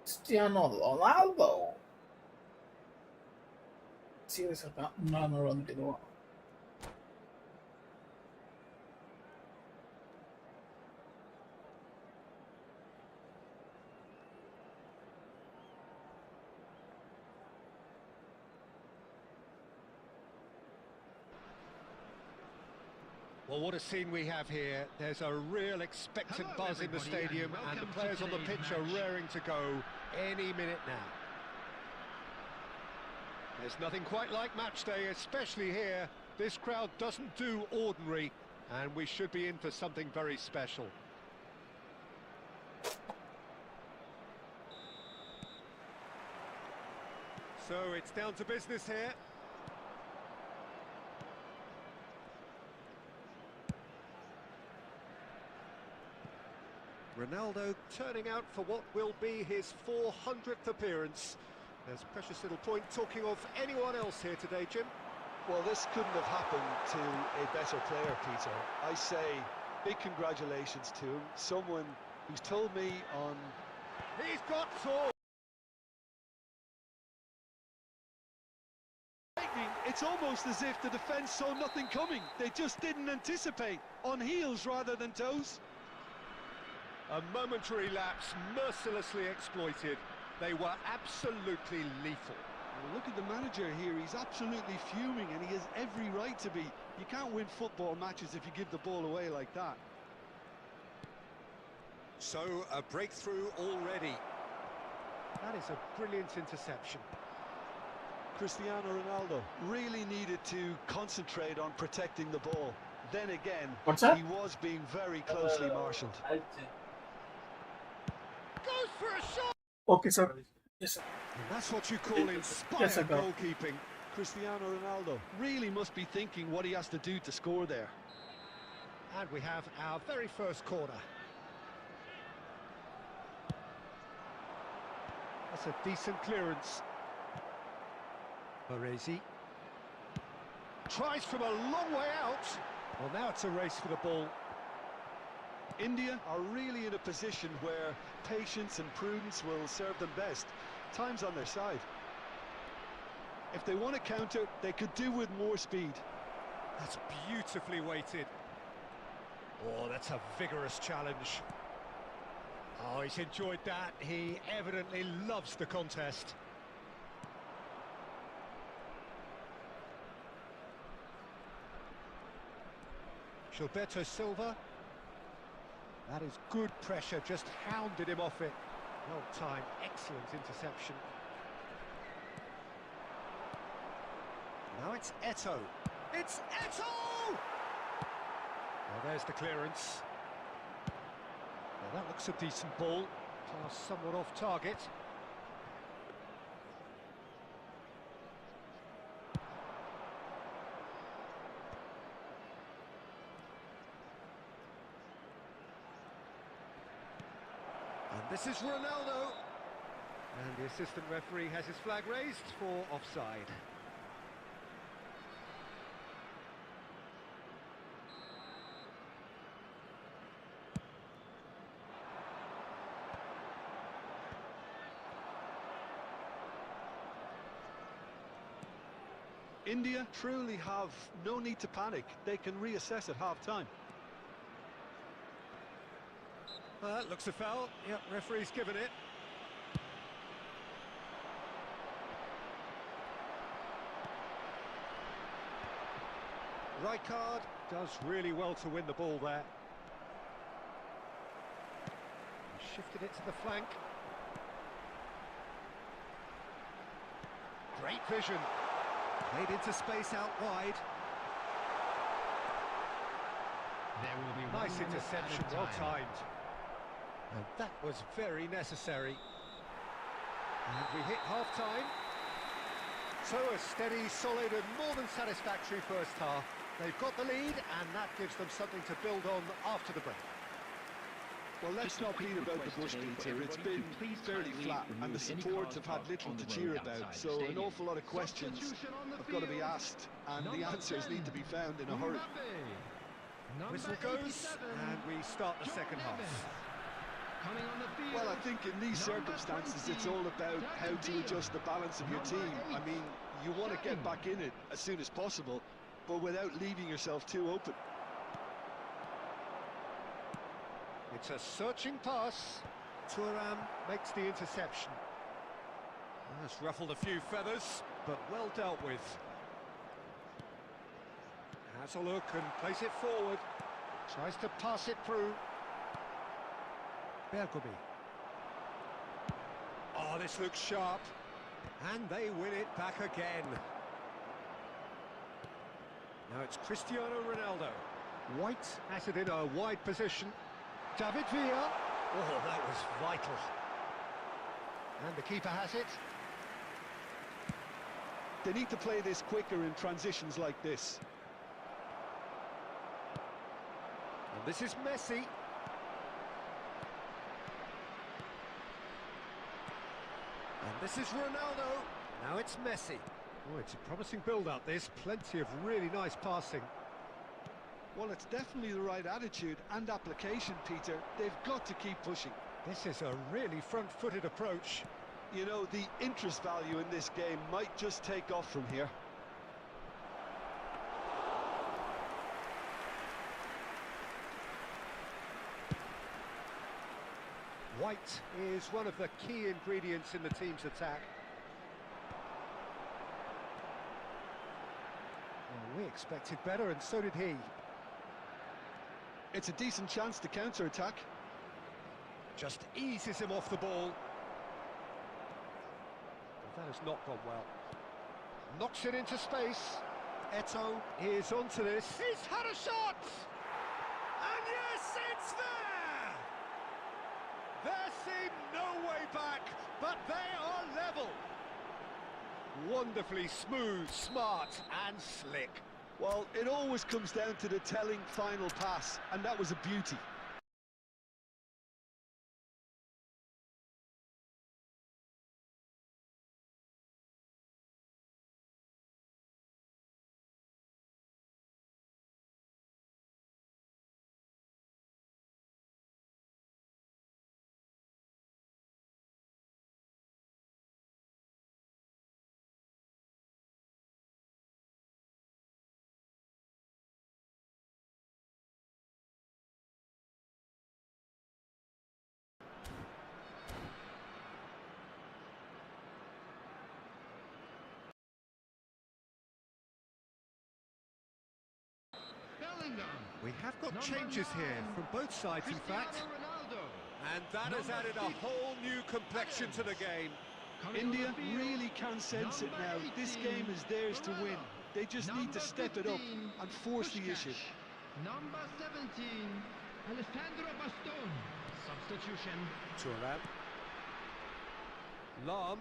Cristiano Ronaldo. Sí, no lo entiendo. Well, what a scene we have here. There's a real expectant buzz in the stadium, and the players on the pitch are raring to go any minute now. There's nothing quite like match day, especially here. This crowd doesn't do ordinary, and we should be in for something very special. So it's down to business here. Ronaldo turning out for what will be his 400th appearance. There's precious little point talking of anyone else here today, Jim. Well, this couldn't have happened to a better player, Peter. I say big congratulations to him. Someone who's told me on... He's got four! It's almost as if the defence saw nothing coming. They just didn't anticipate. On heels rather than toes. A momentary lapse, mercilessly exploited. They were absolutely lethal. Well, look at the manager here. He's absolutely fuming, and he has every right to be. You can't win football matches if you give the ball away like that. So, a breakthrough already. That is a brilliant interception. Cristiano Ronaldo really needed to concentrate on protecting the ball. Then again, he was being very closely marshalled. Goes for a shot! Okay, sir. Yes, sir. And that's what you call inspired goalkeeping. Cristiano Ronaldo really must be thinking what he has to do to score there. And we have our very first corner. That's a decent clearance. Baresi tries from a long way out. Well, now it's a race for the ball. India are really in a position where patience and prudence will serve them best. Time's on their side. If they want to counter, they could do with more speed. That's beautifully weighted. Oh, that's a vigorous challenge. Oh, he's enjoyed that. He evidently loves the contest. Gilberto Silva. That is good pressure, just hounded him off it. Well timed, excellent interception. Now it's Eto'o. It's Eto'o! Well, there's the clearance. Well, that looks a decent ball. Pass somewhat off target. This is Ronaldo, and the assistant referee has his flag raised for offside. India truly have no need to panic. They can reassess at half-time. That looks a foul. Yep, referee's given it. Rijkaard does really well to win the ball there. He shifted it to the flank. Great vision. Played into space out wide. There will be nice interception, well timed. And that was very necessary. And we hit half-time. So a steady, solid and more than satisfactory first half. They've got the lead and that gives them something to build on after the break. Well, let's not beat about the bush, Peter. It's been fairly flat, and the supports have had little to cheer about, so an awful lot of questions have got to be asked, and the answers need to be found in a hurry. Whistle goes, and we start the second half. Well, I think in these circumstances, it's all about how to adjust the balance of your team. I mean, you want to get back in it as soon as possible, but without leaving yourself too open. It's a searching pass. Thuram makes the interception. That's ruffled a few feathers, but well dealt with. Has a look and plays it forward. Tries to pass it through. Bergobi. Oh, this looks sharp. And they win it back again. Now it's Cristiano Ronaldo. White has it in a wide position. David Villa. Oh, that was vital. And the keeper has it. They need to play this quicker in transitions like this. And this is Messi. And this is Ronaldo. Now it's Messi. Oh, it's a promising build-up. There's plenty of really nice passing. Well, it's definitely the right attitude and application, Peter. They've got to keep pushing. This is a really front-footed approach. You know, the interest value in this game might just take off from here. White is one of the key ingredients in the team's attack. Well, we expected better, and so did he. It's a decent chance to counter-attack. Just eases him off the ball. But that has not gone well. Knocks it into space. Eto'o is onto this. He's had a shot! And yes, it's there! There seemed no way back, but they are level. Wonderfully smooth, smart and slick. Well, it always comes down to the telling final pass, and that was a beauty. We have got changes here from both sides, in fact. And that has added a whole new complexion to the game. India really can sense it now. This game is theirs to win. They just need to step it up and force the issue. Number 17, Alessandro Bastone. Substitution. Thuram. Lahm.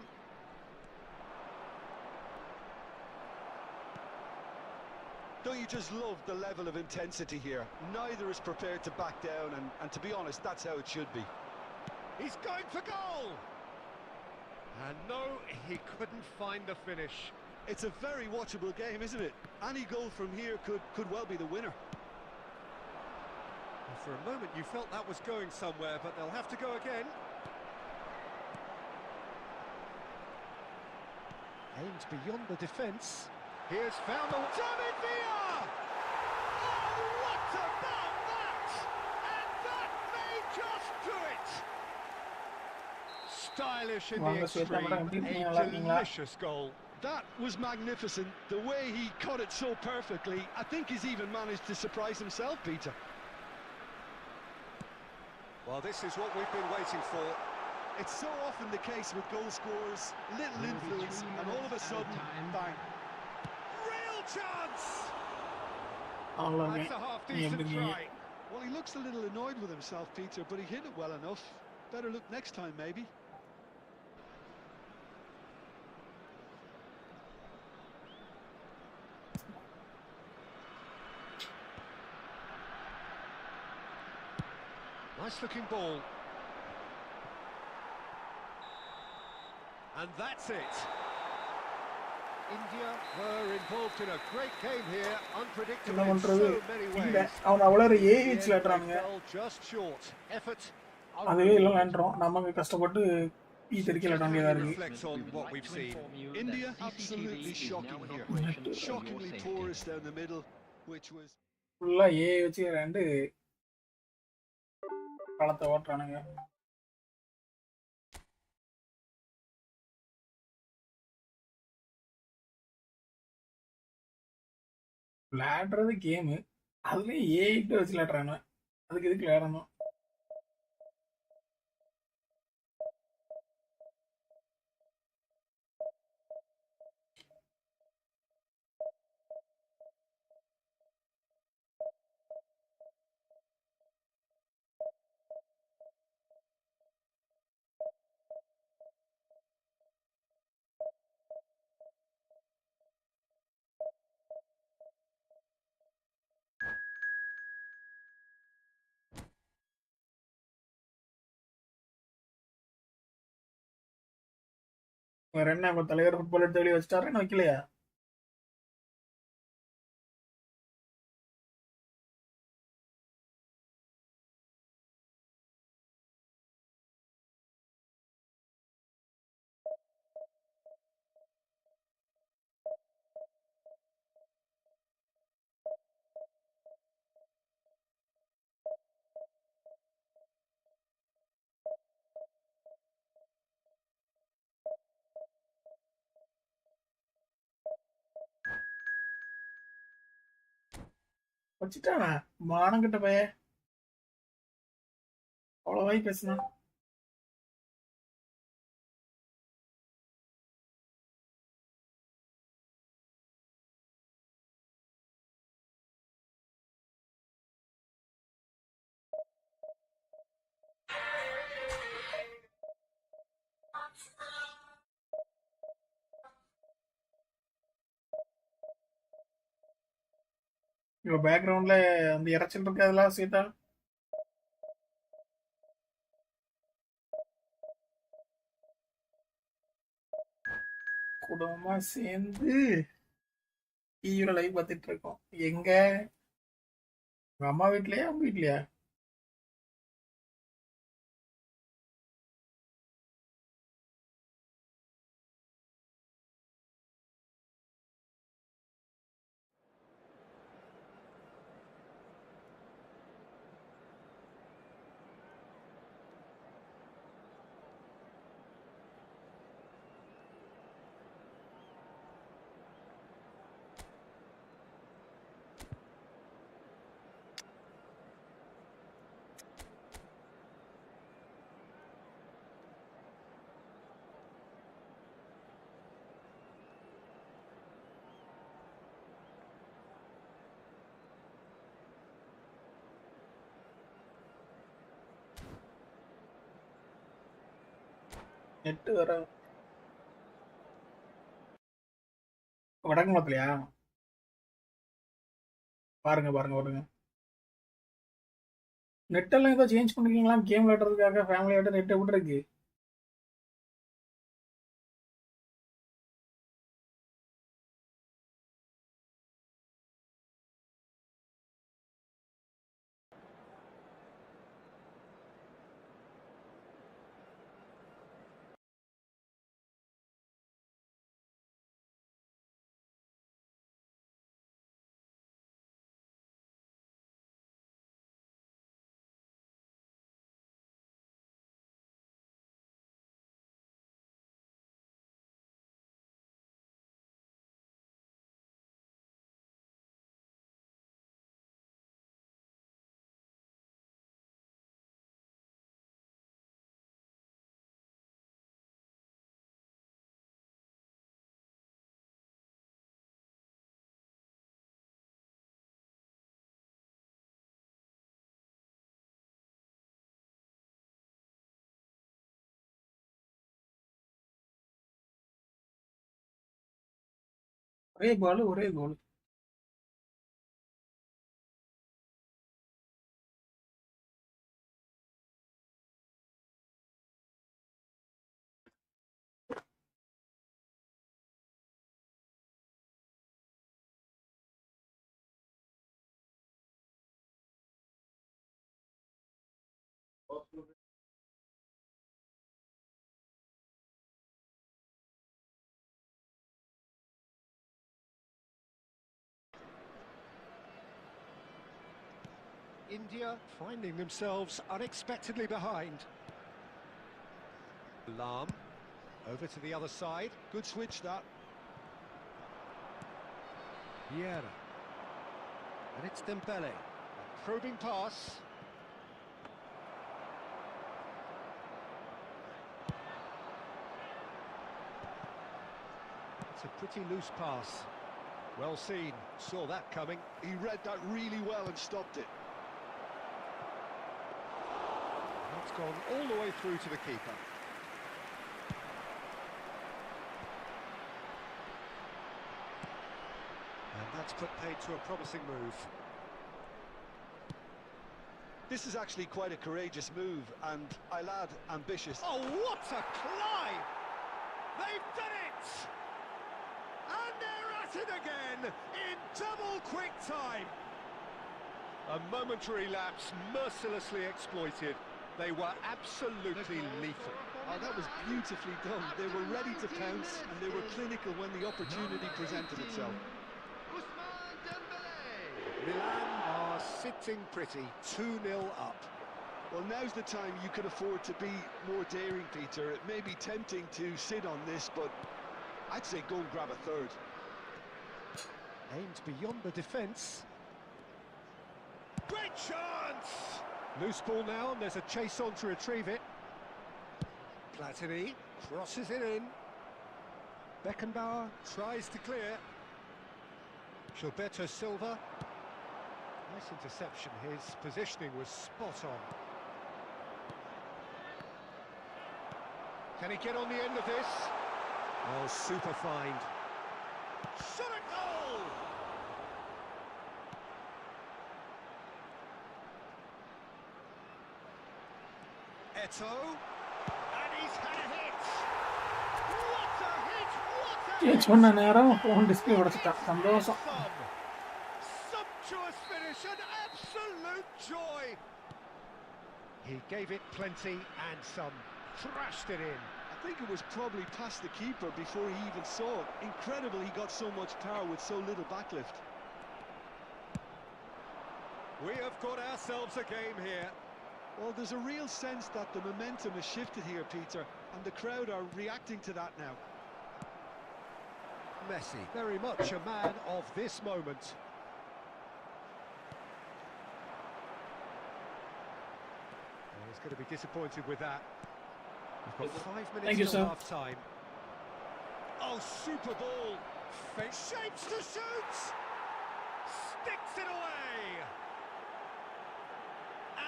Don't you just love the level of intensity here? Neither is prepared to back down, and to be honest, that's how it should be. He's going for goal! And no, he couldn't find the finish. It's a very watchable game, isn't it? Any goal from here could well be the winner. For a moment you felt that was going somewhere, but they'll have to go again. Aims beyond the defence. Here's found the... David Villa! Oh, what about that? And that may just do it! Stylish in the extreme, a delicious goal. That was magnificent. The way he caught it so perfectly, I think he's even managed to surprise himself, Peter. Well, this is what we've been waiting for. It's so often the case with goal scorers, little influence, and all of a sudden, bang. Real chance! Allah That's a half-decent try. Well, he looks a little annoyed with himself, Peter, but he hit it well enough. Better look next time, maybe. Nice looking ball. And that's it. India were involved in a great game here, unpredictable in so many ways. அவன் அவ்வளவு In the ஏவிச் end, விளையாடுறானுங்க. they fell just short. Effort அதுவே எல்லாம் unrewarded. விளையாண்டுறோம். நமக்கு கஷ்டப்பட்டு தெரிக்க விளையாட வேண்டியதா இருக்கு. Reflect on what we've seen. India absolutely shocking here. Shockingly porous down the middle, which was... ஃபுல்லா ஏ வச்சு ரெண்டு களத்தை ஓட்டுறானுங்க. விளையாடுறது கேமு, அதுலயும் ஏ8 வச்சு விளையாடுறானு. அதுக்கு எதுக்கு விளையாடணும்? வேற என்ன உங்க தலைவர் ஃபுட்பால் எடுத்து வெளியே வச்சுட்டாரு, என்ன வைக்கலையா? வச்சுட்டானா மானங்கிட்ட பைய, அவ்வளவாய் பேசுனா. இவ பேக்ரவுண்ட்ல அந்த இறைச்சல் இருக்கு, அதெல்லாம் சீதா குடும்பமா சேர்ந்து டிவியில லைவ் பார்த்துட்டு இருக்கோம். எங்க உங்க அம்மா வீட்லயா உங்க வீட்லயா? நெட்டு வர வடக்குளத்துலயா? பாருங்க பாருங்க பாருங்க. நெட் எல்லாம் ஏதோ சேஞ்ச் பண்ணிருக்கீங்களா கேம் விளையாடுறதுக்காக? ஃபேமிலியோட நெட் எப்படி இருக்கு? ஒரே பால் ஒரே கோல். India finding themselves unexpectedly behind. Lam over to the other side. Good switch, that. Vieira. And it's Dembele. A probing pass. It's a pretty loose pass. Well seen. Saw that coming. He read that really well and stopped it. That's gone all the way through to the keeper. And that's put paid to a promising move. This is actually quite a courageous move, and I'll add, ambitious. Oh, what a climb! They've done it! And they're at it again in double quick time. A momentary lapse mercilessly exploited. They were absolutely lethal. Oh, that was beautifully done. They were ready to pounce, and they were clinical when the opportunity presented itself. Ousmane Dembélé. Milan are sitting pretty, 2-0 up. Well, now's the time you can afford to be more daring, Peter. It may be tempting to sit on this, but I'd say go and grab a third. Aimed beyond the defence. Great chance! Loose ball now, and there's a chase on to retrieve it. Platini crosses it in. Beckenbauer tries to clear. Gilberto Silva. Nice interception. His positioning was spot on. Can he get on the end of this? Oh, super find. Shot a goal! Eto'o, and he's had a hit. What a hit! What a hit! சொன்ன நேரம் phone display உடைச்சிட்டான். சந்தோஷம். Sumptuous finish, an absolute joy. He gave it plenty and some. Thrashed it in. I think it was probably past the keeper before he even saw it. Incredible he got so much power with so little backlift. We have got ourselves a game here. Well, there's a real sense that the momentum has shifted here, Peter, and the crowd are reacting to that now. Messi, very much a man of this moment. Oh, he's going to be disappointed with that. We've got 5 Thank minutes you, till sir. half time. Oh, super ball! Fake shapes to shoot! Sticks it away!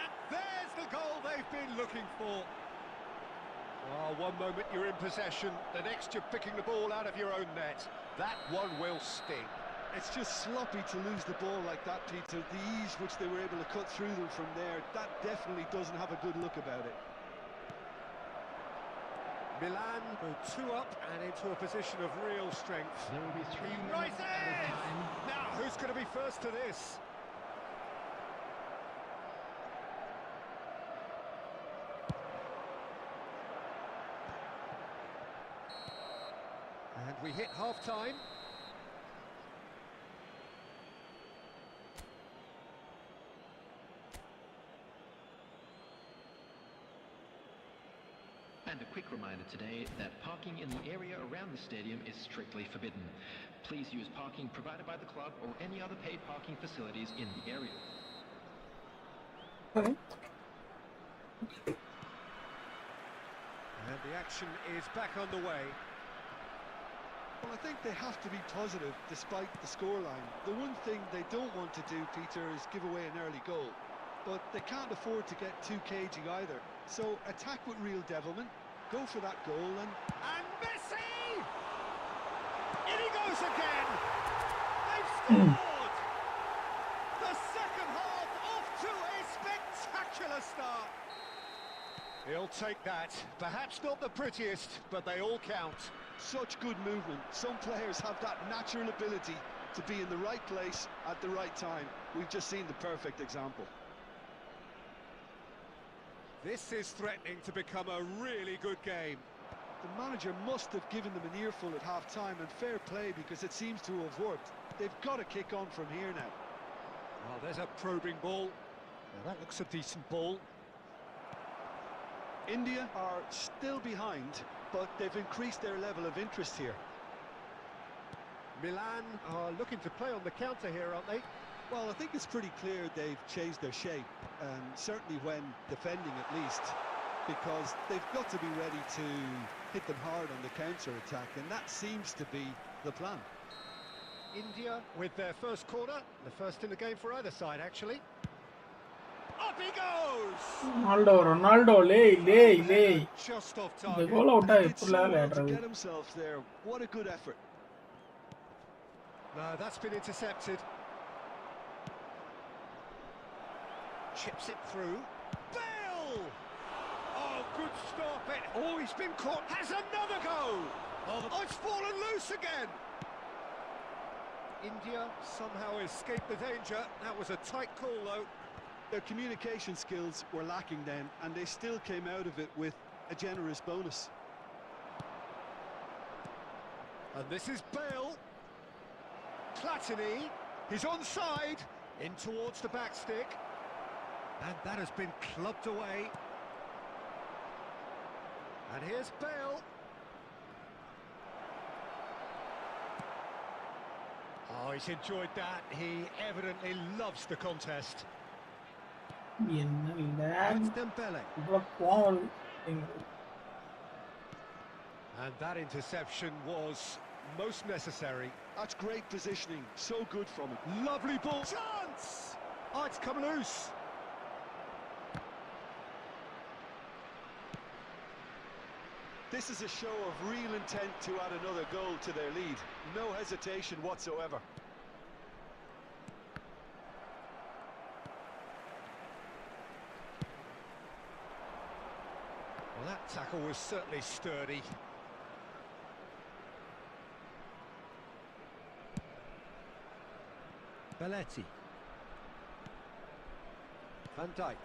And there's the goal they've been looking for. Oh, one moment you're in possession, the next you're picking the ball out of your own net. That one will sting. It's just sloppy to lose the ball like that, Peter. The ease which they were able to cut through them from there, that definitely doesn't have a good look about it. Milan go 2 up and into a position of real strength. There will be 3 He minutes rises! added time. Now, who's going to be first to this? And we hit half-time. And a quick reminder today that parking in the area around the stadium is strictly forbidden. Please use parking provided by the club or any other paid parking facilities in the area. Okay. And the action is back underway. Well, I think they have to be positive despite the scoreline. The one thing they don't want to do, Peter, is give away an early goal. But they can't afford to get too cagey either. So attack with real devilment, go for that goal and Messi! In he goes again! They've scored! The second half off to a spectacular start. He'll take that. Perhaps not the prettiest, but they all count. such good movement. Some players have that natural ability to be in the right place at the right time. We've just seen the perfect example. This is threatening to become a really good game. The manager must have given them an earful at half-time, and fair play because it seems to have worked. They've got to kick on from here now. Well, there's a probing ball. Now that looks a decent ball. India are still behind, but they've increased their level of interest here. Milan are looking to play on the counter here, aren't they? Well, I think it's pretty clear they've changed their shape, certainly when defending at least, because they've got to be ready to hit them hard on the counter-attack, and that seems to be the plan. India with their first corner, the first in the game for either side, actually. Up he goes! Ronaldo, lay. Just off The target. goal out He did எப்படிலாம் so well to விளையாடுறது? get himself there. What a good effort. No, that's been intercepted. Chips it through. Bale! Oh, good stop it. Oh, he's been caught. Has another go. Oh, it's fallen loose again. India somehow escaped the danger. That was a tight call, though. Their communication skills were lacking then, and they still came out of it with a generous bonus. And this is Bale. Platini. He's onside. In towards the back stick. And that has been clubbed away. And here's Bale. Oh, he's enjoyed that. He evidently loves the contest. என்ன That's Dembele. இவ்வளவு கோவம் வருது. And that interception was most necessary. That's great positioning, so good from him. Lovely ball. Chance! Oh, it's come loose. This is a show of real intent to add another goal to their lead. No hesitation whatsoever. Well, that tackle was certainly sturdy. Belletti. Van Dijk.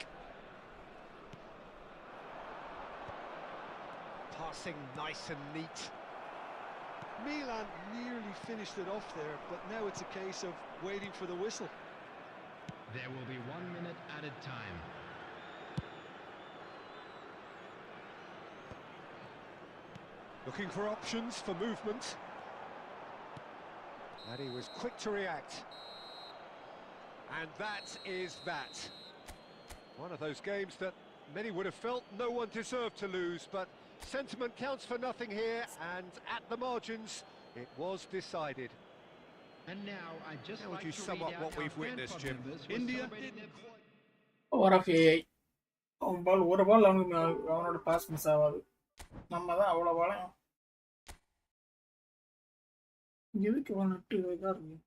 Passing nice and neat. Milan nearly finished it off there, but now it's a case of waiting for the whistle. There will be 1 minute added time. Looking for options for movement. And he was quick to react. And that is that. One of those games that many would have felt no one deserved to lose, but sentiment counts for nothing here, and at the margins, it was decided. And now I'd just How would like you to sum read up out what how we've fan witnessed, club Jim? members were India celebrating their Power of AI. ஒரு பால் அவனோட pass miss ஆகாது. நம்ம தான் அவ்வளோ பாலம் எதுக்கு நட்டு இதாக இருக்கு.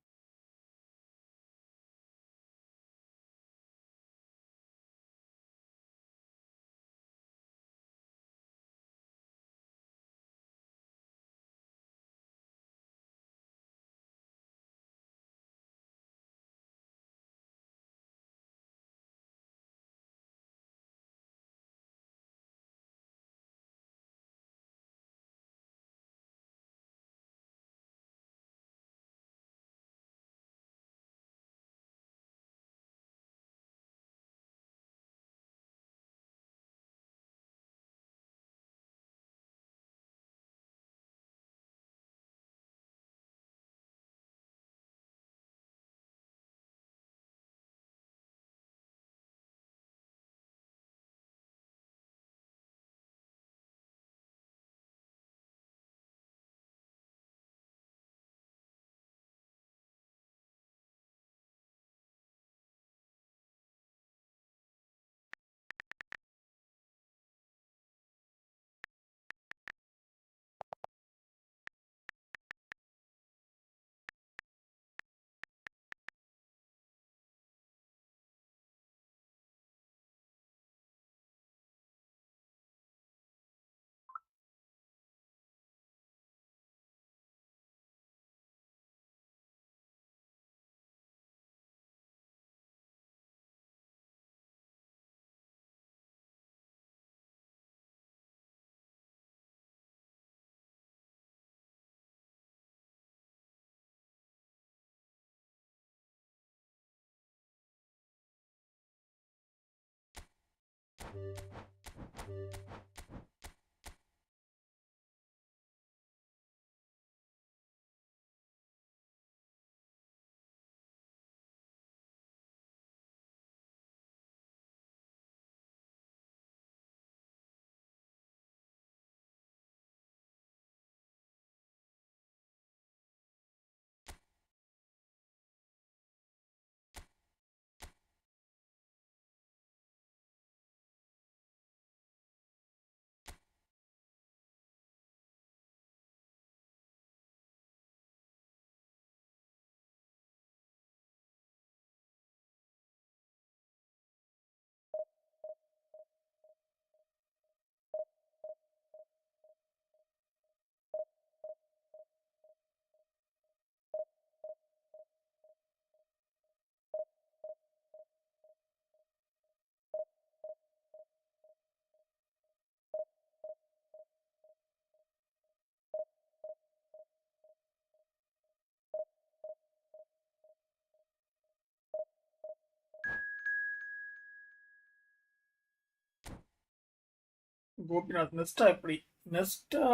கோபிநாத் நெஸ்டா எப்படி? நெஸ்டா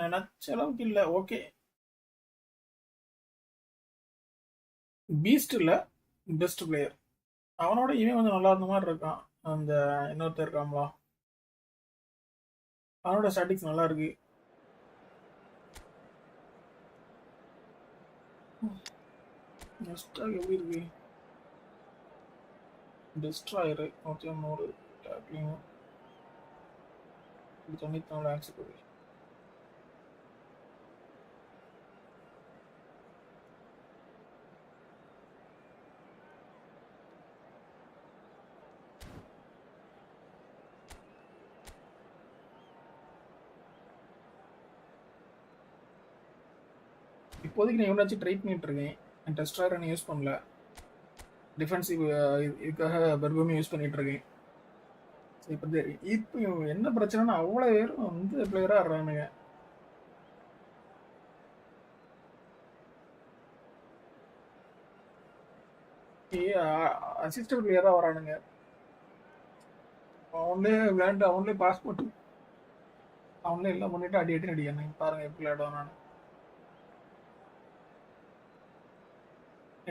நினைச்ச அளவுக்கு இல்ல. ஓகே, பீஸ்ட் இல்ல, பெஸ்ட் பிளேயர். அவனோட இவன் கொஞ்சம் நல்லா இருந்த மாதிரி இருக்கான். அந்த இன்னொருத்தர் இருக்காங்களா, அவனோட ஸ்டாட்டிக்ஸ் நல்லா இருக்கு. நெஸ்டா எப்படி இருக்கு? Destroyer 190 tackling, 94 ஆக்சிபரி. இப்போதைக்கு நான் எவ்வளோ ட்ரை பண்ணிட்டு இருக்கேன். டெஸ்ட்ராயர் யூஸ் பண்ணல, டிஃபென்சிவ் இதுக்காக பெர்கோமி யூஸ் பண்ணிட்டு இருக்கேன். இப்போ என்ன பிரச்சனைனா அவ்வளோ பேரும் வந்து பிளேயராக ஆடுறானுங்க. அசிஸ்டன்ட் பிளேயராக வரானுங்க. அவனே விளையாண்டு அவனே பாஸ் போட்டு அவனே எல்லாம் பண்ணிட்டு அடி அடி அடிக்கானுங்க. பாருங்க எப்படி விளையாடுவான். நான்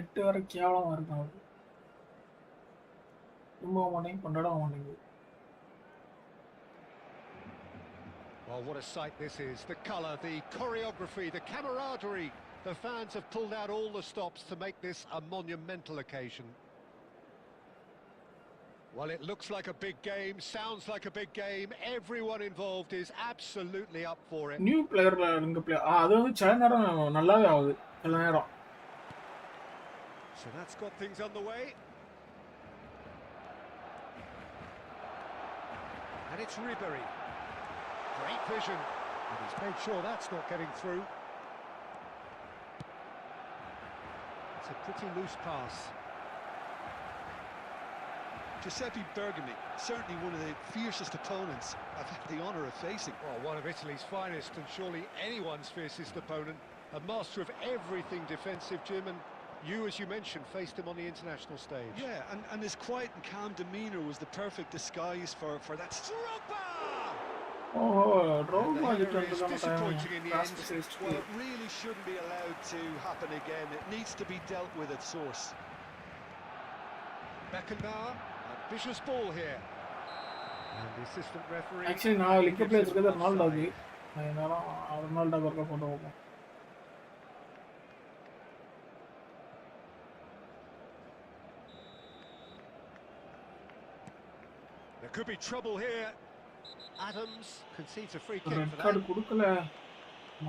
8 வரை கேவலமாக இருக்கும். அவருக்கு திரும்ப மாட்டேங்க, கொண்டாட மாட்டேங்குது. Well, what a sight this is. The colour, the choreography, the camaraderie. The fans have pulled out all the stops to make this a monumental occasion. Well, it looks like a big game, sounds like a big game. Everyone involved is absolutely up for it. New பிளேயர்ல இங்க player அது வந்து சில நேரம் நல்லாவே ஆகுது, சில நேரம். So that's got things underway. And it's Ribery. Great vision. And he's made sure that's not getting through. It's a pretty loose pass. Giuseppe Bergomi, certainly one of the fiercest opponents I've had the honour of facing. Well, one of Italy's finest and surely anyone's fiercest opponent. A master of everything defensive, Jim, and you, as you mentioned, faced him on the international stage. Yeah, and his quiet and calm demeanour was the perfect disguise for that. Drogba! Oh, Drogba is disappointing in the end. Well, it really shouldn't be allowed to happen again. It needs to be dealt with at source. Beckenbauer, ambitious ball here. And the assistant referee... Actually, now link play together Ronaldo gi. Ronaldo ko photo hoga. There could be trouble here. Adams concedes a free kick Red for card that. kudukala.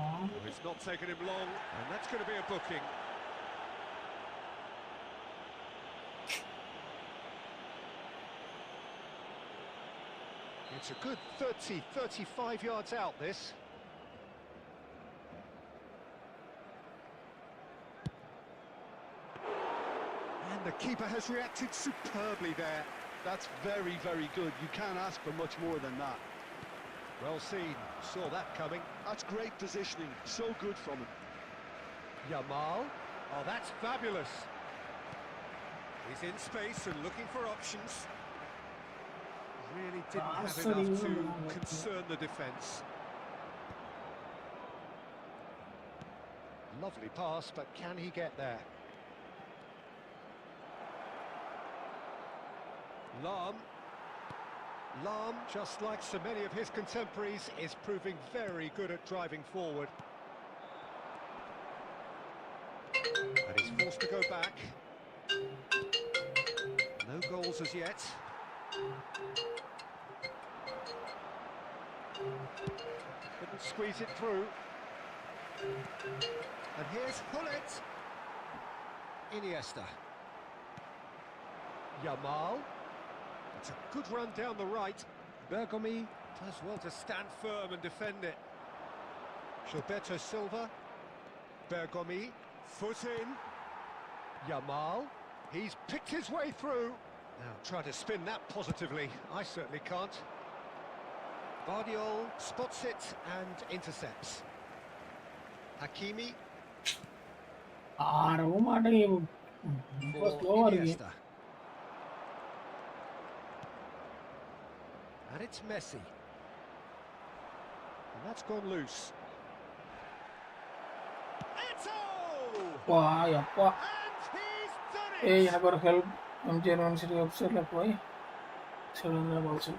Oh, it's not taken him long, and that's going to be a booking. It's a good 30, 35 yards out, this. And the keeper has reacted superbly there. That's very, very good. You can't ask for much more than that. Well seen, saw that coming. That's great positioning, so good from him. Yamal, oh that's fabulous. He's in space and looking for options. Really didn't have Arsenal enough even to won. concern the defence. Lovely pass, but can he get there? Lahm, just like so many of his contemporaries, is proving very good at driving forward. And he's forced to go back. No goals as yet. Couldn't squeeze it through. And here's Hullet. Iniesta. Yamal. It's a good run down the right. Bergomi does well to stand firm and defend it. Gilberto Silva. Bergomi. Foot in. Yamal. He's picked his way through. Now try to spin that positively. I certainly can't. Bardiol spots it and intercepts. Hakimi ஆறவும் மாட்டேங்க ரொம்ப for ஸ்லோவா இருக்கு. Iniesta. And it's Messi. And that's gone loose. Eto'o! வா அப்பா. And he's done ஏய் it! எனக்கு ஒரு help MGR university வெப்சைட்ல போய் சொல்லுங்க balls.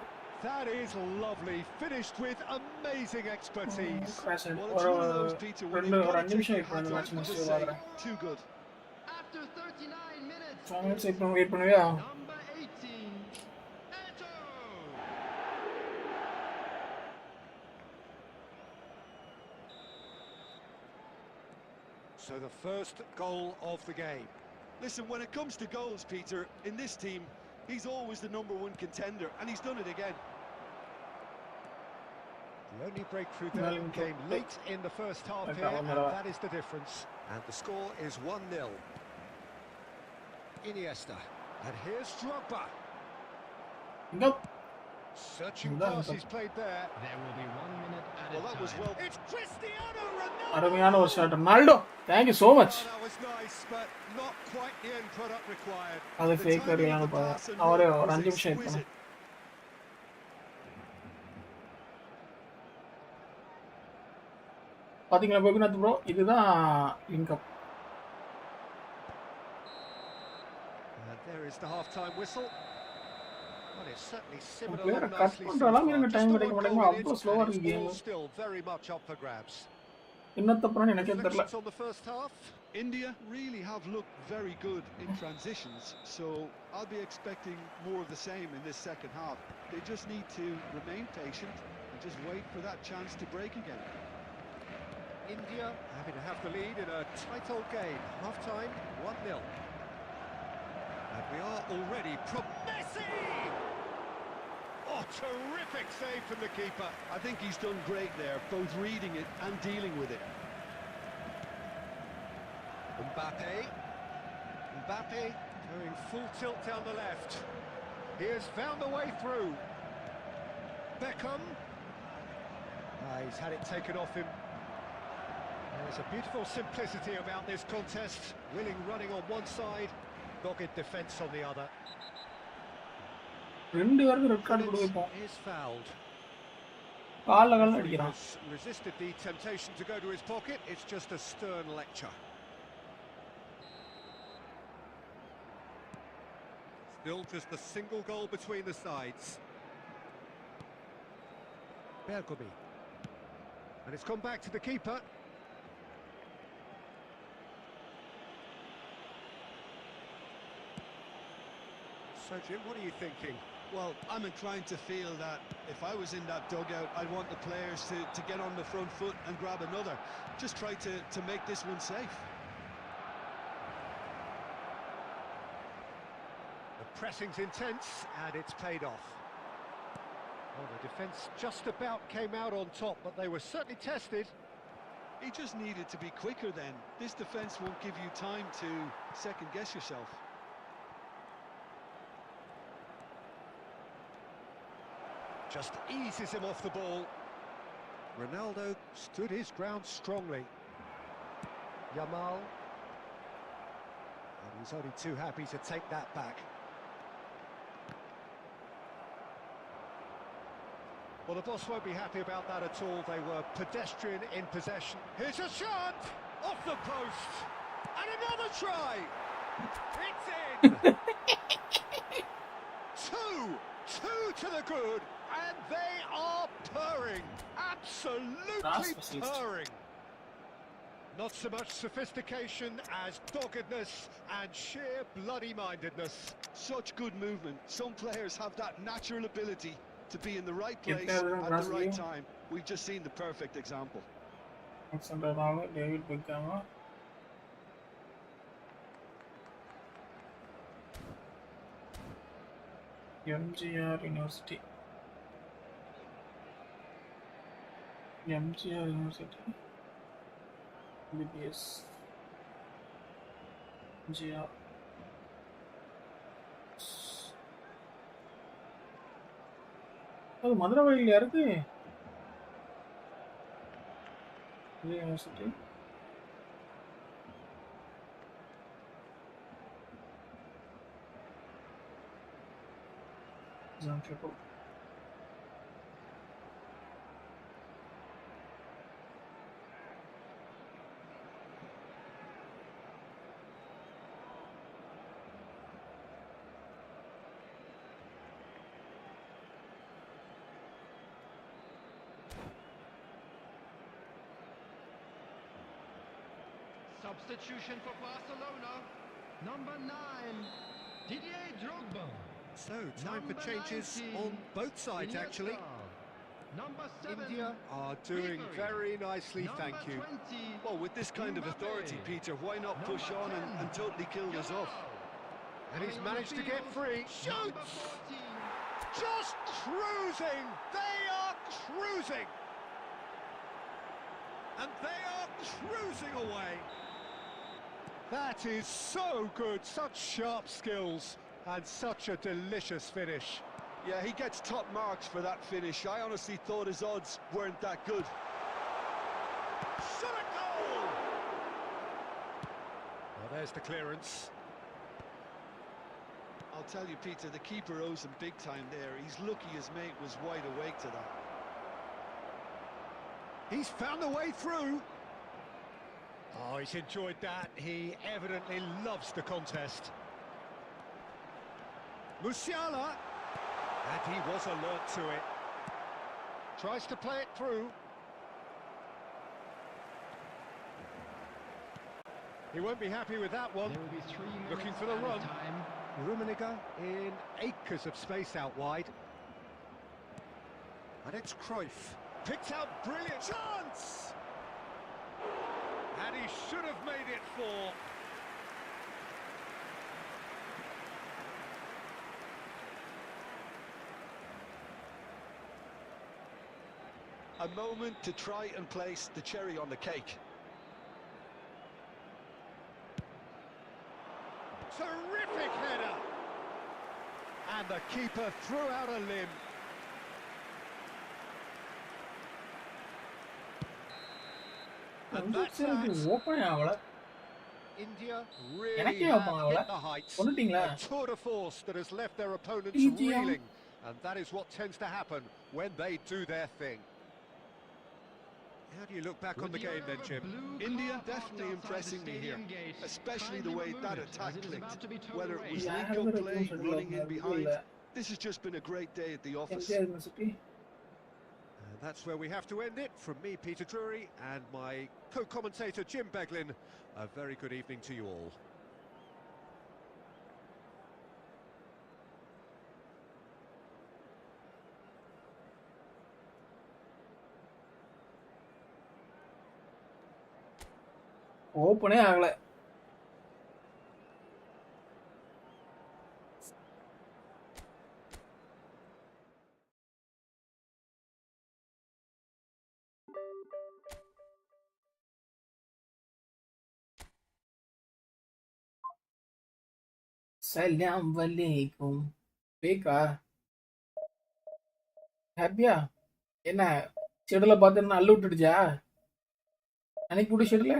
That is lovely, finished with amazing expertise. Crash Well, it's one of those, Peter, when you've ஒரு got to 5 take நிமிஷம் your வெயிட் பண்ணு hat மேட்ச் off and முடிச்சு just say, பார்க்குறேன். too good. After 39 minutes, 5 minutes wait பண்ண wait பண்ணுவியா? number 18, Eto'o. So the first goal of the game. Listen, when it comes to goals, Peter, in this team, he's always the #1 contender, and he's done it again. The only breakthrough there came late in the first half here, and that is the difference. And the score is 1-0. Iniesta. And here's Drogba. இங்க Searching That pass was he's played there. There will be 1 minute added Well, that was time. well. It's Cristiano Ronaldo! அருமையான ஒரு ஷாட். Ronaldo thank you so much. Oh, that was nice, but not quite the end product required. அது The fake timing of வரையான the பாரு. pass and அவரே run ஒரு was 5 நிமிஷம் wait பண்ணு. exquisite. பாத்தீங்களா கோபிநாத் ப்ரோ, இதுதான் link up. And there is the half-time whistle. Well, it's certainly simmered player along cut nicely so பண்றலாம் far. எனக்கு Just டைம் the கிடைக்க one மாட்டேங்குது. goal அவ்வளோ in, ஸ்லோவா and இருக்கு it's all game. still very much up for grabs. என்ன தப்புறான்னு எனக்கே தெரியல. Reflections on the first half. India really have looked very good in transitions, so I'll be expecting more of the same in this second half. They just need to remain patient and just wait for that chance to break again. India having to have the lead in a tight old game. Half-time, 1-0. And we are already Messi! Oh, terrific save from the keeper. I think he's done great there, both reading it and dealing with it. Mbappe going full tilt down the left. He has found a way through. Beckham. He's had it taken off him. There's a beautiful simplicity about this contest. Willing running on one side, dogged defence on the other. ரெண்டு பேருக்கு red card கொடுப்போம். Is fouled. கால்ல கால்ல He அடிக்கிறான். has resisted the temptation to go to his pocket. It's just a stern lecture. Still just a single goal between the sides. Bergomi. And it's come back to the keeper. So Jim, what are you thinking? Well, I'm inclined to feel that if I was in that dugout, I'd want the players to get on the front foot and grab another. Just try to make this one safe. The pressing's intense, and it's paid off. Well, the defence just about came out on top, but they were certainly tested. He just needed to be quicker then. This defence won't give you time to second-guess yourself. Just eases him off the ball. Ronaldo stood his ground strongly. Yamal. And he's only too happy to take that back. Well, the boss won't be happy about that at all. They were pedestrian in possession. Here's a shot! Off the post! And another try! It's in! Two to the good, and they are purring. Absolutely purring. Not so much sophistication as doggedness and sheer bloody-mindedness. Such good movement. Some players have that natural ability to be in the right place Get there, at the right Brazil. time. We've just seen the perfect example. Alexander Arnold, David Beckham. MGR University. MGR University. BBS. MGR. அது மதுரை வழியில இருக்கு university. Example. Substitution for Barcelona. Number 9, Didier Drogba. So, time for changes on both sides, actually. Number 7, India are doing very nicely, thank you. 20, Well, with this kind of authority, Peter, why not push on and totally kill this off? And he's managed to get free. Shoots! Just cruising! They are cruising! And they are cruising away! That is so good, such sharp skills, and such a delicious finish. Yeah, he gets top marks for that finish. I honestly thought his odds weren't that good. Shot a goal! Well, there's the clearance. I'll tell you, Peter, the keeper owes him big time there. He's lucky his mate was wide awake to that. He's found a way through. Oh, he's enjoyed that. He evidently loves the contest. Musiala. And he was alert to it. Tries to play it through. He won't be happy with that one. There will be 3 minutes Looking for the added run. time. Rummenigge in acres of space out wide. And it's Cruyff. Picked out brilliant chance! And he should have made it 4. A moment to try and place the cherry on the cake. Terrific header! And the keeper threw out a limb. And that's that. ஓப்பனே ஆகல. India really எனக்கே have open ஆகல. hit the heights. கொன்னுட்டீங்களா? A tour de force that has left their opponents TGM. reeling. And that is what tends to happen when they do their thing. How do you look back on the game then, Jim? India definitely impressing me here, especially the way that attack clicked. Whether it was Yeah, link-up play, running in behind, இல்ல. this has just been a great day at the office. MGR University. And that's where we have to end it. From me, Peter Drury, and my co-commentator, Jim Beglin. A very good evening to you all. ஓப்பனே ஆகல. சலாம் வலைக்கும். பேக்கா ஹாப்பியா? என்ன ஷெட்யூல பார்த்து அள்ளு விட்டுடுச்சா? அன்னைக்கு கூட ஷெட்யூல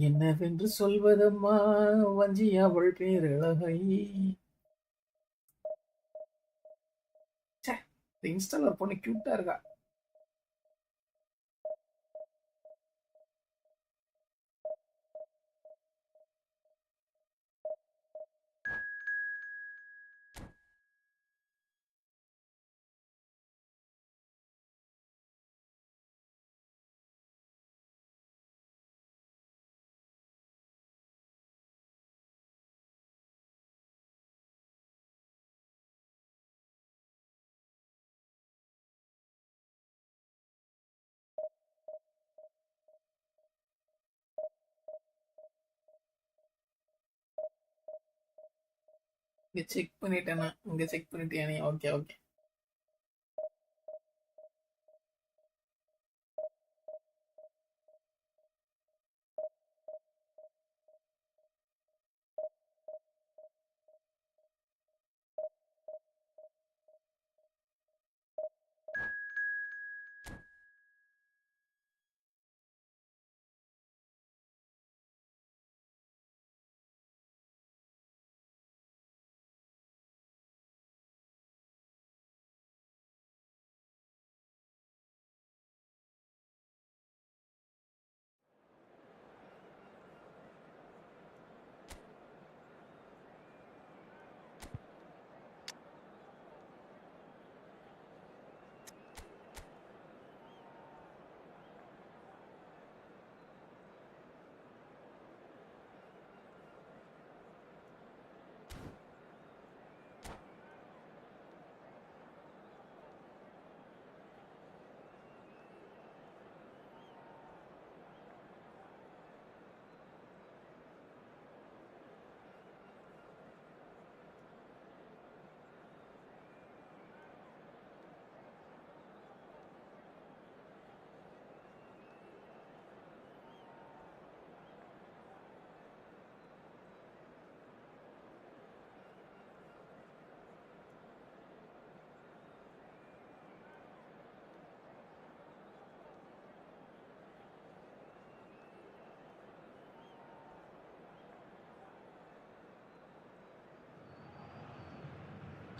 என்னவென்று சொல்வதம்மா வஞ்சி அவள் பேரழகை இன்ஸ்டால ஒரு பொண்ணு கியூட்டா இருக்கா. இங்க செக் பண்ணிட்டேனா? இங்க செக் பண்ணிட்டியா நீ? Okay okay.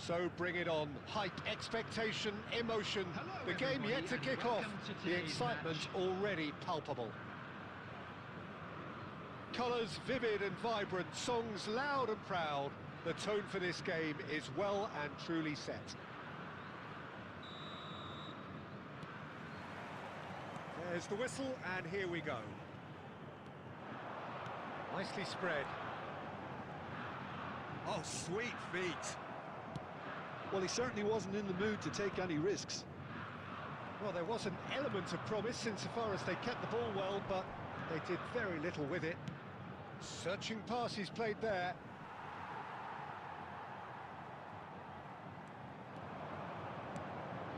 So bring it on. Hype, expectation, emotion. Hello, The game everybody, yet to and kick off. welcome to The today's excitement match. already palpable. Colours vivid and vibrant, songs loud and proud. The tone for this game is well and truly set. There's the whistle, and here we go. Nicely spread. Oh, sweet feet. Well, he certainly wasn't in the mood to take any risks. Well, there was an element of promise insofar as they kept the ball well, but they did very little with it. Searching passes played there.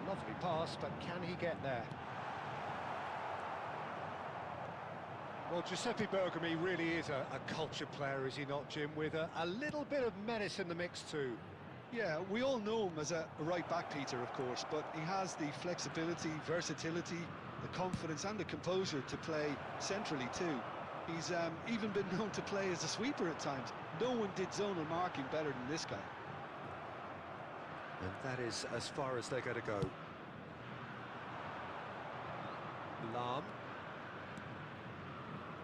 Lovely pass, but can he get there? Well, Giuseppe Bergomi really is a culture player, is he not, Jim? With a little bit of menace in the mix too. Yeah, we all know him as a right back, Peter, of course, but he has the flexibility, versatility, the confidence and the composure to play centrally too. He's even been known to play as a sweeper at times. No one did zonal marking better than this guy. And that is as far as they're going to go. Lahm.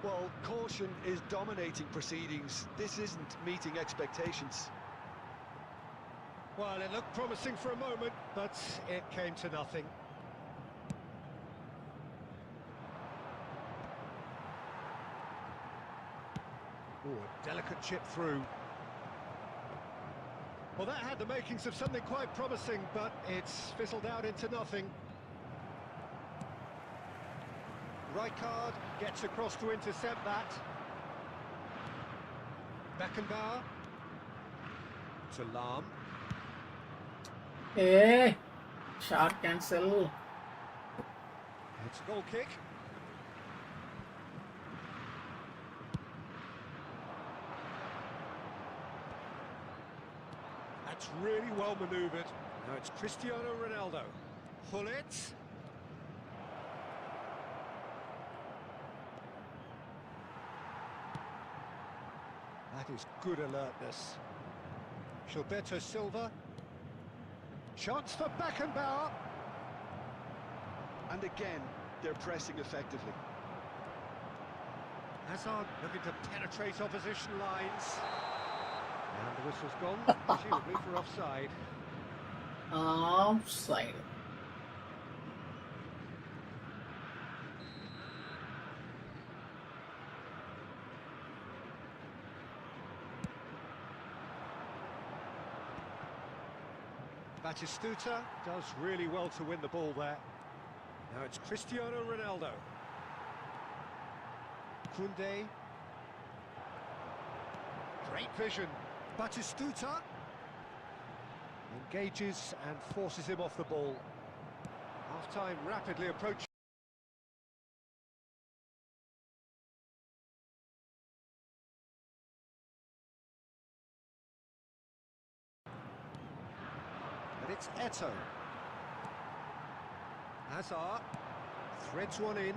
Well, caution is dominating proceedings. This isn't meeting expectations. Well, it looked promising for a moment, but it came to nothing. Oh, a delicate chip through. Well, that had the makings of something quite promising, but it's fizzled out into nothing. Rijkaard gets across to intercept that. Beckenbauer. To Lahm. Hey, shot cancel. It's a goal kick. That's really well manoeuvred. Now it's Cristiano Ronaldo. Hullet. That is good alertness. Gilberto Silva. Chance for Beckenbauer. And again, they're pressing effectively. Hazard looking to penetrate opposition lines. And the whistle's gone, presumably for offside. Offside. Batistuta does really well to win the ball there. Now it's Cristiano Ronaldo. Koundé. Great vision. Batistuta engages and forces him off the ball. Half-time rapidly approaching. And it's Eto'o. Hazard threads one in.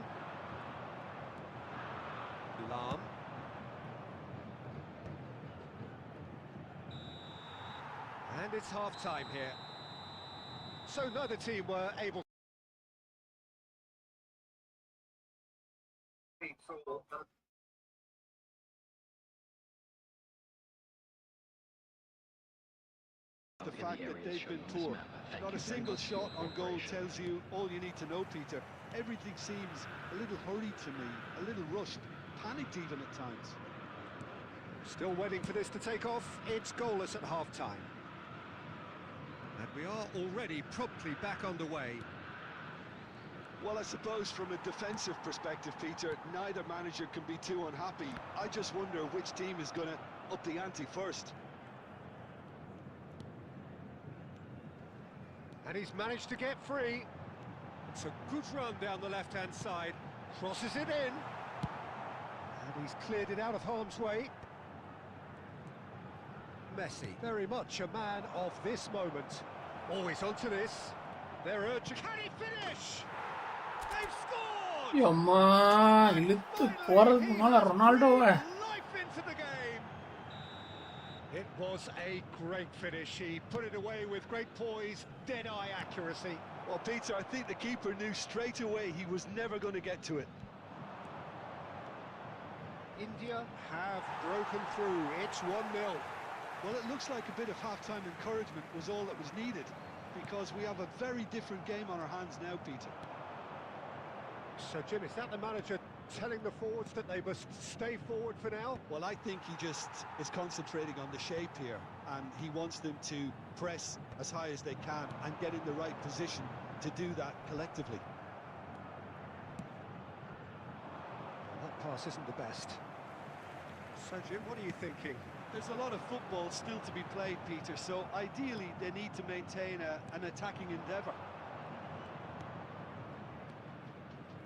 Lahm. And it's half-time here. So neither team were able. The fact that they've been poor. Not a single shot on goal tells you all you need to know, Peter. Everything seems a little hurried to me, a little rushed, panicked even at times. Still waiting for this to take off. It's goalless at half-time. And we are already promptly back underway. Well, I suppose from a defensive perspective, Peter, neither manager can be too unhappy. I just wonder which team is going to up the ante first. And he's managed to get free. It's a good run down the left-hand side. Crosses it in. And he's cleared it out of harm's way. Messi, very much a man of this moment. Always onto this. They're urging. Can he finish? They've scored! அம்மா இழுத்து போறதுக்கு முன்னால ரொனால்டோவை Life into the game. It was a great finish. He put it away with great poise, dead-eye accuracy. Well, Peter, I think the keeper knew straight away he was never going to get to it. India have broken through. It's 1-0. Well, it looks like a bit of half-time encouragement was all that was needed, because we have a very different game on our hands now, Peter. So, Jim, is that the manager telling the forwards that they must stay forward for now? Well, I think he just is concentrating on the shape here, and he wants them to press as high as they can and get in the right position to do that collectively. That pass isn't the best. So, Jim, what are you thinking? There's a lot of football still to be played, Peter, so ideally they need to maintain an attacking endeavour.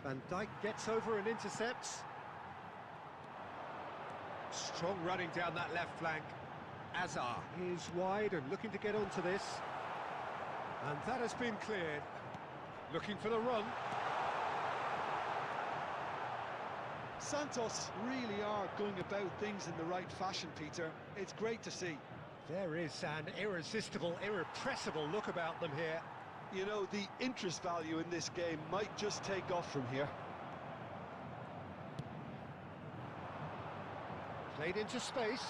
Van Dijk gets over and intercepts. Strong running down that left flank. Azar is wide and looking to get onto this. And that has been cleared. Looking for the run. Santos really are going about things in the right fashion, Peter. It's great to see. There is an irresistible, irrepressible look about them here. You know, the interest value in this game might just take off from here. Played into space.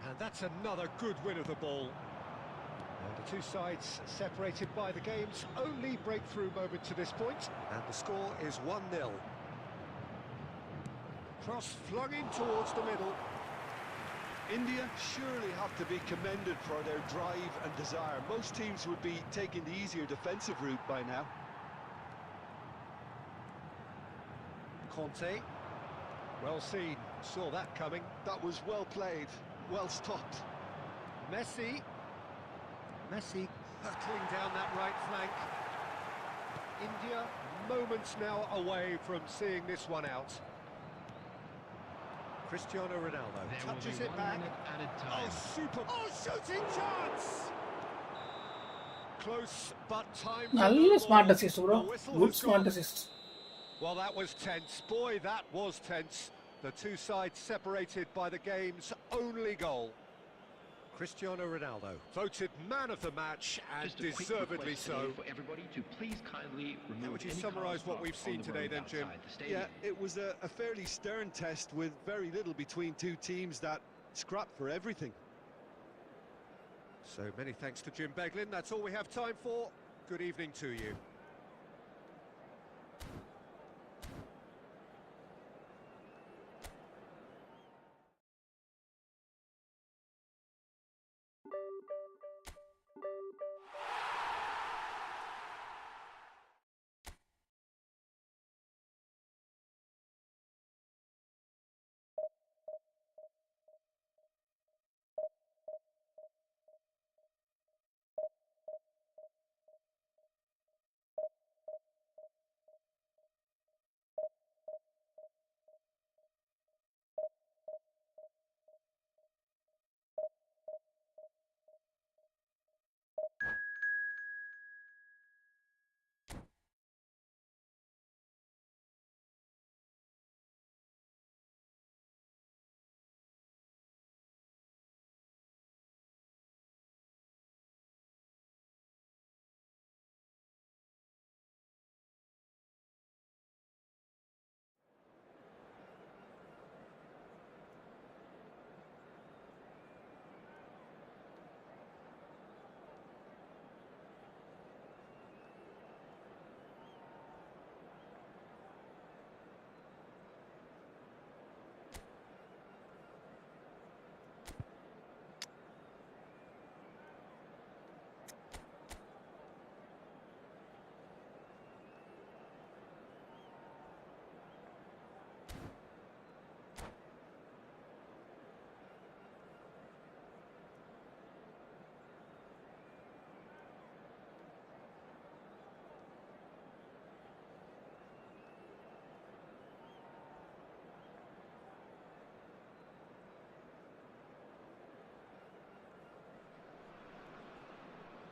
And that's another good win of the ball. And the two sides separated by the game's only breakthrough moment to this point. And the score is 1-0. Cross flung in towards the middle. India surely have to be commended for their drive and desire. Most teams would be taking the easier defensive route by now. Conte. Well seen. Saw that coming. That was well played, well stopped. Messi. Messi hurtling down that right flank. India moments now away from seeing this one out. Cristiano Ronaldo touches it back. Oh, super! Oh, shooting chance! Close, but time. நல்ல smart assist bro. Good smart assist. Well, that was tense. Boy, that was tense. The two sides separated by the game's only goal. Cristiano Ronaldo. Voted man of the match, and Just a quick deservedly request today so. for everybody to please kindly remove How would you any summarise cars what we've parked seen on the today road then, Jim? outside the stadium. Yeah, it was a fairly stern test with very little between two teams that scrapped for everything. So many thanks to Jim Beglin. That's all we have time for. Good evening to you.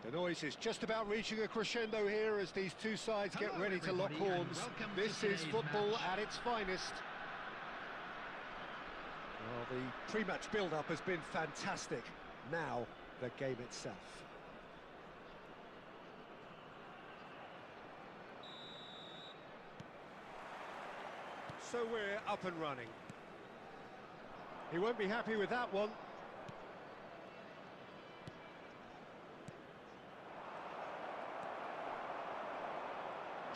The noise is just about reaching a crescendo here as these two sides get ready to lock horns. This is football at its finest. Well, the pre-match build-up has been fantastic. Now, the game itself. So we're up and running. He won't be happy with that one.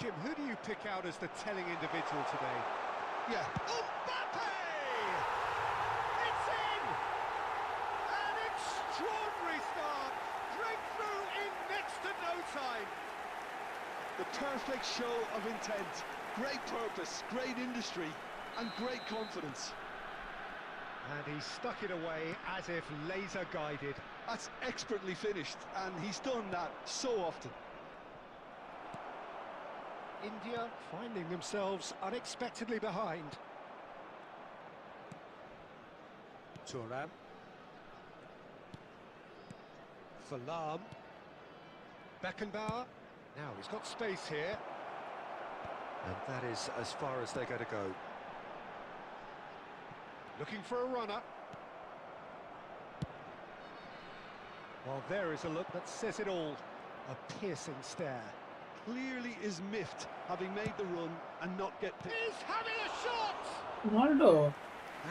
Jim, who do you pick out as the telling individual today? Yeah. Mbappe! It's in! An extraordinary start! Breakthrough in next to no time! The perfect show of intent. Great purpose, great industry, and great confidence. And he stuck it away as if laser guided. That's expertly finished, and he's done that so often. India finding themselves unexpectedly behind. Thuram. Salam. Beckenbauer. Now he's got space here. And that is as far as they're going to go. Looking for a runner. Well, there is a look that says it all. A piercing stare. Clearly is miffed, having made the run and not get picked. He's having a shot! Ronaldo.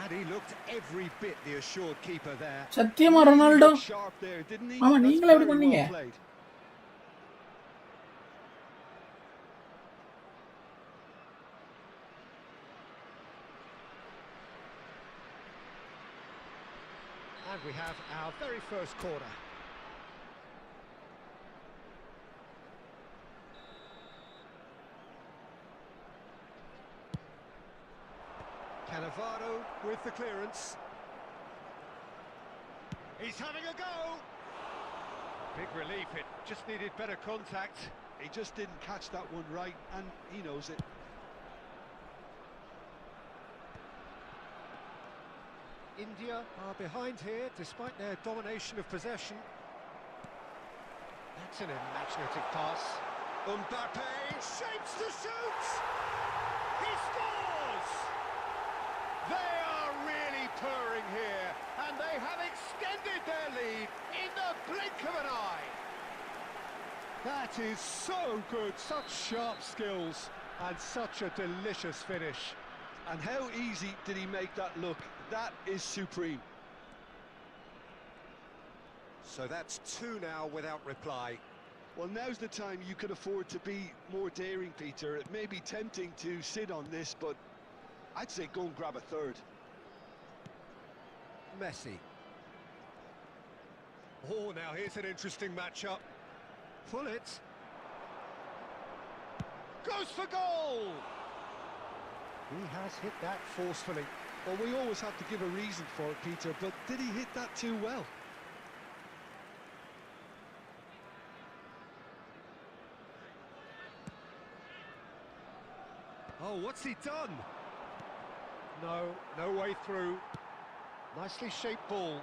And he looked every bit the assured keeper there. சத்தியமா Ronaldo. Sharp there, didn't he? ஆமா, That's நீங்களே எப்படி very பண்ணீங்க? well played. And we have our very first corner. Cannavaro with the clearance. He's having a go! Big relief, it just needed better contact. He just didn't catch that one right, and he knows it. India are behind here, despite their domination of possession. That's an imaginative pass. Mbappe shapes to shoot! He scores! They are really purring here, and they have extended their lead in the blink of an eye. That is so good, such sharp skills, and such a delicious finish. And how easy did he make that look? That is supreme. So that's 2 now without reply. Well, now's the time you can afford to be more daring, Peter. It may be tempting to sit on this, but I'd say go and grab a third. Messi. Oh, now here's an interesting matchup. Pullet. Goes for goal! He has hit that forcefully. Well, we always have to give a reason for it, Peter, but did he hit that too well? Oh, what's he done? No way through. Nicely shaped ball.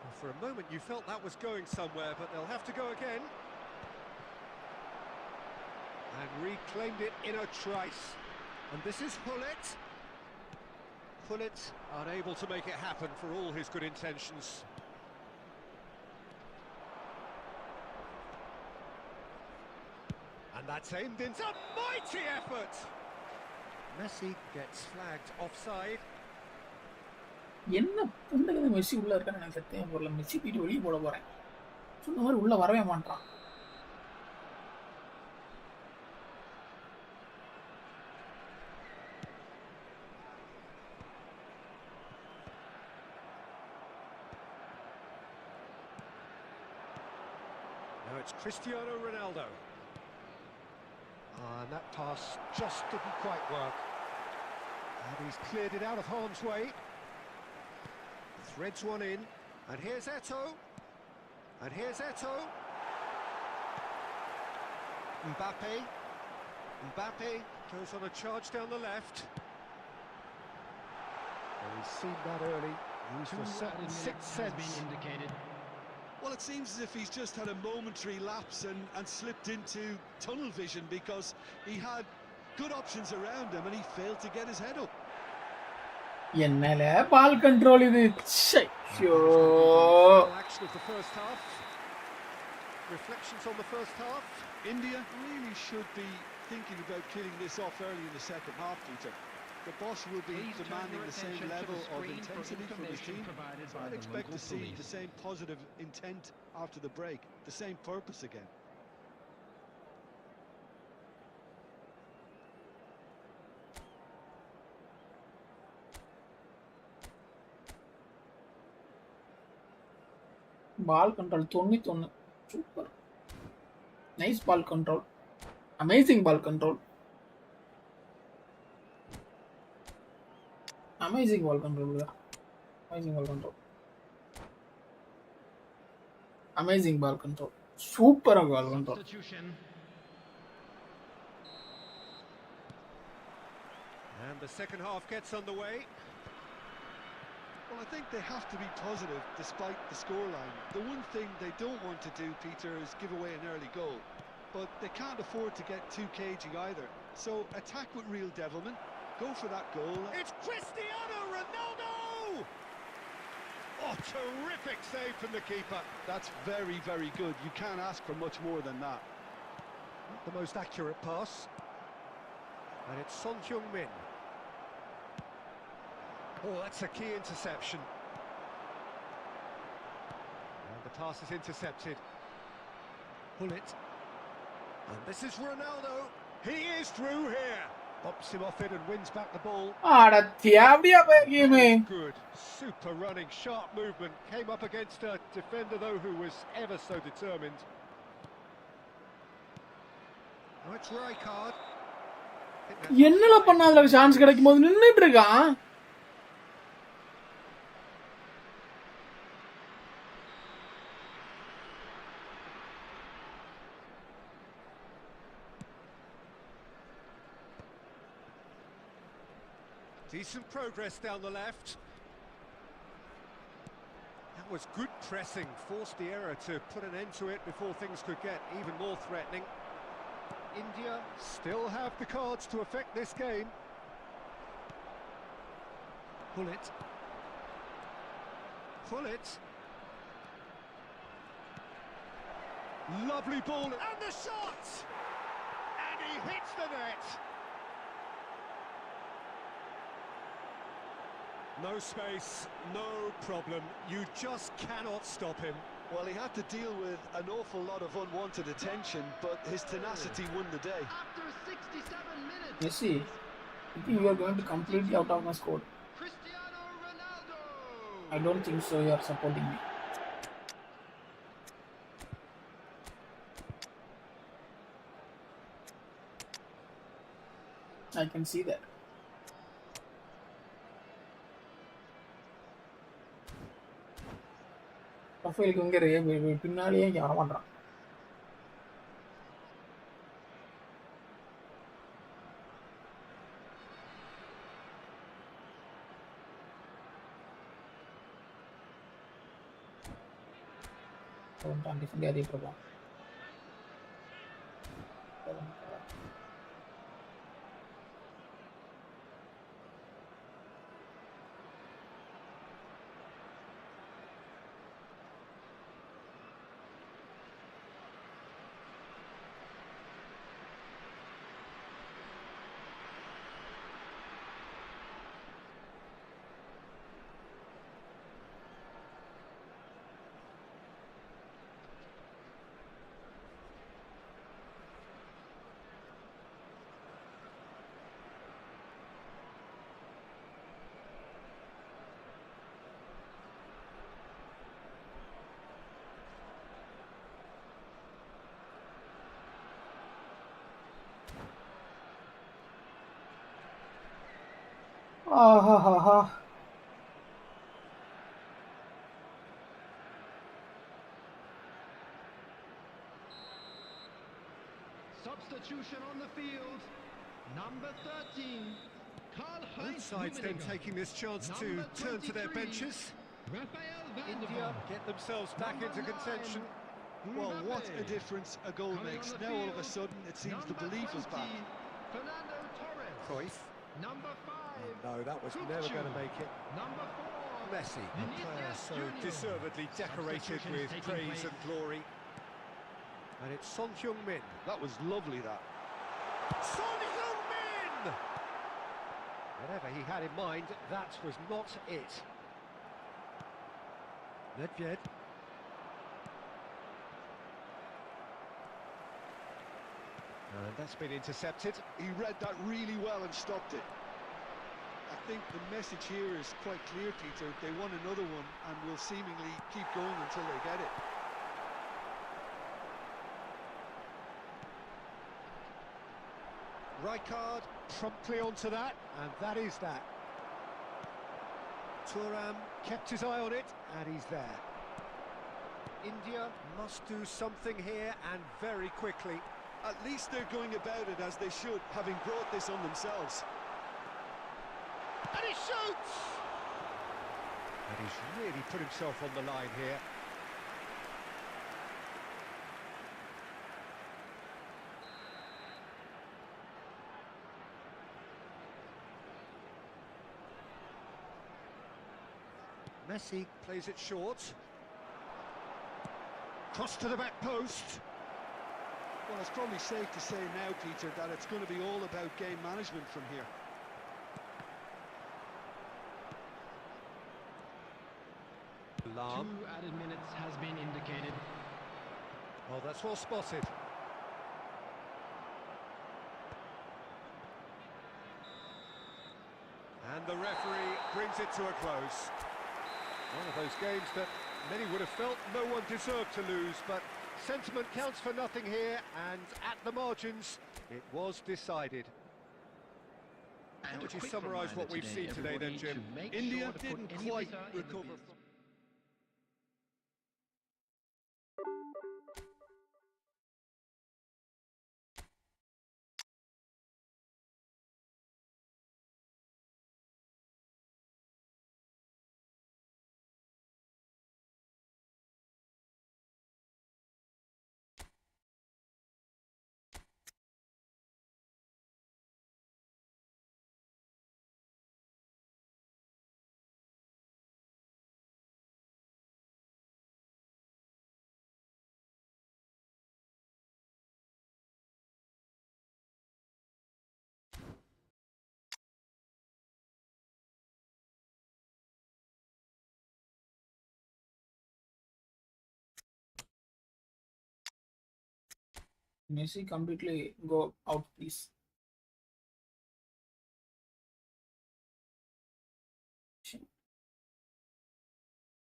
Well, for a moment you felt that was going somewhere, but they'll have to go again. And reclaimed it in a trice. And this is Pullet. Pullet unable to make it happen for all his good intentions. And that's aimed into a mighty effort! Messi gets flagged offside. என்ன புண்டை Messi உள்ள இருக்கான்னு எனக்கு சத்தியம் போடல. Messi போயிட்டு வெளியே போட போறேன் சொன்ன மாதிரி உள்ள வரவே மாட்டான். Now it's Cristiano Ronaldo. And that pass just didn't quite work. And he's cleared it out of harm's way. Threads one in. And here's Eto'o. And here's Eto'o. Mbappe. Mbappe goes on a charge down the left. Well, he's seen that early. Used a certain sixth sense. Well, it seems as if he's just had a momentary lapse and slipped into tunnel vision, because he had good options around him and he failed to get his head up. என்னல பால் control இது. ஐயோ. Action of the first half. Reflections on the first half. India really should be thinking about killing this off early in the second half, Peter. The boss will be demanding the same level of intensity from his team, so I'd expect to see the same positive intent after the break, the same purpose again. Ball control 91. Super. Nice ball control. Amazing ball control. Amazing ball control. Amazing ball control. Amazing ball control. Super ball control. And the second half gets underway. Well, I think they have to be positive despite the scoreline. The one thing they don't want to do, Peter, is give away an early goal. But they can't afford to get too cagey either. So attack with real devilment. Go for that goal. It's Cristiano Ronaldo! Oh, terrific save from the keeper. That's very, very good. You can't ask for much more than that. Not the most accurate pass. And it's Son Heung-min. Oh, that's a key interception. And the pass is intercepted. Pullet. And this is Ronaldo. He is through here. Bops him off it and wins back the ball. ஆட தியாவடியா போயிமே. Good, super running, sharp movement. Came up against a defender though who was ever so determined. Oh, it's Rijkaard. என்னல பண்ணாதல chance கிடைக்கும்போது நின்னுட்டு இருக்கான். Decent progress down the left. That was good pressing, forced the error to put an end to it before things could get even more threatening. India still have the cards to affect this game. Pull it. Pull it. Lovely ball, and the shot! And he hits the net! No space, no problem. You just cannot stop him. Well, he had to deal with an awful lot of unwanted attention, but his tenacity won the day. After 67 minutes, Messi, I think you are going to completely out of my squad. Cristiano Ronaldo. I don't think so. You are supporting me. I can see that. Rafael இங்க பின்னாலேயே இங்க வர மாட்டான். அவன் defend ஆடிட்டு இருப்பான். ஆஹாஹாஹா. Substitution on the field. Number 13. Both Karl-Heinz sides then Rummenigge. taking this chance to Number turn to their 23, benches. Rafael van der India Vaart. get themselves back Number into 9, contention. Well, what a Mbappe. difference a goal Coming makes. on the Now all of a field, sudden it seems the number belief is 20, back. Fernando Torres. Cruyff. Number 5. No, that was Kukçu. never going to make it. Number 4. Messi, a player Vinicius so Junior. deservedly decorated Substitutions with taking praise place. and glory. And it's Son Heung-min. That was lovely, that. Son Heung-min! Whatever he had in mind, that was not it. Nedved. And that's been intercepted. He read that really well and stopped it. I think the message here is quite clear, Peter. They want another one and will seemingly keep going until they get it. Rijkaard promptly onto that, and that is that. Thuram kept his eye on it, and he's there. India must do something here, and very quickly. At least they're going about it as they should, having brought this on themselves. And he shoots! And he's really put himself on the line here. Messi plays it short. Cross to the back post. Well, it's probably safe to say now, Peter, that it's going to be all about game management from here. Lam. 2 added minutes has been indicated. Oh, that's well spotted. And the referee brings it to a close. One of those games that many would have felt no one deserved to lose, but sentiment counts for nothing here, and at the margins, it was decided. How And would a you quick summarise what reminder we've seen today then, everybody, Jim? to make India sure to put didn't any quite litter in the recover bin. Messi completely go out, please.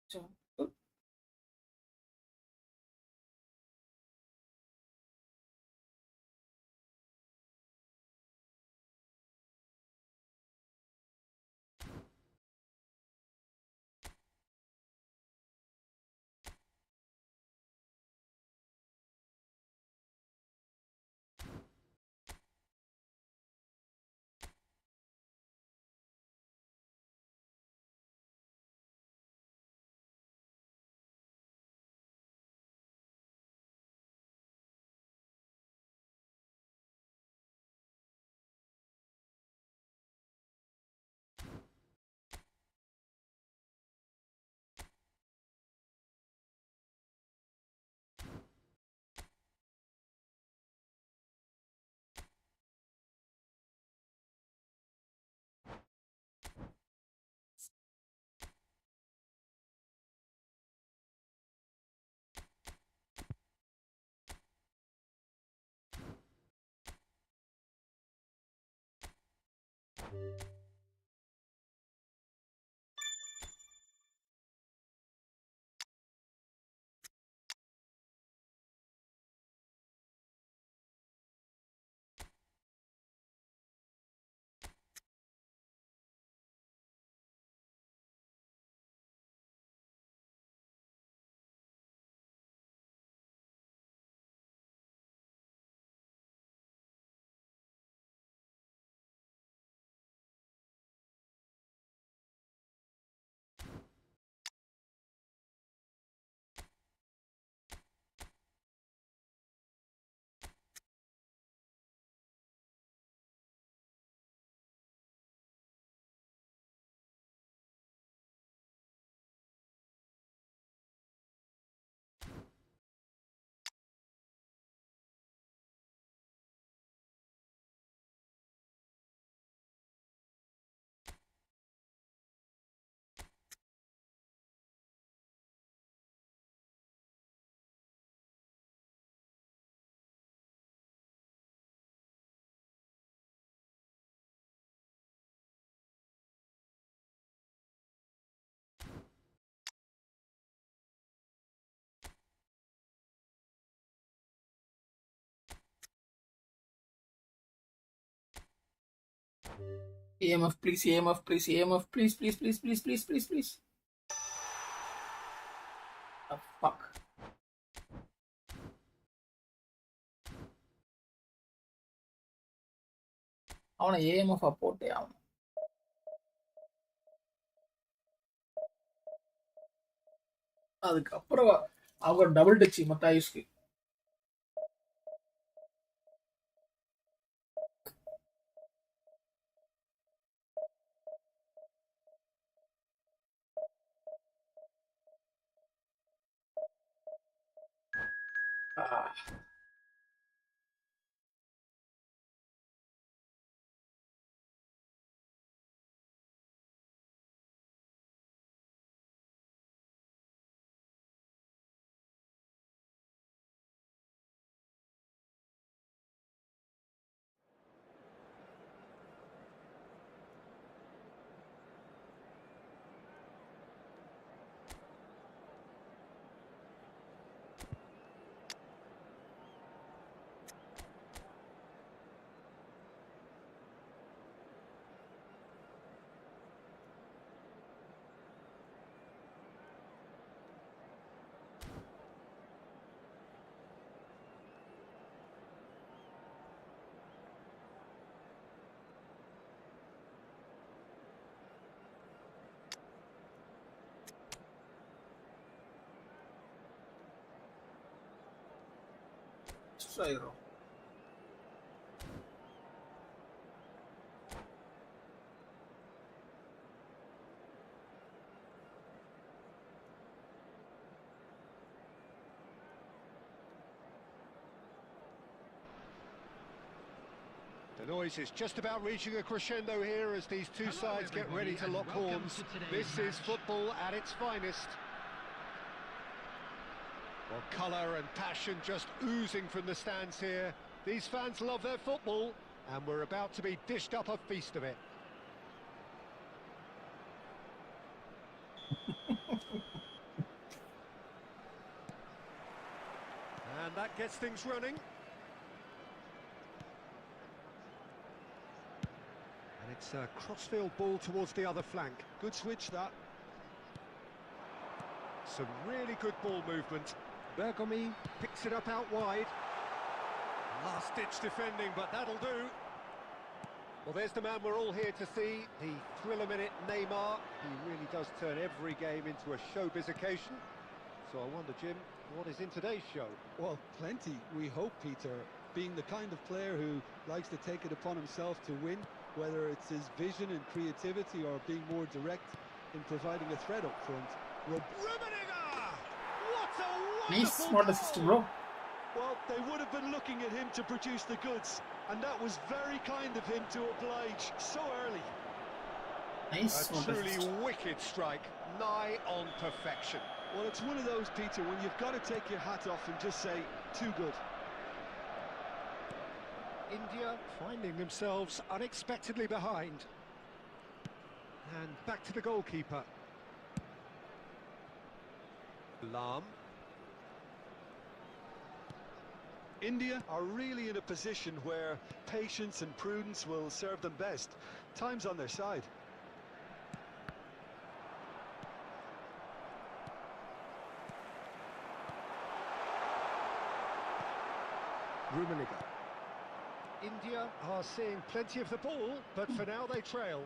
So, good. EMF, please, EMF, please, EMF, please, please, please, please, please, please, please. Oh, fuck. அவனை AMF போட்டே ஆகணும். அதுக்கப்புறம் அவங்க double Dutch மத்தாயுஸ்க்கு. ஆயிரும். The noise is just about reaching a crescendo here as these two sides get ready to lock horns. This is football at its finest. Well, colour and passion just oozing from the stands here. These fans love their football, and we're about to be dished up a feast of it. And that gets things running. And it's a crossfield ball towards the other flank. Good switch, that. Some really good ball movement. Bergomi picks it up out wide. Last-ditch defending, but that'll do. Well, there's the man we're all here to see, the thriller-minute Neymar. He really does turn every game into a showbiz occasion. So I wonder, Jim, what is in today's show? Well, plenty, we hope, Peter. Being the kind of player who likes to take it upon himself to win, whether it's his vision and creativity or being more direct in providing a threat up front. Rummenigge! What a Nice, wonderful what assist, goal! bro. Well, they would have been looking at him to produce the goods, and that was very kind of him to oblige so early. Nice, A what truly assist. wicked strike, nigh on perfection. Well, it's one of those, Peter, when you've got to take your hat off and just say, too good. India finding themselves unexpectedly behind. And back to the goalkeeper. Lam. India are really in a position where patience and prudence will serve them best. Time's on their side. Rummenigge. India are seeing plenty of the ball, but for now they trail.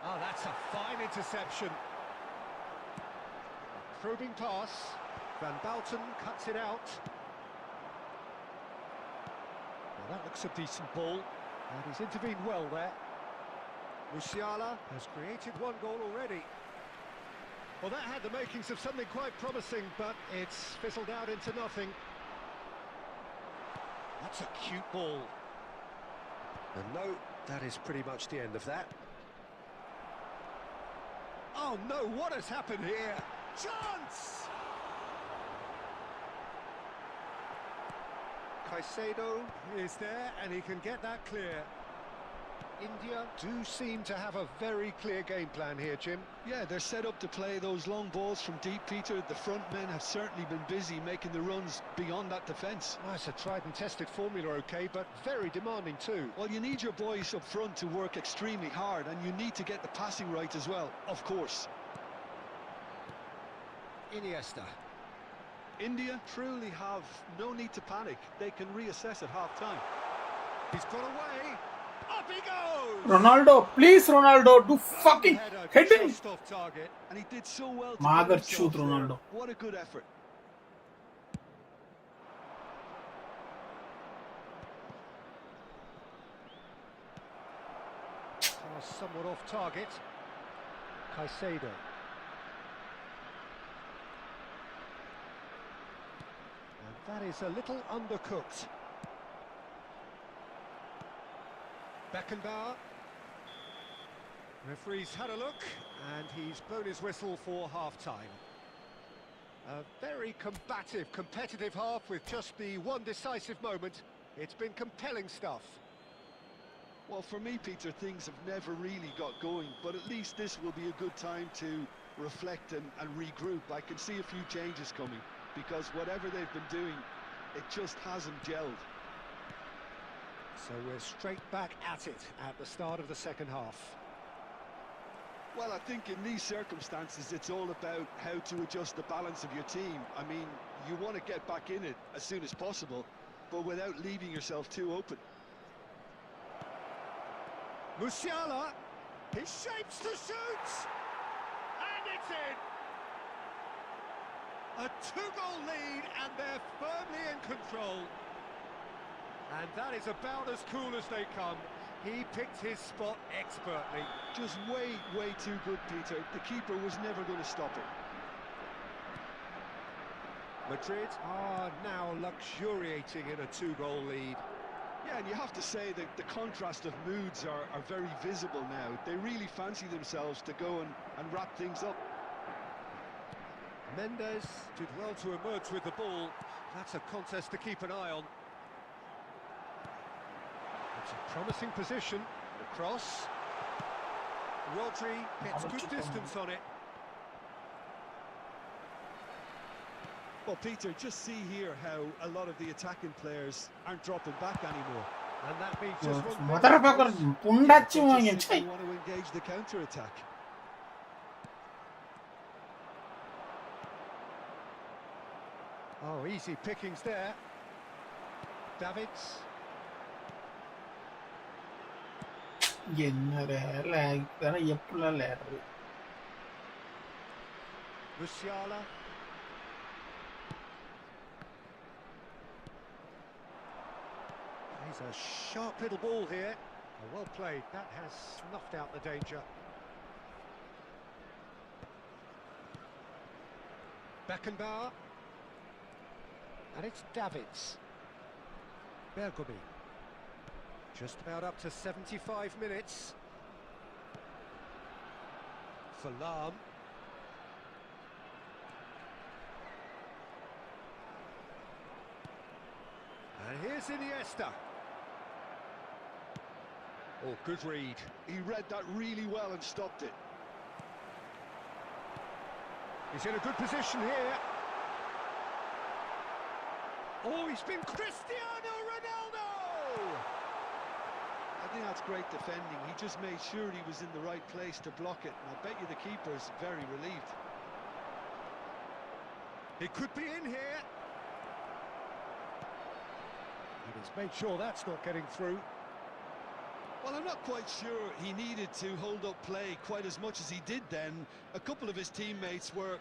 Oh, that's a fine interception. Probing pass. Van Bouten cuts it out. Well, that looks a decent ball, and he's intervened well there. Musiala has created one goal already. Well, that had the makings of something quite promising, but it's fizzled out into nothing. That's a cute ball. And no, that is pretty much the end of that. Oh no, what has happened here? Chance! Caicedo is there, and he can get that clear. India do seem to have a very clear game plan here, Jim. Yeah, they're set up to play those long balls from deep, Peter. The front men have certainly been busy making the runs beyond that defence. Well, it's a tried and tested formula, okay, but very demanding too. Well, you need your boys up front to work extremely hard, and you need to get the passing right as well, of course. Iniesta. India truly have no need to panic. They can reassess at half-time. He's got away. Up he goes! Ronaldo, please, Ronaldo, do fucking Header hit him. just off target. And he did so well to Magar get himself shoot, there. Ronaldo. What a good effort. Pass somewhat off target. Caicedo. And that is a little undercooked. Beckenbauer. Referee's had a look, and he's blown his whistle for half-time. A very combative, competitive half with just the one decisive moment. It's been compelling stuff. Well, for me, Peter, things have never really got going, but at least this will be a good time to reflect and regroup. I can see a few changes coming, because whatever they've been doing, it just hasn't gelled. So we're straight back at it at the start of the second half. Well, I think in these circumstances, it's all about how to adjust the balance of your team. I mean, you want to get back in it as soon as possible, but without leaving yourself too open. Musiala, he shapes to shoot, and it's in. A two-goal lead, and they're firmly in control. And that is about as cool as they come. He picked his spot expertly. Just way too good, Peter. The keeper was never going to stop it. Madrid are now luxuriating in a two-goal lead. Yeah, and you have to say that the contrast of moods are very visible now. They really fancy themselves to go and wrap things up. Mendes did well to emerge with the ball. That's a contest to keep an eye on. It's a promising position. The cross. Rodri gets good distance on it. Well, Peter, just see here how a lot of the attacking players aren't dropping back anymore. And that means just one thing. motherfucker புண்டாச்சி வாங்க Just simply want to engage the counter-attack. Oh, easy pickings there. Davids. என்னடா lock தான எப்பல ladder Musiala. He's a sharp little ball here. Oh, well played. That has snuffed out the danger. Beckenbauer. And it's Davids. Bergomi. Just about up to 75 minutes. For Lahm. And here's Iniesta. Oh, good read. He read that really well and stopped it. He's in a good position here. Oh, he's been Cristiano Ronaldo! I think that's great defending. He just made sure he was in the right place to block it. And I bet you the keeper's very relieved. He could be in here. And he's made sure that's not getting through. Well, I'm not quite sure he needed to hold up play quite as much as he did then. A couple of his teammates were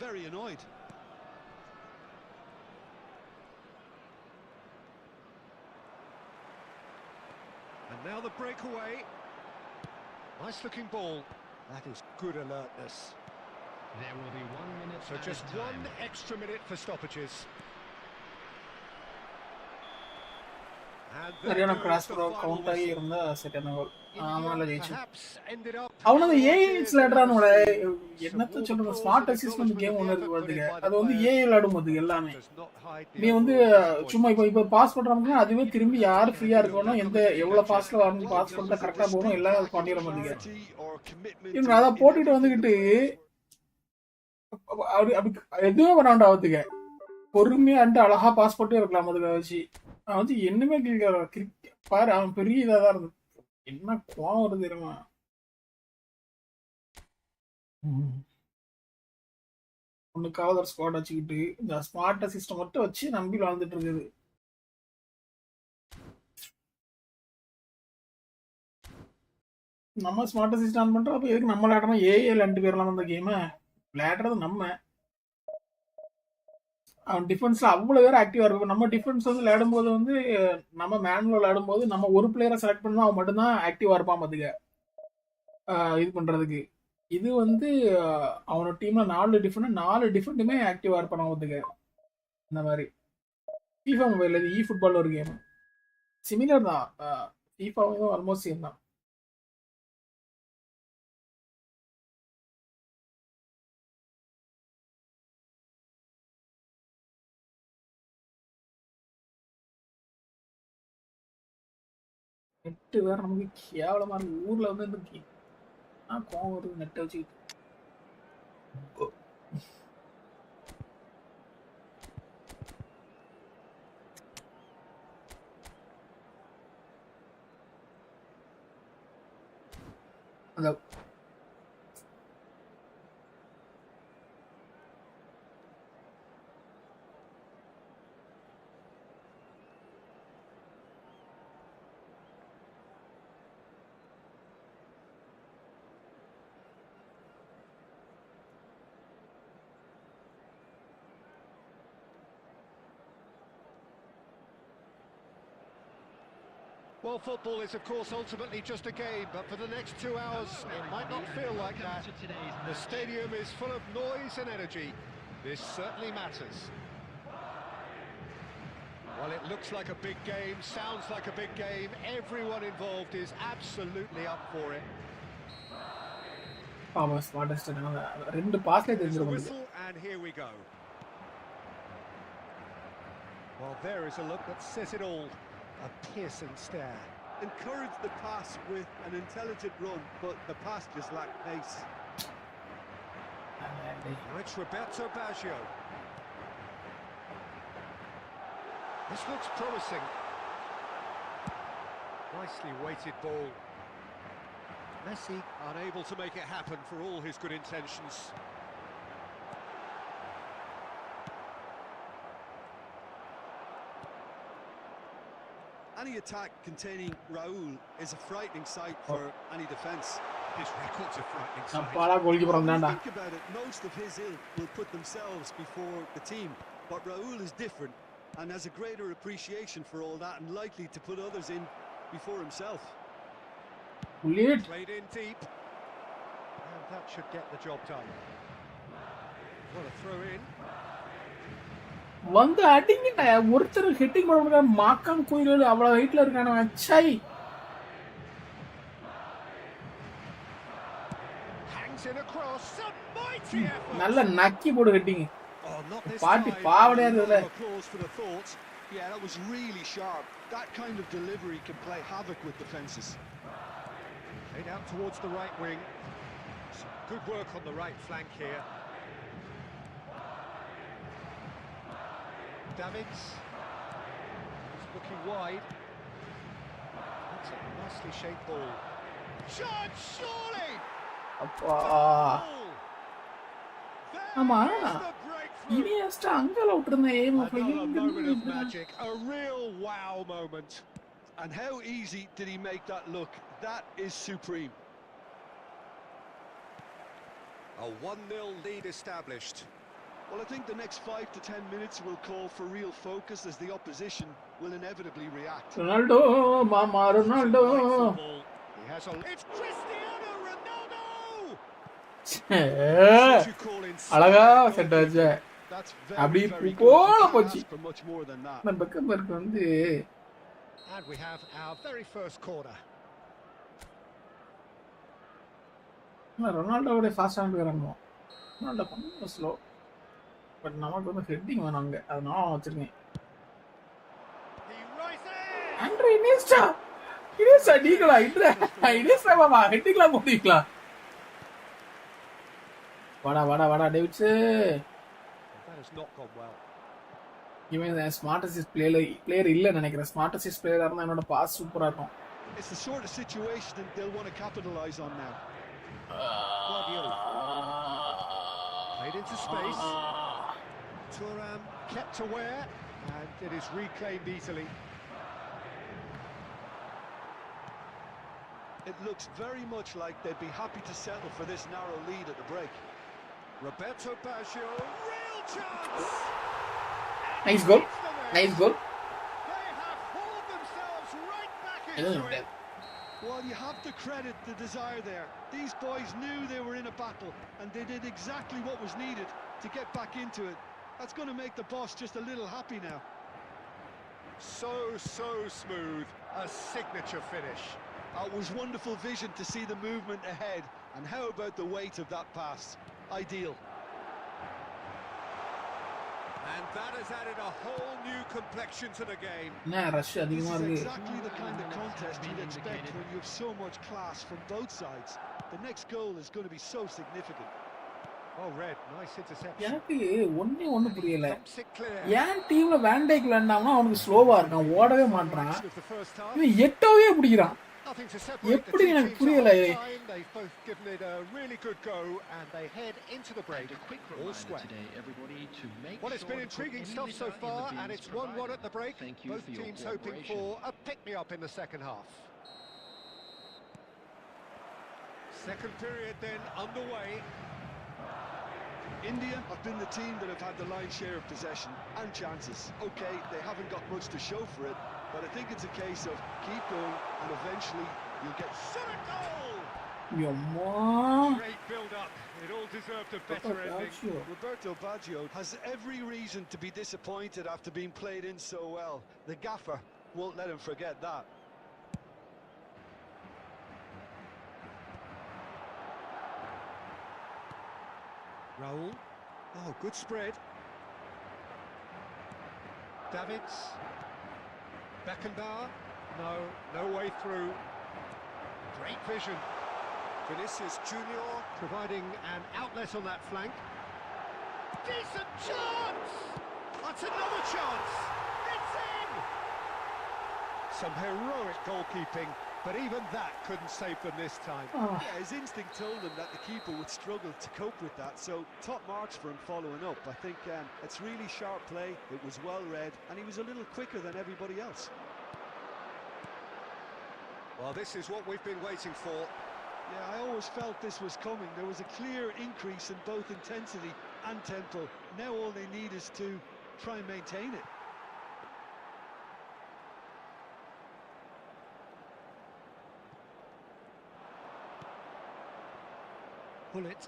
very annoyed. And now the breakaway. Nice looking ball. That is good alertness. There will be 1 minute. So just one extra minute for stoppages. And there சரியான goes cross the bro final count ஆகி whistle. இருந்தா சரியான கோல் India ஆமால ஜெயிச்சு perhaps ended up அவனது AI tears விளையாடுறானோட in the என்னத்த Some சொல்றது more smart applause and assistant game ஒன்று இருக்கு acknowledgement பாத்துக்க of the effort அது வந்து put in by the AI விளையாடும் போது எல்லாமே does not hide the நீ வந்து overall சும்மா disappointment. இப்போ பாஸ் பண்றாங்கன்னா அதுவே திரும்பி யாரு ஃப்ரீயா இருக்கணும் எந்த எவ்வளவு ஃபாஸ்ட்ல வரணும் பாஸ் பண்ணிட்டா கரெக்டா போகணும் எல்லாம் பண்ணிட மாட்டேங்க Clarity or commitment இவங்க அதை போட்டுட்டு in வந்துகிட்டு everything. அப்படி அப்படி எதுவுமே பண்ணாண்டா அவத்துக்க பொறுமையாண்டு அழகா பாஸ் போட்டே இருக்கலாம் அதுக்கு வச்சு அவன் வந்து என்னமே பாரு அவன் பெரிய இதாதான் இருந்தது என்ன கோவம் வருது தெரியுமா ஒன்னுக்காவது ஒரு ஸ்குவாட் வச்சுக்கிட்டு இந்த ஸ்மார்ட் சிஸ்டம் மட்டும் வச்சு நம்பி வாழ்ந்துட்டு இருக்குது நம்ம ஸ்மார்ட் சிஸ்டம் ஆன் பண்றோம் அப்ப எதுக்கு நம்ம விளையாடணும் ஏஏ விளையாண்டு போயிடலாம் அந்த கேமை விளையாடுறது நம்ம அவன் டிஃபென்ஸ்ல அவ்வளவு பேர் ஆக்டிவா இருக்கும் நம்ம டிஃபென்ஸ் வந்து விளையாடும் போது வந்து நம்ம மேனுவல் விளையாடும் போது நம்ம ஒரு பிளேயரை செலக்ட் பண்ணா அவன் மட்டும்தான் ஆக்டிவா இருப்பான் பாத்துக்க இது பண்றதுக்கு இது வந்து அவனோட டீம்ல 4 டிஃபெண்டுமே ஆக்டிவா இருப்பான் பாத்துக்க இந்த மாதிரி ஃபீஃபா மொபைல் இது இ ஃபுட்பால் ஒரு கேம் சிமிலர் தான் ஃபீஃபாவும் ஆல்மோஸ்ட் சேம் தான் நெட்டு வேற நமக்கு கேவலமா இருக்கு ஊர்ல வந்து இந்த கோவம் வருது நெட்டை வச்சுக்கிட்டு அந்த Well, football is, of course, ultimately just a game, but for the next 2 hours, it might not feel like that. The stadium is full of noise and energy. This certainly matters. Well, it looks like a big game, sounds like a big game. Everyone involved is absolutely up for it. ஆமா smartest ரெண்டு பாஸ்ல There's a தெரிஞ்சிருக்கும் whistle, and and here we go. Well, there is a look that says it all. A piercing stare. Encouraged the pass with an intelligent run, but the pass just lacked pace. Now it's Roberto Baggio. This looks promising. Nicely weighted ball. Messi unable to make it happen for all his good intentions. Any attack containing Raul is a frightening sight for any defence. His record's a frightening sight. அப்பாடா goalkeeper வந்தான்டா. Think about it, most of his ilk will put themselves before the team, but Raul is different and has a greater appreciation for all that and likely to put others in before himself. Bullet. Played in deep, and that should get the job done. What a throw in. வந்து அடிங்கடா, ஒருத்தர் heading பண்ண முடியல. மாக்கான் கோயில் அவ்வளவு ஹைட்ல இருக்கானே. சை. Hangs in across, some mighty effort. நல்ல நக்கி போடு heading. Oh, not this பாட்டி time. பாவடையா இருந்ததுல. Applause for the thought. Yeah, that was really sharp. That kind of delivery can play havoc with defences. Played out towards the right wing. Some good work on the right flank here. Davids. He's looking wide. That's a nicely shaped ball. Shot, surely! அப்பா. Goal! There ஆமா. is the breakthrough! Iniesta அங்கல விட்டுருந்த ஏம் Another moment of magic, a real wow moment. And how easy did he make that look? That is supreme. A 1-0 lead established. Well, I think the next 5 to 10 minutes will call for real focus as the opposition will inevitably react. Ronaldo மாமா Ronaldo. Football. He has a... It's Cristiano Ronaldo! What you call inside அழகா goal set ஆச்சு. That's அப்படி very good. போல You can't போச்சு. ask for much more than that. நம்ம பெக்கம்பர்க் வந்து And we have our very first corner. ரொனால்டோவோட ஃபாஸ்டாக இருக்கிறாங்க. Ronaldo கொஞ்சம் slow. But நமக்கு வந்து ஹெட்டிங் வேணும் அங்கே. அதனால நான் வச்சிருக்கேன். He rises! Andre Iniesta. Iniesta நீங்களா? இனியஸ்டா மாமா ஹெட்டிங்லாம் போடுவீங்களா? வாடா David's. That has not gone well. இவன் ஸ்மார்ட்டஸ்ட் பிளேயர் இல்ல நினைக்கிறேன். ஸ்மார்ட்டஸ்ட் பிளேயரா இருந்தா என்னோட பாஸ் சூப்பரா இருக்கும். It's the sort of situation that they'll want to capitalise on now. Guardiola. Played into space. Thuram kept aware, and it is reclaimed easily. It looks very much like they'd be happy to settle for this narrow lead at the break. Roberto Baggio, real chance! Nice goal. Nice goal. They have hauled themselves right back into it. Well, you have to credit the desire there. These boys knew they were in a battle, and they did exactly what was needed to get back into it. That's going to make the boss just a little happy now. So smooth, a signature finish. It was wonderful vision to see the movement ahead, and how about the weight of that pass? Ideal. And that has added a whole new complexion to the game. என்ன rush This அதிகமா is இருக்கு. exactly the kind of contest you'd expect when you have so much class from both sides. The next goal is going to be so significant. Oh, Red, nice interception. எனக்கு ஒண்ணு புரியல. Thumps it clear. ஏன் டீம்ல வேண்டைக்கு விளையாண்டாங்கன்னா அவனுக்கு ஸ்லோவா இருக்கான், ஓடவே மாட்டான். Of the first half. இவன் எட்டவே பிடிக்கிறான். Nothing to separate the எப்படி two எனக்கு teams புரியல. at half time. They've both given it a really good go, and they head into the break. And a quick All reminder square. today, everybody, to make Well, it's sure been to put intriguing any stuff so litter in far, the and bins it's 1-1 provided. at the break. Thank you Both for your teams hoping cooperation. for a pick-me-up in the second half. Second period then underway. India have been the team that have had the lion's share of possession and chances. Okay, they haven't got much to show for it, but I think it's a case of keep going and eventually you'll get... Shot at goal! யம்மா. Great build-up. It all deserved a better ending. Roberto Baggio has every reason to be disappointed after being played in so well. The gaffer won't let him forget that. Raul. Oh, good spread. Davids. Beckenbauer. No way through. Great vision. Vinicius Junior providing an outlet on that flank. Decent chance! That's another chance! It's in! Some heroic goalkeeping, but even that couldn't save them this time. Ah, Yeah, his instinct told him that the keeper would struggle to cope with that, so top marks for him following up. I think it's really sharp play, it was well read, and he was a little quicker than everybody else. Well, this is what we've been waiting for. Yeah, I always felt this was coming. There was a clear increase in both intensity and tempo. Now all they need is to try and maintain it. Bullet.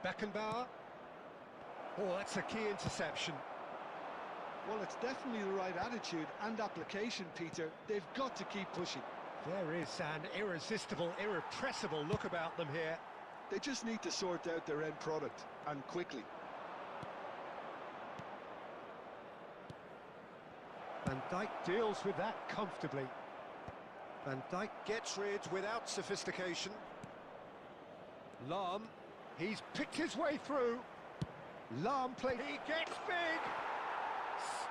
Beckenbauer. Oh, that's a key interception. Well, it's definitely the right attitude and application, Peter. They've got to keep pushing. There is an irresistible, irrepressible look about them here. They just need to sort out their end product, and quickly. Van Dijk deals with that comfortably. Van Dijk gets rid without sophistication. Lahm, he's picked his way through. Lahm play. He gets big.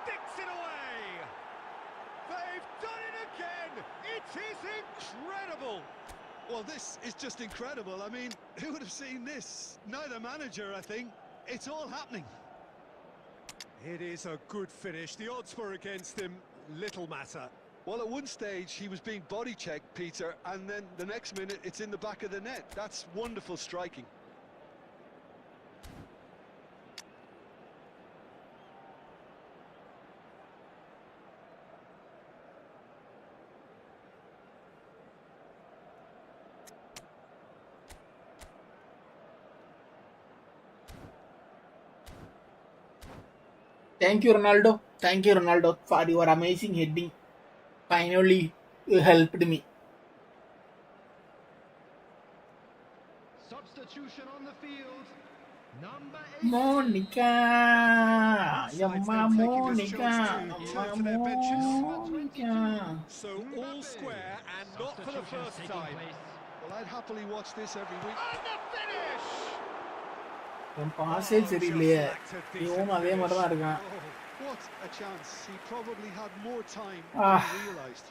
Sticks it away. They've done it again. It is incredible. Well, this is just incredible. I mean, who would have seen this? Neither manager, I think. It's all happening. It is a good finish. The odds were against him. Little matter. Well, at one stage, he was being body-checked, Peter, and then the next minute, it's in the back of the net. That's wonderful striking. thank you, Ronaldo. Thank you, Ronaldo, for your amazing heading. Finally, you helped me. Substitution on the field. Number 8. Monica, Yamma Monica, Yamma Monica. So all square and not for the first time. Well, I'd happily watch this every week. And the finish! என் பாஸே சரியில்லையே இவனும் அதே மாதிரி தான் இருக்கான். Oh, what a chance. He probably had more time Ah. than he realised.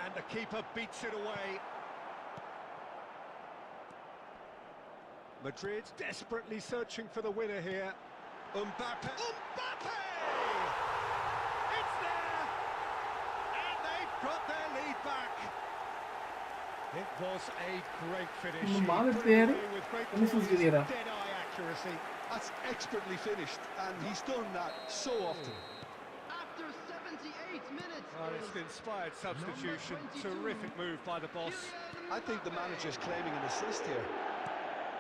And the keeper beats it away. Madrid desperately searching for the winner here. Mbappe! Mbappe! It's there! And they've got their lead back. It was a great finish. இந்த He ball put it பேரு away with great என்ன poise, சொல்றீரா? dead-eye accuracy. That's expertly finished, and he's done that so often. After 78 minutes. Well, it's an inspired substitution. Terrific move by the boss. I think the manager's claiming an assist here.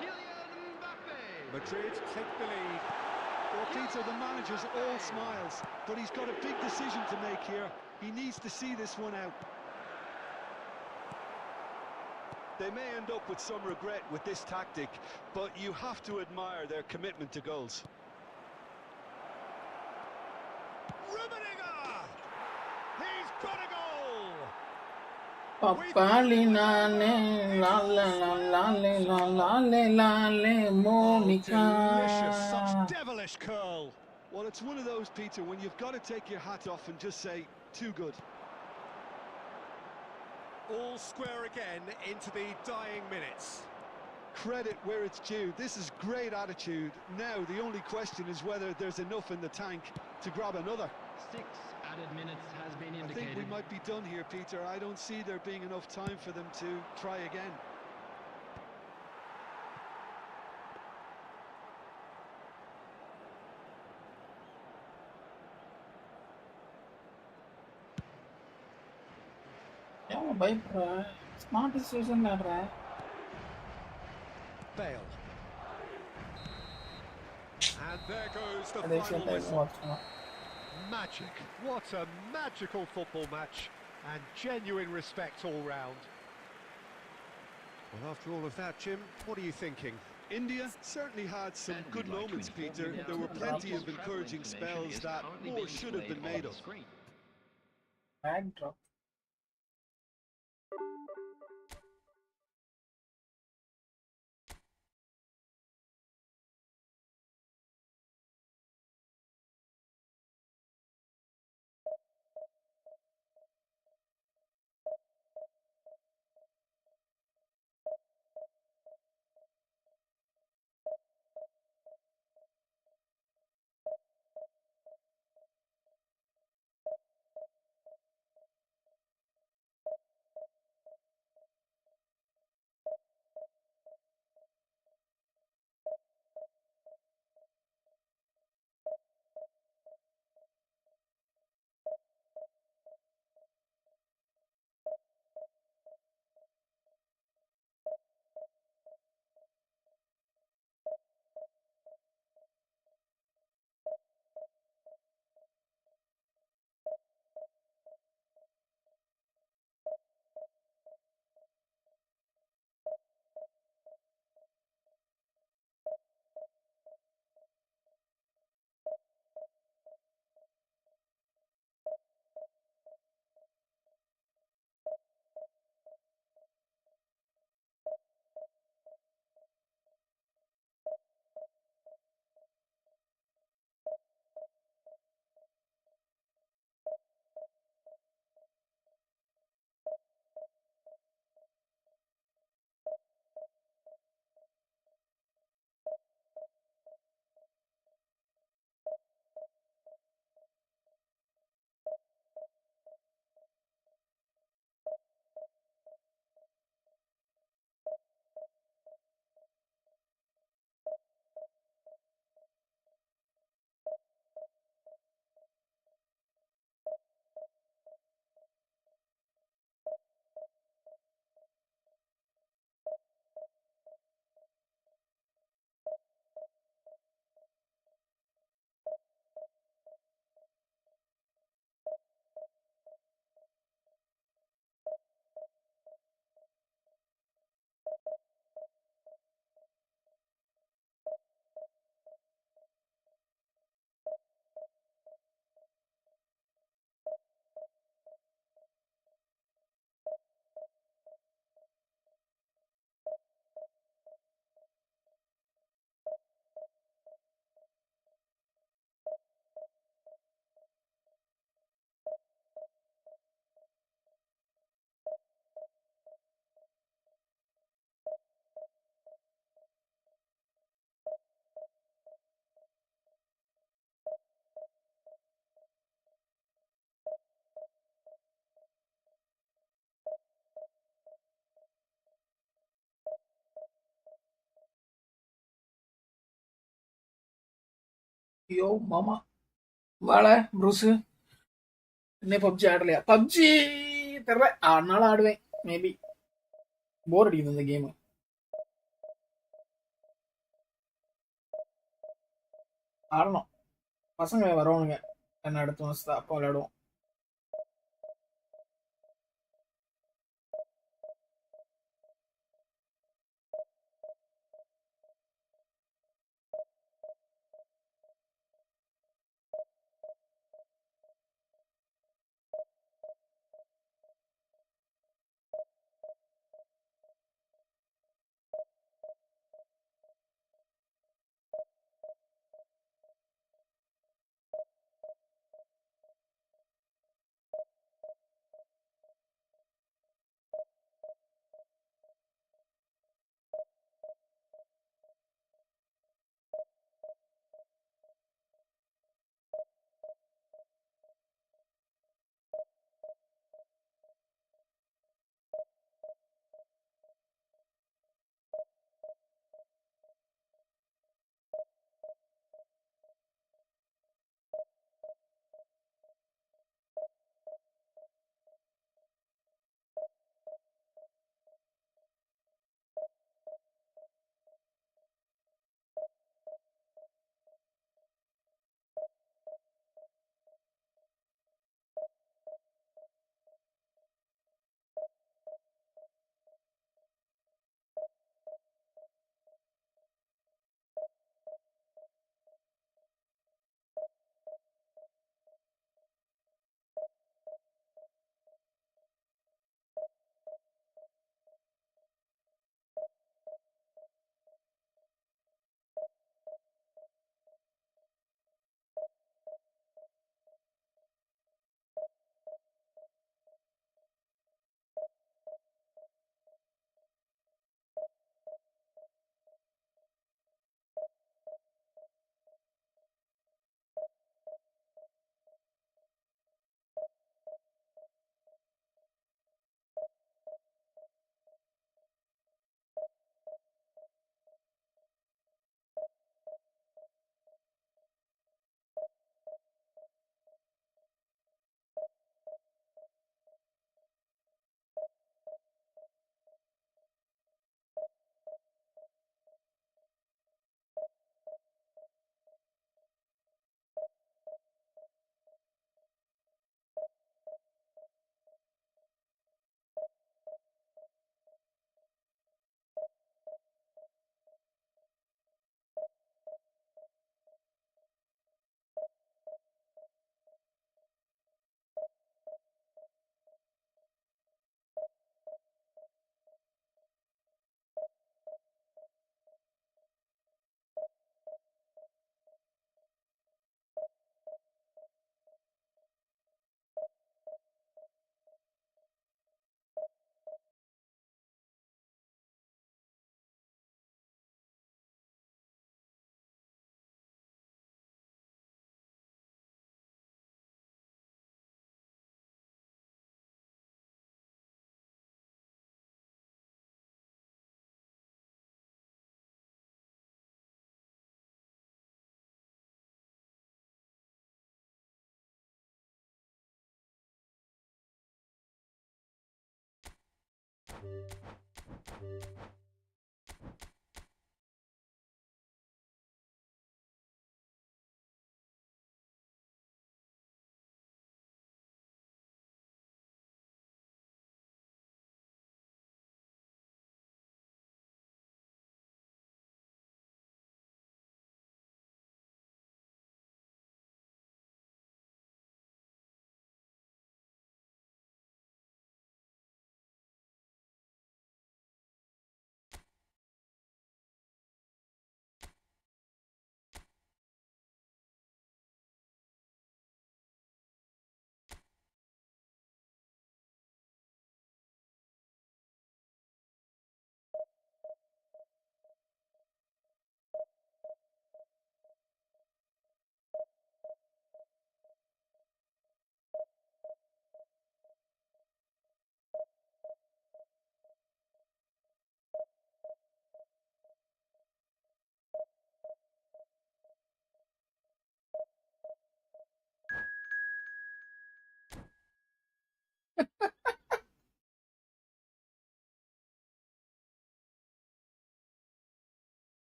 Kylian Mbappe. Madrid take the lead. Well, Peter, the manager's all smiles, but he's got a big decision to make here. He needs to see this one out. They may end up with some regret with this tactic, but you have to admire their commitment to goals. Rummenigge! He's got a goal! Papali lale lale lale lale lale Monica. Delicious, such devilish curl. Well, it's one of those, Peter, when you've got to take your hat off and just say, too good. All square again into the dying minutes. Credit where it's due. This is great attitude. Now, the only question is whether there's enough in the tank to grab another. 6 added minutes has been I think indicated. we might be done here, Peter. I don't see there being enough time for them to try again. ஏன் பயப்படுற? Smart சிச்சுவேஷன்ல ஆடுற. Bale. And there goes the கடைசி final time whistle. வாட்ச்லாம் Magic. What a magical football match. And genuine respect all round. Well, after all of that, Jim, what are you thinking? India certainly had some And good we'd like to moments, inform Peter. you now There were that plenty the of travel encouraging information spells is that currently more being should have been displayed made on of. the screen. Backdrop யோ மாமா வாழ Bruce இன்னும் PUBG ஆடலையா PUBG தெரியல ஆடினாலும் ஆடுவேன் maybe போர் அடிக்குது இந்த game ஆடணும் பசங்க வரவனுங்க என்ன அடுத்த மாசம் அப்போ விளையாடுவோம்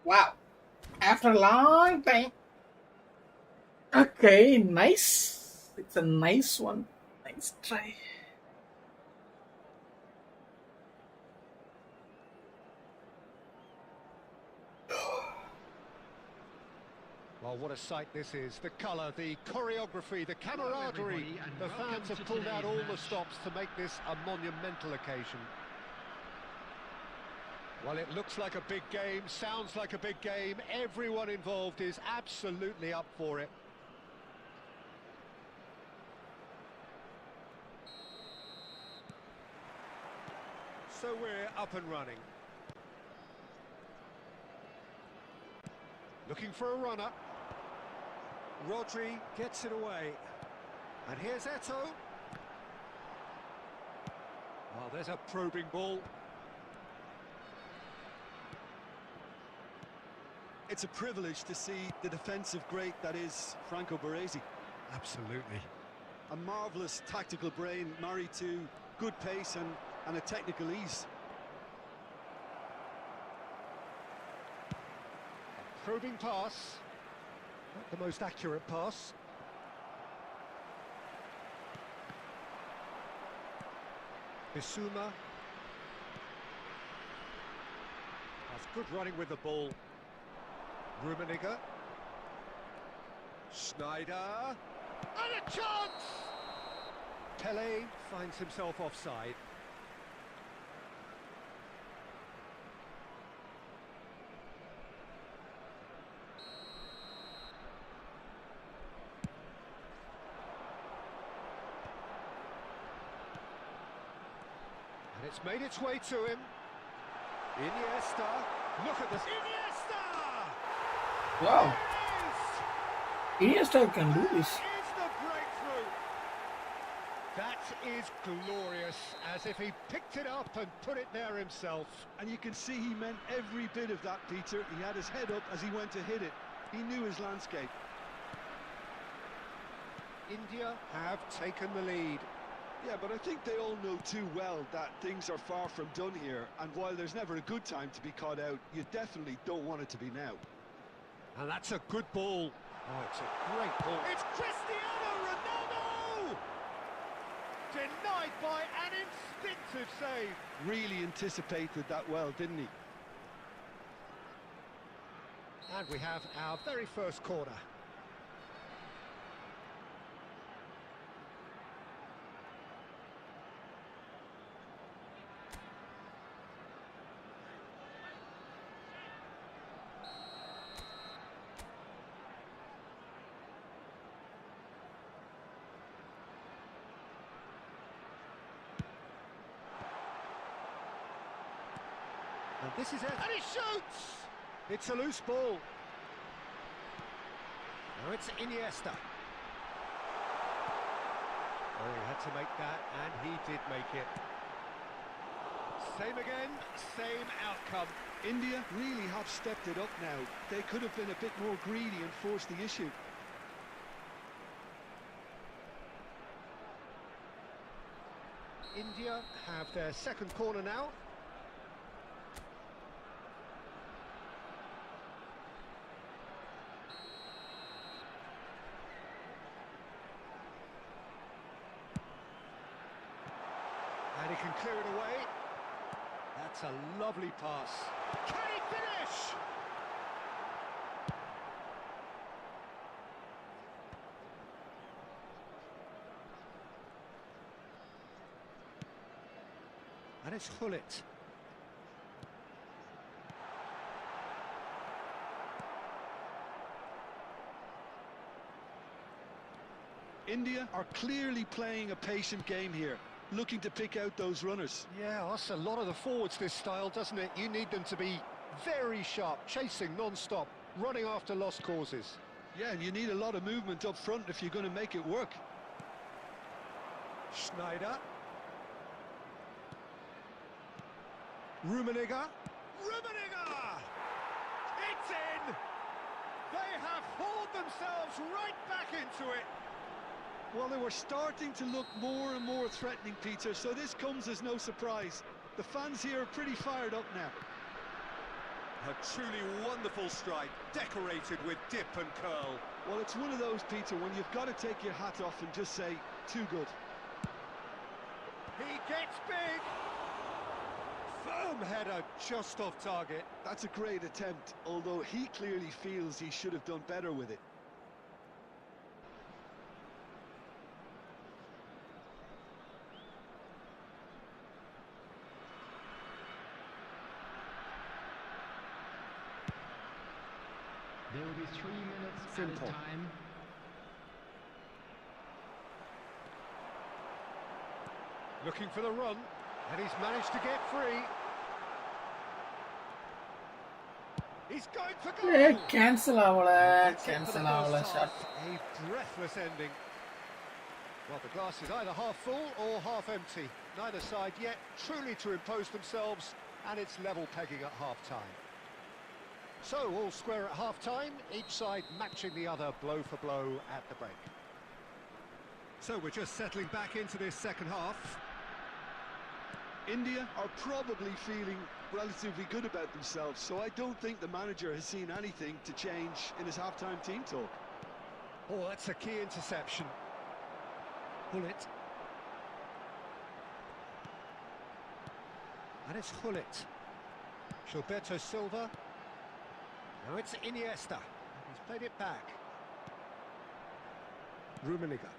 Wow. After a long time. Okay, nice. It's a nice one. Nice try. Well, what a sight this is. The colour, the choreography, the camaraderie. The fans have pulled out all the stops to make this a monumental occasion. Well, it looks like a big game, sounds like a big game. Everyone involved is absolutely up for it. So we're up and running. Looking for a runner. Rodri gets it away. And here's Eto'o. Oh, there's a probing ball. It's a privilege to see the defensive great that is Franco Baresi. Absolutely. A marvellous tactical brain married to good pace and a technical ease. Probing pass. Not the most accurate pass. Bissouma. That's good running with the ball. Rummenigge. Schneider. And a chance! Pele finds himself offside. And it's made its way to him. Iniesta. Look at this. Iniesta! Wow. Iniesta can do this. Is the breakthrough. That is glorious, as if he picked it up and put it there himself. And you can see he meant every bit of that, Peter. He had his head up as he went to hit it. He knew his landscape. India have taken the lead. Yeah, but I think they all know too well that things are far from done here. And while there's never a good time to be caught out, you definitely don't want it to be now. And that's a good ball. Oh, it's a great ball. It's Cristiano Ronaldo! Denied by an instinctive save. Really anticipated that well, didn't he? And we have our very first corner. And this is it. And he shoots! It's a loose ball. Now it's Iniesta. Oh, he had to make that, and he did make it. Same again, same outcome. India really have stepped it up now. They could have been a bit more greedy and forced the issue. India have their second corner now. And he can clear it away. That's a lovely pass. Can he finish? And it's Gullit. India are clearly playing a patient game here, looking to pick out those runners. Yeah, that's a lot of the forwards, this style, doesn't it? You need them to be very sharp, chasing non-stop, running after lost causes. Yeah, and you need a lot of movement up front if you're going to make it work. Schneider. Rummenigge. Rummenigge! It's in! They have hauled themselves right back into it. Well, they were starting to look more and more threatening, Peter, so this comes as no surprise. The fans here are pretty fired up now. A truly wonderful strike, decorated with dip and curl. Well, it's one of those, Peter, when you've got to take your hat off and just say, too good. He gets big. Firm header just off target. That's a great attempt, although he clearly feels he should have done better with it. There will be 3 minutes Simple. at a time. Looking for the run, and he's managed to get free. He's going for goal! Cancel ஆகல That's it for the cancel ஆகல first shot half. A breathless ending. Well, the glass is either half full or half empty. Neither side yet truly to impose themselves, and it's level pegging at half-time. So, all square at half-time, each side matching the other blow for blow at the break. So we're just settling back into this second half. India are probably feeling relatively good about themselves, so I don't think the manager has seen anything to change in his half-time team talk. Oh, that's a key interception. Gullit. And it's Gullit. Gilberto Silva. Now it's Iniesta. He's played it back. Rummenigge.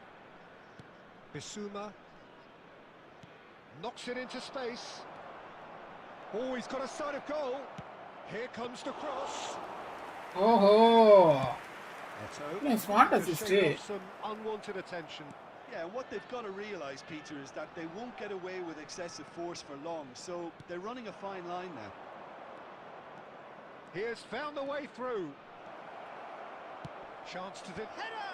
Bissouma. Knocks it into space. Oh, he's got a sight of goal. Here comes the cross. ஓஹோ Eto. Yeah, smart To assist, shake eh? off some unwanted attention. Yeah, what they've got to realise, Peter, is that they won't get away with excessive force for long, so they're running a fine line now. He has found the way through. Chance to the header!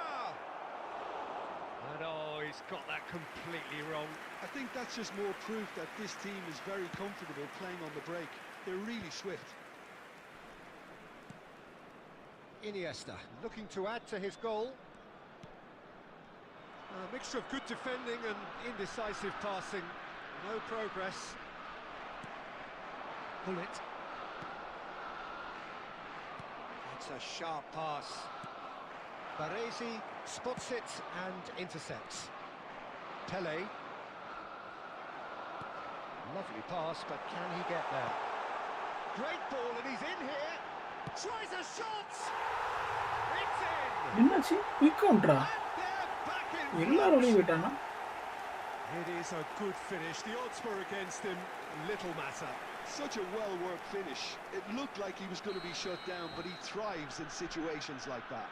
And oh, he's got that completely wrong. I think that's just more proof that this team is very comfortable playing on the break. They're really swift. Iniesta looking to add to his goal. A mixture of good defending and indecisive passing. No progress. Gullit. It's a sharp pass. Baresi spots it and intercepts. Pele. Lovely pass, but can he get there? Great ball, and he's in here. Tries a shot. It's in. என்னாச்சு quick கவுண்டரா And they're back in எல்லாரும் வெளியே front. போயிட்டானா It is a good finish. The odds were against him. Little matter. Such a well-worked finish. It looked like he was going to be shut down, but he thrives in situations like that.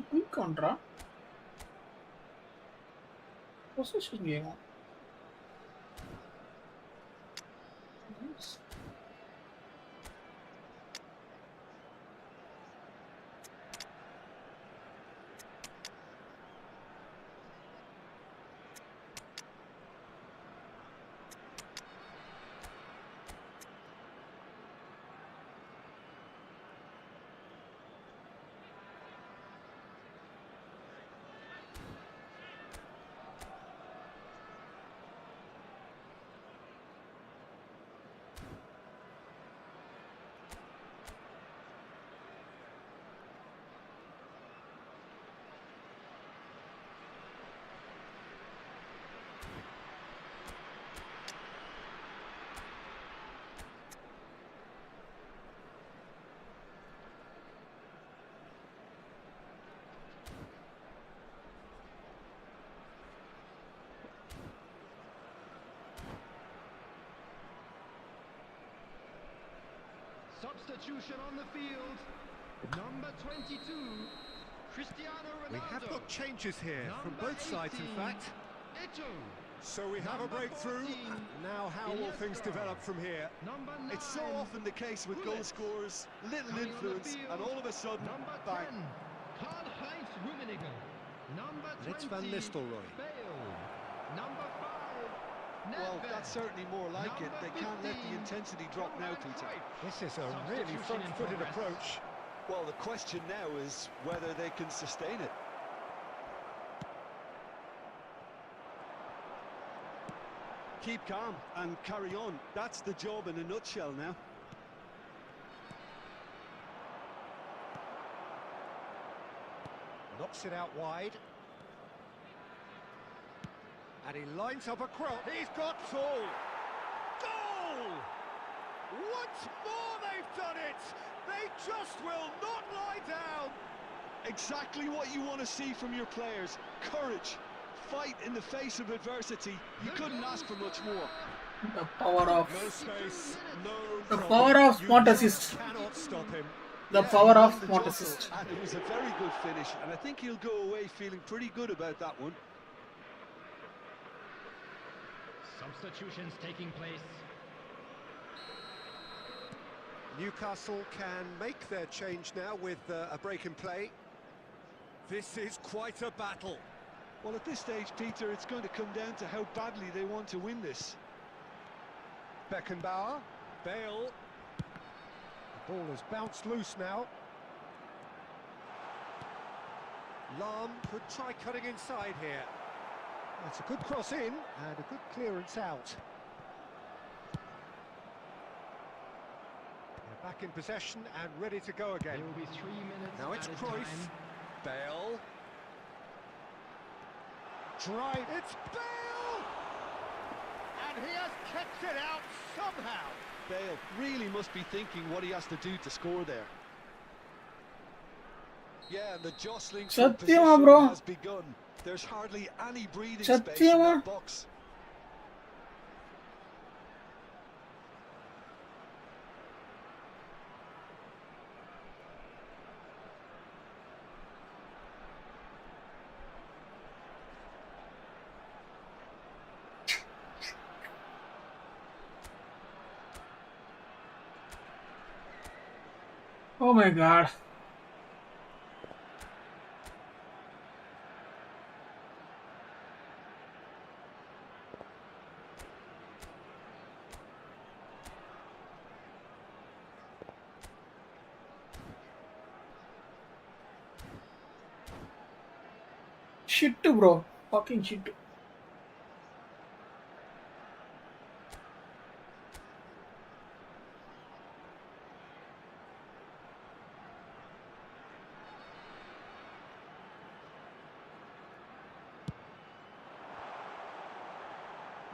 Quick கவுண்டரா position game Substitution on the field. Number 22, Cristiano Ronaldo. We have got changes here from Number both sides, in 18, fact. Eto'o. So we have a Number breakthrough. 14, Now how will things Iniesta. develop from here? Number 9, It's so often the case with goal Gullit. scorers, little Coming on the influence, field, and all of a sudden, Number bang. 10, Karl-Heinz Rummenigge. Number 20, It's Van Nistelrooy. Bale. Number 5, Well, Nedved. that's certainly more like it. Number They can't let the 15, intensity drop now, Johan Peter. Cruyff. This is a really Substitution in front-footed progress. approach. Well, the question now is whether they can sustain it. Keep calm and carry on. That's the job in a nutshell now. Knocks it out wide. And he lines up a cross. He's got Saul. Goal! Once more they've done it! They just will not lie down! Exactly what you want to see from your players. Courage. Fight in the face of adversity. You couldn't ask for much more. the power of No space, no The problem. power of You smart just assist. cannot stop him. the Yeah, power he of won the smart juggle, assist and it was a very good finish, and I think he'll go away feeling pretty good about that one. Substitutions taking place. Newcastle can make their change now with a break in play. This is quite a battle. Well, at this stage, Peter, it's going to come down to how badly they want to win this. Beckenbauer, Bale. The ball has bounced loose now. Lahm could try cutting inside here. That's a good cross in and a good clearance out. They're back in possession and ready to go again. There will be 3 minutes Now it's at a Cruyff. time. Bale. Drive. It's Bale! And he has kept it out somehow. Bale really must be thinking what he has to do to score there. Yeah, and the jostling for Satyama, position bro. has begun. There's hardly any breathing space in Satyama. that box. oh my god shit bro fucking shit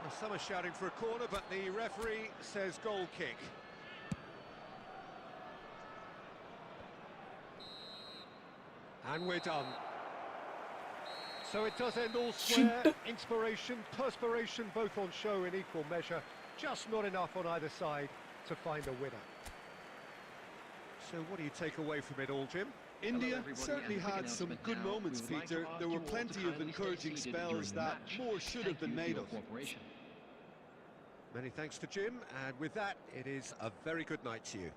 Well, some are shouting for a corner, but the referee says goal kick. And we're done. So it does end all square. Shit. Inspiration, perspiration, both on show in equal measure. Just not enough on either side to find a winner. So what do you take away from it all, Jim? India everybody, certainly and a quick had some announcement good now. moments, We would like to Peter. ask There you were all to plenty of kindly stay encouraging seated during spells the that match. more should have Thank been you for made your of. cooperation. Many thanks to Jim, and with that, it is a very good night to you.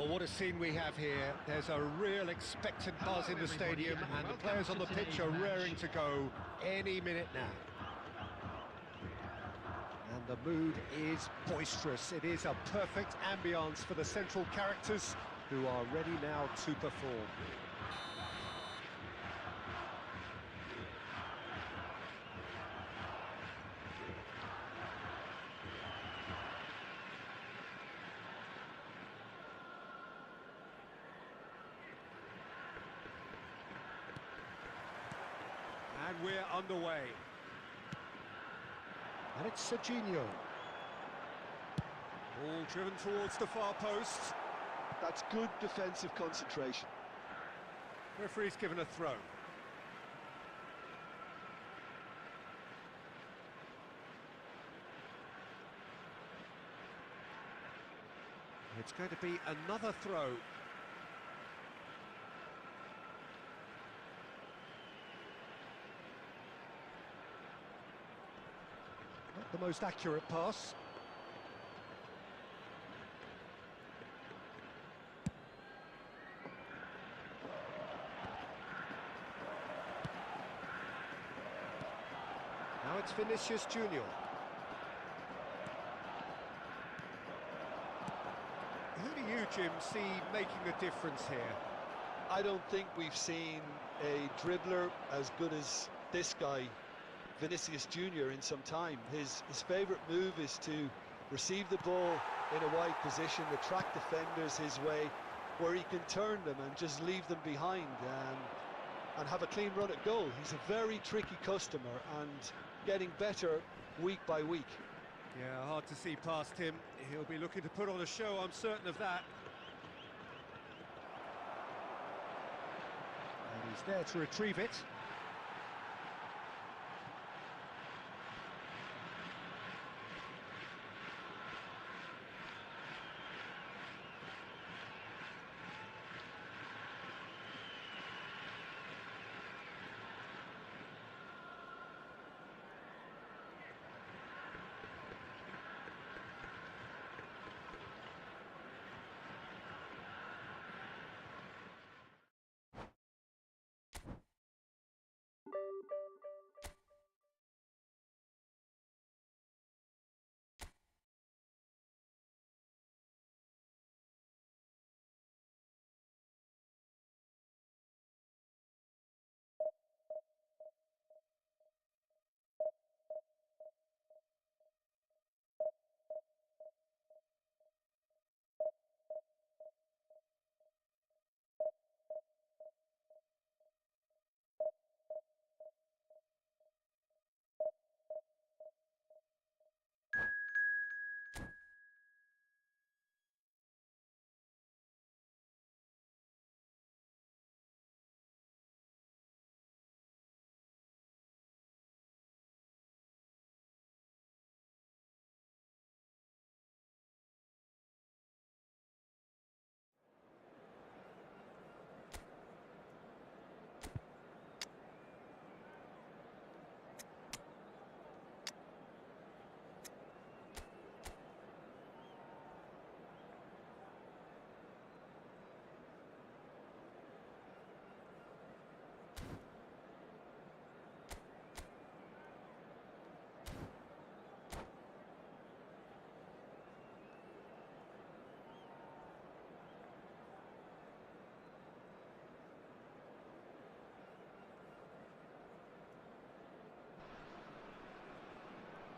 Well, what a scene we have here. There's a real expectant buzz in the stadium, and the players on the pitch are raring to go any minute now. And the mood is boisterous. It is a perfect ambience for the central characters who are ready now to perform. And we're underway. And it's Serginho. Ball driven towards the far post. That's good defensive concentration. Referee's given a throw. It's going to be another throw. Not the most accurate pass. Now it's Vinicius Junior. Who do you, Jim, see making the difference here? I don't think we've seen a dribbler as good as this guy, Vinicius Junior, in some time. His favourite move is to receive the ball in a wide position, attract defenders his way, where he can turn them and just leave them behind and have a clean run at goal. He's a very tricky customer and getting better week by week. Yeah, hard to see past him. He'll be looking to put on a show, I'm certain of that. And he's there to retrieve it.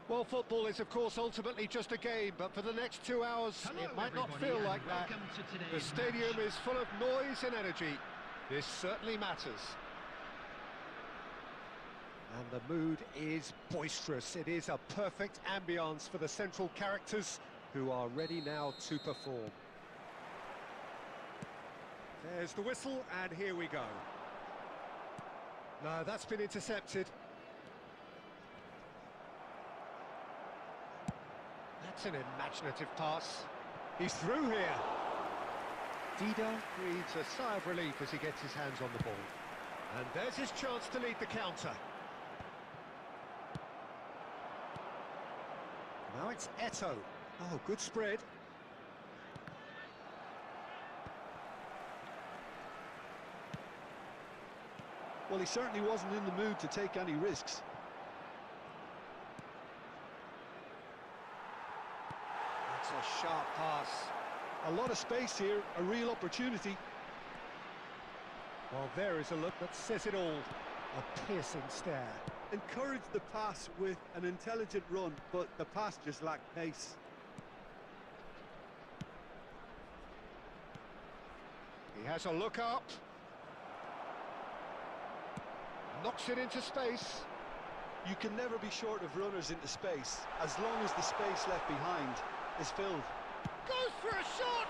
Well, football is, of course, ultimately just a game, but for the next 2 hours, Hello, it might not everybody, feel and like that. welcome to The today's stadium match. is full of noise and energy. This certainly matters. And the mood is boisterous. It is a perfect ambience for the central characters who are ready now to perform. There's the whistle, and here we go. No, that's been intercepted. That's an imaginative pass. He's through here. Dida breathes a sigh of relief as he gets his hands on the ball. And there's his chance to lead the counter. Now it's Eto'o. Oh, good spread. Well, he certainly wasn't in the mood to take any risks. That's a sharp pass. A lot of space here, a real opportunity. Well, there is a look that says it all. A piercing stare. Encouraged the pass with an intelligent run, but the pass just lacked pace. He has a look up. Knocks it into space. You can never be short of runners into space, as long as the space left behind is filled. Goes for a shot!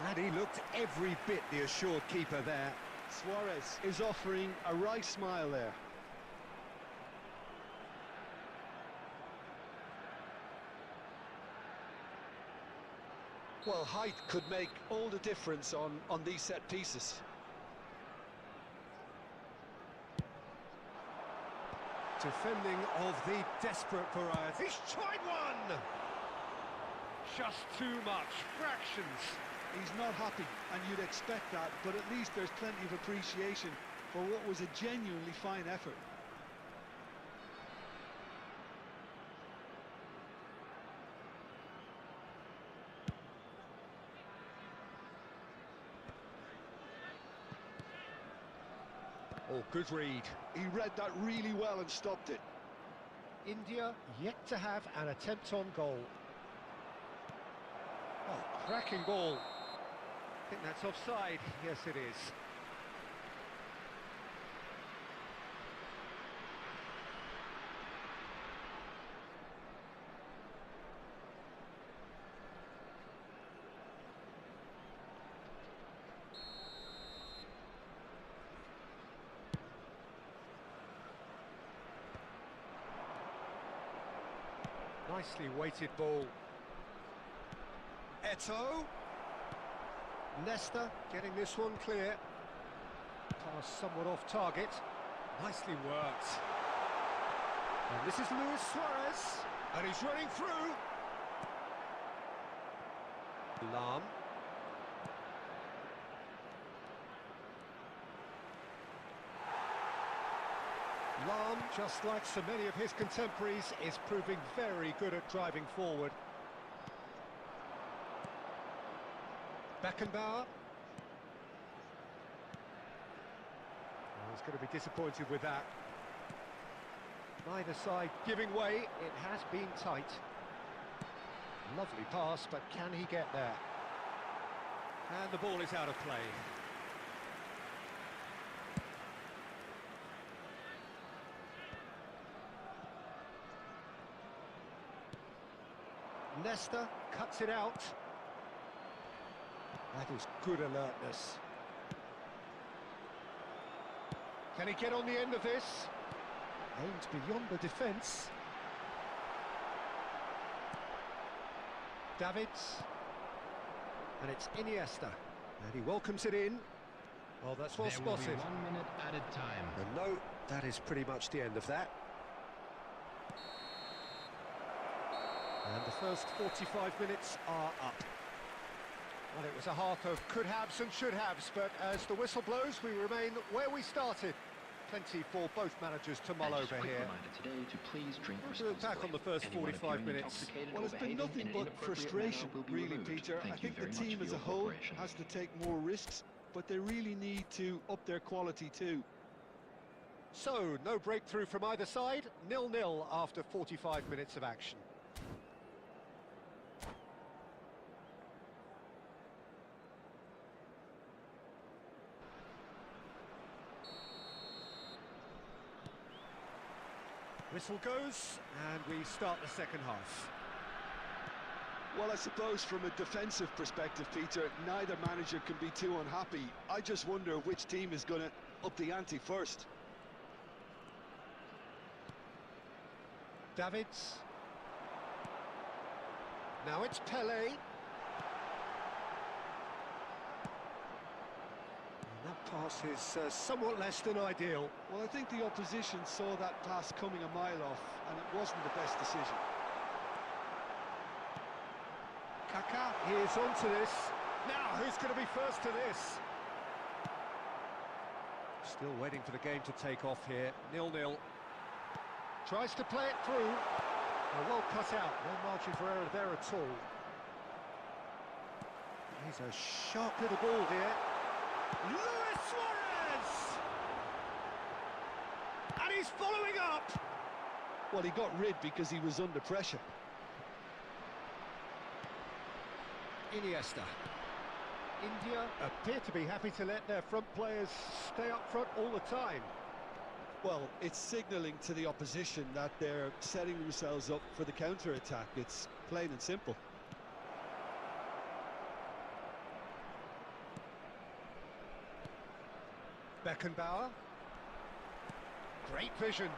And he looked every bit the assured keeper there. Suarez is offering a wry smile there. Well, height could make all the difference on these set pieces. Defending of the desperate variety. He's tried one! Just too much. Fractions. He's not happy, and you'd expect that, but at least there's plenty of appreciation for what was a genuinely fine effort. Oh, good read. He read that really well and stopped it. India yet to have an attempt on goal. Oh, cracking ball. I think that's offside. Yes, it is. Nicely weighted ball. Eto'o. Nesta getting this one clear. Pass somewhat off target. Nicely worked. And this is Luis Suarez. And he's running through. Lahm. Lahm, just like so many of his contemporaries, is proving very good at driving forward. Beckenbauer. Oh, he's going to be disappointed with that. Neither side giving way. It has been tight. Lovely pass, but can he get there? And the ball is out of play. Nesta cuts it out. That is good alertness. Can he get on the end of this? Aimed beyond the defence. Davids. And it's Iniesta. And he welcomes it in. Oh, that's well There will be spotted. 1 minute added time. And no, that is pretty much the end of that. And the first 45 minutes are up. Well, it was a half of could-haves and should-haves, but as the whistle blows, we remain where we started. Plenty for both managers to mull And just a over quick here. reminder today to please drink We'll do it back on the first responsibly. 45 Anyone appearing minutes. intoxicated Well, or it's been behaving nothing in an but inappropriate frustration, manner will be really, removed. Peter. Thank I you think the very much team for as a your whole cooperation. has to take more risks, but they really need to up their quality too. So, no breakthrough from either side, 0-0 after 45 minutes of action. Whistle goes, and we start the second half. Well, I suppose from a defensive perspective, Peter, neither manager can be too unhappy. I just wonder which team is going to up the ante first. Davids. Now it's Pelé. And that pass is somewhat less than ideal. Well, I think the opposition saw that pass coming a mile off, and it wasn't the best decision. Kaká is onto this. Now, who's going to be first to this? Still waiting for the game to take off here. 0-0. Tries to play it through. Well cut out. No margin for error there at all. He's a sharp little ball here. Luis Suarez! And he's following up! Well, he got rid because he was under pressure. Iniesta. India appear to be happy to let their front players stay up front all the time. Well, it's signalling to the opposition that they're setting themselves up for the counter-attack. It's plain and simple. Beckenbauer. Great vision.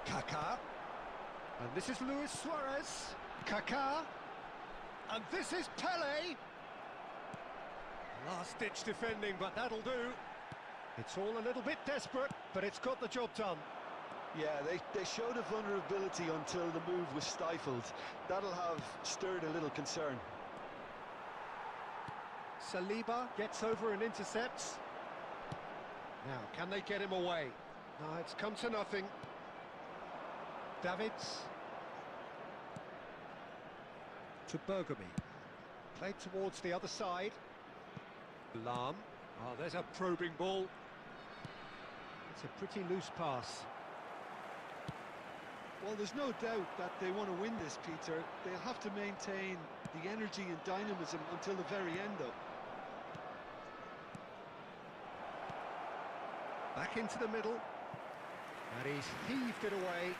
Kaká. And this is Luis Suarez. Kaká. And this is Pelé. Last-ditch defending, but that'll do. It's all a little bit desperate, but it's got the job done. Yeah, they showed a vulnerability until the move was stifled. That'll have stirred a little concern. Saliba gets over and intercepts. Now, can they get him away? No, it's come to nothing. Davids. To Bergamy. Played towards the other side. Lahm. Oh, there's a probing ball. It's a pretty loose pass. Well, there's no doubt that they want to win this, Peter. They'll have to maintain the energy and dynamism until the very end, though. Back into the middle. And he's heaved it away.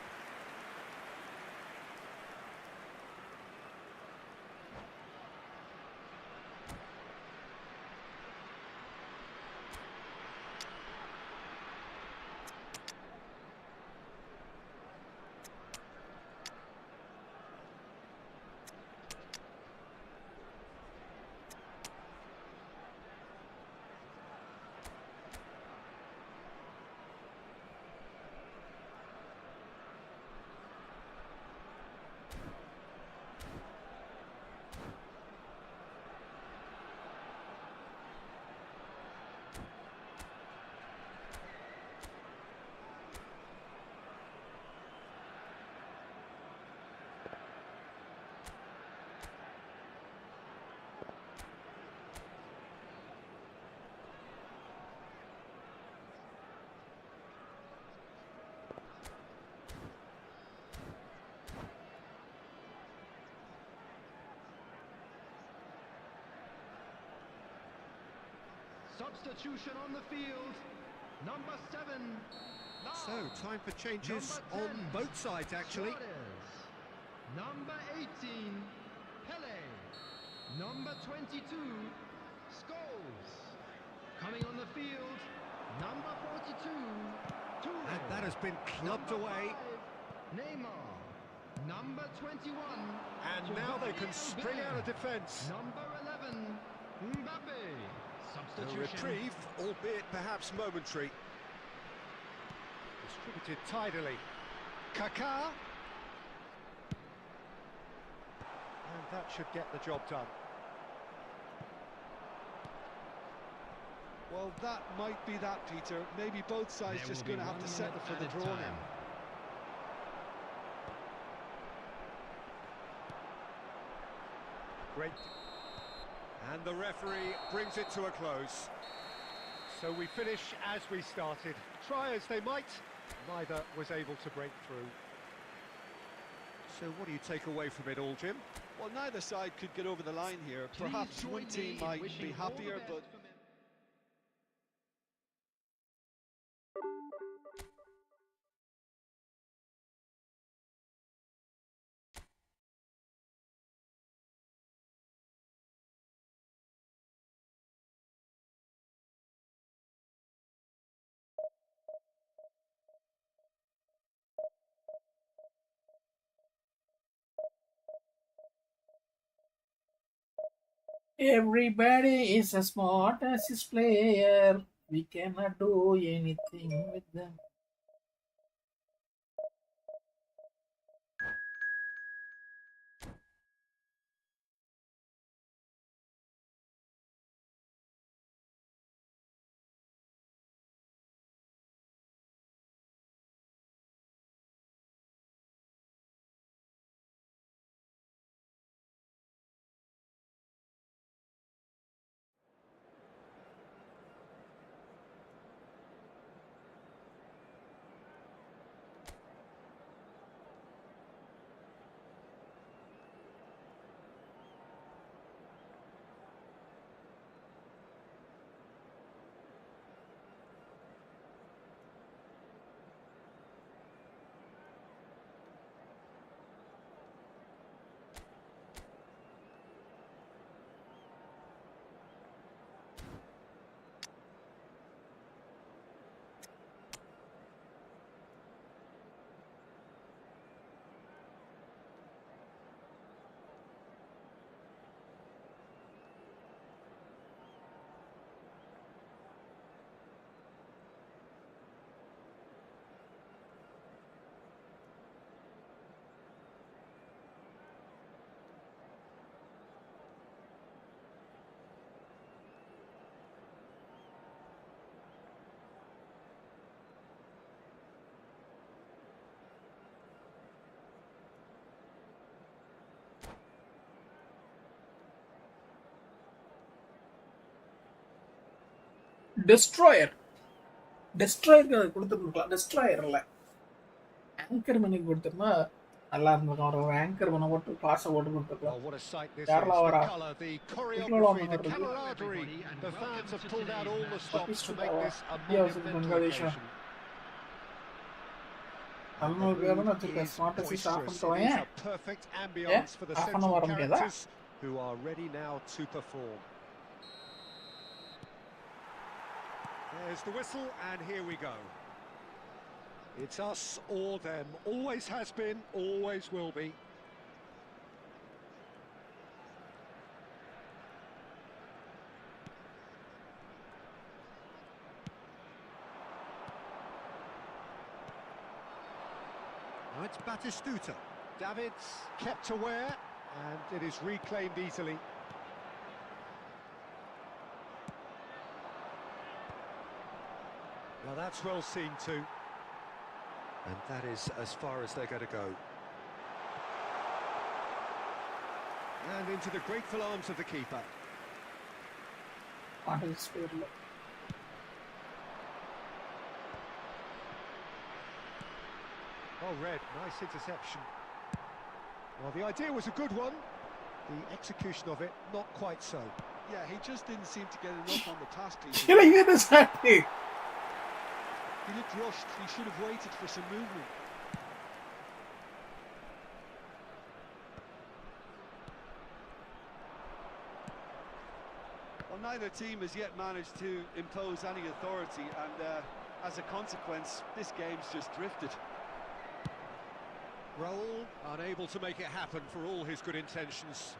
Substitution on the field. Number 7. So, time for changes Number on 10, both sides, actually. Suarez. Number 18, Pelé. Number 22, Scholes. Coming on the field, number 42, Toure. And that has been clubbed Number away. 5, Neymar. Number 21. And now they can spring out of defence. Number 11, Mbappe. A Substitution. reprieve, albeit perhaps momentary. Distributed tidily. Kaká. And that should get the job done. Well, that might be that, Peter. Maybe both sides There just will be going to have 1 to settle minute for the added draw time. now. Great. And the referee brings it to a close. So we finish as we started. Try as they might, neither was able to break through. So what do you take away from it all, Jim? Well, neither side could get over the line here. Please Perhaps join one me team in might wishing be all the happier, best but for Everybody is as smart as his player. We cannot do anything with them. டெஸ்ட்ராயருக்கு அது கொடுத்துருக்கலாம். Destroyer இல்லை, anchor மணிக்கு கொடுத்துருந்தா நல்லா இருந்திருக்கும். ஒரு anchor பண்ண போட்டு பாசை போட்டு Well, கொடுத்துருக்கலாம். what a sight this is. யாரெல்லாம் The வரா? colour, the வீட்டில் choreography, the வந்தவங்க camaraderie. The fans have pulled out all the stops to make this a India versus monumental Bangladesh. occasion. நம்ம The பேர் தான் mood வச்சிருக்கேன். is smart boisterous. Staff It பண்ணிட்டு is a perfect ambience for the half an hour central முடியாதா? characters who are ready now to perform. There's the whistle, and here we go. It's us or them. Always has been, always will be. Now it's Batistuta. Davids kept aware, and it is reclaimed easily. Well, that's well seen too. And that is as far as they're going to go. And into the grateful arms of the keeper. ஸ்பேர்ல Oh, Red, nice interception. Well, the idea was a good one. The execution of it, not quite so. Yeah, he just didn't seem to get enough on the pass, Peter. கீழே ஏது சாட்டு? He looked rushed. He should have waited for some movement. Well, neither team has yet managed to impose any authority, and as a consequence, this game's just drifted. Raul unable to make it happen for all his good intentions.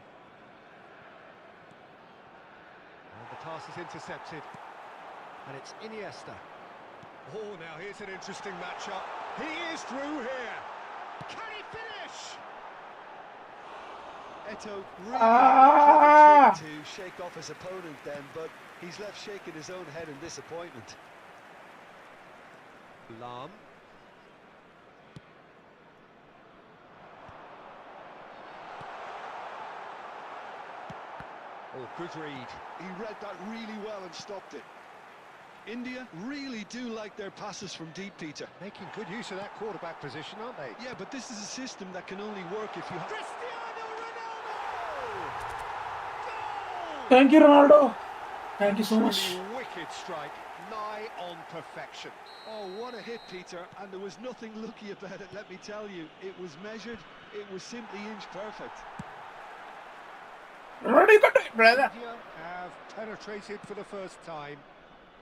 And the pass is intercepted. And it's Iniesta. Oh, now here's an interesting matchup. He is through here. Can he finish? Eto really tried to shake off his opponent then, but he's left shaking his own head in disappointment. Lam. Oh, good read. He read that really well and stopped it. India really do like their passes from deep, Peter. Making good use of that quarterback position, aren't they? Yeah, but this is a system that can only work if you have... Cristiano Ronaldo! Goal! Thank you, Ronaldo. Thank you so much. Truly wicked strike, nigh on perfection. Oh, what a hit, Peter, and there was nothing lucky about it, let me tell you. It was measured, it was simply inch perfect. Ready, brother. India have penetrated for the first time.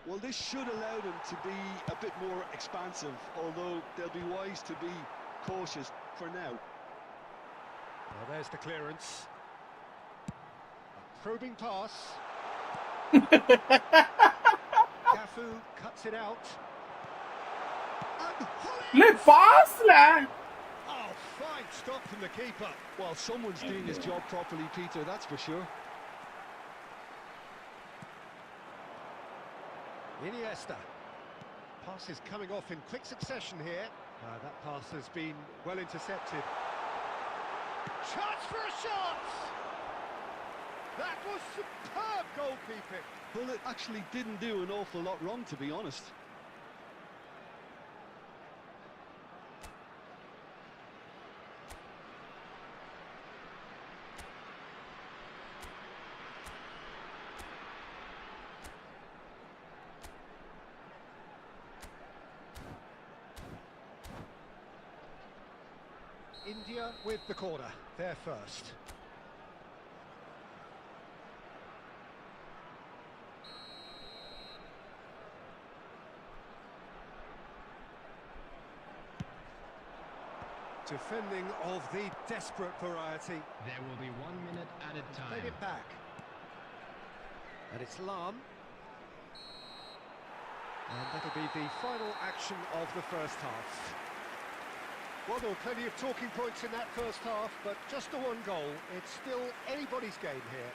Well, this should allow them to be a bit more expansive, although they'll be wise to be cautious for now. Well, there's the clearance. A probing pass. Cafu cuts it out. And Le pass la. oh, fine stop from the keeper. Well, someone's doing his job properly, Peter, that's for sure. Iniesta. Pass is coming off in quick succession here. That pass has been well intercepted. Chance for a shot! That was superb goalkeeping. Well, it actually didn't do an awful lot wrong, to be honest. India with the corner, they're first. Defending of the desperate variety. There will be 1 minute added Played time. it back. And it's Lam. And that'll be the final action of the first half. Well, there were plenty of talking points in that first half, but just the one goal. It's still anybody's game here.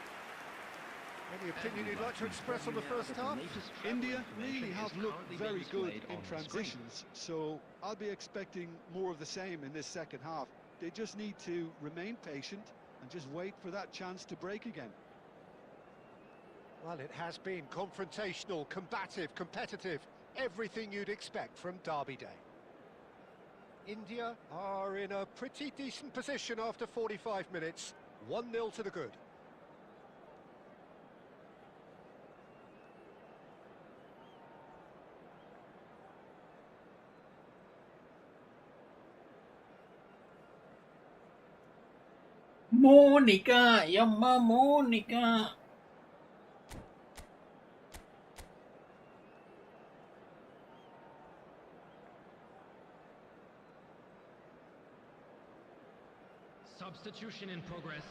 Any opinion you'd like to express on the first half? India really have looked very good in transitions, so I'll be expecting more of the same in this second half. They just need to remain patient and just wait for that chance to break again. Well, it has been confrontational, combative, competitive, everything you'd expect from Derby Day. India are in a pretty decent position after 45 minutes. 1-0 to the good. Monica எம்மா Monica. Substitution in progress.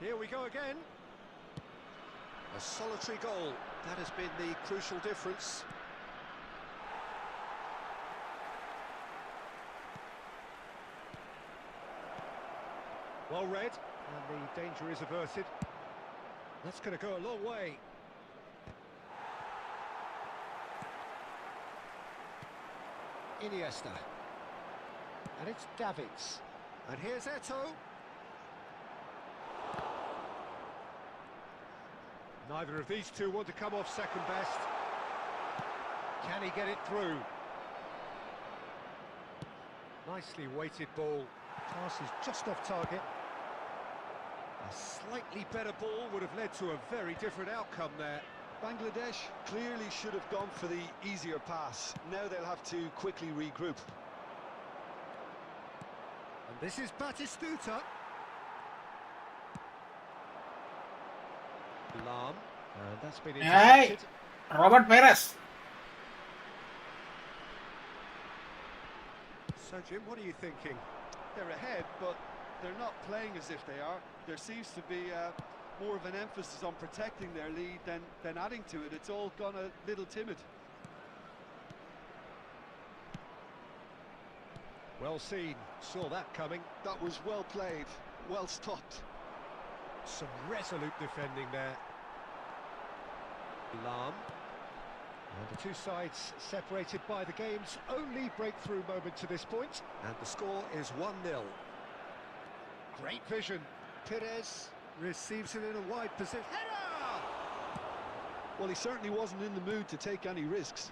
Here we go again. A solitary goal. That has been the crucial difference. Well read, and the danger is averted. That's going to go a long way. Iniesta. And it's Davids. And here's Eto'o. Neither of these two want to come off second best. Can he get it through? Nicely weighted ball. Pass is just off target. A slightly better ball would have led to a very different outcome there. Bangladesh clearly should have gone for the easier pass. Now they'll have to quickly regroup. And this is Batistuta. Lam. And that's been Hey, intercepted. Robert Perez. So, Jim, what are you thinking? They're ahead, but they're not playing as if they are. There seems to be more of an emphasis on protecting their lead than adding to it. It's all gone a little timid. Well seen. Saw that coming. That was well played, well stopped. Some resolute defending there. Lam. And the two sides separated by the game's only breakthrough moment to this point. And the score is 1-0. Great vision. Perez receives it in a wide position. Header! Well, he certainly wasn't in the mood to take any risks.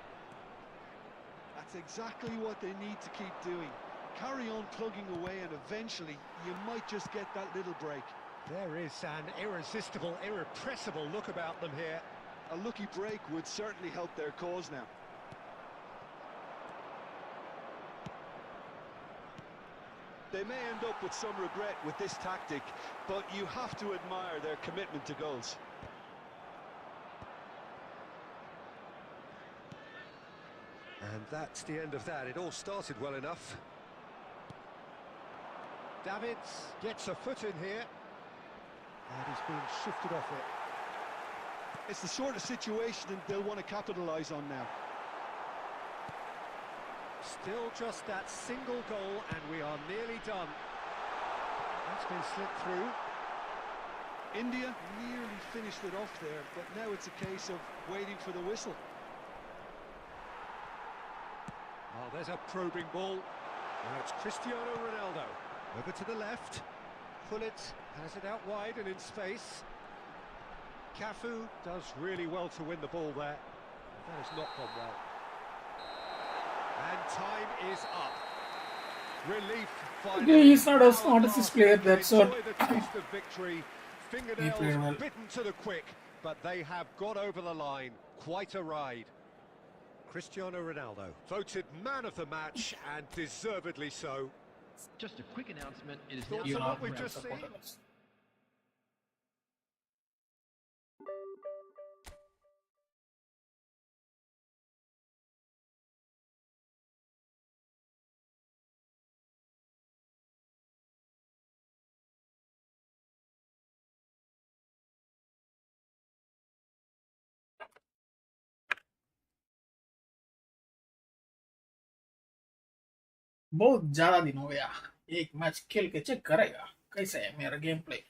That's exactly what they need to keep doing. Carry on plugging away, and eventually you might just get that little break. There is an irresistible, irrepressible look about them here. A lucky break would certainly help their cause now. They may end up with some regret with this tactic, but you have to admire their commitment to goals. And that's the end of that. It all started well enough. Davids gets a foot in here. And he's been shifted off it. It's the sort of situation that they'll want to capitalise on now. Still just that single goal, and we are nearly done. That's been slipped through. India nearly finished it off there, but now it's a case of waiting for the whistle. Oh, there's a probing ball. Now it's Cristiano Ronaldo. Over to the left. Pullet has it out wide and in space. Cafu does really well to win the ball there. That has not gone well. And time is up. Relief finally. Okay, he's not a smartest player, that's all. Enjoy the taste of victory. played Fingernails well. bitten to the quick, but they have got over the line. Quite a ride. Cristiano Ronaldo voted man of the match, and deservedly so. Just a quick announcement. It is now Thoughts You on know, what we've just seen? बहुत ज्यादा दिन हो गया एक match खेल के check करेगा कैसा है मेरा game play.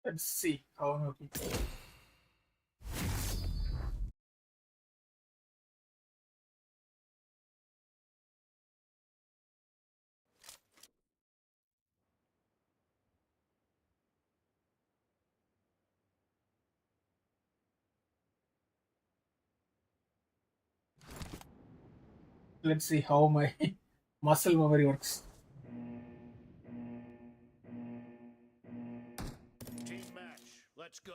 Let's see how okay. Let's see how my muscle memory works. Team match. Let's go.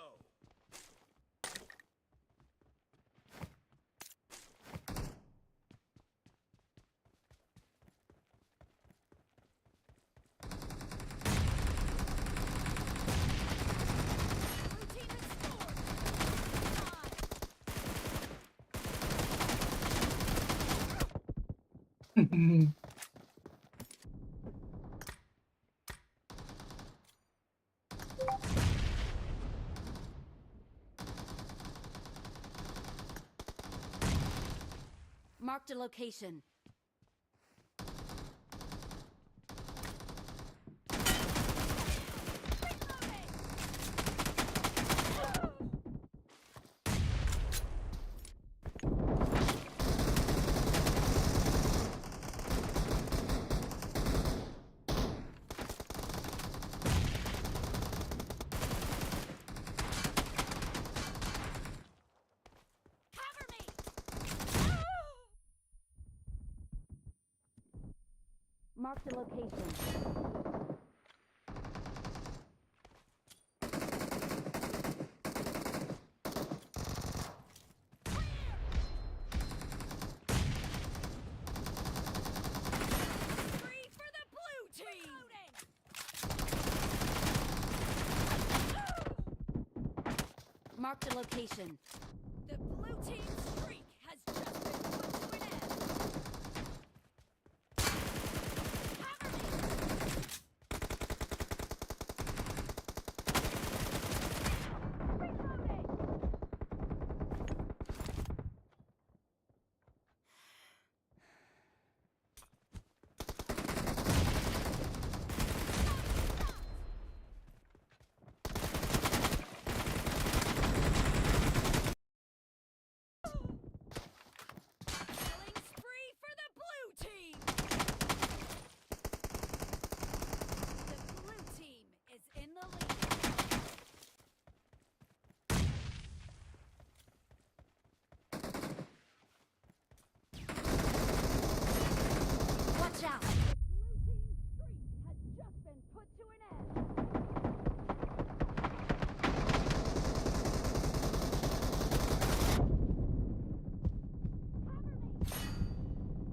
Marked a location. Cover me! Marked the location. Free for the blue team! Marked a location. The blue team's streak has just been put to an end. Killing spree for the blue team! The blue team is in the lead. Watch out! The blue team's streak has just been put to an end.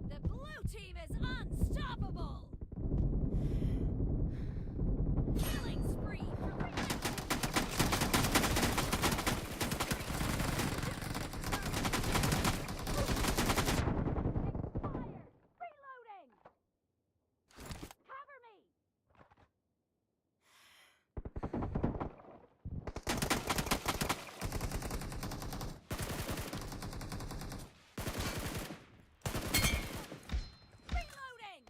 The blue team is unstoppable! Killing spree for the red team. Reloading! Cover me! Reloading!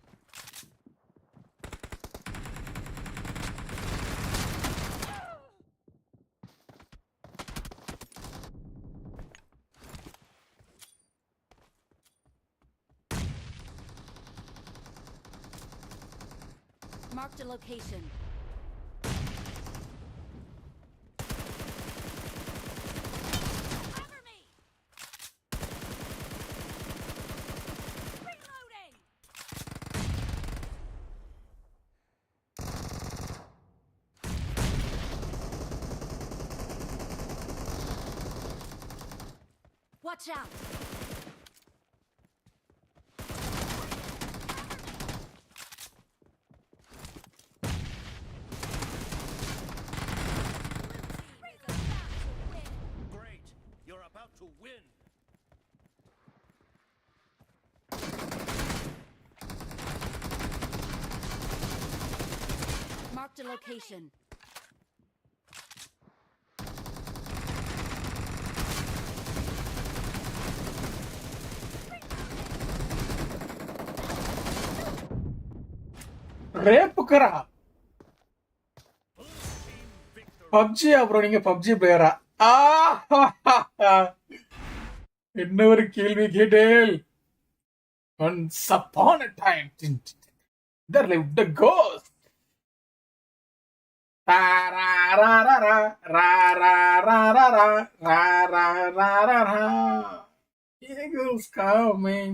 Marked a location. Cover me! Reloading! Watch out! Great. You're about to win. Marked a location. Rape करा. Blue team victory. PUBG அப்புறம் நீங்க PUBG பிளேயரா? என்ன ஒரு கேள்வி கேட்டேல். Once upon a time, there lived a ghost. Ra ra ra ra ra ra ra ra ra ra ra ra ra ra ra. Eagles coming.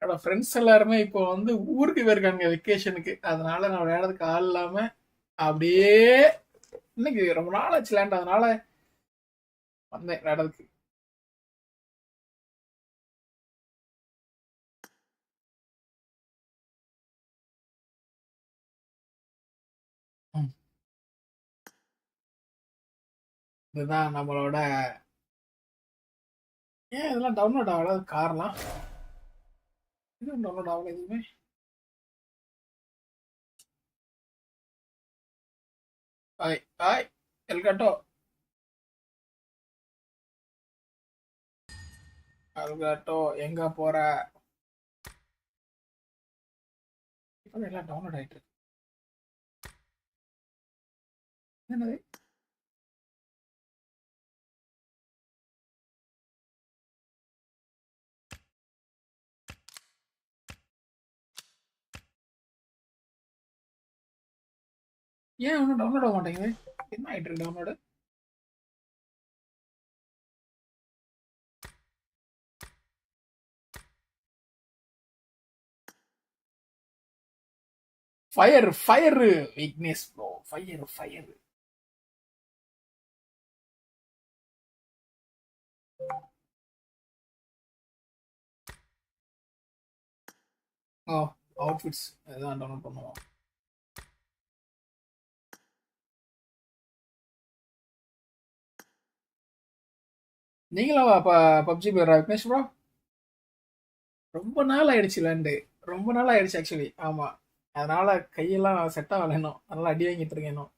என்னோட friends எல்லாருமே இப்போ வந்து ஊருக்கு போயிருக்காங்க வெக்கேஷனுக்கு. அதனால நான் விளையாடுறதுக்கு ஆள் இல்லாம அப்படியே இன்னைக்கு ரொம்ப நாள் ஆச்சு லேண்ட், அதனால வந்தேன் விளையாடுறதுக்கு. ம். இதுதான் நம்மளோட. ஏன் இதெல்லாம் டவுன்லோட் ஆகல கார்லாம்? இதுவும் டவுன்லோட் ஆகல எதுவுமே. Hi hi எல்காட்டோ. எல்காட்டோ எங்க போற? இப்போ எல்லாம் டவுன்லோட் ஆயிட்டு இருக்கு. என்னது? ஏன் ஒன்றும் டவுன்லோட் ஆக மாட்டேங்குது? என்ன ஆயிட்டு இருக்கு download? Fire fire Vignesh bro, fire fire. Oh, outfits அதுதான் டவுன்லோட் பண்ணுவோம். நீங்களும் பப்ஜி பிளேயரா விக்னேஷ் ப்ரோ? ரொம்ப நாள் ஆயிடுச்சு லேண்டு, ரொம்ப நாள் ஆயிடுச்சு ஆக்சுவலி. ஆமா, அதனால கையெல்லாம் செட் ஆகல இன்னும், அதனால அடி வாங்கிட்டு இருக்கேன் இன்னும்.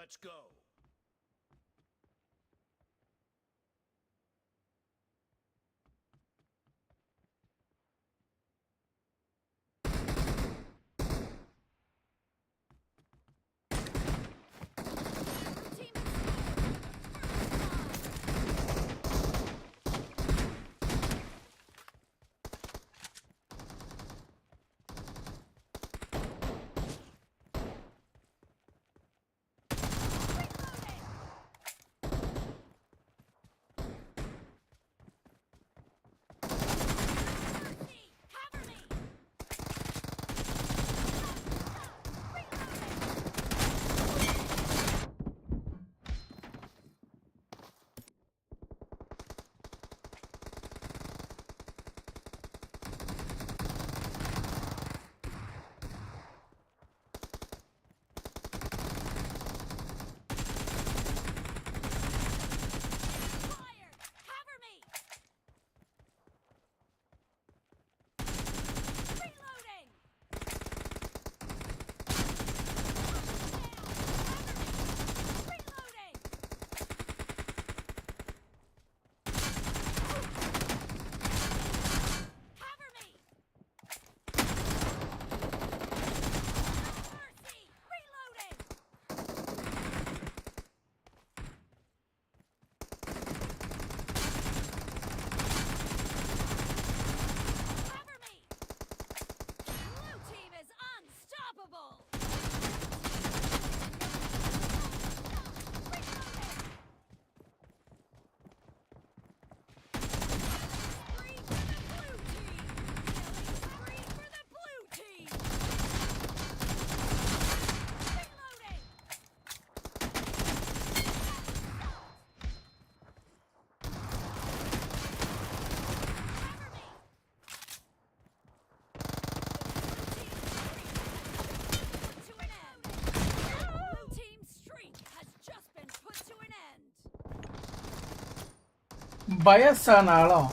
Let's go. வயசானாலும்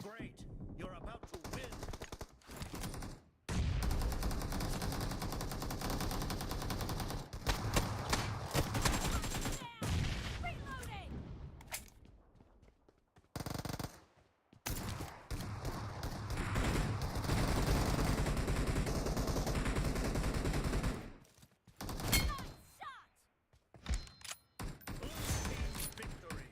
Great. You're about to win. Victory.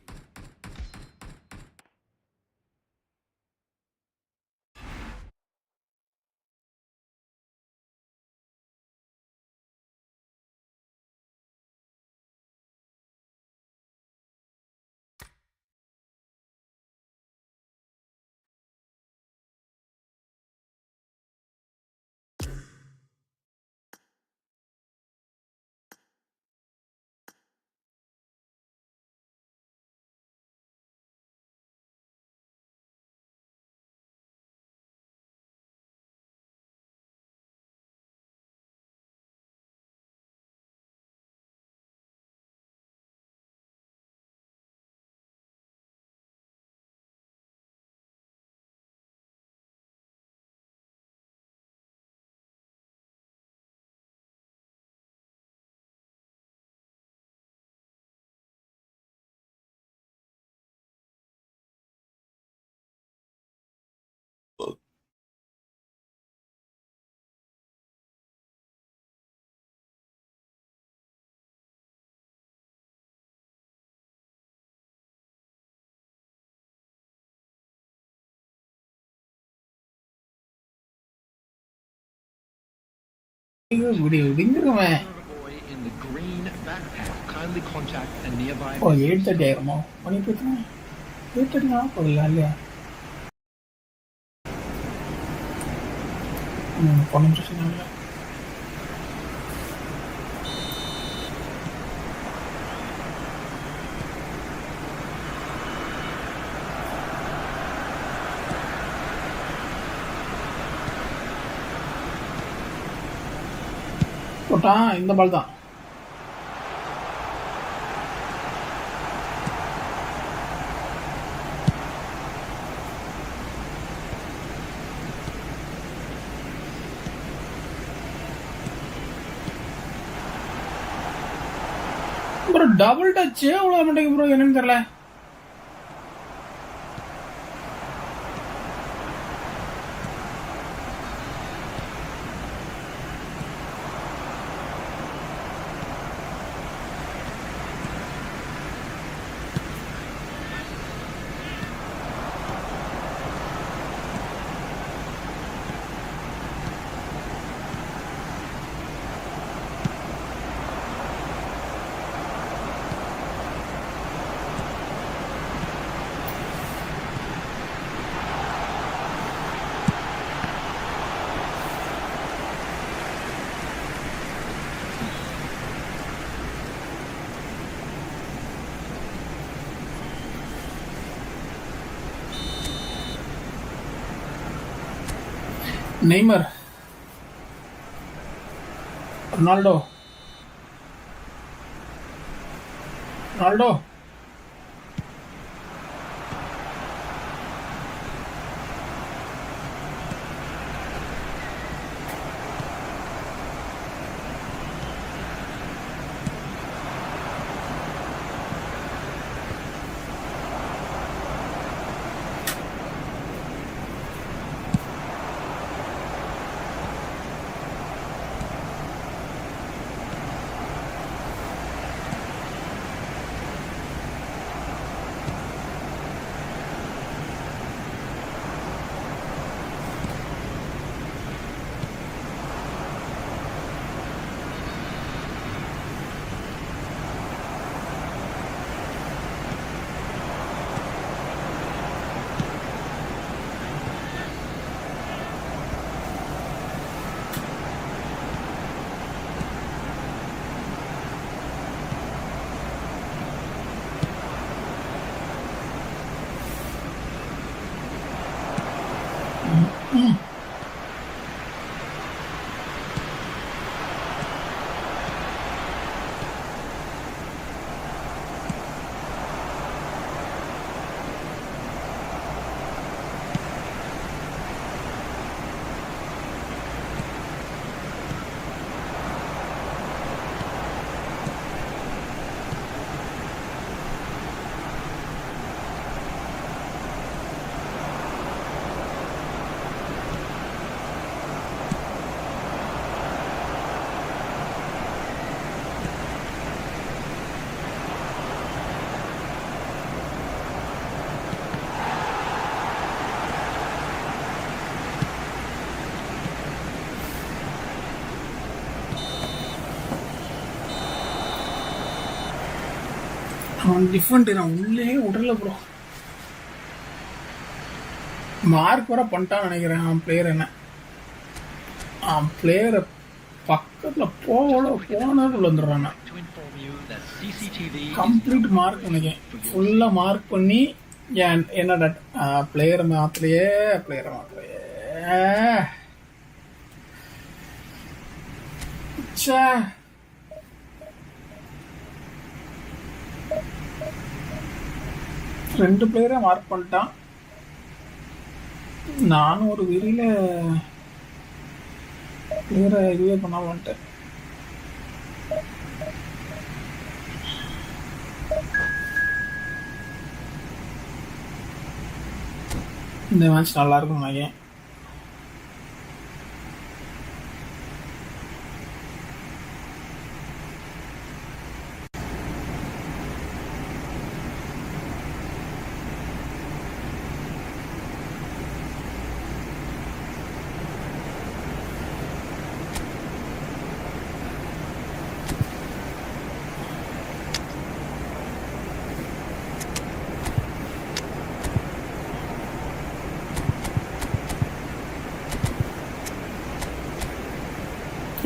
விடுங்கமே. boy in the green backpack. Kindly contact a nearby. 8:30 ஆயிருமோ? மணி எத்தனை? 8:30 போகல இல்லையா? ஒன்றும் பிரச்சனை இல்லை. இந்த பால் தான். ப்ரோ டபுள் டச் அவ்வளோ மாட்டேங்க ப்ரோ, என்னன்னு தெரியல. நெய்மர், ரொனால்டோ, ரொனால்டோ, அவன் டிஃபரெண்ட். நான் உள்ளே விடல ப்ரோ. மார்க் வர பண்ணிட்டான்னு நினைக்கிறேன் அவன் பிளேயர். என்ன அவன் பிளேயரை பக்கத்தில் போனதுக்குள்ள வந்துடுறான். கம்ப்ளீட் மார்க் நினைக்கிறேன். ஃபுல்லாக மார்க் பண்ணி என்னடா பிளேயரை மாத்திரையே. ச்சே, ரெண்டு பிளேயரை மார்க் பண்ணிட்டான். நானும் ஒரு விரியில பிளேயரை இதுவே பண்ண வந்துட்டேன். இந்த மேட்ச் நல்லா இருக்கும் நினைக்கிறேன்.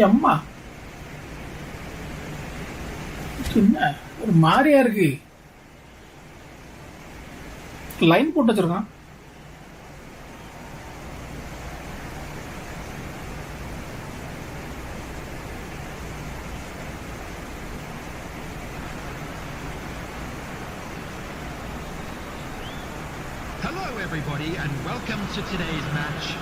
அம்மா என்ன ஒரு மாதிரியா இருக்கு. லைன் போட்டு வச்சிருக்கான். Hello everybody and welcome to today's match.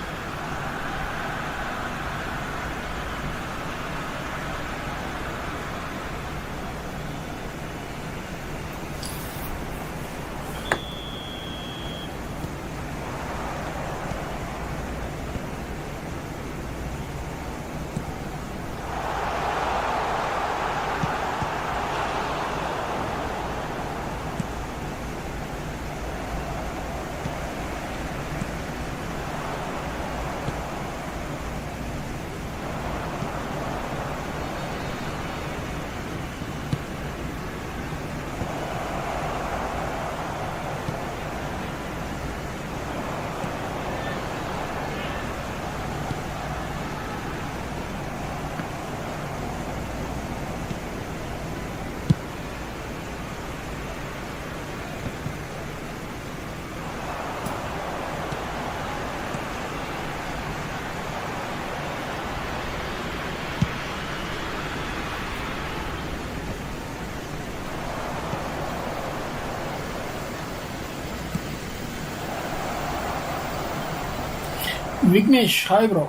Vignesh, hi bro.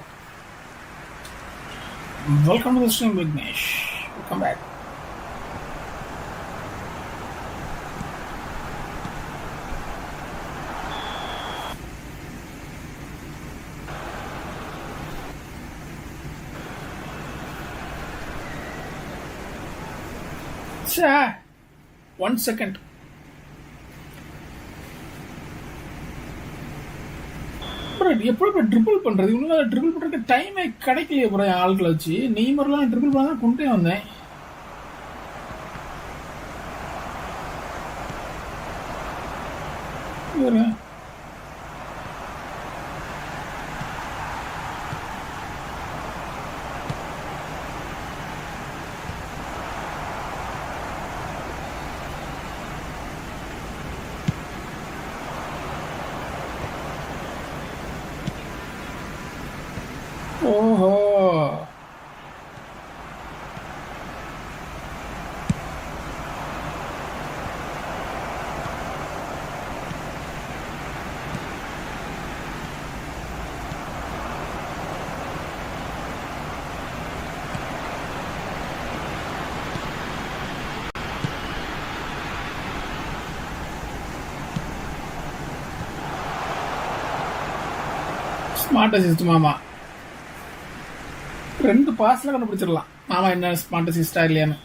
Welcome to the stream, Vignesh. Welcome back. Cha, 1 second. எப்படி ட்ரிபிள் பண்றது? இவங்க ட்ரிபிள் பண்றதுக்கு டைமே கிடைக்கலையே ப்ரோ. ஆட்களை வச்சு நெய்மர்லாம் ட்ரிபிள் பண்ண தான் கொண்டே வந்தேன். ஓஹோ, ஸ்மார்ட் அசிஸ்ட் மாமா 2 பாஸ்ல கண்டுபிடிச்சிடலாம் மாமா என்ன ஸ்மார்ட் அசிஸ்டா இல்லையான்னு.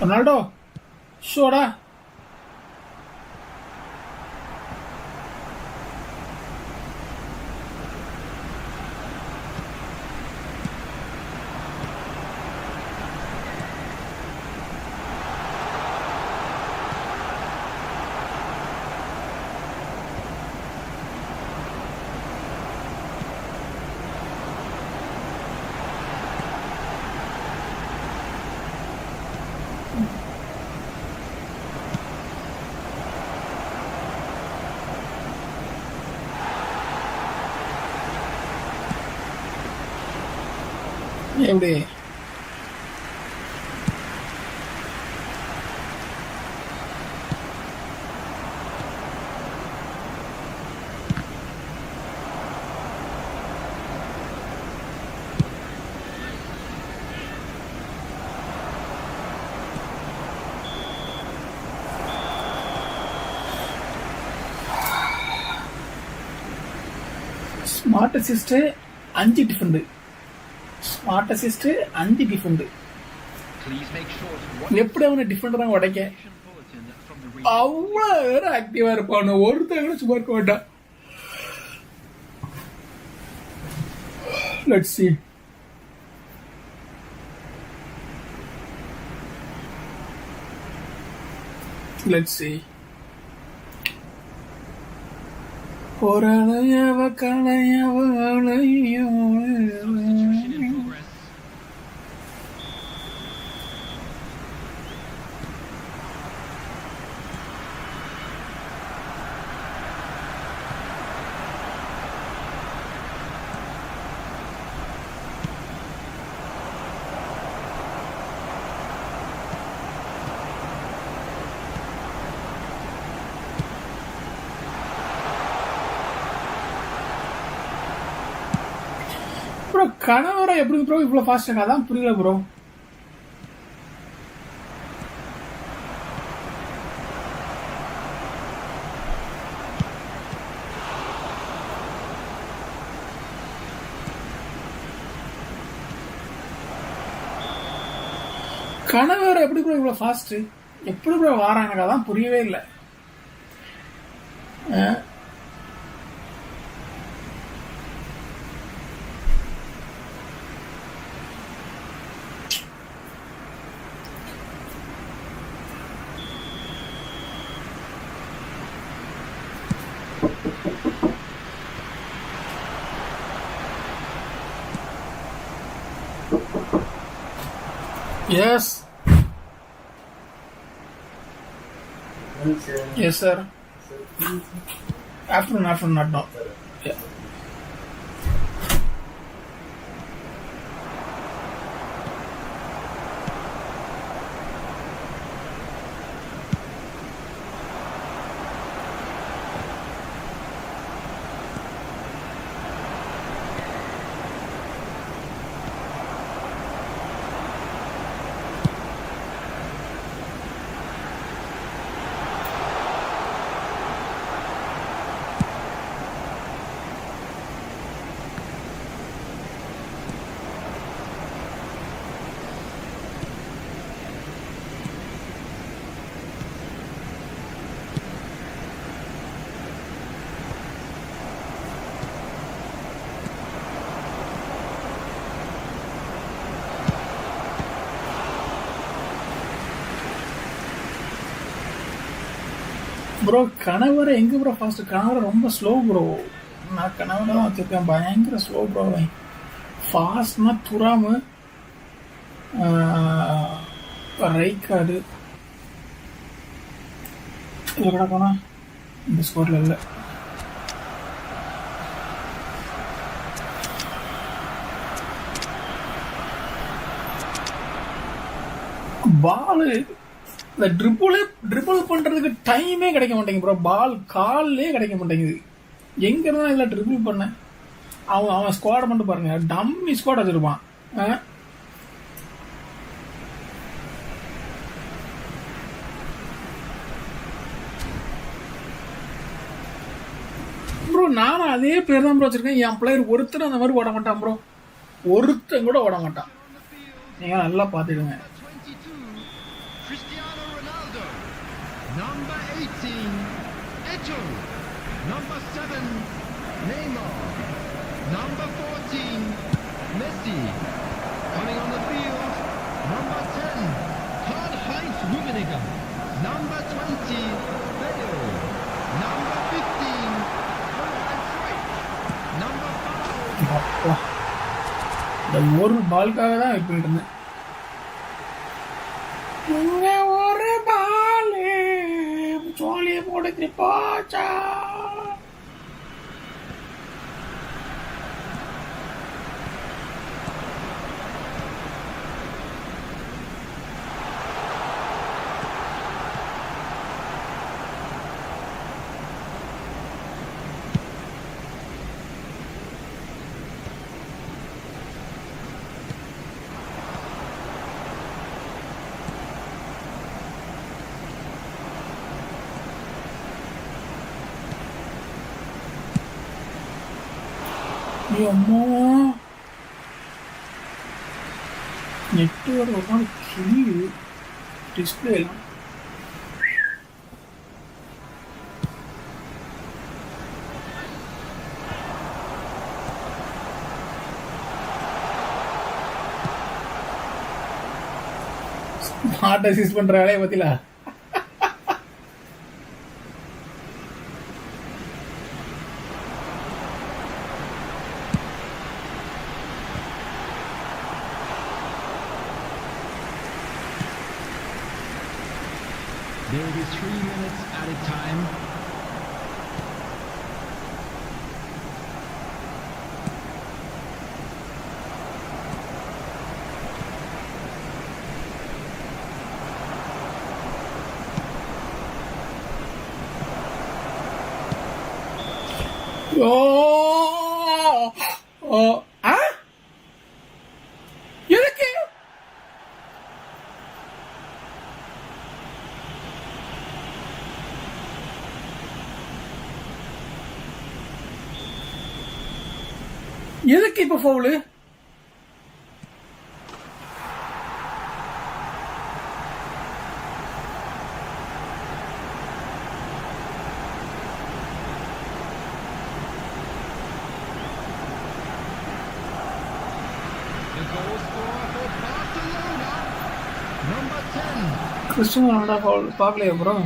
ரொனால்டோ ஷோடா. எப்படி smart assist 5 defend, smart assist 5 defend. எப்படி அவனை டிஃபெண்டர் உடைக்க அவ்வளவு ஆக்டிவா இருப்பான். ஒருத்தர் கூட சும்மா இருக்க மாட்டான். Let's see. Let's see. Koralayawa kalayawa alayawa. கணவரை எப்படி ப்ரோ இவ்வளோ ஃபாஸ்ட்டாக? அதான் புரியல ப்ரோ. கணவர் எப்படி ப்ரோ இவ்வளோ ஃபாஸ்ட்டு? எப்படி ப்ரோ வாராங்க? எனக்கு அதான் புரியவே இல்லை. Yes. Yes, sir. Afternoon, not now. Yeah. Bro கணவரை எங்கே ப்ரோ ஃபாஸ்ட்டு? கணவரை ரொம்ப ஸ்லோ ப்ரோ. நான் கணவரை தான் வச்சுருக்கேன், பயங்கர ஸ்லோ ப்ரோ. ஃபாஸ்ட்னா துறாமு ரைக்காடு இது கிடக்கோனா இந்த ஸ்கோரில் இல்லை. பாலு இந்த ட்ரிபிள் பண்ணுறதுக்கு டைமே கிடைக்க மாட்டேங்குது ப்ரோ. பால் கால்லே கிடைக்க மாட்டேங்குது. எங்கே இருந்தால் இதில் ட்ரிபிள் பண்ண அவன் ஸ்குவாடை மட்டும் பாருங்க, டம்மி ஸ்குவாட் வச்சுருப்பான். ப்ரோ நானும் அதே பேர் தான் ப்ரோ வச்சுருக்கேன். என் பிளேயர் ஒருத்தர் அந்த மாதிரி ஓட மாட்டான் ப்ரோ, ஒருத்தன் கூட ஓட மாட்டான். நீங்கள் நல்லா பார்த்துடுங்க. Number 18, Eto. Number 7, Neymar. Number 14, Messi. Coming on the field, number 10, Karl-Heinz Rummenigge. Number 20, Bale. Number 15, Florian Frick. Number 5. இந்த ஒரு பாலுக்காக தான் வெயிட் பண்ணிட்டு இருந்தேன். ஒரு பாலு சோழியை போட்டு போச்சா. அம்மா நெட்வொர்க் ஒரு நாள் கிளி டிஸ்பிளே எல்லாம். ஸ்மார்ட் அசிஸ்ட் பண்ற வேலையை பத்தில There will be 3 minutes added time. எதுக்கு இப்ப foul? The goal scorer for Barcelona, number 10. Cristiano Ronaldo foul பார்க்கலையா bro?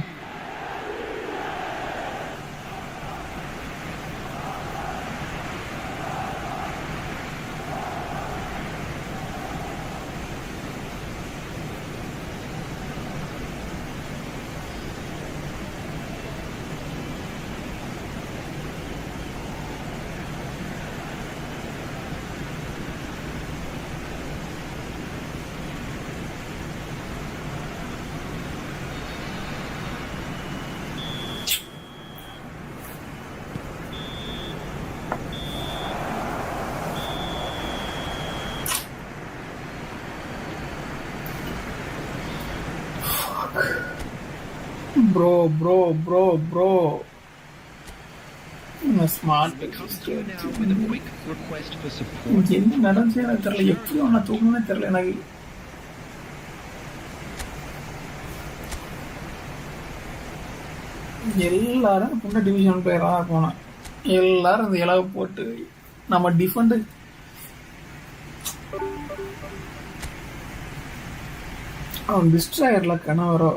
Bro. Smart Come now with a quick request for support. என்ன நடந்துச்சு எனக்கு தெரியல. எப்படி அவனை தூக்கணும்னே தெரியல எனக்கு. எல்லாரும் புண்ண டிவிஷன் பிளேயரா போனேன். எல்லாரும் இந்த இலவை போட்டு நம்ம டிஃபெண்டு அவன் டிஸ்ட்ராயர்ல கணவரோ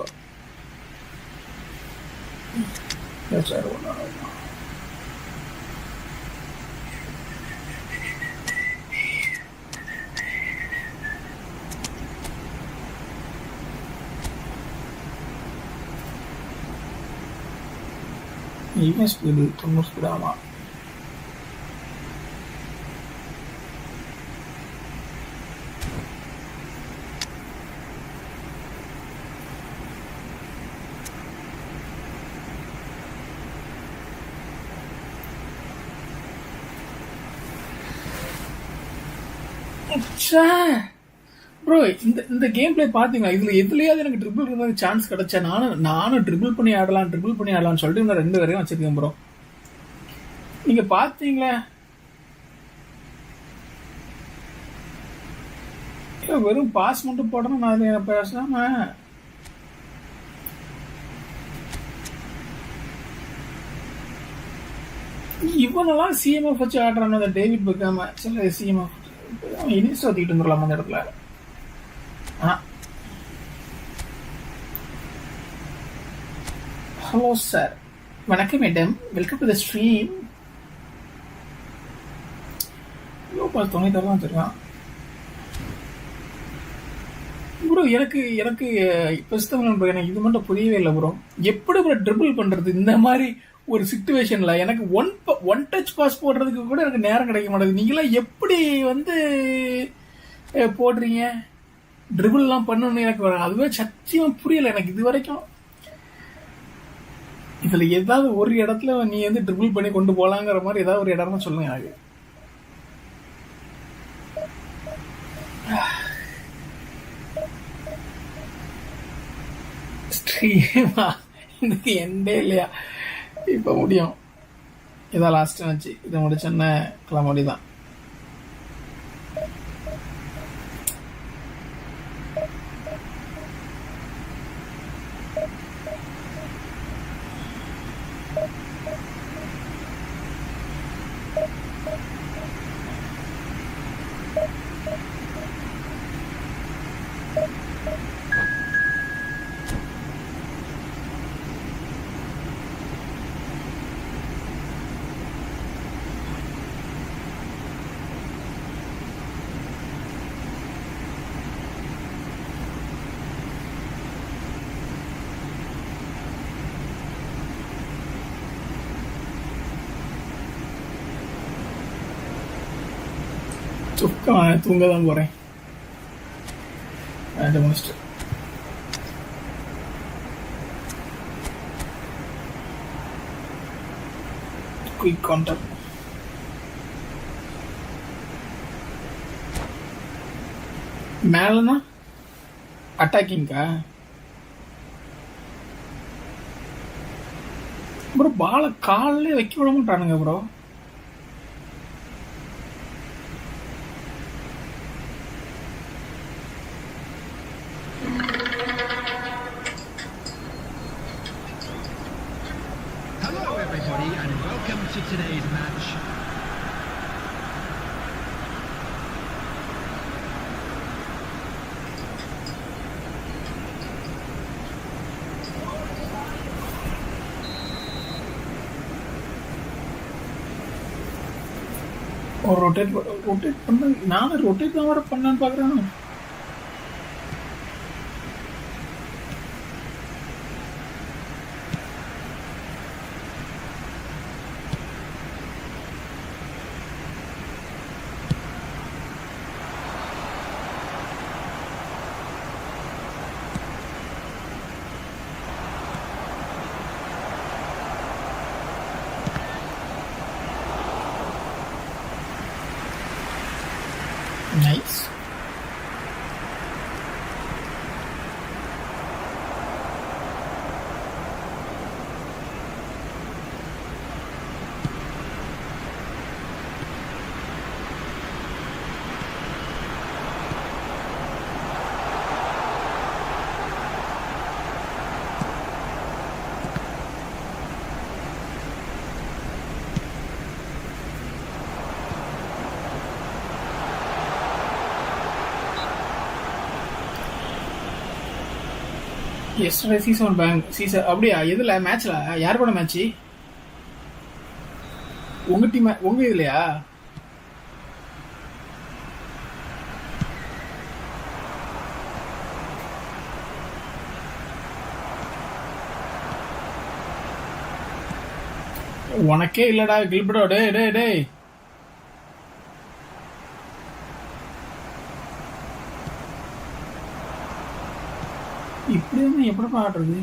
இவன் ஸ்பீடு 90 ஸ்பீடு. ஆமா ப்ரோ இந்த கேம் பிளே பாத்தீங்களா? இதுல எதுலயாவது எனக்கு ட்ரிபிள் பண்ண சான்ஸ் கிடைச்சா நானும் ட்ரிபிள் பண்ணி ஆடலாம்னு சொல்லிட்டு நான் 2 வரையும் வச்சிருக்கேன் ப்ரோ. நீங்க பாத்தீங்களா? வெறும் பாஸ் மட்டும் போடணும். நான் பேசாம இவனெல்லாம் சிஎம்எஃப் வச்சு ஆடுறான். அந்த டேவிட் பெக்காம சில சிஎம்எஃப் இனிஸ் ஒத்திக்கிட்டு இருந்துடலாம் அந்த இடத்துல. ஹலோ சார், வணக்கம் madam, welcome to the stream. துணை தரலாம் வச்சிருக்கான் ப்ரோ. எனக்கு எனக்கு இது மட்டும் புரியவே இல்லை ப்ரோ. எப்படி ப்ரோ ட்ரிபிள் பண்றது இந்த மாதிரி ஒரு சிச்சுவேஷன்ல? எனக்கு ஒன் டச் பாஸ் போடுறதுக்கு கூட எனக்கு நேரம் கிடைக்க மாட்டேங்குது. நீங்களாம் எப்படி போடுறீங்க? ட்ரிபிள் எல்லாம் பண்ணணும்னு எனக்கு அதுவே சத்தியம் புரியல எனக்கு இது வரைக்கும். இதுல ஏதாவது ஒரு இடத்துல நீ ட்ரிபிள் பண்ணி கொண்டு போலாங்கிற மாதிரி ஏதாவது ஒரு இடம் சொல்லுங்க எனக்கு. ஸ்ட்ரீமா இதுக்கு எண்டே இல்லையா? இப்ப முடியும். இதான் லாஸ்ட் மேட்ச். இதை முடிச்சோன்னா கிளம்ப தான். தூங்க தான் போறேன். குயிக் கான்டாக்ட் மேலனா அட்டாக்கிங்கா ப்ரோ? பால காலிலே வைக்க விட மாட்டானுங்க bro. everybody, and welcome to today's match. Rotate பண்ண நானும் ரொட்டேட் தான் வர பண்ணான்னு பாக்குறேன். Nice. Yesterday season bank season அப்படியா? எதுல மேட்ச்ல? யார் கூட மேட்ச்? உங்க டீம் உங்க இதுலயா? உனக்கே இல்லடா கில்பர்டோ. டே டே டே இப்படி வந்து எப்படி ஆடுறது?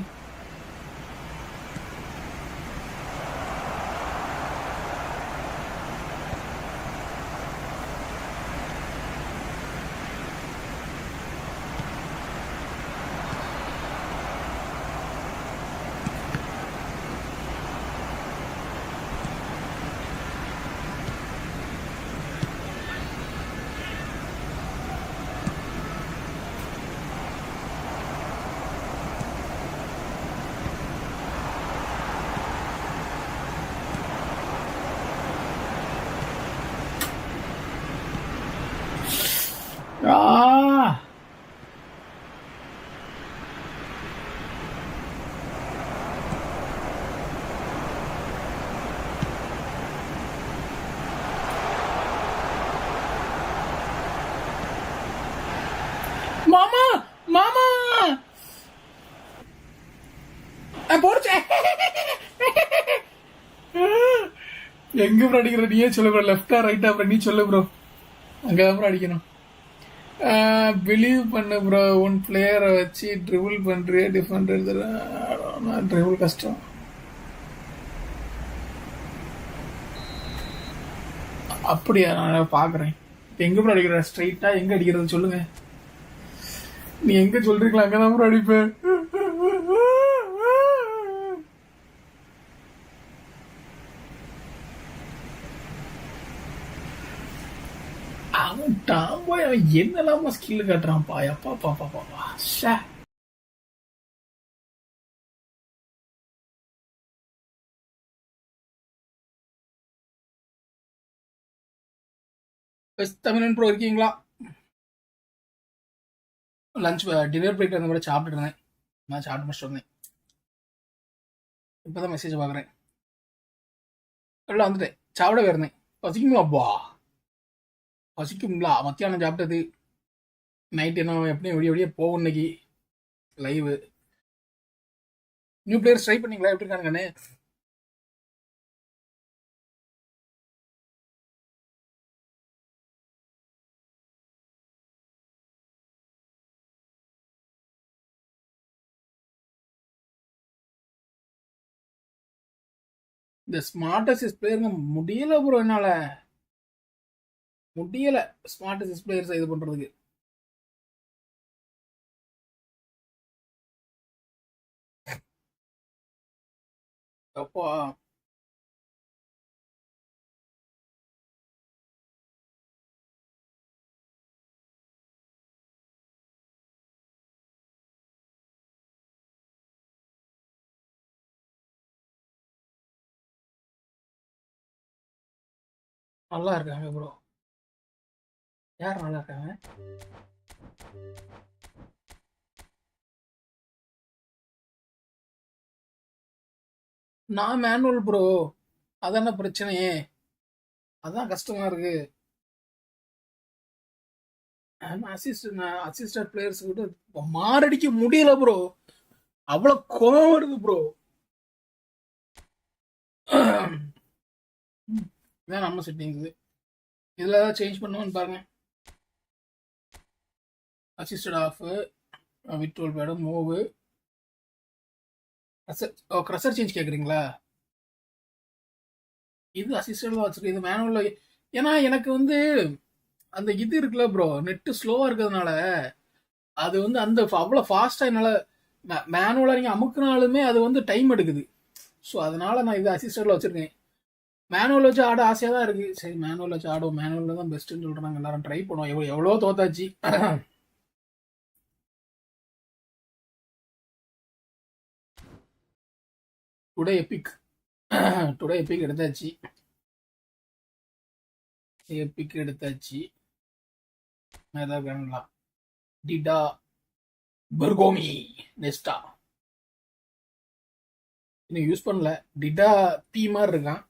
மாமா மாமா போடுச்சே. எங்க ப்ரோ அடிக்கிற? நீயே சொல்லு ப்ரோ. லெஃப்டா ரைட்டா ப்ரோ? நீ சொல்லு ப்ரோ. அங்கதான் ப்ரோ அடிக்கணும். பிலீவ் பண்ணு ப்ரோ. ஒன் பிளேயரை வச்சு ட்ரிபிள் பண்றியா? டிஃபெண்டர் ட்ரிபிள் கஷ்டம். அப்படியா? நான் பாக்குறேன். எங்க ப்ரோ அடிக்கிற? ஸ்ட்ரைட்டா எங்க அடிக்கிறது சொல்லுங்க. நீ எங்க சொல்றீங்களா அங்கதான் ப்ரோ அடிப்பேன். அவன் டாம்போய் அவன் என்னெல்லாம ஸ்கில் காட்டுறான்ப்பா. எப்பா பாப்பா பாப்பா ஷே. தமிழன் ப்ரோ இருக்கீங்களா? லஞ்ச் டின்னர் பிரேக் அந்த மாதிரி சாப்பிட்டுட்டு இருந்தேன். நான் சாப்பிட்டு முடிச்சுட்டு வந்தேன். இப்போதான் மெசேஜ் பார்க்குறேன். எல்லாம் வந்துட்டேன். சாப்பிடவே இருந்தேன். பசிக்குங்களாப்பா? பசிக்குங்களா? மத்தியானம் சாப்பிட்டது. நைட் என்ன எப்படியும் விடிய விடிய போகும். இன்னைக்கு லைவ் நியூ பிளேயர்ஸ் ட்ரை பண்ணீங்களா? எப்படி இருக்கானுங்கன்னு? இந்த ஸ்மார்டஸ்ட் பிளேயருங்க முடியல ப்ரோ. என்னால முடியல ஸ்மார்டஸ்ட் பிளேயர்ஸ் இது பண்றதுக்கு. அப்பா நல்லா இருக்காங்க ப்ரோ. யார் நல்லா இருக்காங்க? நான் மேனுவல் ப்ரோ. அதான பிரச்சனையே. அதான் கஷ்டமா இருக்கு. அசிஸ்டன்ட் பிளேயர்ஸ் கிட்ட மாரடிக்க முடியல ப்ரோ. அவ்வளவு கோவம் வருது ப்ரோ. இதான் நம்ம செட்டிங்ஸ். இதுல ஏதாவது சேஞ்ச் பண்ணுவோன்னு பாருங்க. அசிஸ்டட் ஆஃப், விட்ரோல் பேடு, மூவ், க்ரஷர் சேஞ்ச் கேக்குறீங்களா? இது அசிஸ்டன்ட் தான் வச்சிருக்கு. இது மேனுவல். ஏன்னா எனக்கு வந்து அந்த இது இருக்குல்ல ப்ரோ, நெட்டு ஸ்லோவா இருக்கிறதுனால அது வந்து அந்த அவ்வளோ ஃபாஸ்டா என்னால மேனுவலா நீங்க அமுக்குனாலுமே அது வந்து டைம் எடுக்குது. ஸோ அதனால நான் இது அசிஸ்டன்ட்ல வச்சிருக்கேன். மேனுவல் வச்சு ஆட ஆசையா தான் இருக்கு. சரி மேனுவல் வச்சு ஆடுவோம். மேனுவல் தான் பெஸ்ட்னு சொல்றாங்க எல்லாரும். ட்ரை பண்ணுவோம். எவ்வளோ தோத்தாச்சு. Today epic. டுடே எபிக் எடுத்தாச்சு. எபிக் எடுத்தாச்சு. ஏதாவது வேணுங்களா? டிடா பெர்கோமி நெஸ்டா இன்னும் யூஸ் பண்ணல. டிடா பி மாதிரி இருக்கான்.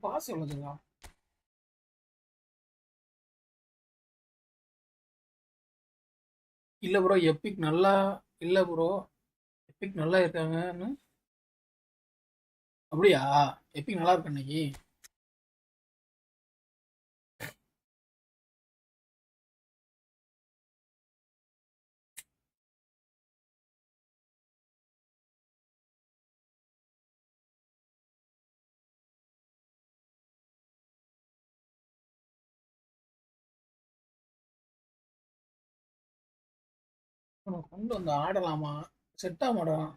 பாஸ் எவ்வளோ சொல்லலாம்? இல்ல ப்ரோ எபிக் நல்லா இல்ல ப்ரோ. எபிக் நல்லா இருக்காங்கன்னு. அப்படியா? எபிக் நல்லா இருக்கு அன்னைக்கு. கொண்டு வந்து ஆடலாமா? செட் ஆக மாட்டான்.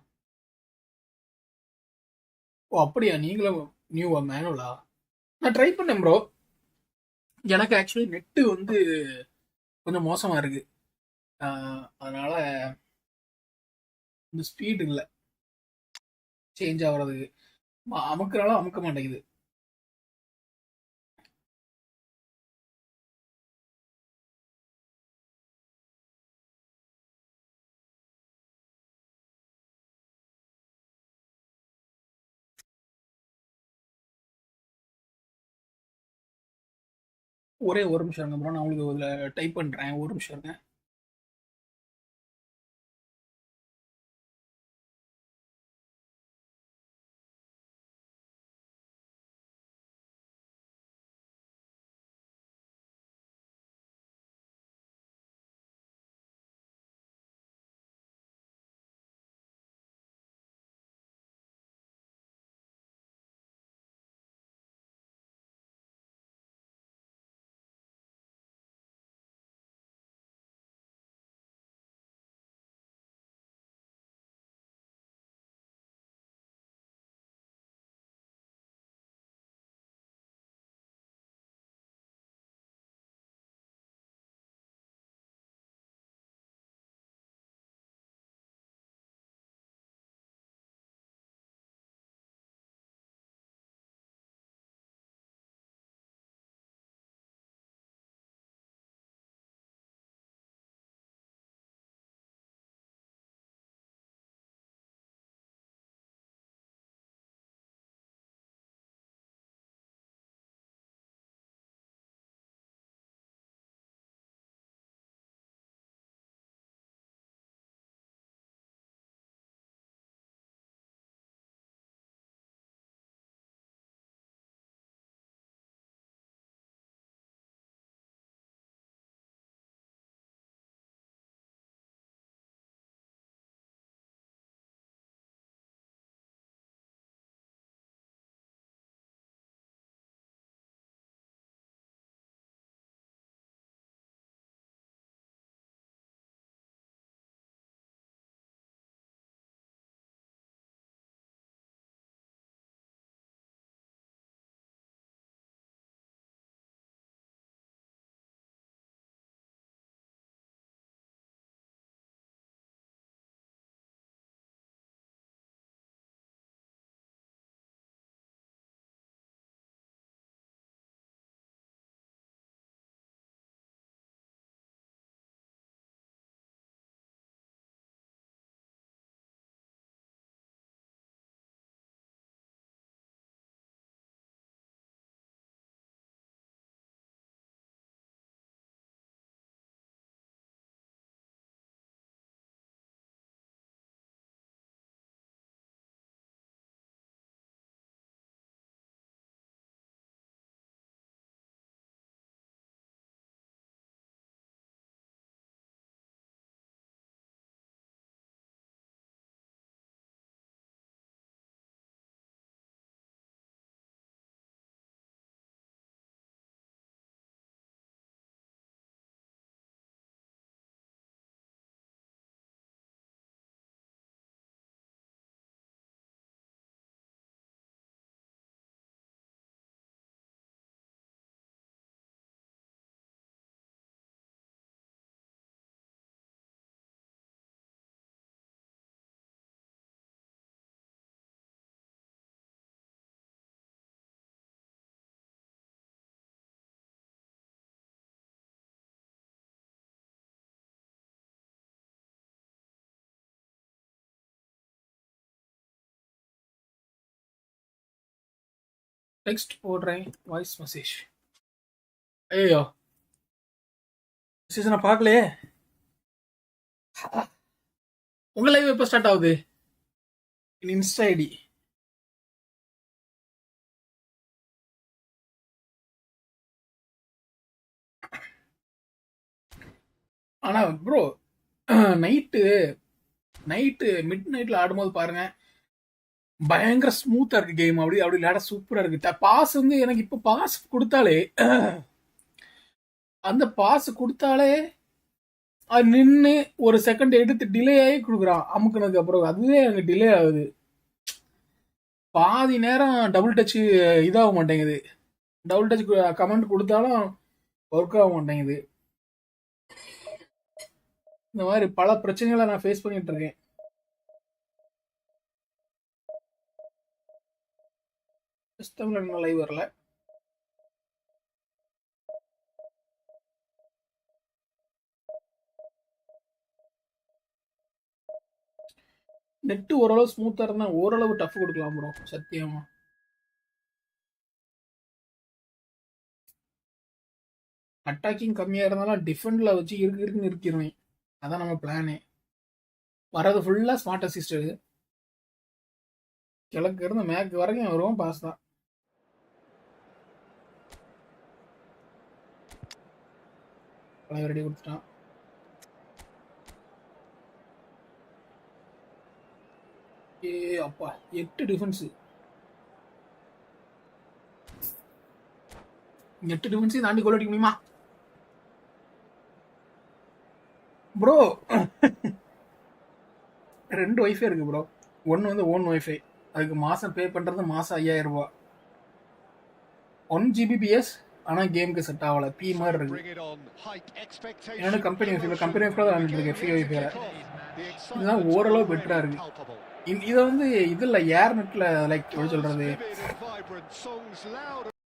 ஓ அப்படியா? நீங்களும் நியூவா மேனுவலா? நான் ட்ரை பண்ணேன் ப்ரோ. எனக்கு ஆக்சுவலி நெட்டு வந்து கொஞ்சம் மோசமா இருக்கு. அதனால இந்த ஸ்பீட் இல்லை சேஞ்ச் ஆகுறதுக்கு. அமுக்குறாலும் அமுக்க மாட்டேங்குது. ஒரே ஒரு நிமிஷம் இருங்க ப்ரோ. நான் உங்களுக்கு டைப் பண்றேன். ஒரு நிமிஷம் இருங்க. டெக்ஸ்ட் போடுறேன், வாய்ஸ் மெசேஜ். ஐயோ மெசேஜ் நான் பார்க்கலையே. உங்க லைவ் எப்போ ஸ்டார்ட் ஆகுது? இன்ஸ்டா ஐடி ஆனா ப்ரோ நைட்டு மிட் நைட்ல ஆடும்போது பாருங்க பயங்கர ஸ்மூத்தா இருக்கு கேம். அப்படி விளையாட சூப்பரா இருக்கு. பாஸ் வந்து எனக்கு இப்போ பாஸ் கொடுத்தாலே அந்த பாஸ் கொடுத்தாலே அது நின்று ஒரு செகண்ட் எடுத்து டிலே ஆகி கொடுக்குறான் அமுக்குனதுக்கு அப்புறம். அதுவே எனக்கு டிலே ஆகுது. பாதி நேரம் டபுள் டச் இதாக மாட்டேங்குது. டபுள் டச் கமெண்ட் கொடுத்தாலும் ஒர்க் ஆக மாட்டேங்குது. இந்த மாதிரி பல பிரச்சனைகளை நான் ஃபேஸ் பண்ணிட்டு இருக்கேன். சிஸ்டம்ல லைவ் வரல. நெட்டு ஓரளவு ஸ்மூத்தா இருந்தா ஓரளவு டஃப் கொடுக்கலாம் ப்ரோ, சத்தியமா. அட்டாக்கிங் கம்மியா இருந்தாலும் டிஃபெண்ட்ல வச்சு இருக்குன்னு இருக்கிருவேன். அதான் நம்ம பிளானே. வர்றது ஃபுல்லா ஸ்மார்ட் அசிஸ்ட். கிழக்கு இருந்து மேற்கு வரைக்கும் வருவோம் பாஸ் தான். ரெடி கொடுத்துட்டான். ஏ அப்பா 8 டிஃபென்ஸ். 8 டிஃபென்ஸையும் தாண்டி கோல் அடிக்க முடியுமா ப்ரோ? 2 வைஃபை இருக்கு ப்ரோ. ஒன்று வந்து ஓன் வைஃபை, அதுக்கு மாதம் பே பண்ணுறது மாதம் 5000 ரூபா. 1 Gbps. ஆனால் கேமுக்கு செட் ஆகலை. பி மாதிரி இருக்கு. என்னோட கம்பெனி வைஃபை தான் வாங்கிட்டு இருக்கேன், ஃப்ரீ வைஃபைல. இதுதான் ஓரளவு பெட்டராக இருக்கு. இதை வந்து இதில் ஏர் நெட்டில் லைக் எப்படி சொல்கிறது,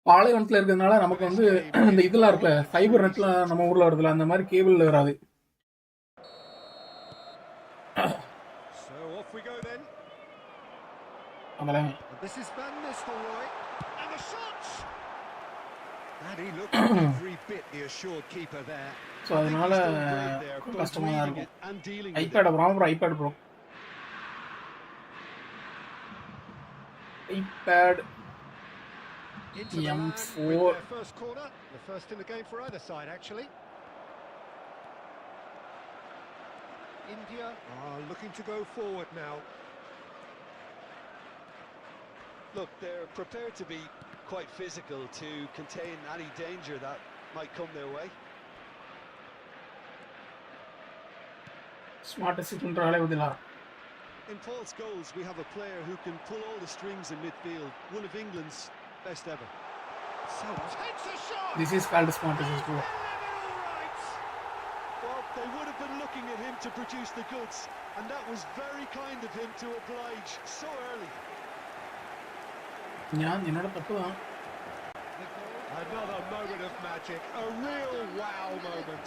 பாலைவனத்தில் இருக்கிறதுனால நமக்கு வந்து இந்த இதெல்லாம் இருக்குல்ல, ஃபைபர் நெட்டில் நம்ம ஊரில் வருதுல, அந்த மாதிரி கேபிளில் வராது. அதெல்லாம் ஸோ அதனால கஷ்டமாக தான் இருக்கும். IPad bro, iPad bro, iPad M4. First corner, the first in the game for either side actually. India are looking to go forward now. Look, they're prepared to be quite physical to contain any danger that might come their way. Smart assistant rale udila. In Paul's goals, we have a player who can pull all the strings in midfield, one of England's best ever. So takes a shot. This is called smart assistant. Well, they would have been looking at him to produce the goods, and that was very kind of him to oblige so early. Another moment of magic, a real wow moment.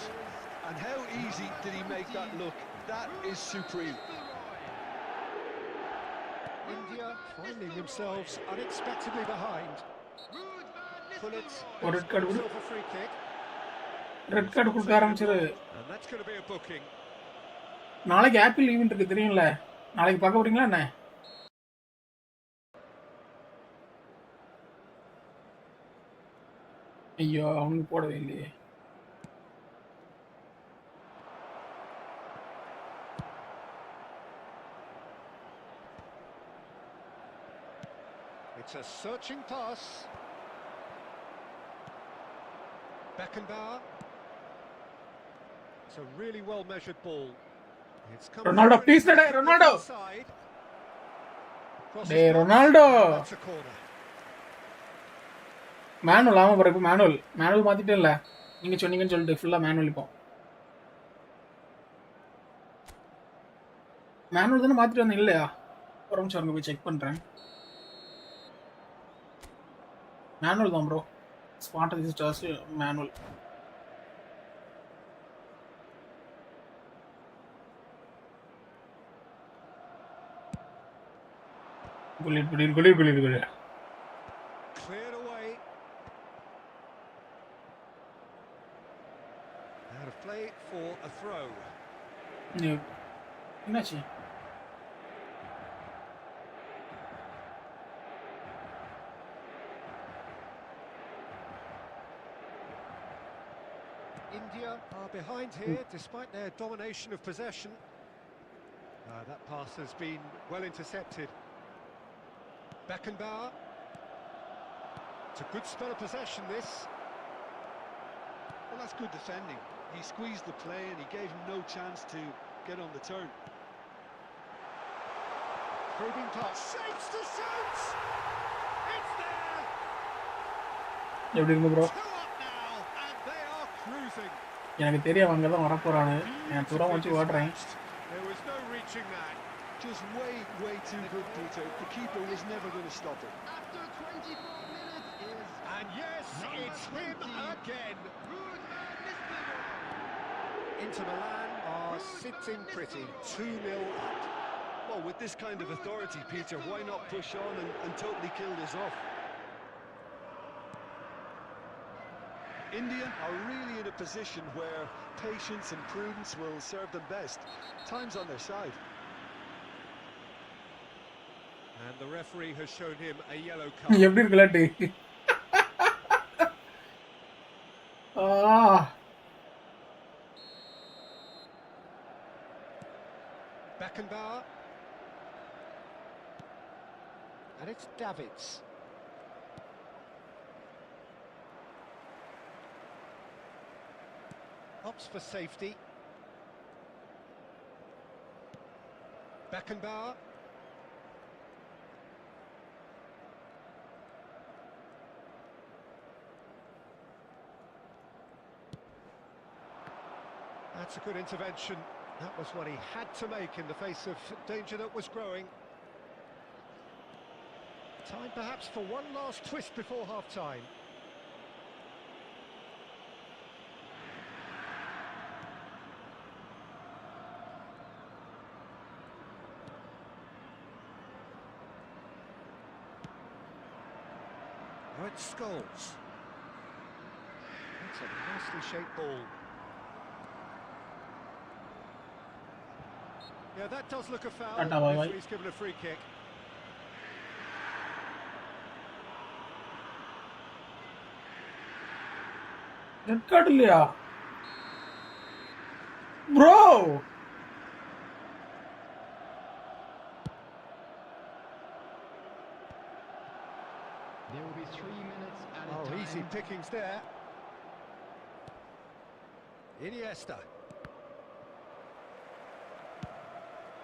And how easy did he make that look? That is supreme. India finding themselves unexpectedly behind. Pullet, red card silver free kick. Red card கொடுக்க ஆரம்பிச்சது. And that's going to be a booking. நாளைக்கு apple event இருக்கு தெரியும்ல, நாளைக்கு பார்க்க போறீங்களா என்ன? ஐயோ அவனுக்கு போடவே இல்லையே. It's a searching pass. Beckenbauer. It's a really well measured ball. It's come Ronaldo, please, Ronaldo. Hey, Ronaldo. That's a corner. Manual ஆமாம் ப்ரோ. இப்போ மேனுவல் மாற்றிட்டே இல்லை, நீங்கள் சொன்னீங்கன்னு சொல்லிட்டு ஃபுல்லாக மேனுவல். இப்போ மேனுவல் தானே மாற்றிட்டு வந்தேன் இல்லையா? ஒரு நிமிஷம் அங்கே போய் செக் பண்ணுறேன். மேனுவல் தான் ப்ரோ, ஸ்மார்ட் அசிஸ்டர்ஸ் மேனுவல். குளிர். Cleared for a throw. என்னாச்சு? India are behind here despite their domination of possession. That pass has been well intercepted. Beckenbauer. It's a good spell of possession, this. Well, that's good defending. He squeezed the play and he gave him no chance to get on the turn. Probing pass. Shapes to shoot! It's there! எப்படி இருக்கு bro? Two up now, and they are cruising. எனக்கு தெரியும் அவங்க தான் வரப்போறானு. நான் தூரம் வச்சு ஓடுறேன். There was no reaching that. Just way too good, Peter. The keeper was never going to stop it. After 24 minutes is And yes, it's him again. Inter Milan are sitting pretty, 2-0 up. Well, with this kind of authority, Peter, why not push on and totally kill this off? India are really in a position where patience and prudence will serve them best. Time's on their side. And the referee has shown him a yellow card. எப்படி இருக்கு விளையாட்டு? Beckenbauer. And it's Davids. Opts for safety. Beckenbauer. That's a good intervention. That was what he had to make in the face of danger that was growing. Time perhaps for one last twist before half-time. Oh, it's Scholes. That's a nicely shaped ball. Yeah, that does look a foul. Tata, bye, bye. Referee's given a free kick. Red card இல்லையா? Bro There will be 3 minutes at a Oh, time. easy pickings there. Iniesta.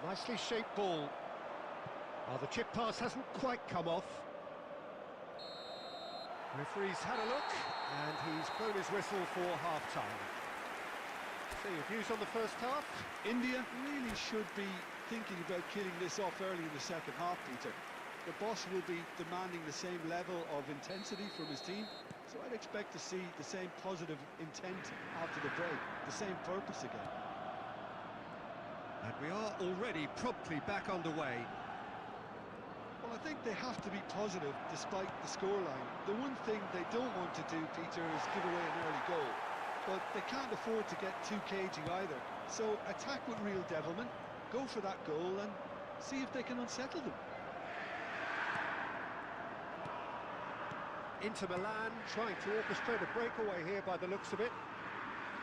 Nicely shaped ball. Oh, the chip pass hasn't quite come off. Referee's had a look, and he's blown his whistle for half-time. So your views on the first half? India really should be thinking about killing this off early in the second half, Peter. The boss will be demanding the same level of intensity from his team, so I'd expect to see the same positive intent after the break, the same purpose again. And we are already promptly back underway. Well, I think they have to be positive despite the scoreline. The one thing they don't want to do, Peter, is give away an early goal. But they can't afford to get too cagey either. So attack with real devilment, go for that goal and see if they can unsettle them. Inter Milan trying to orchestrate a breakaway here by the looks of it.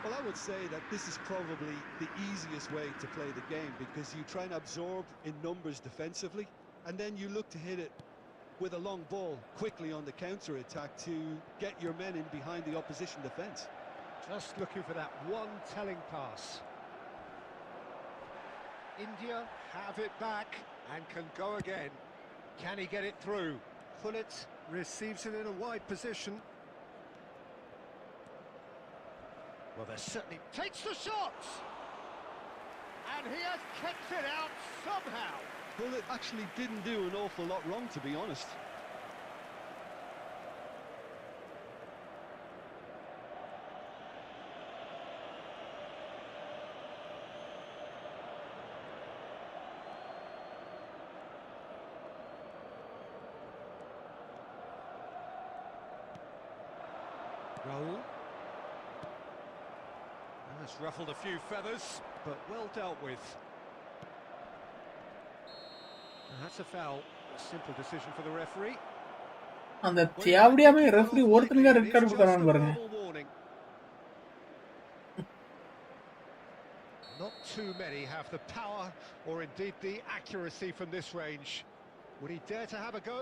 Well, I would say that this is probably the easiest way to play the game because you try and absorb in numbers defensively and then you look to hit it with a long ball quickly on the counter-attack to get your men in behind the opposition defence. Just looking for that one telling pass. India have it back and can go again. Can he get it through? Pullet receives it in a wide position. Well, there certainly takes the shot! And he has kept it out somehow. Well, it actually didn't do an awful lot wrong, to be honest. Raul. That's ruffled a few feathers, but well dealt with. That's a foul. A simple decision for the referee. அந்த தேவடியாவே referee ஒருத்தனுக்கு red card கொடுக்கறான்னு பாருங்க. Not too many have the power or indeed the accuracy from this range. Would he dare to have a go?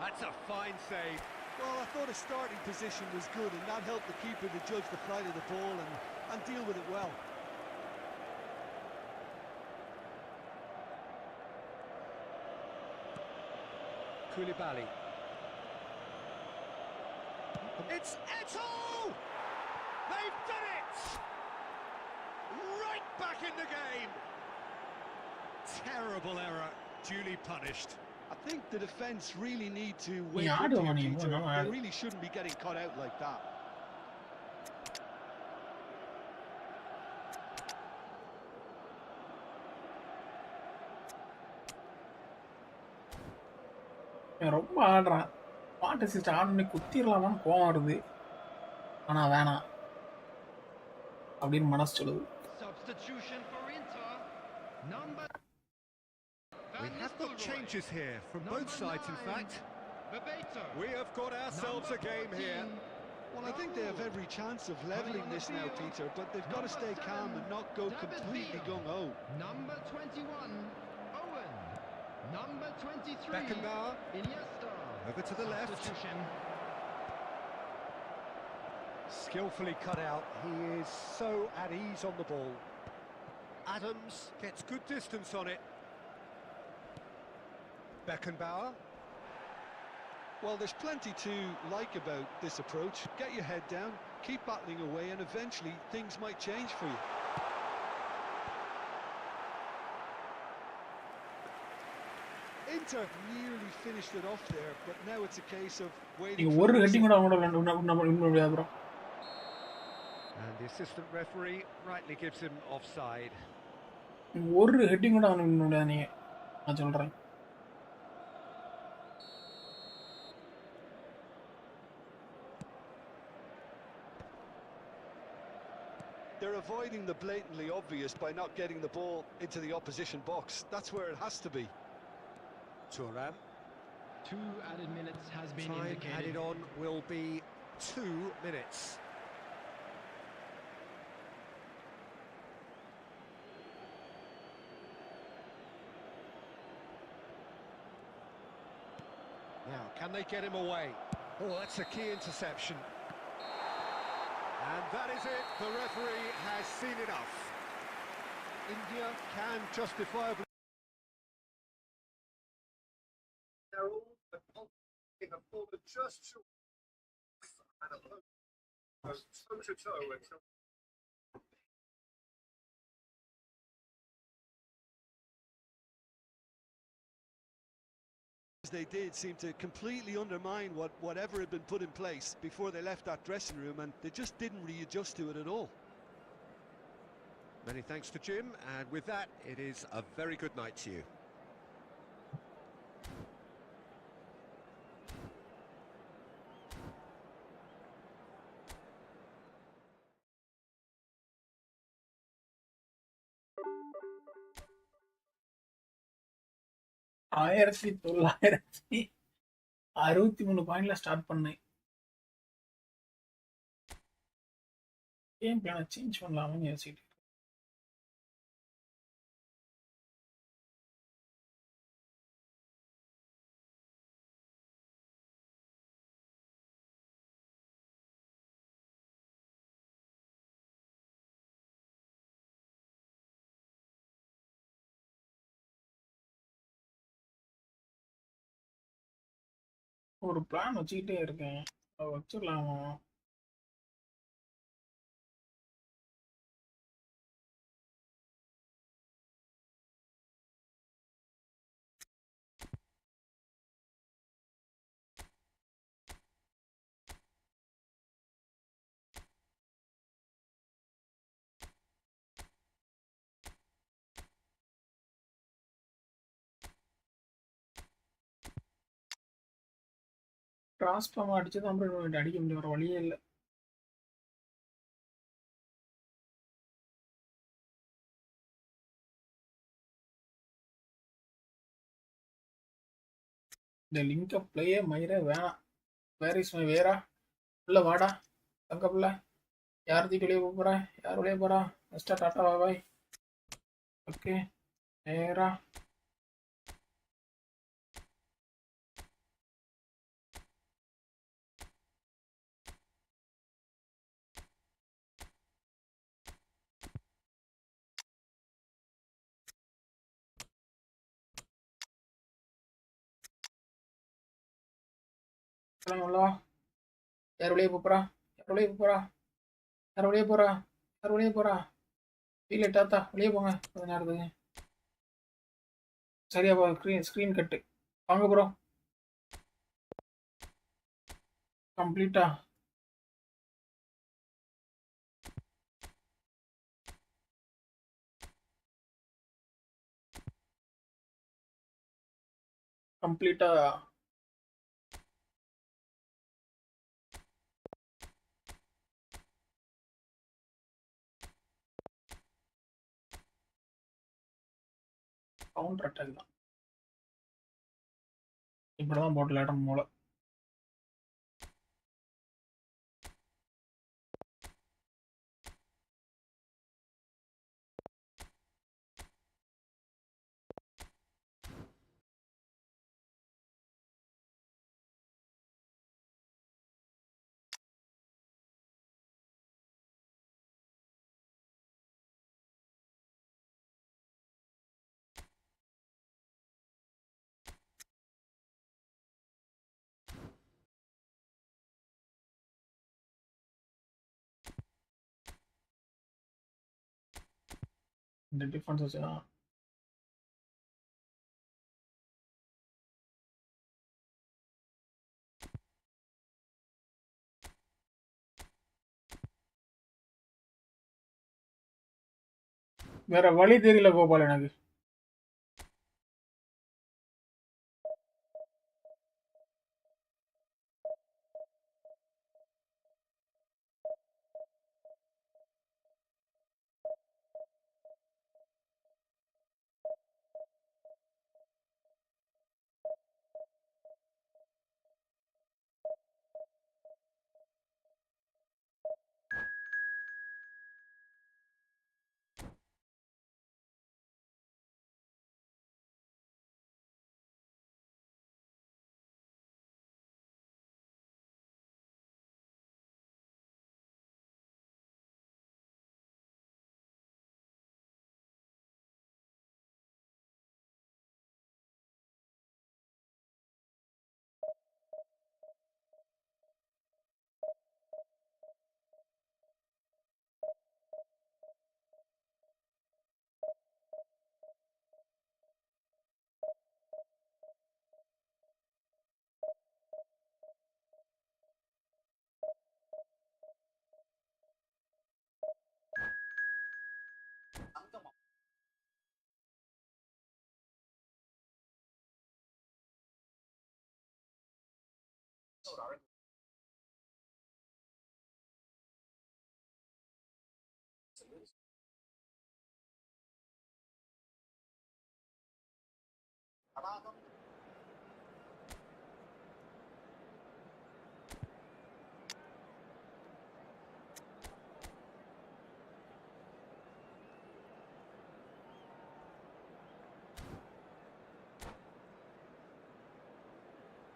That's a fine save. Well, I thought his starting position was good, and that helped the keeper to judge the flight of the ball and deal with it well. Koulibaly. It's Eto'o! They've done it! Right back in the game! Terrible error, duly punished. I think the defence really need to wake Yeah, I up don't here, want him, Peter. no, They really shouldn't be getting caught out like that. ரொம்ப ஆடுறான். பாட்டு system ஆடுனே குத்திரலாமான்னு கோவம் வருது. ஆனா வேணாம் அப்படின்னு மனசு சொல்லுது. Substitution for Inter. Number. We have got changes here from both sides, in fact. Bebeto. We have got ourselves a game here. Well, I think they have every chance of levelling this now, Peter, but they've got to stay calm and not go completely gung-ho. Number 21, Owen. Number 23, Beckenbauer. Iniesta. Over to the left. Substitution. Skillfully cut out. He is so at ease on the ball. Adams gets good distance on it. Beckenbauer. Well, there's plenty to like about this approach. Get your head down, keep battling away, and eventually things might change for you. Inter nearly finished it off there, but now it's a case of waiting நீங்க for ஒரு the heading whistle. கூட அவங்களோட நம்ம முடியாது bro. And the assistant referee rightly gives him offside. ஒரு heading கூட அவனுக்கு முடியாது நீங்க. நான் சொல்றேன். They're avoiding the blatantly obvious by not getting the ball into the opposition box. That's where it has to be. Thuram. 2 added minutes has been Time indicated. added on will be 2 minutes. Now, can they get him away? Oh, that's a key interception. And that is it. The referee has seen enough. India can justifiably. They're all in a forward just short and a toe-to-toe until they did seem to completely undermine whatever had been put in place before they left that dressing room, and they just didn't readjust to it at all. Many thanks to Jim, and with that, it is a very good night to you. ஆயிரத்தி 963 பாயிண்ட்ல start பண்ணேன். Game பிளான change பண்ணலாம்னு யோசிச்சுட்டு. ஒரு plan வச்சுக்கிட்டே இருக்கேன். அதை வச்சிடலாமா? Cross பண்ண அடிச்சது அப்புறம் அடிக்க முடியும், வேற வழியே இல்லை. இந்த லிங்க் பிளேயே மயிரே வேணாம். வேர் இஸ் மை வேரா? உள்ள வாடா தங்க பிள்ளை. யார் தூக்கி வெளியே போறா? யார் வெளியே போறா? நெக்ஸ்டா டாட்டா பாய். ஓகே நேரா கிளம்புங்களா? யார் வெளியே போறா? யார் வெளியே போறா? யார் வெளியே போறா? யார் வெளியே போறா? வீல டாத்தா வெளியே போங்க கொஞ்ச நேரத்துக்கு. சரியா போ. ஸ்க்ரீன் கட்டு வாங்க ப்ரோ. கம்ப்ளீட்டா கம்ப்ளீட்டா கவுண்டர் அட்டாக் தான். இப்படிதான் போட்டு விளையாடணும் போல. இந்த டிஃபரன்ஸ் வச்சுதான் வேற வழி தெரியல கோபால் எனக்கு.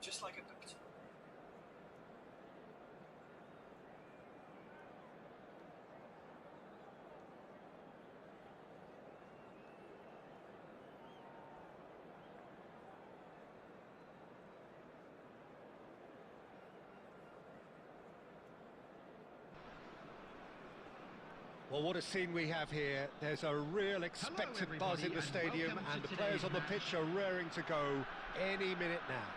Just like a picture. Well, what a scene we have here. There's a real expectant buzz in the stadium, and the players on the pitch are raring to go any minute now.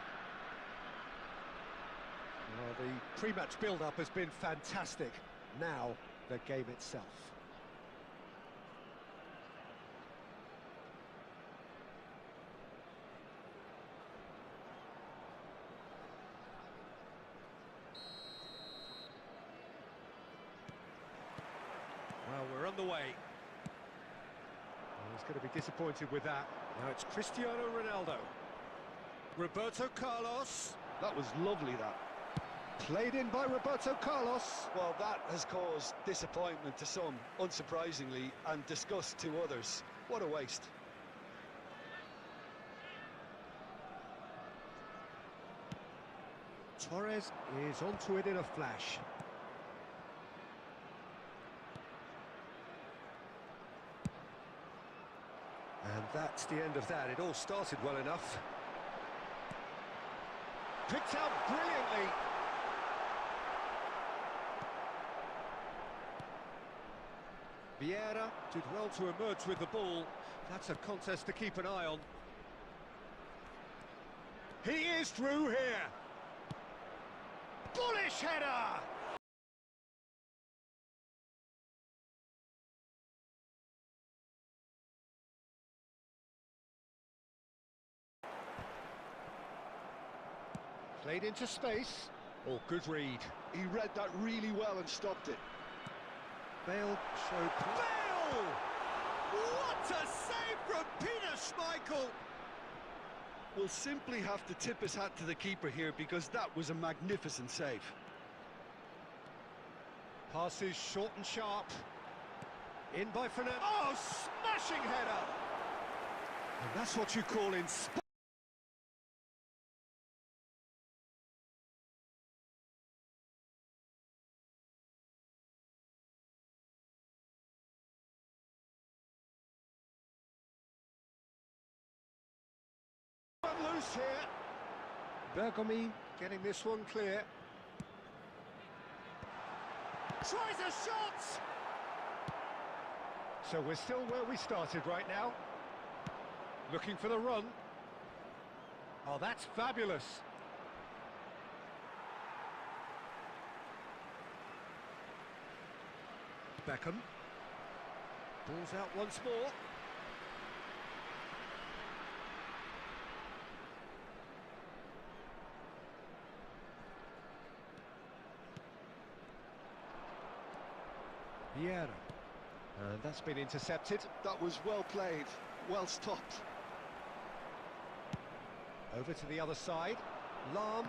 Well, the pre-match build-up has been fantastic. Now, the game itself. away. Well, he's going to be disappointed with that. Now it's Cristiano Ronaldo. Roberto Carlos. That was lovely, that. Played in by Roberto Carlos. Well, that has caused disappointment to some, unsurprisingly, and disgust to others. What a waste. Torres is onto it in a flash. And that's the end of that. It all started well enough. Picked out brilliantly. Vieira did well to emerge with the ball. That's a contest to keep an eye on. He is through here. Bullish header! Played into space. Oh, good read. He read that really well and stopped it. Bale showed... Bale! What a save from Peter Schmeichel! Will simply have to tip his hat to the keeper here, because that was a magnificent save. Passes short and sharp. In by Fernando. Oh, smashing header! And that's what you call inspiring. Loose here. Bergomi getting this one clear. Tries a shot! So we're still where we started right now. Looking for the run. Oh, that's fabulous. Beckham. Ball's out once more. Vieira. And that's been intercepted. That was well played, well stopped. Over to the other side. Lahm.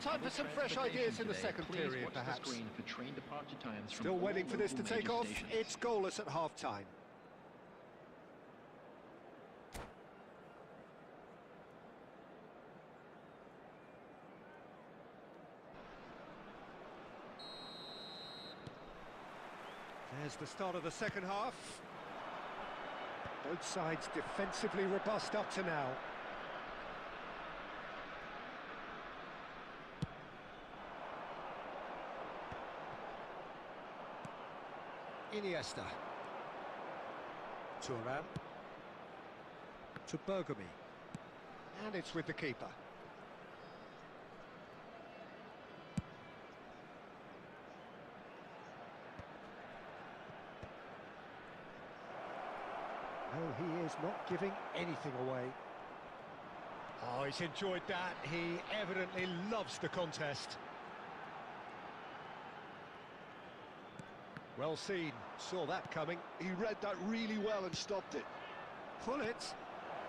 Time for some fresh ideas in the second period, perhaps. Still waiting for this to take off. It's goalless at half-time. There's the start of the second half. Both sides defensively robust up to now. Iniesta. Thuram. To Bergomi. And it's with the keeper. No, he is not giving anything away. Oh, he's enjoyed that. He evidently loves the contest. Well seen, saw that coming. He read that really well and stopped it. Pull it.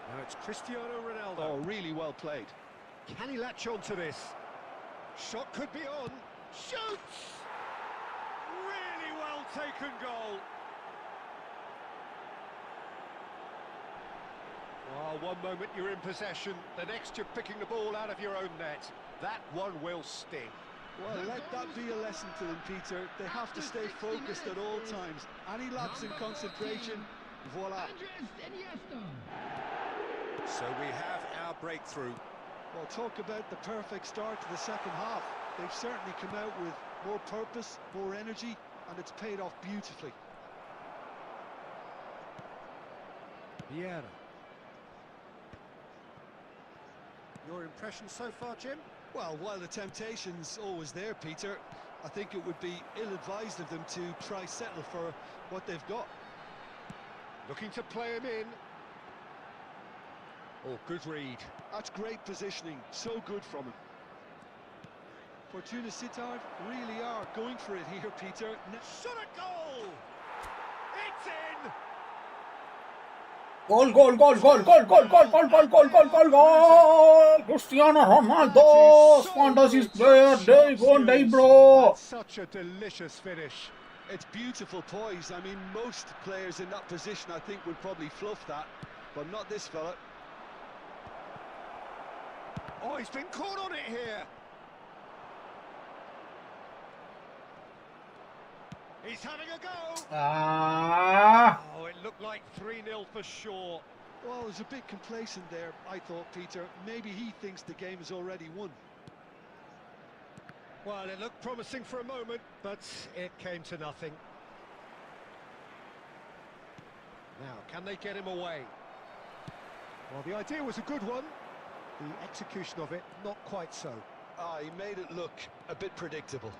Now it's Cristiano Ronaldo. Oh, really well played. Can he latch on to this? Shot could be on. Shoots! Really well taken goal. Oh, one moment you're in possession, the next you're picking the ball out of your own net. That one will sting. Well, let that be a lesson to them, Peter. They have to stay focused at all times. Any lapse in concentration, voila. So we have our breakthrough. Well, talk about the perfect start to the second half. They've certainly come out with more purpose, more energy, and it's paid off beautifully. Vieira. Your impression so far, Jim? Well, while the temptation's always there, Peter, I think it would be ill-advised of them to try settle for what they've got. Looking to play him in. Oh, good read. That's great positioning, so good from him. Fortuna Sittard really are going for it here, Peter. Shot a goal! It's in! Goal, goal, goal, goal, goal, goal, goal, goal, goal, goal, goal, goal, goal! Cristiano Ronaldo, Fantasy's player, day one, day bro. That's such a delicious finish. It's beautiful poise. I mean, most players in that position, I think, would probably fluff that, but not this fella. Oh, he's been caught on it here. He's having a go. Oh, it looked like 3-0 for sure. Well, it was a bit complacent there, I thought, Peter. Maybe he thinks the game is already won. Well, it looked promising for a moment, but it came to nothing. Now, can they get him away? Well, the idea was a good one. The execution of it, not quite so. Ah, he made it look a bit predictable.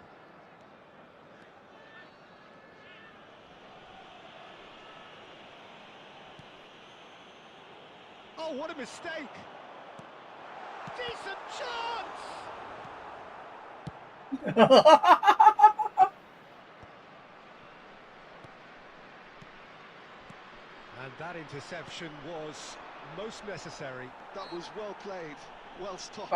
Oh, what a mistake! Decent chance! And that interception was most necessary. That was well played, well stopped.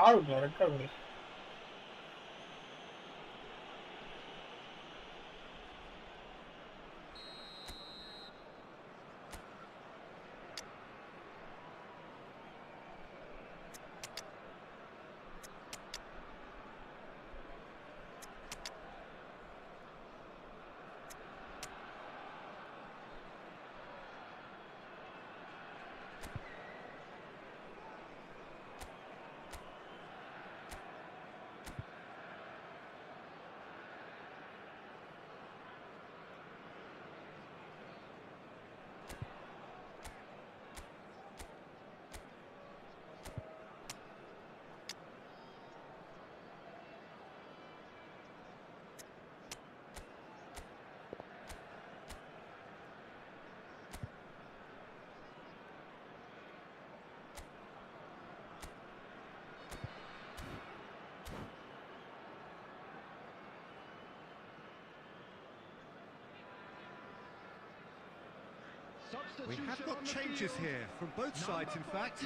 We have got changes here from both sides, in fact.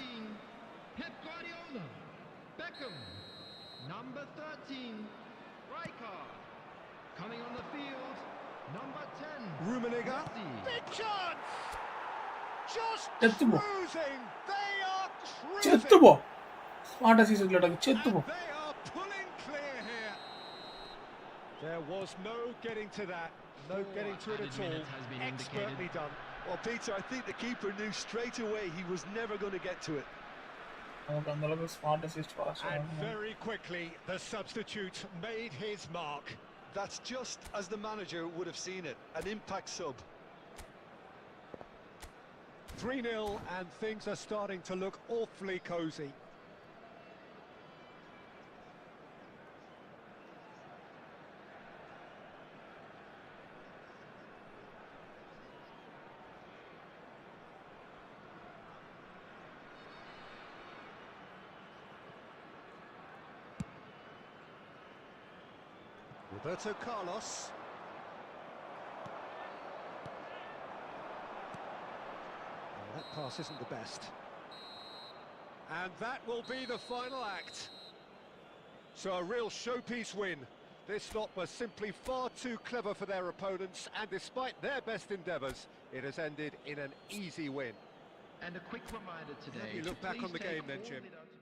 Pep Guardiola. Beckham. Number 13. Rijkaard. Coming on the field. Number 10. Rummenigge. Messi. Big chance! Just That's the cruising! They are cruising! ചെത്തുപോ fantasies ചെത്തുപോ And they are pulling clear here. There was no getting to that. No getting to it at all. Expertly done. Well, Peter, I think the keeper knew straight away he was never going to get to it. And very quickly, the substitute made his mark. That's just as the manager would have seen it, an impact sub. 3-0 and things are starting to look awfully cosy. Roberto Carlos. that pass isn't the best. And that will be the final act. So a real showpiece win. This lot were simply far too clever for their opponents, and despite their best endeavours, it has ended in an easy win. And a quick reminder today. How do you to look back please on the take game then, all Jim? lead-up to-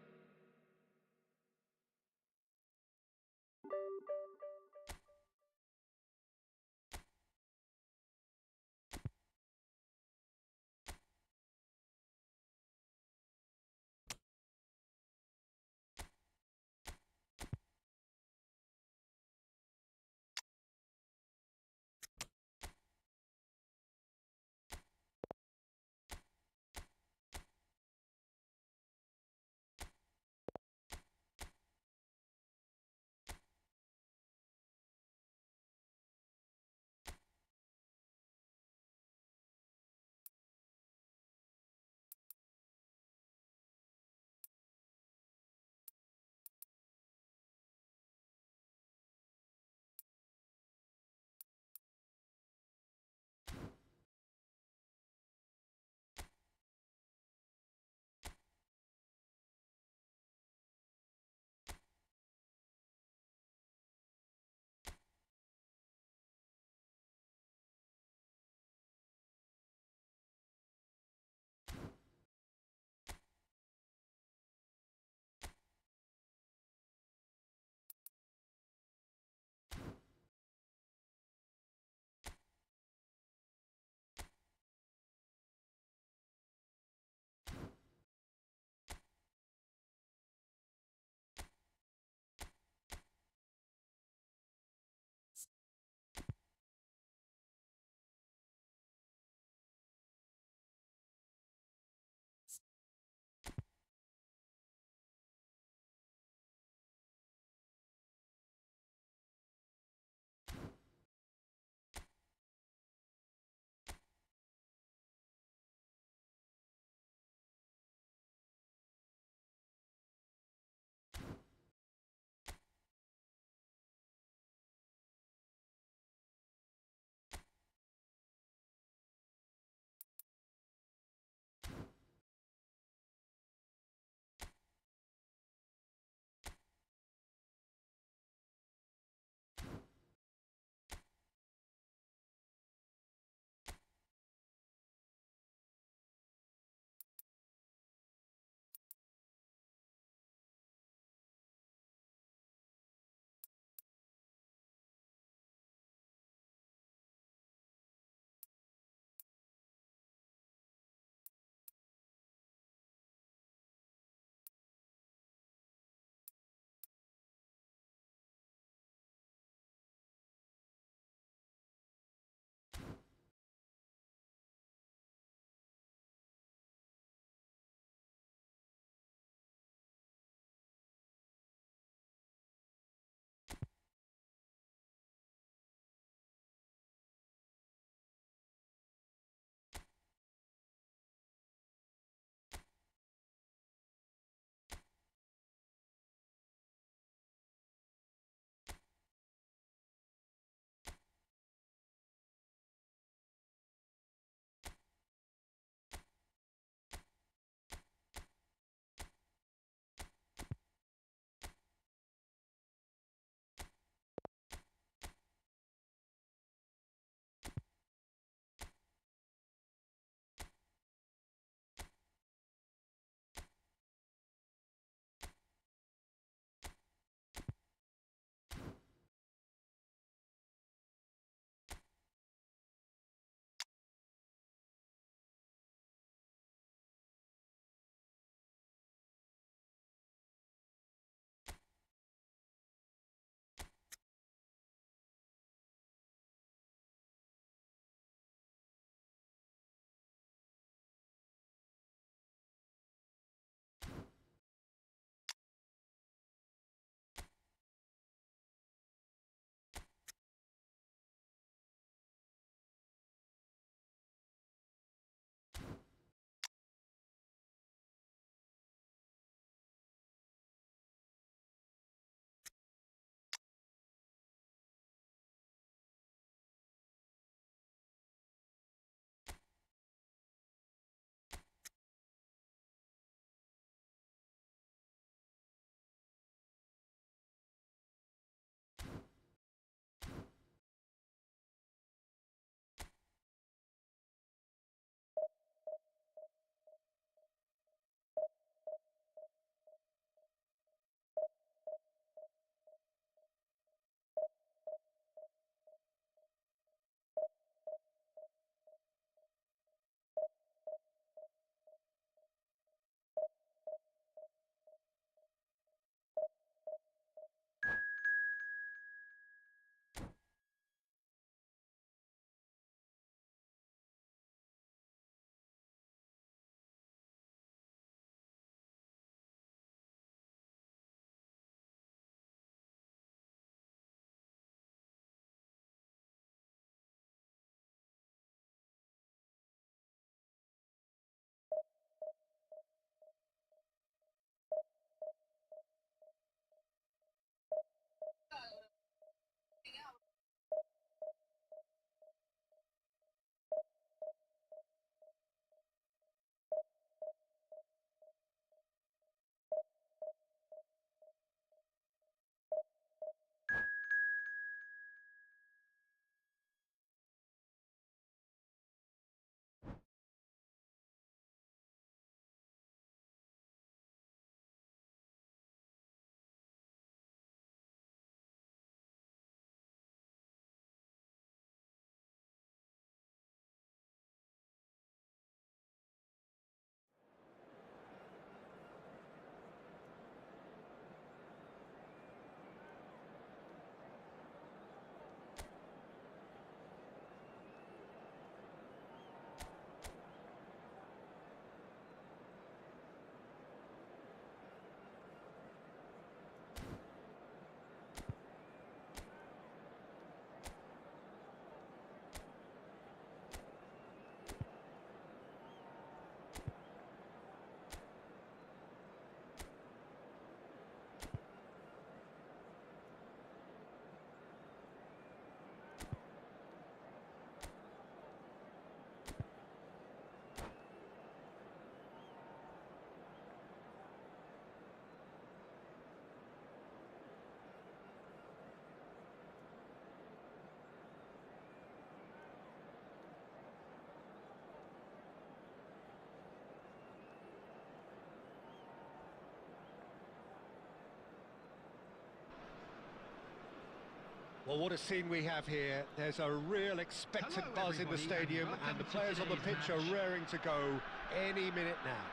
Well, what a scene we have here. There's a real expectant Hello, buzz in the everybody, stadium, and and the welcome to players on the today's pitch match. are raring to go any minute now.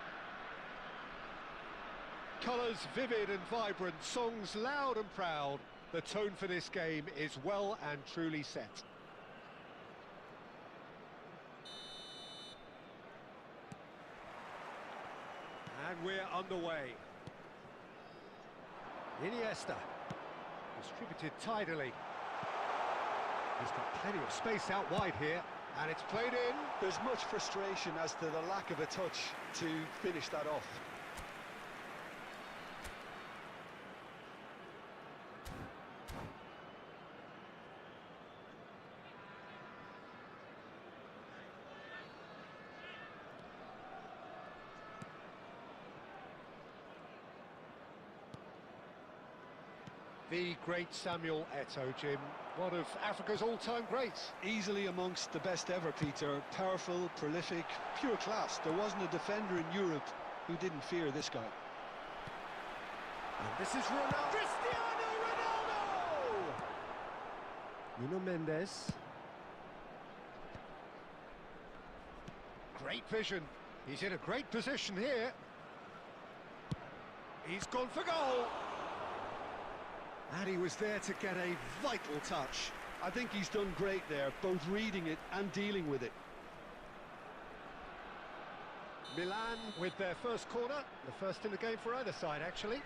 Colours vivid and vibrant, songs loud and proud. The tone for this game is well and truly set. And we're underway. Iniesta, distributed tidily. He's got plenty of space out wide here, and it's played in. There's much frustration as to the lack of a touch to finish that off. The great Samuel Eto'o, Jim, one of Africa's all-time greats. Easily amongst the best ever, Peter. Powerful, prolific, pure class. There wasn't a defender in Europe who didn't fear this guy. And this is Ronaldo. Cristiano Ronaldo! Nuno Mendes. Great vision. He's in a great position here. He's gone for goal. And he was there to get a vital touch. I think he's done great there, both reading it and dealing with it. Milan with their first corner, the first in the game for either side, actually.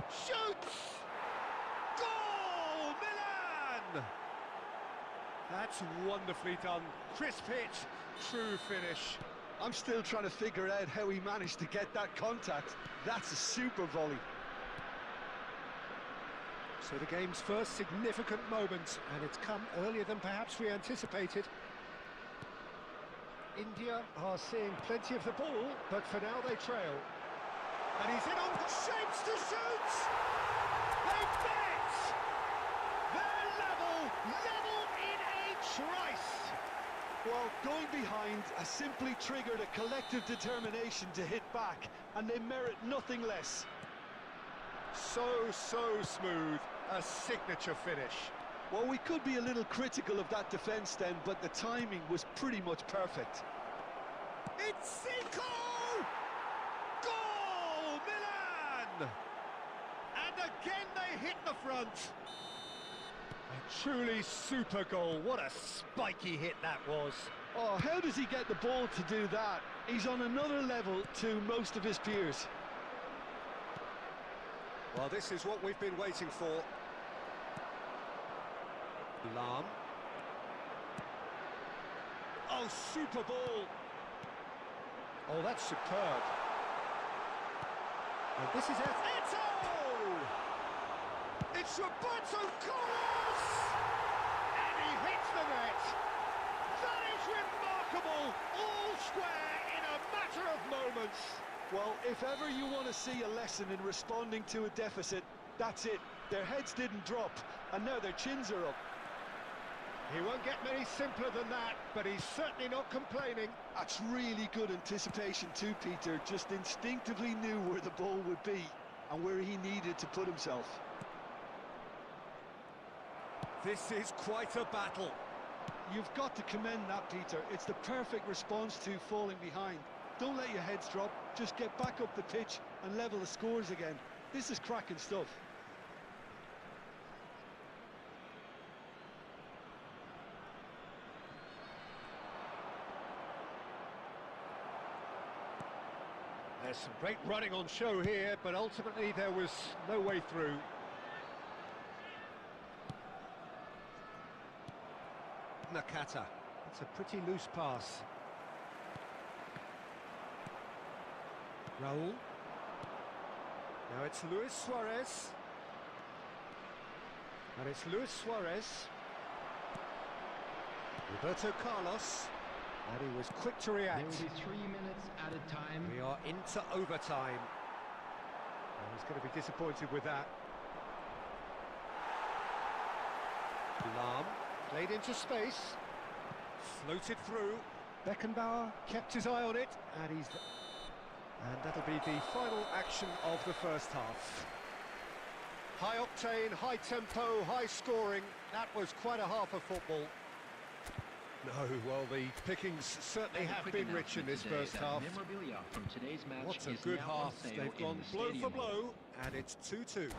Shoots! Goal! Milan! That's wonderfully done. Crisp hit, true finish. I'm still trying to figure out how he managed to get that contact. That's a super volley. So the game's first significant moment, and it's come earlier than perhaps we anticipated. India are seeing plenty of the ball, but for now they trail. And he's in on shapes to shoot! They've met! They're level in a trice! Well, going behind has simply triggered a collective determination to hit back, and they merit nothing less. So smooth, a signature finish. Well, we could be a little critical of that defence then, but the timing was pretty much perfect. It's Zico! Goal, Milan! And again they hit the front. A truly super goal. What a spiky hit that was. Oh, how does he get the ball to do that? He's on another level to most of his peers. Well, this is what we've been waiting for. Lam. Oh, super ball. Oh, that's superb. And this is Eto'o! It's Roberto Carlos! And he hits the net! That is remarkable! All square in a matter of moments! Well, if ever you want to see a lesson in responding to a deficit, that's it. Their heads didn't drop, and now their chins are up. He won't get many simpler than that, but he's certainly not complaining. That's really good anticipation too, Peter. Just instinctively knew where the ball would be and where he needed to put himself. This is quite a battle. You've got to commend that, Peter. It's the perfect response to falling behind. Don't let your heads drop, just get back up the pitch and level the scores again. This is cracking stuff. There's some great running on show here, but ultimately there was no way through. Nakata. It's a pretty loose pass. Raul. Now it's Luis Suarez. And it's Luis Suarez. Roberto Carlos. And he was quick to react. There will be 3 minutes at a time. We are into overtime. And he's going to be disappointed with that. Lam played into space. Floated through. Beckenbauer kept his eye on it, and that'll be the final action of the first half. High octane, high tempo, high scoring. That was quite a half of football. No, well, the pickings certainly And a have quick been rich in announcement this today first that half. Memorabilia from today's match What a is good now on half. sale They've in gone the blow for Stadium Hall. blow, and it's 2-2.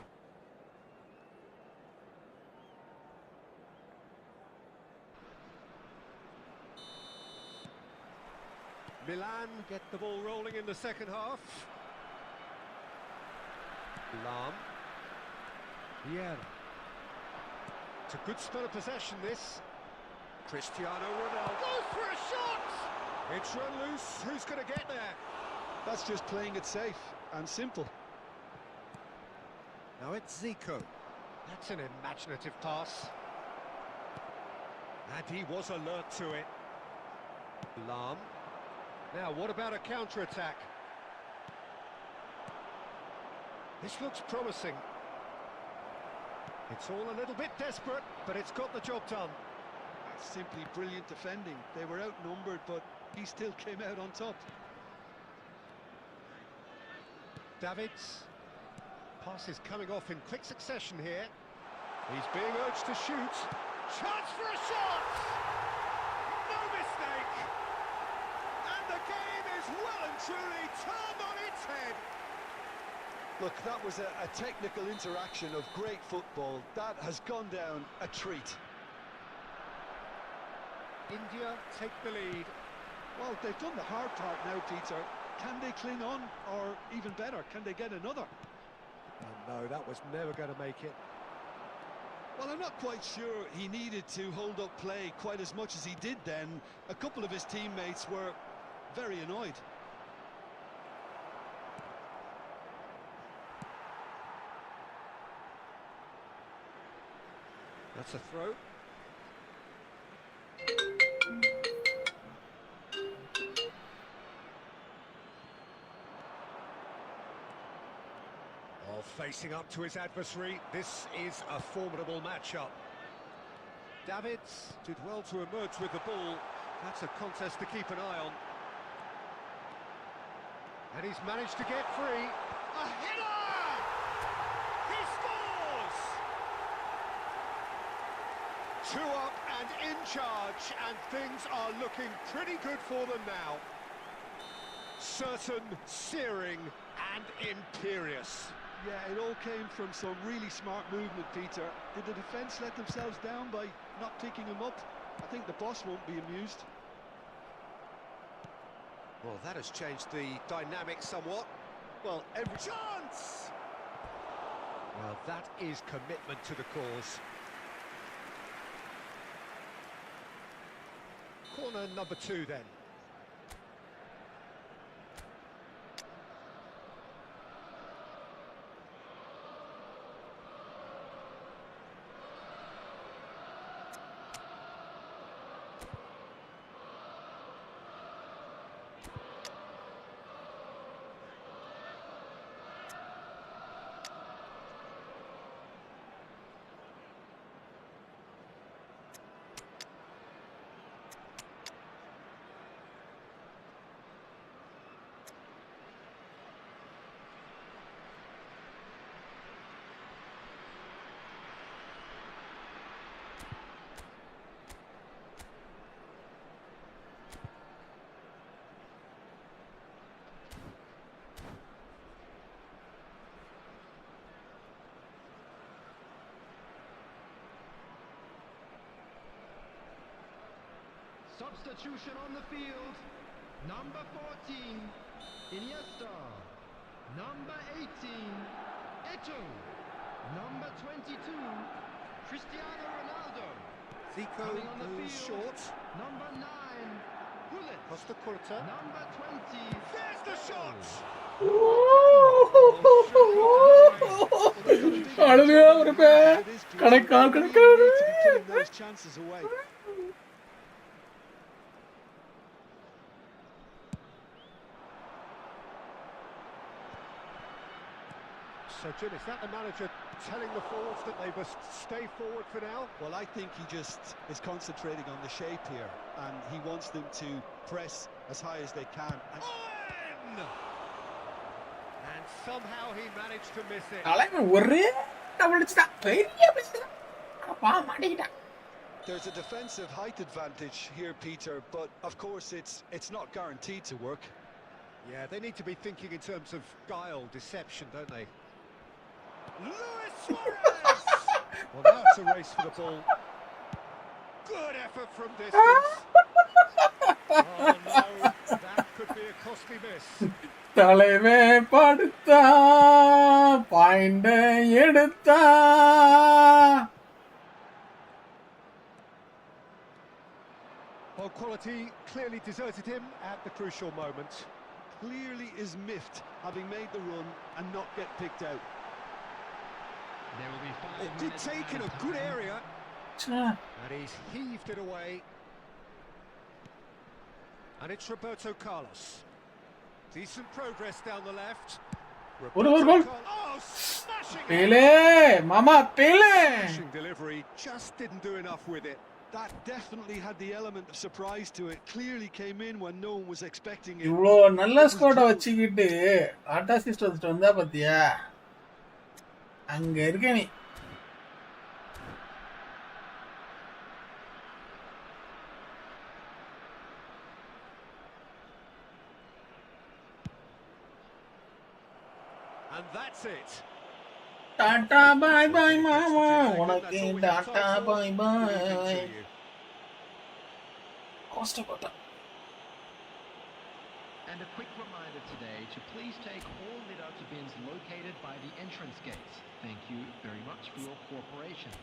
Milan get the ball rolling in the second half. Lahm. Vieira. It's a good spell of possession, this. Cristiano Ronaldo goes for a shot! It's run loose. Who's going to get there? That's just playing it safe and simple. Now it's Zico. That's an imaginative pass. And he was alert to it. Lahm. Now, what about a counter-attack? This looks promising. It's all a little bit desperate, but it's got the job done. Simply brilliant defending. They were outnumbered, but he still came out on top. Davids. Pass is coming off in quick succession here. He's being urged to shoot. Chance for a shot! No mistake! And the game is well and truly turned on its head. Look, that was a technical interaction of great football. That has gone down a treat. India take the lead. Well, they've done the hard part now, Peter. Can they cling on, or even better, can they get another? Oh no, that was never going to make it. Well, I'm not quite sure he needed to hold up play quite as much as he did then. A couple of his teammates were very annoyed. That's a throw. Oh, facing up to his adversary, this is a formidable matchup. Davids did well to emerge with the ball. That's a contest to keep an eye on. And he's managed to get free. A header! He scores! 2 up and in charge, and things are looking pretty good for them now. Certain, searing, and imperious. Yeah, it all came from some really smart movement, Peter. Did the defence let themselves down by not picking him up? I think the boss won't be amused. Well, that has changed the dynamic somewhat. Well, every chance! Well, that is commitment to the cause. Corner number 2 then. Substitution on the field. Number 14, Iniesta. Number 18, Eto'o. Number 22, Cristiano Ronaldo. Zico Coming on the moves field. short. Number 9, Gullit. Costa Curta. Number 20, There's the shot! அழுகையா இருப்பே கணக்கால் கணக்கால் Those chances away. So, Jim, is that the manager telling the forwards that they must stay forward for now? Well, I think he just is concentrating on the shape here, and he wants them to press as high as they can. Owen! And somehow he managed to miss it. தலைவன் ஒரே அடிச்சுதான் பெரிய பா மாட்டிக்கிட்டான். There's a defensive height advantage here, Peter, but of course it's not guaranteed to work. Yeah, they need to be thinking in terms of guile, deception, don't they? Luis Suarez! Well, now it's a race for the ball. Good effort from distance. Oh no, that could be a costly miss. தலைவே படுத்தா பாயிண்ட எடுத்தா. Well, quality clearly deserted him at the crucial moment. Clearly is miffed, having made the run and not get picked out. There will be 5 Oh, good minutes take in a added good time. area. ச்சே, And he's heaved it away. And it's Roberto Carlos. Decent progress down the left. ஒரு goal. Oh, smashing it! பேலே மாமா பேலே. Smashing delivery, just didn't do enough with it. That definitely had the element of surprise to it. Clearly came in when no one was expecting it. இவ்வளோ நல்ல ஸ்குவாட வச்சுக்கிட்டு Tata sisters வந்தா பாத்தியா, அங்க இருக்க நீ. And that's it. Tata பாய் பாய் மாமா, That's உனக்கு all we have Tata time for. Bye bye. Evening to you. கஷ்டப்பட்டா. And a quick reminder today to please take all litter to bins located by the entrance gates. Thank you very much for your cooperation.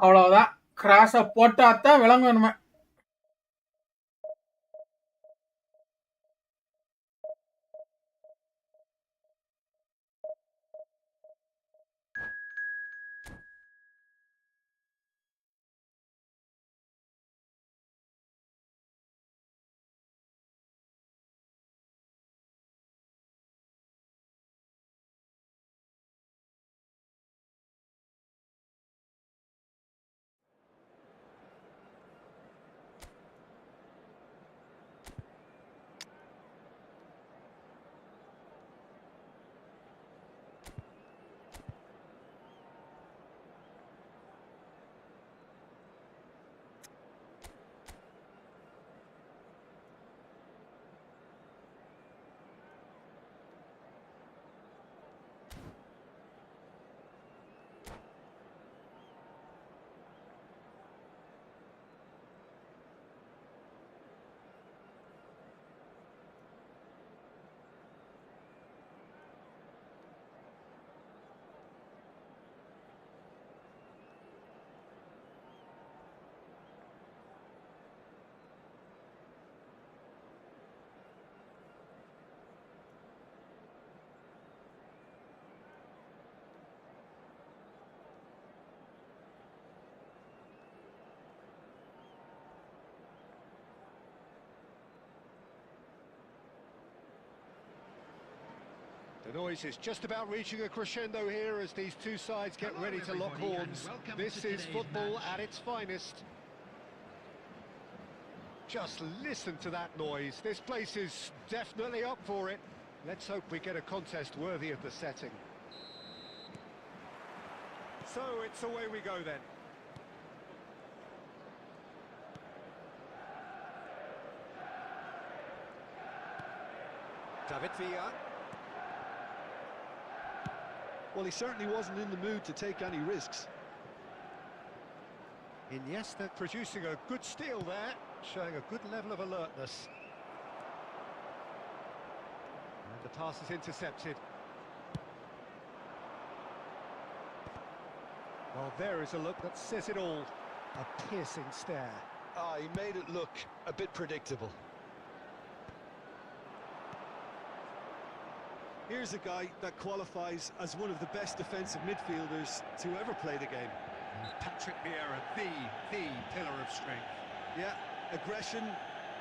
அவ்வளவுதான், கிராஸ போட்டாத்தான் விளங்கணுமே. noises just about reaching a crescendo here as these two sides get Hello, ready to lock everybody, and horns. welcome This to is today's football match. at its finest. Just listen to that noise. This place is definitely up for it. Let's hope we get a contest worthy of the setting. So it's away we go then. David Villa. Well, he certainly wasn't in the mood to take any risks. Iniesta producing a good steal there, showing a good level of alertness. And the pass is intercepted. Well, there is a look that says it all. A piercing stare. Ah, he made it look a bit predictable. Here's a guy that qualifies as one of the best defensive midfielders to ever play the game. Patrick Vieira, the pillar of strength. Yeah, aggression,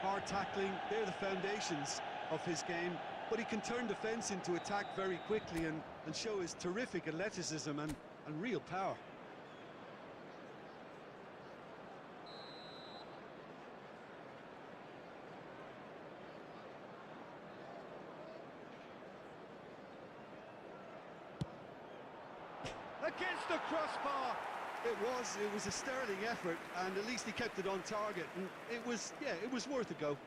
hard tackling, they're the foundations of his game. But he can turn defence into attack very quickly and show his terrific athleticism and real power. Against the crossbar. It was a sterling effort, and at least he kept it on target. And it was worth a go.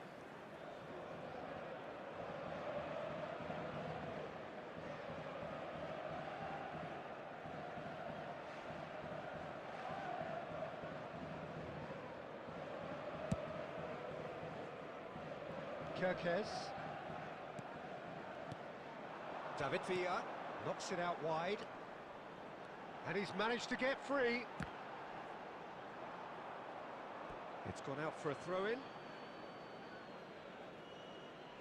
Kirkes. David Villa knocks it out wide. And he's managed to get free. It's gone out for a throw-in.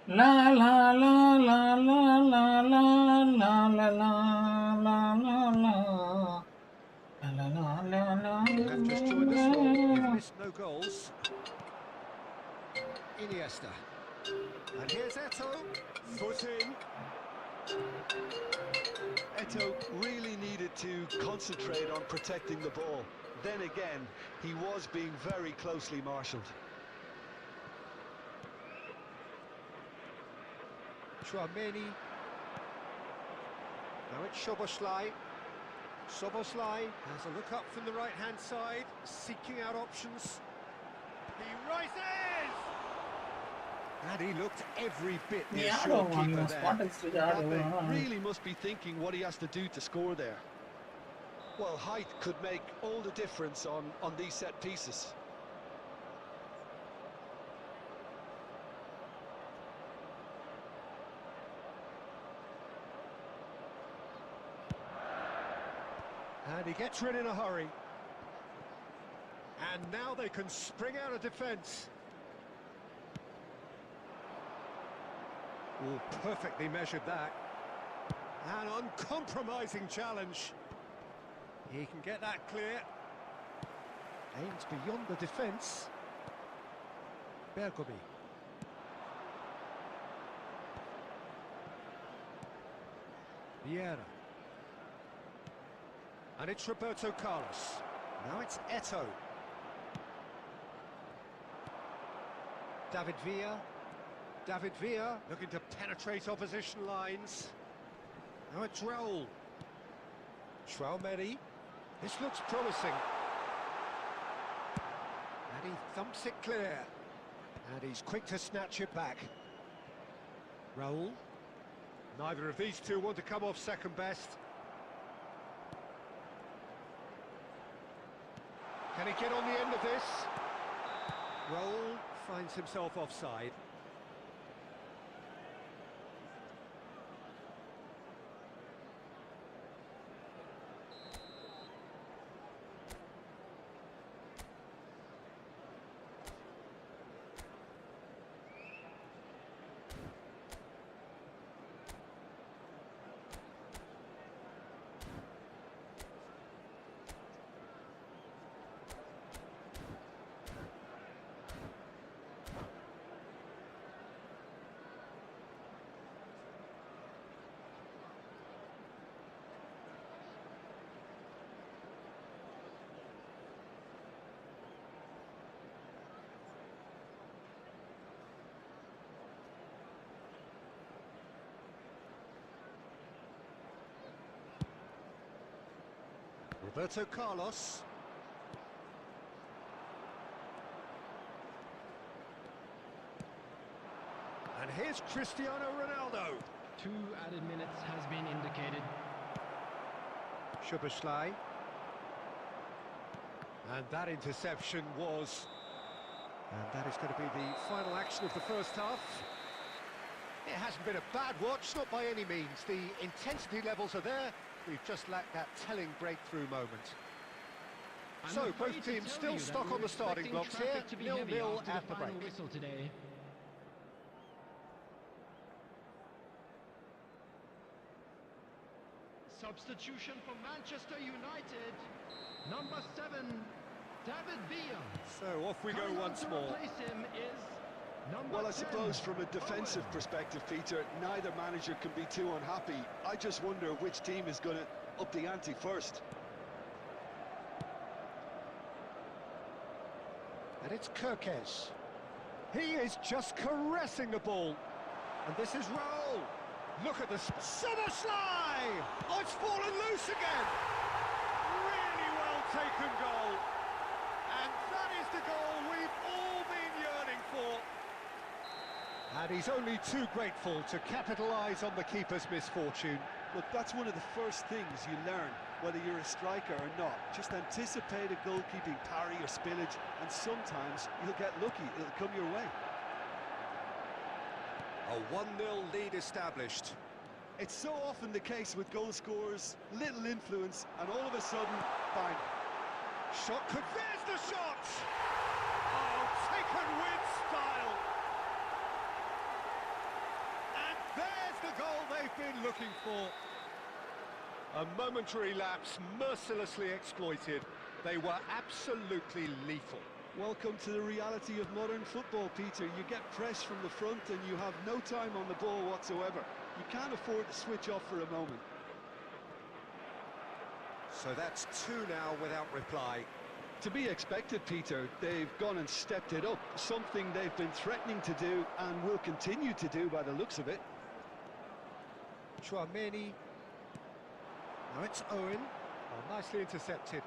La la la la la la la la la la la la la. You have just joined us, well, you've missed no goals. Iniesta. And here's Eto'o. Foot in. Eto'o really needed to concentrate on protecting the ball. Then again, he was being very closely marshalled. Chouameni. Now it's Szoboszlai. Szoboszlai has a look up from the right-hand side, seeking out options. He rises! And he looked every bit the assured keeper there. Mbappe really must be thinking what he has to do to score there. Well, height could make all the difference on these set pieces. And he gets rid in a hurry. And now they can spring out of defence. Oh, perfectly measured that. An uncompromising challenge. He can get that clear. Aims beyond the defence. Bergomi. Vieira. And it's Roberto Carlos. Now it's Eto'o. David Villa. David Villa looking to penetrate opposition lines. Now it's Raul. Chouameni. This looks promising. And he thumps it clear. And he's quick to snatch it back. Raul. Neither of these two want to come off second best. Can he get on the end of this? Raul finds himself offside. Roberto Carlos. And here's Cristiano Ronaldo. 2 added minutes has been indicated. Szoboszlai. And that interception was... And that is going to be the final action of the first half. It hasn't been a bad watch, not by any means. The intensity levels are there. We've just lacked that telling breakthrough moment. So, both teams still stuck on the starting blocks here. 0-0 at the break. Whistle today. Substitution for Manchester United. Number 7, David Villa. So, off we go Coming on once to more. replace him is number Well, I 10, suppose from a defensive Owen. perspective, Peter, neither manager can be too unhappy. I just wonder which team is going to up the ante first. And it's Kirkes. He is just caressing the ball. And this is Raul. Look at the... Szoboszlai! Oh, it's fallen loose again! Really well taken goal. And that is the goal we've all been yearning for. And he's only too grateful to capitalise on the keeper's misfortune. Look, that's one of the first things you learn, whether you're a striker or not. Just anticipate a goalkeeping parry or spillage, and sometimes you'll get lucky, it'll come your way. A 1-0 lead established. It's so often the case with goal scorers, little influence, and all of a sudden, bang. Shot could... There's the shot! Oh, taken with style! And there's the goal they've been looking for. A momentary lapse mercilessly exploited. They were absolutely lethal. Welcome to the reality of modern football, Peter. You get press from the front and you have no time on the ball whatsoever. You can't afford to switch off for a moment. So that's 2 now without reply. To be expected, Peter. They've gone and stepped it up, something they've been threatening to do and will continue to do by the looks of it. Chouameni. Now it's Owen. Oh, nicely intercepted.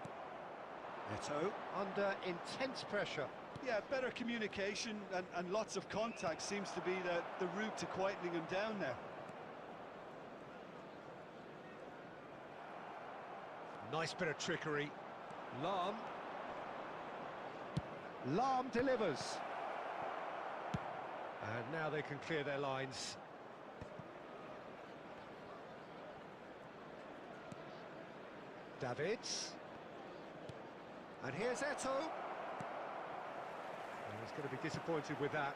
Eto'o under intense pressure. Yeah, better communication and lots of contact seems to be the route to quietening him down now. Nice bit of trickery. Lahm. Lahm delivers. And now they can clear their lines. Davids. And here's Eto'o. And he's going to be disappointed with that.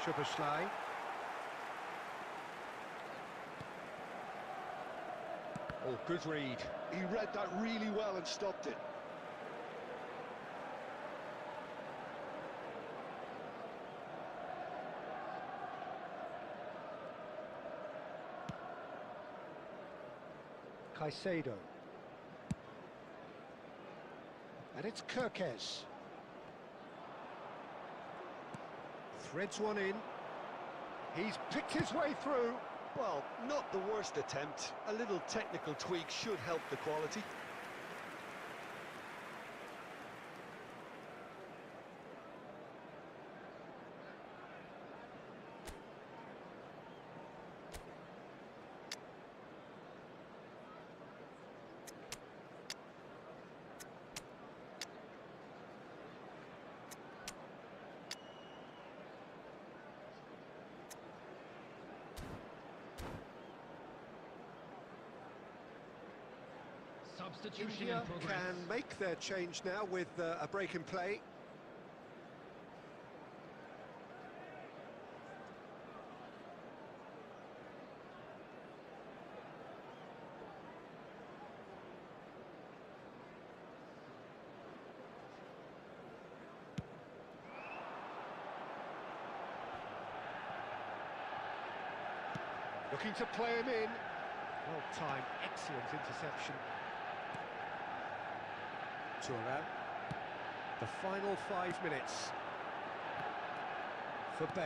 Szoboszlai. Oh, good read. He read that really well and stopped it. Caicedo. And it's Kirkes. Threads one in. He's picked his way through. Well, not the worst attempt. A little technical tweak should help the quality. Substitution India in progress. can make their change now with a break in play. Looking to play him in. Well timed, excellent interception. Thuram. The final 5 minutes for Bale.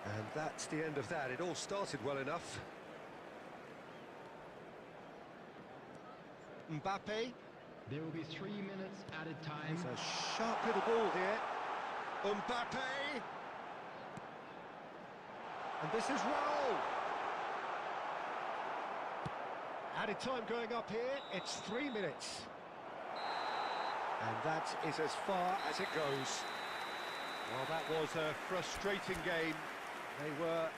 And that's the end of that. It all started well enough. Mbappe. There will be 3 minutes added time. It's a sharp little ball here. Mbappe. And this is Raul. Added time going up here. It's 3 minutes. And that is as far as it goes. Well, that was a frustrating game. They were,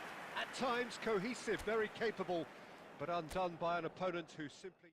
at times, cohesive, very capable, but undone by an opponent who simply...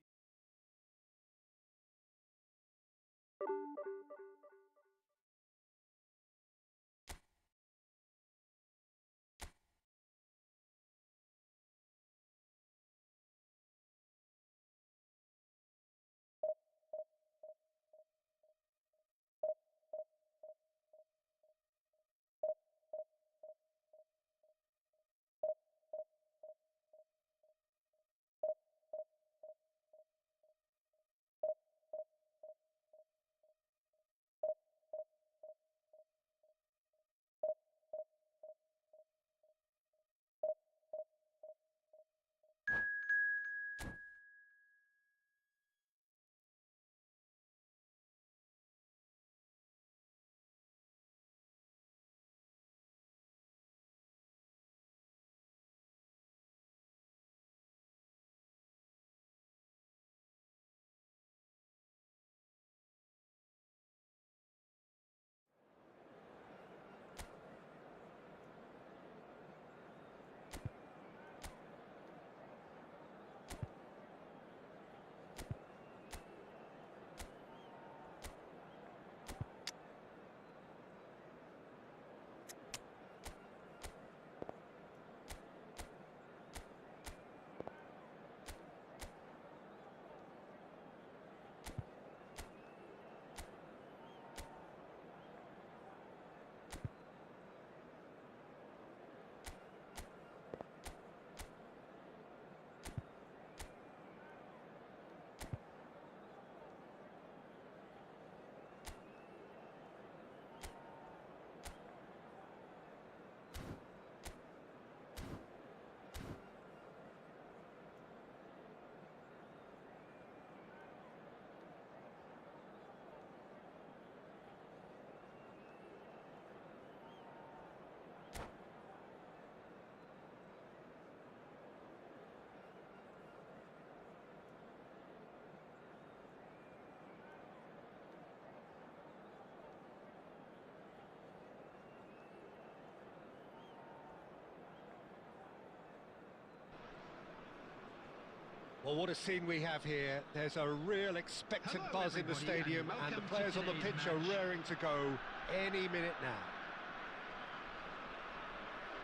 Well, what a scene we have here. There's a real expectant Hello, buzz in the everybody, stadium, and the welcome to players on the today's pitch are match. raring to go any minute now.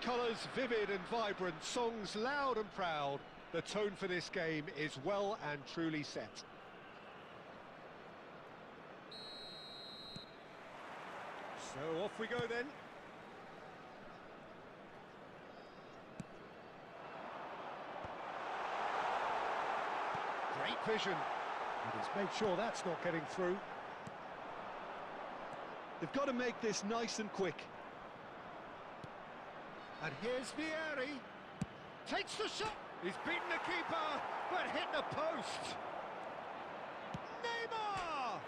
Colours vivid and vibrant, songs loud and proud. The tone for this game is well and truly set. So off we go then. Great vision. And he's made sure that's not getting through. They've got to make this nice and quick. And here's Vieri. Takes the shot. He's beaten the keeper, but hit the post. Neymar!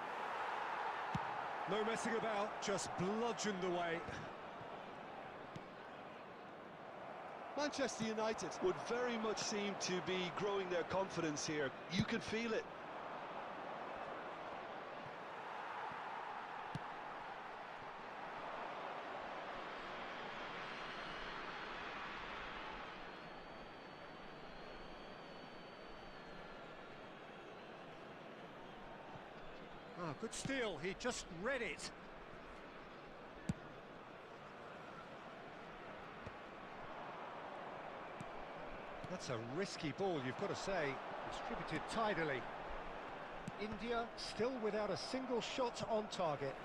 No messing about, just bludgeoned away. Manchester United would very much seem to be growing their confidence here. You can feel it. Oh, good steal. He just read it. That's a risky ball, you've got to say. Distributed tidily. India still without a single shot on target.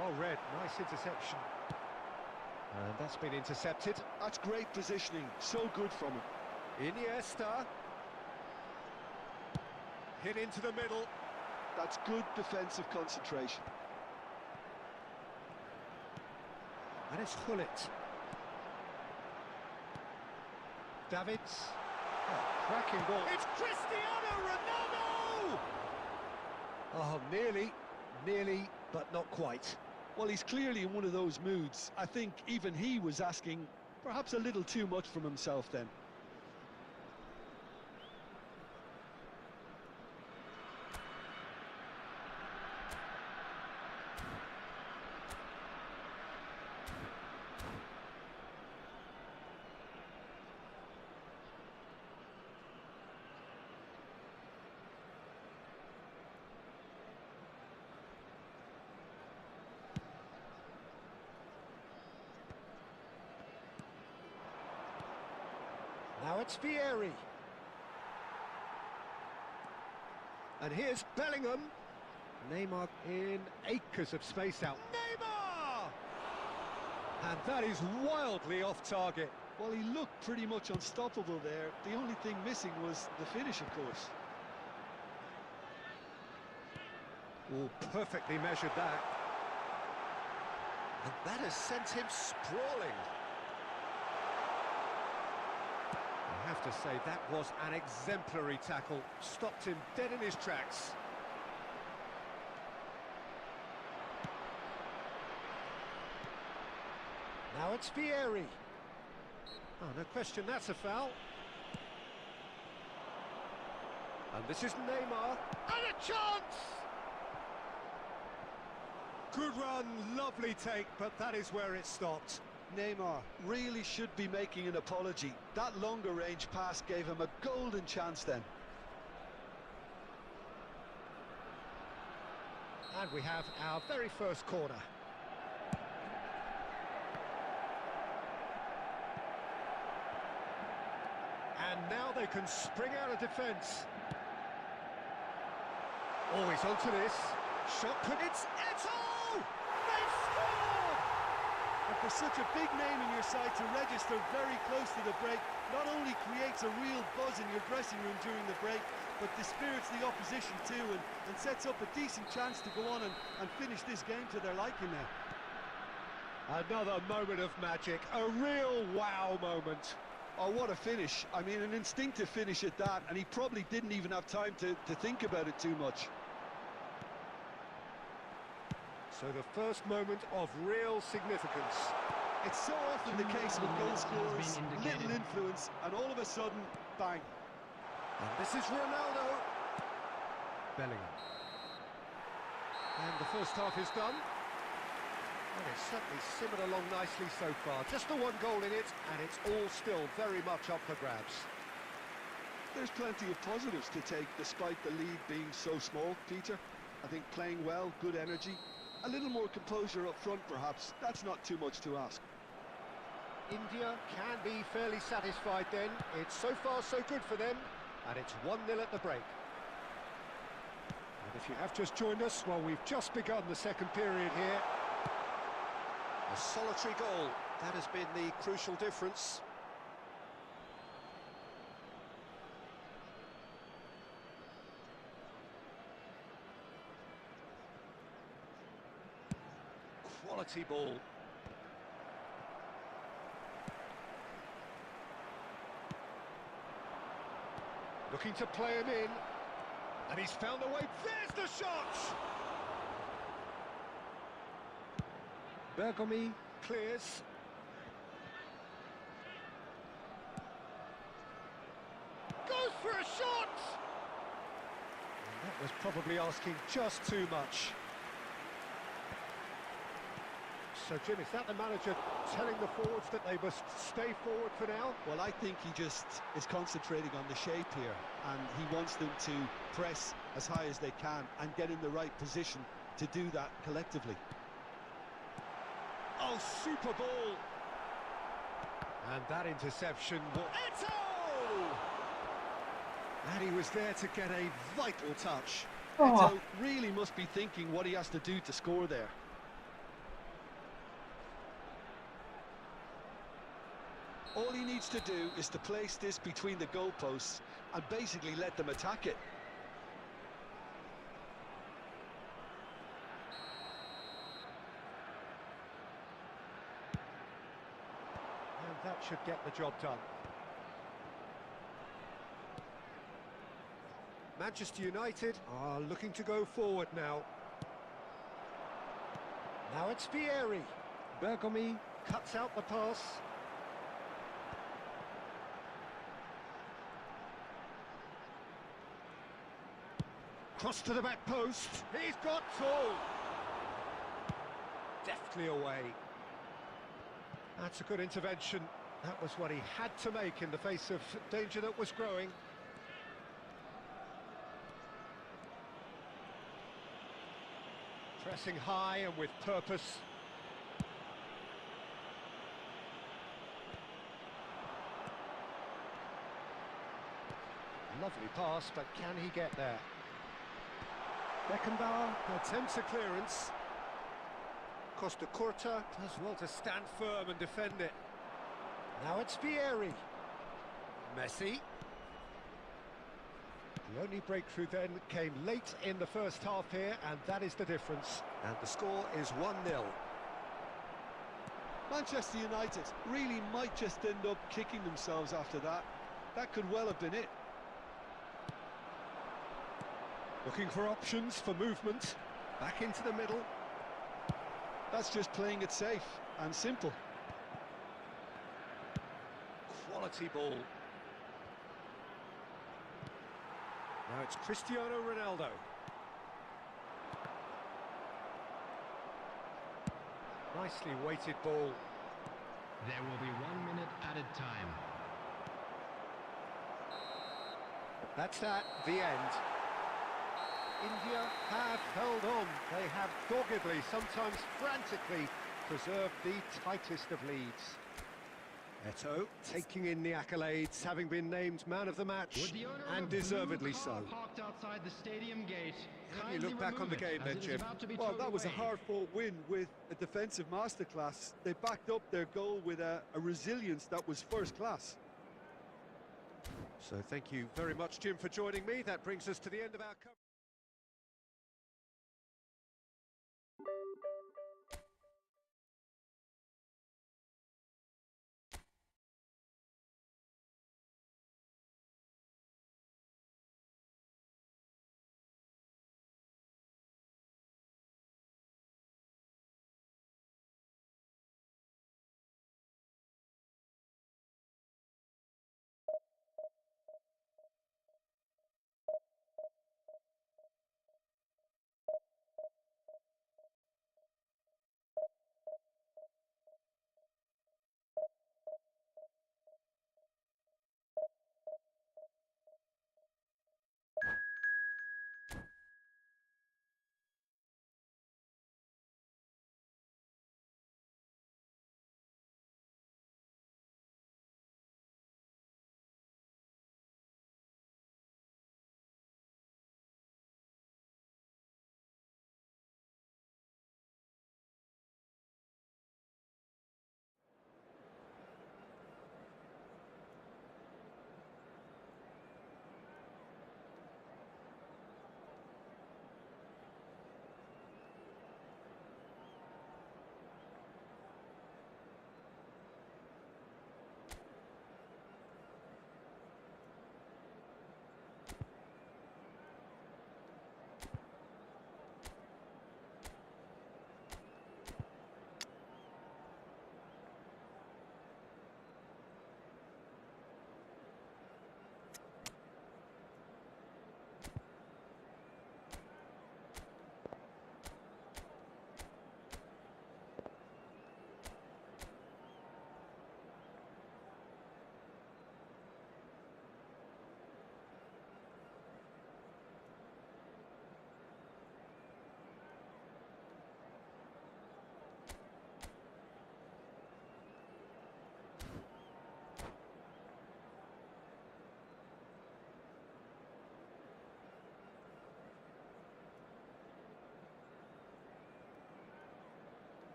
Well read, nice interception. And that's been intercepted. That's great positioning, so good from him. Iniesta. Hit into the middle. That's good defensive concentration. And it's Gullit. Davids. Oh, cracking ball. It's Cristiano Ronaldo! Oh, nearly, but not quite. Well, he's clearly in one of those moods. I think even he was asking perhaps a little too much from himself then. Now it's Vieri. And here's Bellingham. Neymar in acres of space out. Neymar! And that is wildly off target. Well, he looked pretty much unstoppable there. The only thing missing was the finish, of course. Oh, perfectly measured that. And that has sent him sprawling. I have to say, that was an exemplary tackle. Stopped him dead in his tracks. Now it's Vieri. Oh, no question, that's a foul. And this is Neymar. And a chance! Good run, lovely take, but that is where it stopped. Neymar really should be making an apology. That longer range pass gave him a golden chance then. And we have our very first corner. And now they can spring out of defence. Always onto this. Shot put, it's Eto'o! They've scored! And for such a big name in your side to register very close to the break, not only creates a real buzz in your dressing room during the break, but dispirits the opposition too, and sets up a decent chance to go on and finish this game to their liking now. Another moment of magic, a real wow moment. Oh, what a finish. I mean, an instinctive finish at that, and he probably didn't even have time to think about it too much. So the first moment of real significance. It's so often the case with goal scorers, little influence, and all of a sudden, bang. And this is Ronaldo. Bellingham. And the first half is done. And it's certainly simmered along nicely so far. Just the one goal in it, and it's all still very much up for grabs. There's plenty of positives to take despite the lead being so small, Peter. I think playing well, good energy. A little more composure up front, perhaps. That's not too much to ask. India can be fairly satisfied then. It's so far so good for them. And it's 1-0 at the break. And if you have just joined us, well, we've just begun the second period here. A solitary goal. That has been the crucial difference. Quality ball. Looking to play him in. And he's found a way. There's the shot! Bergomi clears. Goes for a shot! And that was probably asking just too much. So, Jim, is that the manager telling the forwards that they must stay forward for now? Well, I think he just is concentrating on the shape here, and he wants them to press as high as they can and get in the right position to do that collectively. Oh, super ball! And that interception... Eto'o! And he was there to get a vital touch. Eto'o really must be thinking what he has to do to score there. needs to do is to place this between the goalposts and basically let them attack it. And that should get the job done. Manchester United are looking to go forward now. Now it's Vieri. Bergomi cuts out the pass. Cross to the back post. He's got two. Deftly away. That's a good intervention. That was what he had to make in the face of danger that was growing. Pressing high and with purpose. Lovely pass, but can he get there? Beckenbauer attempts a clearance. Costa Curta does well to stand firm and defend it. Now it's Vieri. Messi. The only breakthrough then came late in the first half here, and that is the difference. And the score is 1-0. Manchester United really might just end up kicking themselves after that. That could well have been it. Looking for options for movement. Back into the middle. That's just playing it safe and simple. Quality ball. Now it's Cristiano Ronaldo. Nicely weighted ball. There will be 1 minute added time. That's that, the end. India have held on. They have doggedly, sometimes frantically, preserved the tightest of leads. Eto'o taking in the accolades, having been named man of the match, Would the owner of and a blue deservedly car so. parked outside the stadium gate How do you look kindly back on the remove it, game then, as it is Jim? about to be Well, towed that was a away. hard-fought win with a defensive masterclass. They backed up their goal with a resilience that was first class. So thank you very much, Jim, for joining me. That brings us to the end of our coverage.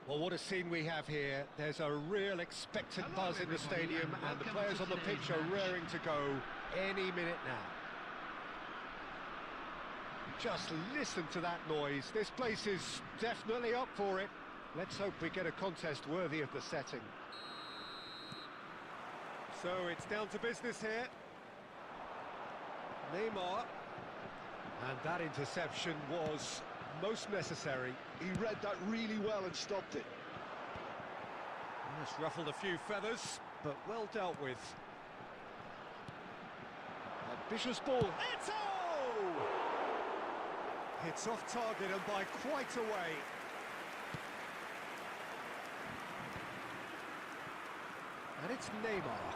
Well, what a scene we have here. There's a real expectant Hello, buzz in the everybody, stadium, and and the welcome players to on the today's pitch are match. raring to go any minute now. Just listen to that noise. This place is definitely up for it. Let's hope we get a contest worthy of the setting. So it's down to business here. Neymar. And that interception was most necessary. He read that really well and stopped it. That's ruffled a few feathers, but well dealt with. Ambitious ball. Eto'o! Hits off target and by quite a way. And it's Neymar.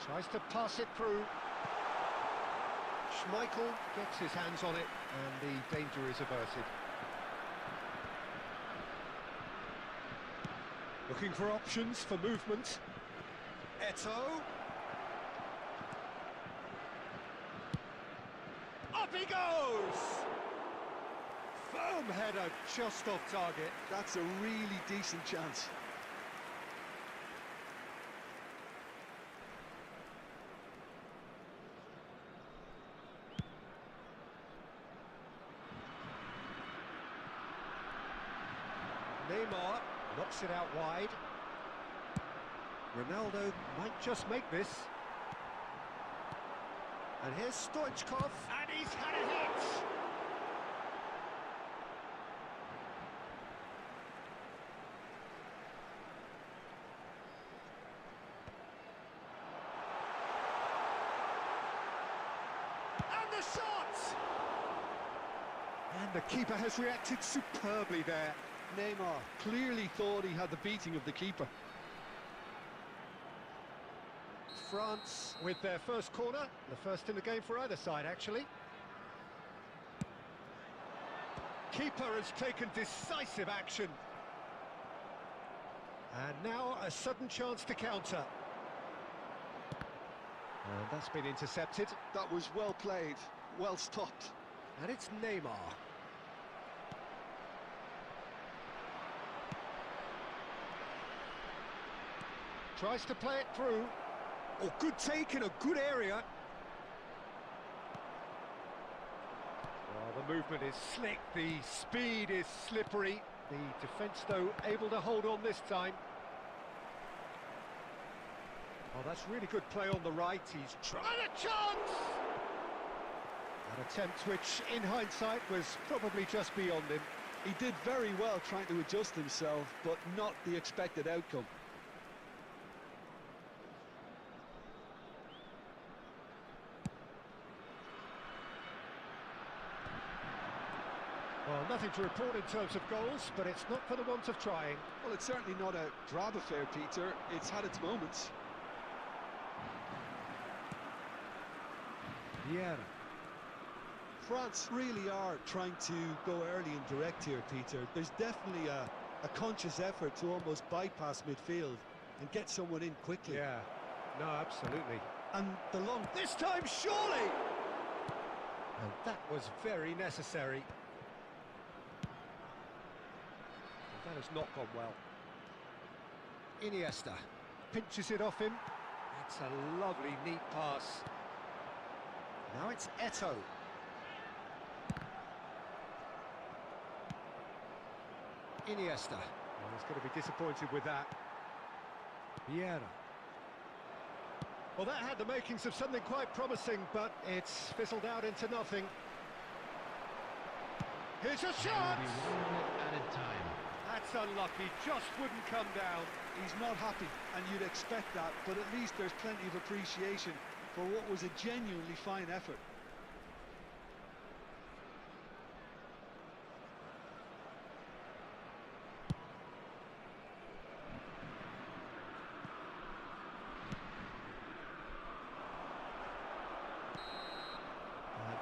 Tries to pass it through. Schmeichel gets his hands on it, and the danger is averted. Looking for options for movement. Eto'o. Up he goes! Firm header just off target. That's a really decent chance. Neymar knocks it out wide. Ronaldo might just make this. And here's Stoichkov, and he's had a hit! And the shot! And the keeper has reacted superbly there. Neymar clearly thought he had the beating of the keeper. France with their first corner, the first in the game for either side actually. Keeper has taken decisive action. And now a sudden chance to counter. And that's been intercepted. That was well played, well stopped. And it's Neymar. Tries to play it through. Oh, good take in a good area. Well, the movement is slick, the speed is slippery. The defence, though, able to hold on this time. Oh, that's really good play on the right. He's trying a chance! An attempt which, in hindsight, was probably just beyond him. He did very well trying to adjust himself, but not the expected outcome. Well, nothing to report in terms of goals, but it's not for the want of trying. Well, it's certainly not a drab affair, Peter. It's had its moments. Vieira. France really are trying to go early and direct here, Peter. There's definitely a conscious effort to almost bypass midfield and get someone in quickly. Yeah, no, absolutely. And the long... This time, surely! And that was very necessary. That has not gone well. Iniesta pinches it off him. It's a lovely, neat pass. Now it's Eto'o. Iniesta. Well, he's going to be disappointed with that. Vieira. Well, that had the makings of something quite promising, but it's fizzled out into nothing. Here's a There shot! will be 1 minute added time. That's unlucky, just wouldn't come down. He's not happy, and you'd expect that, but at least there's plenty of appreciation for what was a genuinely fine effort.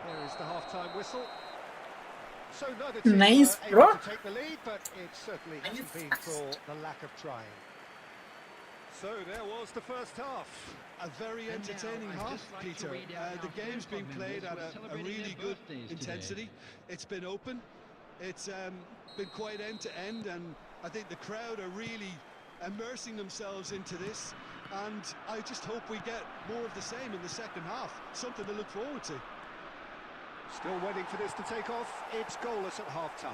There is the half-time whistle. So neither team Nice, were bro. able to take the lead, but it certainly hasn't been for the lack of trying. So there was the first half. A very And now, entertaining I'd half, just like to Peter. read out The our game's fan been club played members at who are a celebrating really their good birthdays today. intensity. It's been open. It's been quite end to end, and I think the crowd are really immersing themselves into this, and I just hope we get more of the same in the second half. Something to look forward to. Still waiting for this to take off. It's goalless at half-time.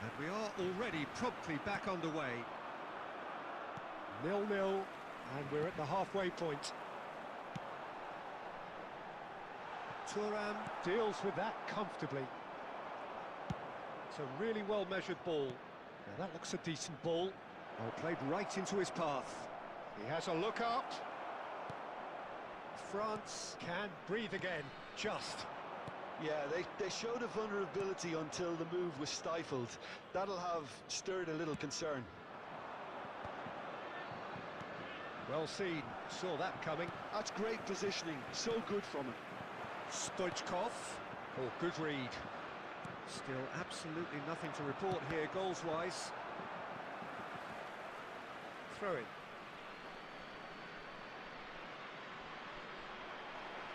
And we are already promptly back underway. 0-0, and we're at the halfway point. Thuram deals with that comfortably. It's a really well-measured ball. Now that looks a decent ball. Oh, played right into his path. He has a look up. France can breathe again, just. Yeah, they showed a vulnerability until the move was stifled. That'll have stirred a little concern. Well seen, saw that coming. That's great positioning, so good from him. Stoichkov. Oh, good read. Still absolutely nothing to report here goals-wise. Throw it.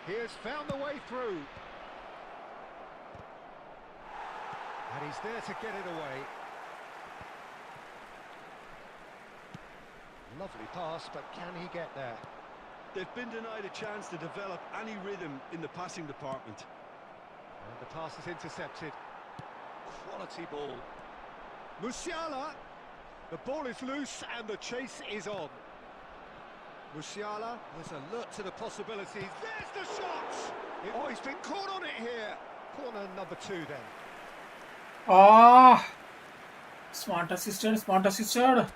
He has found the way through. And he's there to get it away. Lovely pass, but can he get there? They've been denied a chance to develop any rhythm in the passing department. And the pass is intercepted. Quality ball. Musiala. The ball is loose and the chase is on. Musiala was alert to the possibilities. There's the shot! Oh, he's been caught on it here. Corner number 2 then. Ah, smart assisted, smart assisted.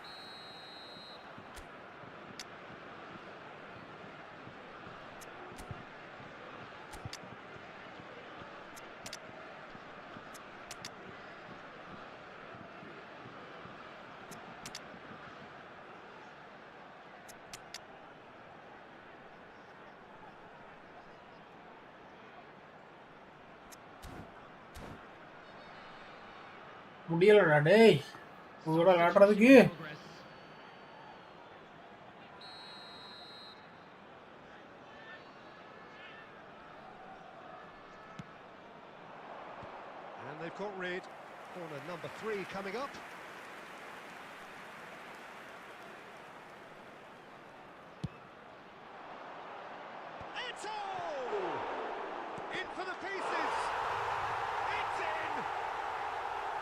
முடியலடா டேய் உங்களோட விளையாடுறதுக்கு. Progress. And they've got rid. Corner number 3 coming up. Eto'o! In for the pieces. It's in.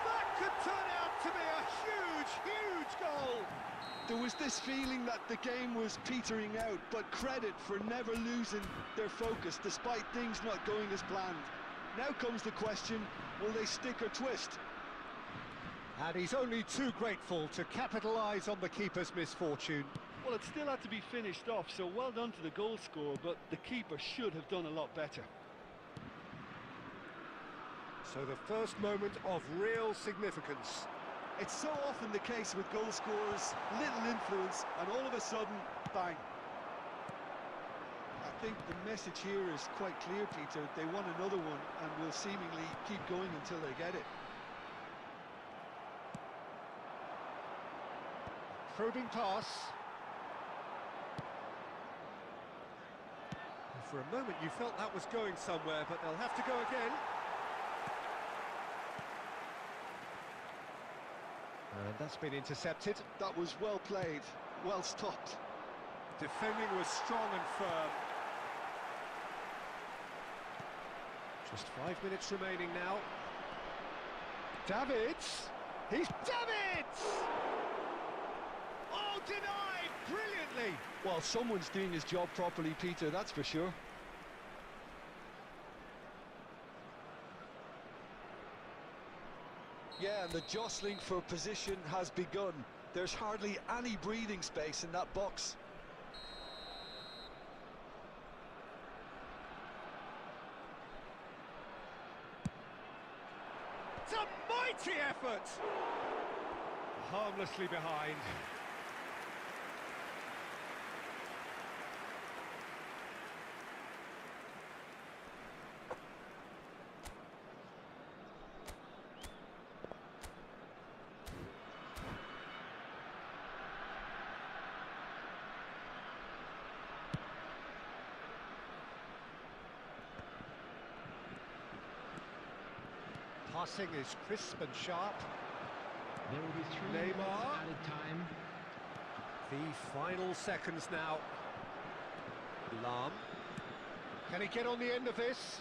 That could turn out to be a huge, huge goal. There was this feeling that the game was petering out, but credit for never losing their focus despite things not going as planned. Now comes the question, will they stick or twist? And he's only too grateful to capitalise on the keeper's misfortune. Well, it still had to be finished off, so well done to the goal scorer, but the keeper should have done a lot better. So the first moment of real significance. It's so often the case with goal scorers, little influence, and all of a sudden, bang. I think the message here is quite clear, Peter. They want another one and will seemingly keep going until they get it. Probing pass. For a moment you felt that was going somewhere, but they'll have to go again. And that's been intercepted. That was well played, well stopped. Defending was strong and firm. Just 5 minutes remaining now. Davids! He's Davids! Oh, denied brilliantly! Well, someone's doing his job properly, Peter, that's for sure. Yeah, and the jostling for position has begun. There's hardly any breathing space in that box. It's a mighty effort! Harmlessly behind. Passing is crisp and sharp. There will be 3 minutes Neymar. added time. The final seconds now. Lam. Can he get on the end of this?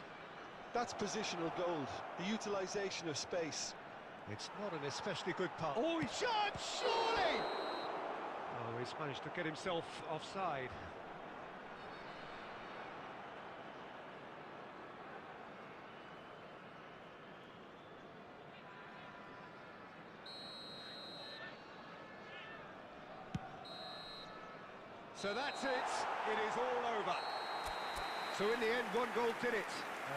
That's positional gold, the utilisation of space. It's not an especially good pass. Oh, he shot! Surely! Oh, he's managed to get himself offside. So that's it. It is all over. So in the end, 1 goal did it.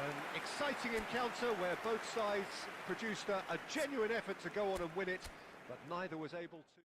An exciting encounter where both sides produced a genuine effort to go on and win it, but neither was able to.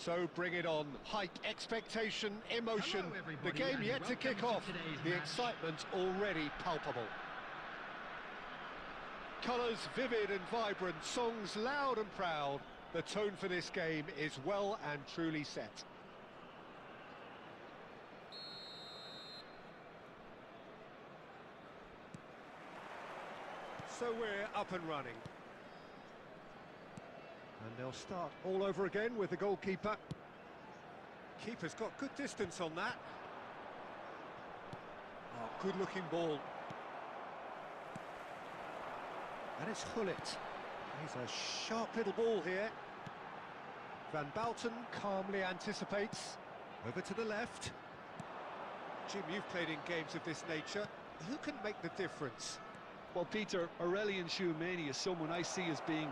So bring it on. Hype, expectation, emotion. Hello, everybody, The game and yet to welcome kick to off. today's The match. excitement already palpable. Colours vivid and vibrant, songs loud and proud. The tone for this game is well and truly set. So we're up and running. And they'll start all over again with the goalkeeper. Keeper's got good distance on that. Oh, good-looking ball. And it's Gullit. He's a sharp little ball here. Van Bouten calmly anticipates. Over to the left. Jim, you've played in games of this nature. Who can make the difference? Well, Peter, Aurelien Tchouameni is someone I see as being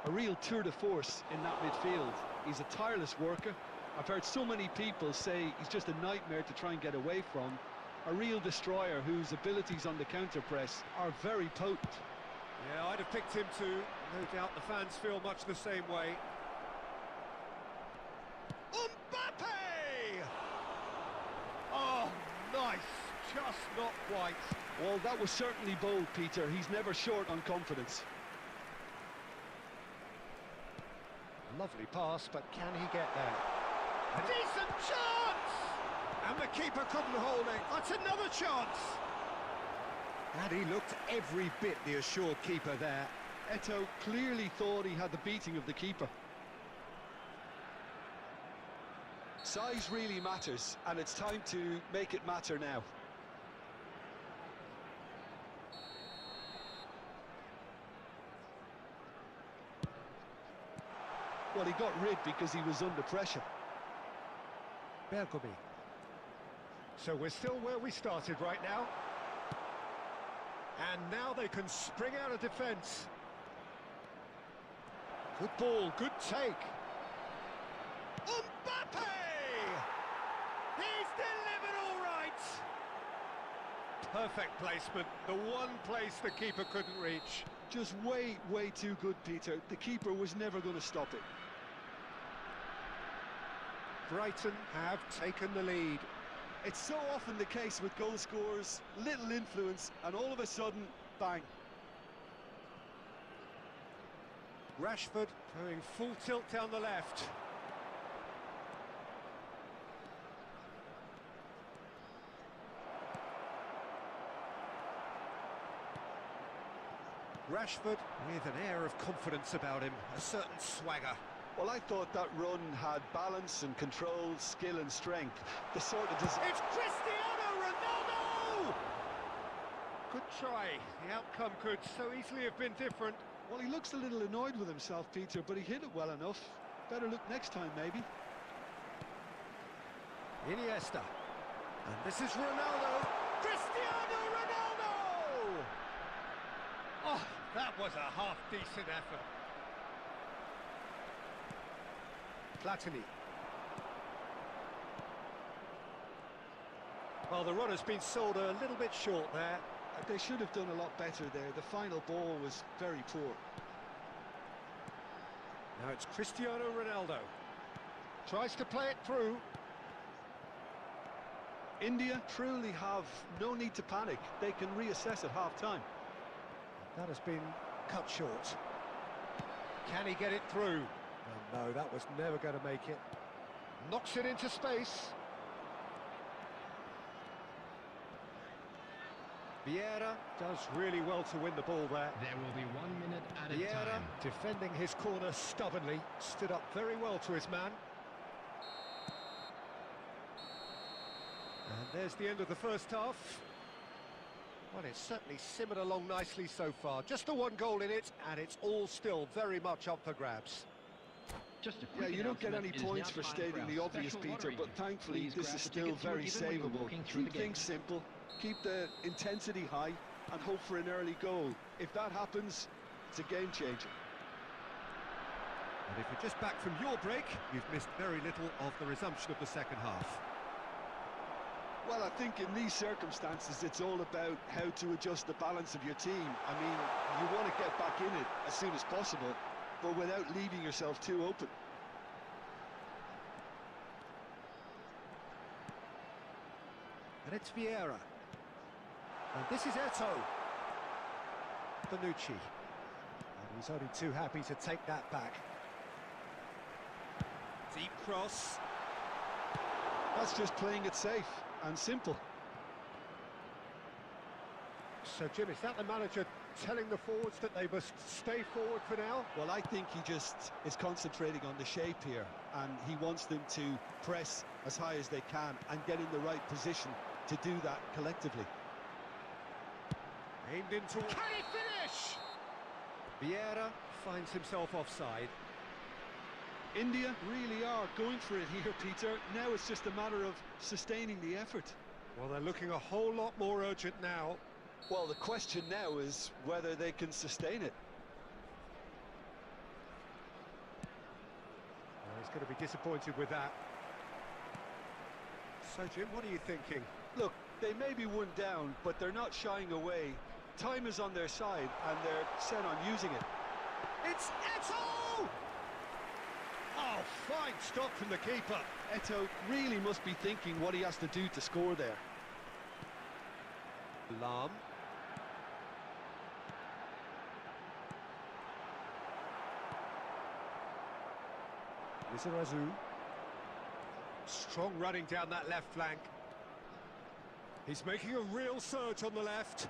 a real tour de force in that midfield. He's a tireless worker. I've heard so many people say he's just a nightmare to try and get away from. A real destroyer whose abilities on the counter-press are very potent. Yeah, I'd have picked him too. No doubt the fans feel much the same way. Mbappe! Oh, nice. Just not quite. Well, that was certainly bold, Peter. He's never short on confidence. Lovely pass, but can he get there? A decent chance! And the keeper couldn't hold it. That's another chance! And he looked every bit the assured keeper there. Eto'o clearly thought he had the beating of the keeper. Size really matters, and it's time to make it matter now. Well, he got rid because he was under pressure. Bergomi. So we're still where we started right now. And now they can spring out of defence. Good ball, good take. Mbappe! He's delivered all right! Perfect placement, the one place the keeper couldn't reach. Just way too good, Peter. The keeper was never going to stop it. Brighton have taken the lead. It's so often the case with goal scorers, little influence, and all of a sudden, bang. Rashford going full tilt down the left. Rashford with an air of confidence about him, a certain swagger. Well, I thought that run had balance and control, skill and strength. The sort of... It's Cristiano Ronaldo! Good try. The outcome could so easily have been different. Well, he looks a little annoyed with himself, Peter, but he hit it well enough. Better look next time, maybe. Iniesta. And this is Ronaldo. Cristiano Ronaldo! Oh, that was a half-decent effort. Platini. Well, the run has been sold a little bit short there. They should have done a lot better there. The final ball was very poor. Now it's Cristiano Ronaldo. Tries to play it through. India truly have no need to panic. They can reassess at half-time. That has been cut short. Can he get it through? Oh, no, that was never going to make it. Knocks it into space. Vieira does really well to win the ball there. There will be 1 minute at a Vieira, time. defending his corner stubbornly, stood up very well to his man. And there's the end of the first half. Well, it's certainly simmered along nicely so far. Just the one goal in it, and it's all still very much up for grabs. Just a Yeah, quick you don't get any announcement. It is points now for time stating our the obvious, special Peter, lottery. but thankfully Please this grab is the still tickets you were very given when you were savable. walking through Keep the things gate. simple, keep the intensity high, and hope for an early goal. If that happens, it's a game changer. And if you're just back from your break, you've missed very little of the resumption of the second half. Well, I think in these circumstances, it's all about how to adjust the balance of your team. I mean, you want to get back in it as soon as possible, but without leaving yourself too open. And it's Vieira. And this is Eto'o. Bonucci. And he's only too happy to take that back. Deep cross. That's just playing it safe and simple. So, Jim, is that the manager telling the forwards that they must stay forward for now? Well, I think he just is concentrating on the shape here, and he wants them to press as high as they can and get in the right position to do that collectively. Aimed into... Can he finish? Vieira finds himself offside. India really are going for it here, Peter. Now it's just a matter of sustaining the effort. Well, they're looking a whole lot more urgent now. Well, the question now is whether they can sustain it. Well, he's going to be disappointed with that. So, Jim, what are you thinking? Look, they may be one down, but they're not shying away. Time is on their side, and they're set on using it. It's Eto'o! Oh, fine stop from the keeper. Eto'o really must be thinking what he has to do to score there. Lam. Lizarazu. Strong running down that left flank. He's making a real surge on the left.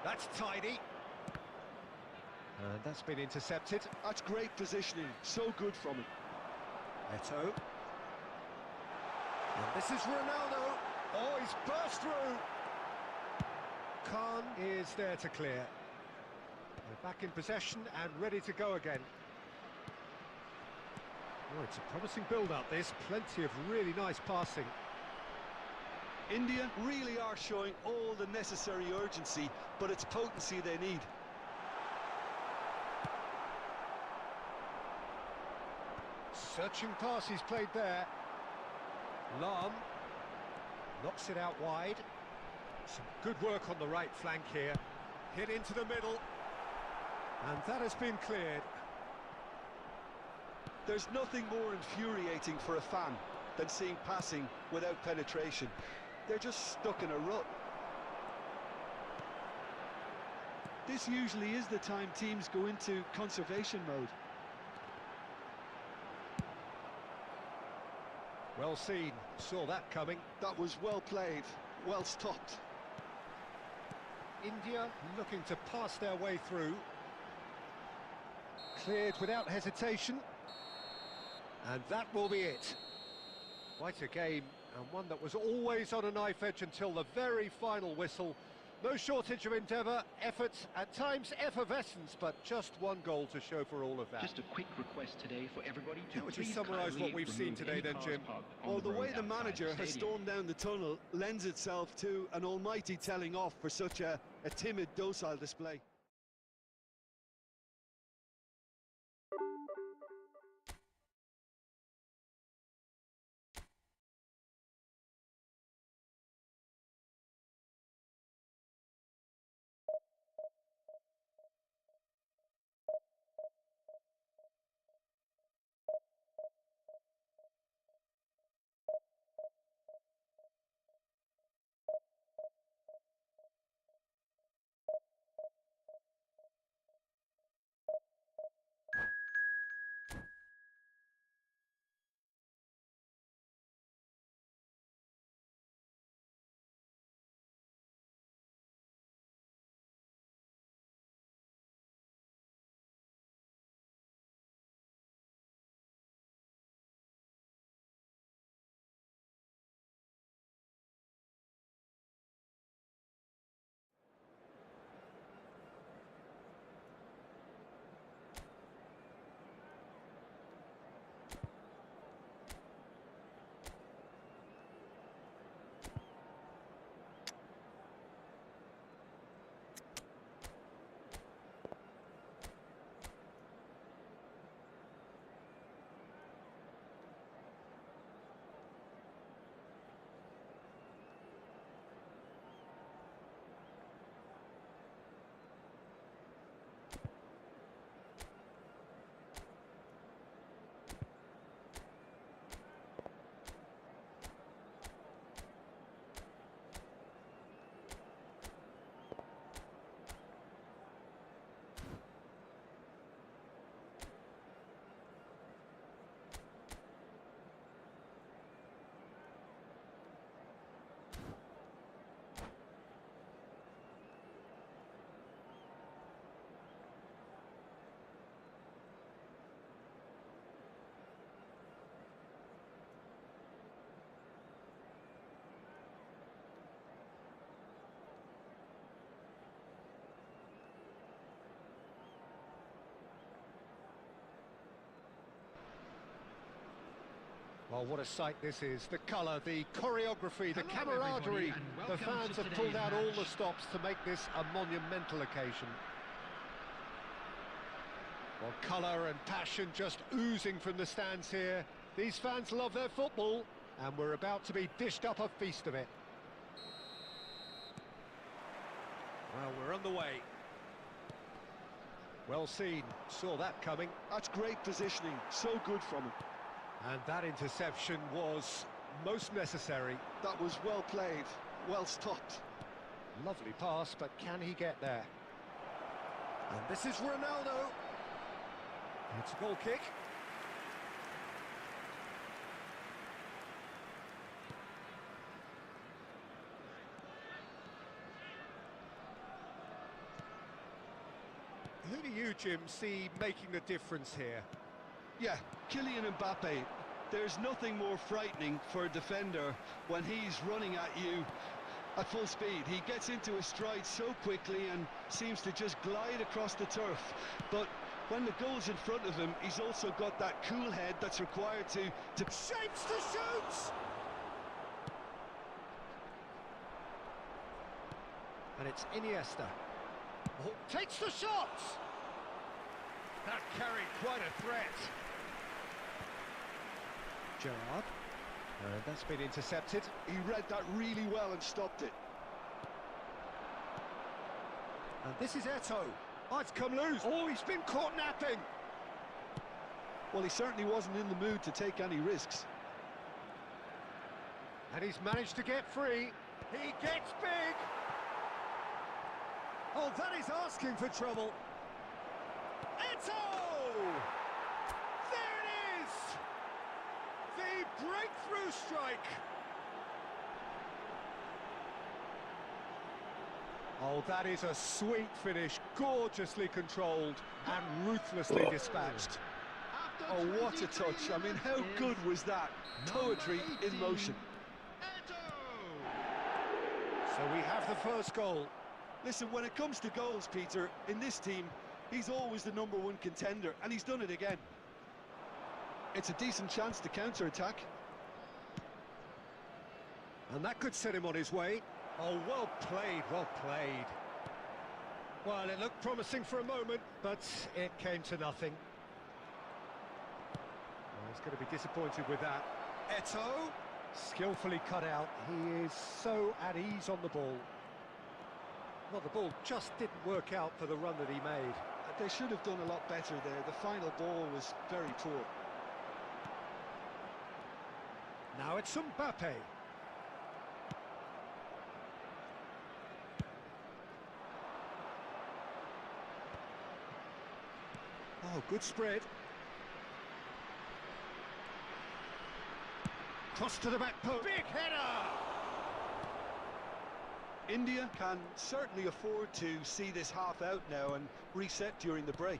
That's tidy. And that's been intercepted. That's great positioning, so good from him. Eto'o. And this is Ronaldo. Oh, he's burst through. Khan is there to clear. They're back in possession and ready to go again. Oh, it's a promising build-up, this. Plenty of really nice passing. India really are showing all the necessary urgency, but it's potency they need. Searching pass he's played there. Lam knocks it out wide. Some good work on the right flank here. Hit into the middle. And that has been cleared. There's nothing more infuriating for a fan than seeing passing without penetration. They're just stuck in a rut. This usually is the time teams go into conservation mode. Well seen, saw that coming. That was well played, well stopped. India looking to pass their way through. Cleared without hesitation. And that will be it. Quite a game, and one that was always on a knife edge until the very final whistle. No shortage of endeavour, effort, at times effervescence, but just one goal to show for all of that. Just a quick request today for everybody to How would you please summarise kindly what we've seen remove today any then, cars Jim? parked on Well, the the way road the outside manager the has stadium. stormed down the tunnel lends itself to an almighty telling off for such a timid, docile display. Well, what a sight this is. The colour, the choreography, the Hello, everybody, camaraderie. and The welcome fans to have pulled today's out all match. the stops to make this a monumental occasion. Well, colour and passion just oozing from the stands here. These fans love their football, and we're about to be dished up a feast of it. Well, we're on the way. Well seen, saw that coming. That's great positioning, so good from him. And that interception was most necessary. That was well played, well stopped. Lovely pass, but can he get there? And this is Ronaldo. It's a goal kick. Who do you, Jim, see making the difference here? Yeah, Kylian Mbappe. There's nothing more frightening for a defender when he's running at you at full speed. He gets into his stride so quickly and seems to just glide across the turf. But when the goal's in front of him, he's also got that cool head that's required to Shapes to shoot! And it's Iniesta. Oh, takes the shot! That carried quite a threat. Gerrard. And that's been intercepted. He read that really well and stopped it. And this is Eto'o. Oh, it's come loose. Oh, he's been caught napping. Well, he certainly wasn't in the mood to take any risks. And he's managed to get free. He gets big. Oh, that is asking for trouble. Eto'o! There it is! The breakthrough strike. Oh, that is a sweet finish, gorgeously controlled and ruthlessly dispatched. Oh, what a touch. I mean, how good was that? Poetry in motion. So we have the first goal. Listen, when it comes to goals, Peter, in this team, he's always the #1 contender, and he's done it again. It's a decent chance to counter-attack. And that could set him on his way. Oh, well played, well played. Well, it looked promising for a moment, but it came to nothing. Well, he's going to be disappointed with that. Eto'o, skillfully cut out. He is so at ease on the ball. Well, the ball just didn't work out for the run that he made. They should have done a lot better there. The final ball was very poor. Now it's Mbappe. Oh, good spread. Cross to the back post. Big header! India can certainly afford to see this half out now and reset during the break.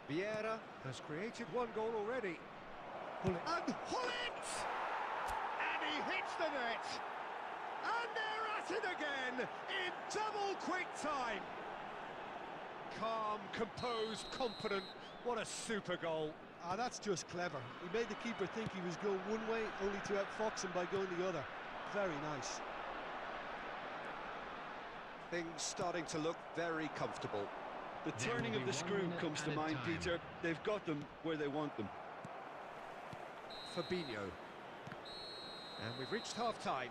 Vieira has created one goal already. And Hullet! And he hits the net! And they're at it again in double quick time! Calm, composed, confident. What a super goal. Ah, that's just clever. He made the keeper think he was going one way, only to outfox him by going the other. Very nice. Things starting to look very comfortable. The turning of the screw comes to mind, Peter. They've got them where they want them. Fabinho. And we've reached half-time.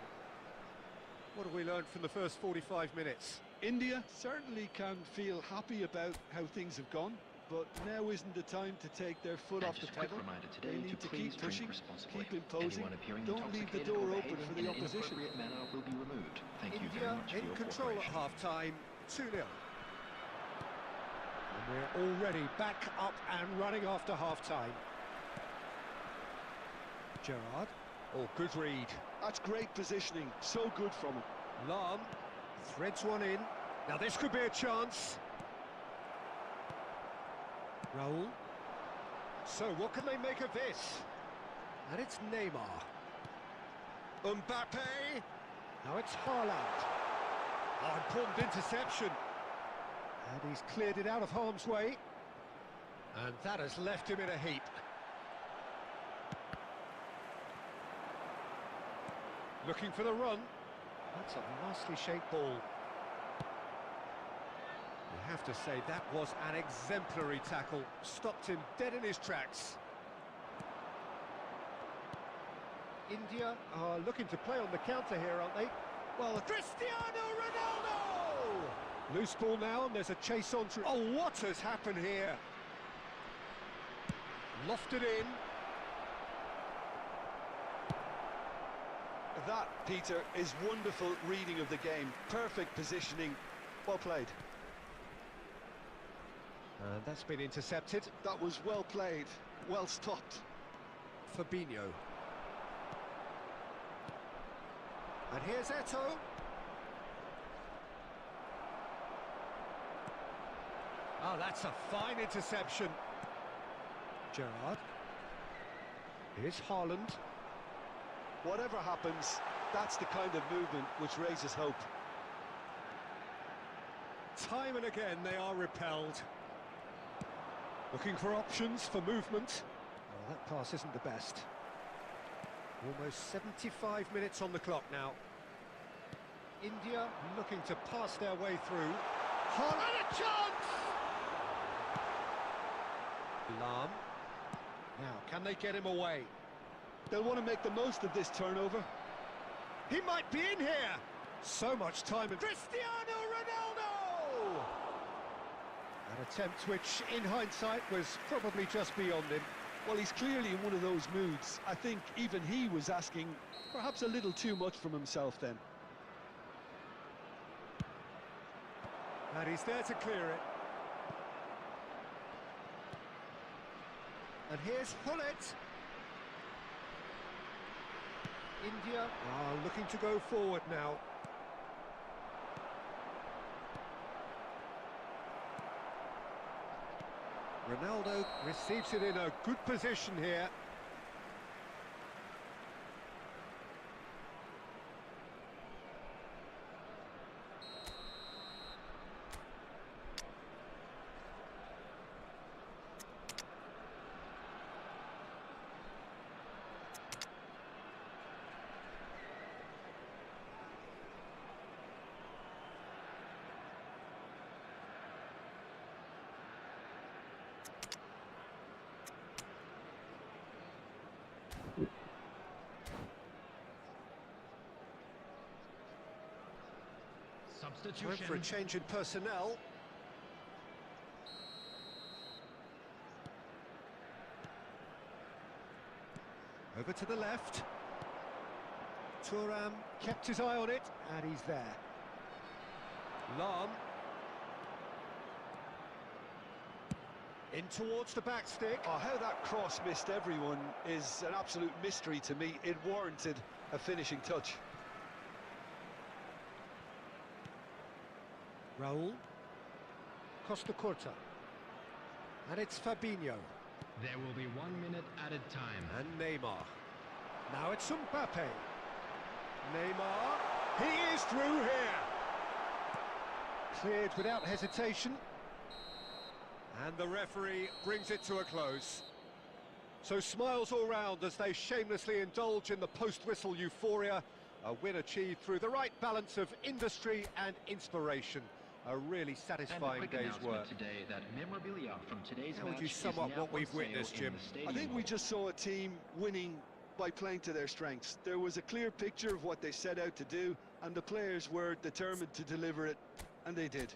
What have we learned from the first 45 minutes? India certainly can feel happy about how things have gone, but now isn't the time to take their foot And off the just a quick pedal. reminder They today need to to please keep drink pushing, responsibly. keep imposing. Anyone appearing Don't leave the intoxicated door or open for behaving the in an opposition. inappropriate manner will be removed. Thank you very India much for in your control at cooperation. half-time, 2-0. And we're already back up and running after half-time. Gerrard. Oh, good read. That's great positioning, so good from him. Lahm threads one in. Now this could be a chance. Raul. So what can they make of this? And it's Neymar. Mbappe. Now it's Haaland. Oh, important interception. And he's cleared it out of harm's way. And that has left him in a heap. Looking for the run. That's a nicely shaped ball. You have to say that was an exemplary tackle. Stopped him dead in his tracks. India are looking to play on the counter here, aren't they? Well, Cristiano Ronaldo! Loose ball now, and there's a chase on through. Oh, what has happened here? Lofted in. That, Peter, is wonderful reading of the game. Perfect positioning. Well played. And that's been intercepted. That was well played. Well stopped. Fabinho. And here's Eto'o. Oh, that's a fine interception. Gerrard. Here's Haaland. Whatever happens, that's the kind of movement which raises hope. Time and again they are repelled. Looking for options for movement. Oh, that pass isn't the best. Almost 75 minutes on the clock now. India looking to pass their way through. Haaland, a chance! Lahm. Now, can they get him away? They'll want to make the most of this turnover. He might be in here! So much time and Cristiano Ronaldo! An attempt which, in hindsight, was probably just beyond him. Well, he's clearly in one of those moods. I think even he was asking perhaps a little too much from himself then. And he's there to clear it. And here's Hullet. India are looking to go forward now. Ronaldo receives it in a good position here. Substitution. Time for a change in personnel. Over to the left. Thuram kept his eye on it, and he's there. Lahm. In towards the back stick. Oh, how that cross missed everyone is an absolute mystery to me. It warranted a finishing touch. Raul. Costa Curta. And it's Fabinho. There will be 1 minute added time. And Neymar. Now it's Mbappe. Neymar. He is through here. Cleared without hesitation. And the referee brings it to a close. So smiles all round as they shamelessly indulge in the post-whistle euphoria. A win achieved through the right balance of industry and inspiration. A really satisfying and a quick day's work. Today that memorabilia from today's How match would you sum is up now what we've on sale witnessed, in Jim? the stadium I think we hall. just saw a team winning by playing to their strengths. There was a clear picture of what they set out to do, and the players were determined to deliver it, and they did.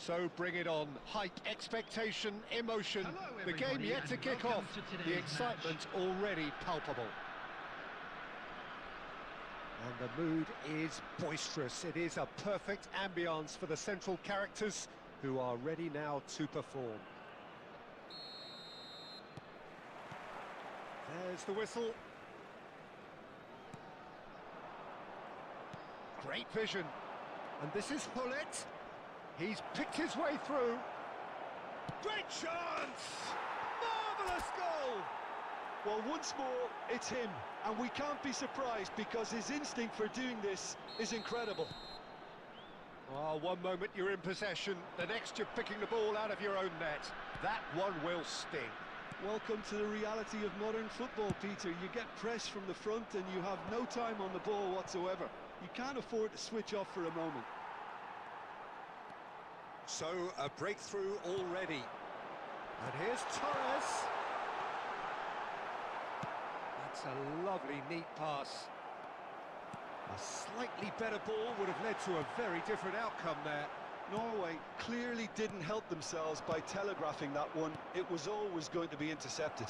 So bring it on. Hype, expectation, emotion. Hello, The game everybody, yet to and kick welcome off. to The today's excitement already palpable. And the mood is boisterous. It is a perfect ambience for the central characters who are ready now to perform. There's the whistle. Great vision. And this is Hullet. He's picked his way through. Great chance! Marvellous goal! Well, once more, it's him, and we can't be surprised because his instinct for doing this is incredible. Oh, one moment you're in possession, the next you're picking the ball out of your own net. That one will sting. Welcome to the reality of modern football, Peter. You get pressed from the front and you have no time on the ball whatsoever. You can't afford to switch off for a moment. So, a breakthrough already. And here's Torres. That's a lovely, neat pass. A slightly better ball would have led to a very different outcome there. Norway clearly didn't help themselves by telegraphing that one. It was always going to be intercepted.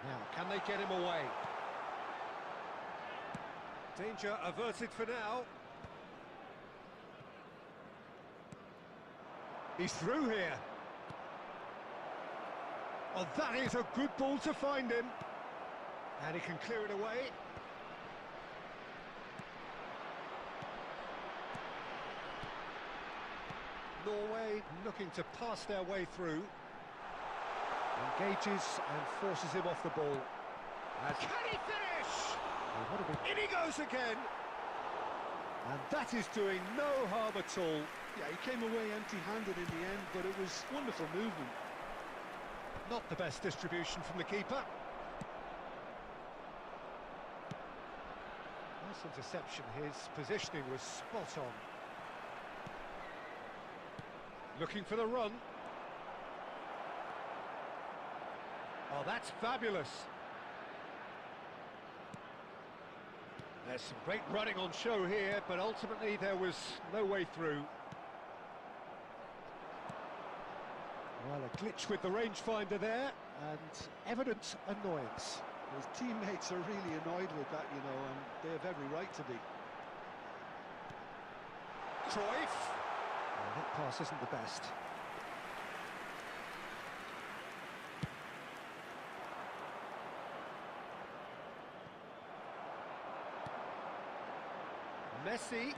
Now, can they get him away? Danger averted for now. He's through here. Oh, that is a good ball to find him. And he can clear it away. Norway looking to pass their way through. Engages and forces him off the ball. Can he finish? In he goes again! And that is doing no harm at all. Yeah, he came away empty-handed in the end, but it was wonderful movement. Not the best distribution from the keeper. Nice interception. His positioning was spot on. Looking for the run. Oh, that's fabulous. There's some great running on show here, but ultimately there was no way through. Well, a glitch with the rangefinder there, and evident annoyance. His teammates are really annoyed with that, you know, and they have every right to be. Cruyff. Oh, that pass isn't the best. Messi.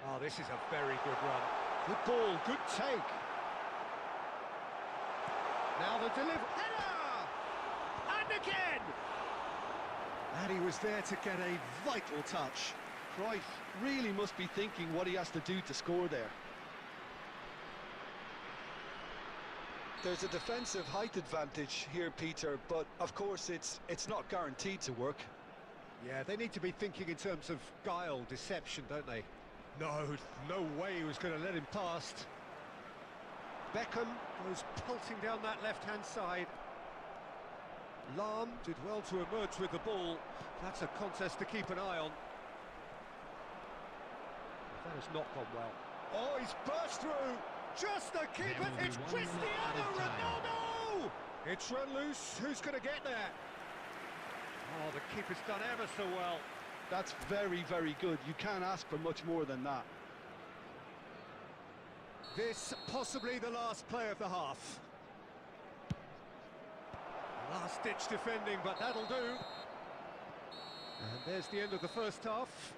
Oh, this is a very good run. Good ball, good take. Now the delivery. Header! And again! And he was there to get a vital touch. Cruyff really must be thinking what he has to do to score there. There's a defensive height advantage here, Peter, but of course it's not guaranteed to work. Yeah, they need to be thinking in terms of guile, deception, don't they? No way he was going to let him past. Beckham goes pulsing down that left-hand side. Lahm did well to emerge with the ball. That's a contest to keep an eye on. That has not gone well. Oh, he's burst through! Just the keeper! It's Cristiano Ronaldo! It's run loose. Who's going to get there? Oh, the keeper's done ever so well. That's very, very good. You can't ask for much more than that. This possibly the last play of the half. Last-ditch defending, but that'll do. And there's the end of the first half.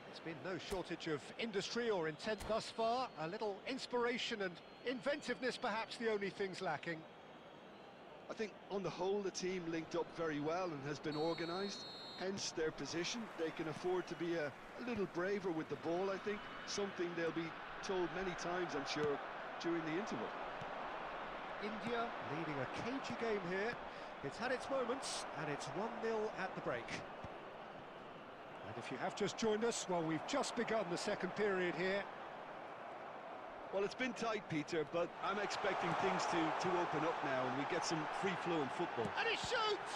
There's been no shortage of industry or intent thus far. A little inspiration and inventiveness, perhaps the only things lacking. I think on the whole the team linked up very well and has been organised, hence their position. They can afford to be a little braver with the ball, I think, something they'll be told many times, I'm sure, during the interval. India leading a cagey game here. It's had its moments, and it's 1-0 at the break. And if you have just joined us, well, we've just begun the second period here. Well, it's been tight, Peter, but I'm expecting things to open up now and we get some free-flowing football. And he shoots!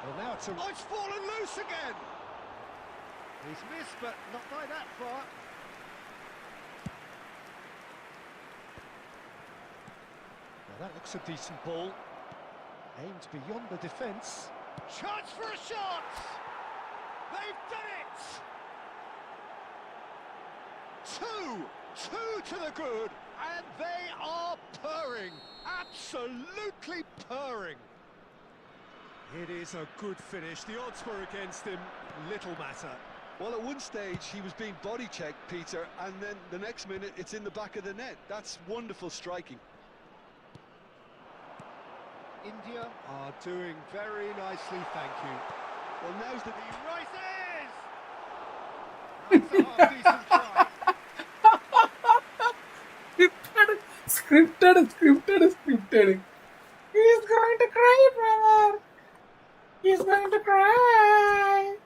Well, now it's oh, it's fallen loose again. He's missed, but not by that far. Now that looks a decent ball. Aimed beyond the defence. Chance for a shot! They've done it! Two to the good, and they are purring. Absolutely purring. It is a good finish. The odds were against him. Little matter. Well, at one stage he was being body checked, Peter, and then the next minute it's in the back of the net. That's wonderful striking. India are doing very nicely, thank you. Well, now's the... He rises! That's a half-decent try. Scripted. He's going to cry, brother. He's going to cry.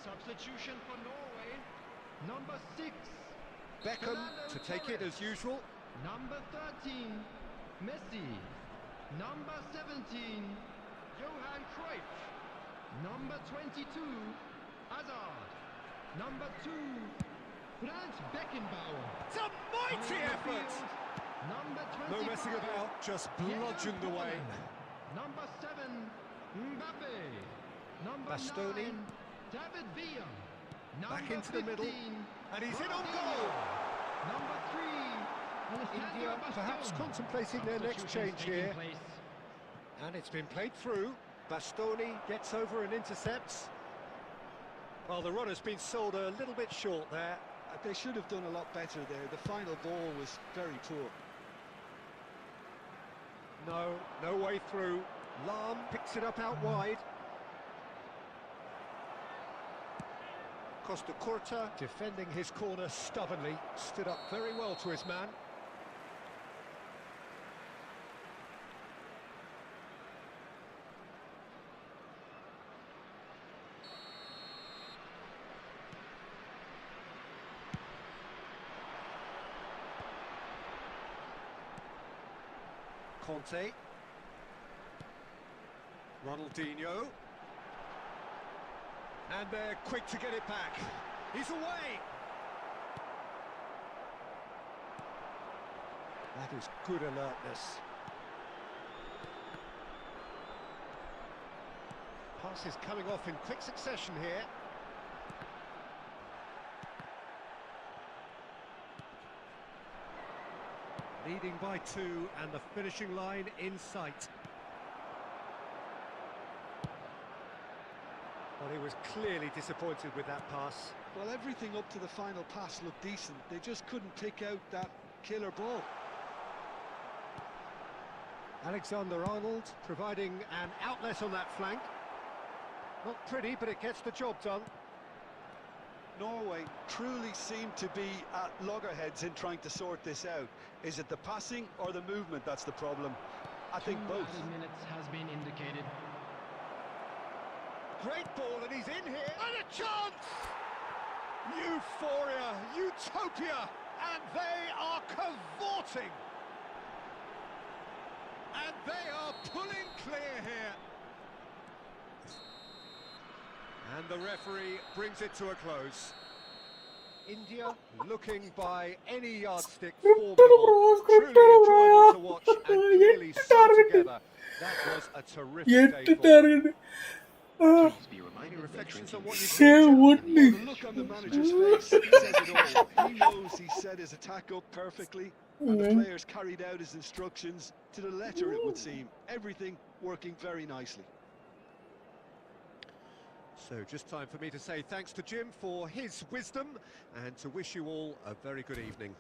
Substitution for Norway. Number 6. Beckham to take it as usual. Number 13. Messi. Number 17. Johan Cruyff. Number 22. Hazard. Number 2. Franz Beckenbauer. It's a mighty effort! Number 25. No messing about, just bludgeoned away. Number 7. Mbappe. Number Bastoni. 9. David Villa. Back into the 15, middle, and he's in on Ronaldinho. goal! Number 3. India Alessandro perhaps Bastoni. contemplating their next Substitutions change taking here. place. And it's been played through. Bastoni gets over and intercepts. Well, the runner's been sold a little bit short there. They should have done a lot better there. The final ball was very poor. No way through. Lahm picks it up out wide. Costa Curta defending his corner stubbornly, stood up very well to his man. Conte. Ronaldinho. And they're quick to get it back. He's away! That is good alertness. Passes coming off in quick succession here. Leading by 2 and the finishing line in sight. Well, he was clearly disappointed with that pass. Well, everything up to the final pass looked decent. They just couldn't pick out that killer ball. Alexander-Arnold providing an outlet on that flank. Not pretty, but it gets the job done. Norway truly seem to be at loggerheads in trying to sort this out. Is it the passing or the movement that's the problem? I think 2 both. added minutes has been indicated. Great ball, and he's in here. And a chance! Euphoria, utopia, and they are cavorting. And they are pulling clear here. And the referee brings it to a close. India looking by any yardstick formidable. Truly enjoyable to watch and clearly so together. That was a terrific day for them. Please be reminded Any that reflections on drinking what you've Say seen? what Well, the look on the manager's face says it all. He knows he set his attack up perfectly, and the players carried out his instructions to the letter, it would seem. Everything working very nicely. So just time for me to say thanks to Jim for his wisdom and to wish you all a very good evening.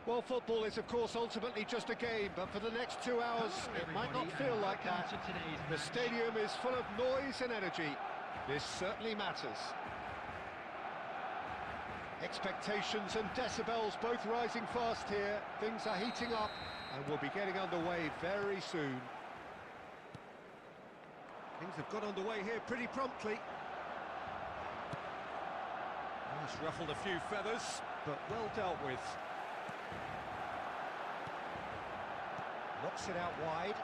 Well, football is, of course, ultimately just a game, but for the next 2 hours, it might not feel like that. The stadium is full of noise and energy. This certainly matters. Expectations and decibels both rising fast here. Things are heating up, and we'll be getting underway very soon. Things have got underway here pretty promptly. Well, it's ruffled a few feathers, but well dealt with. Knocks it out wide.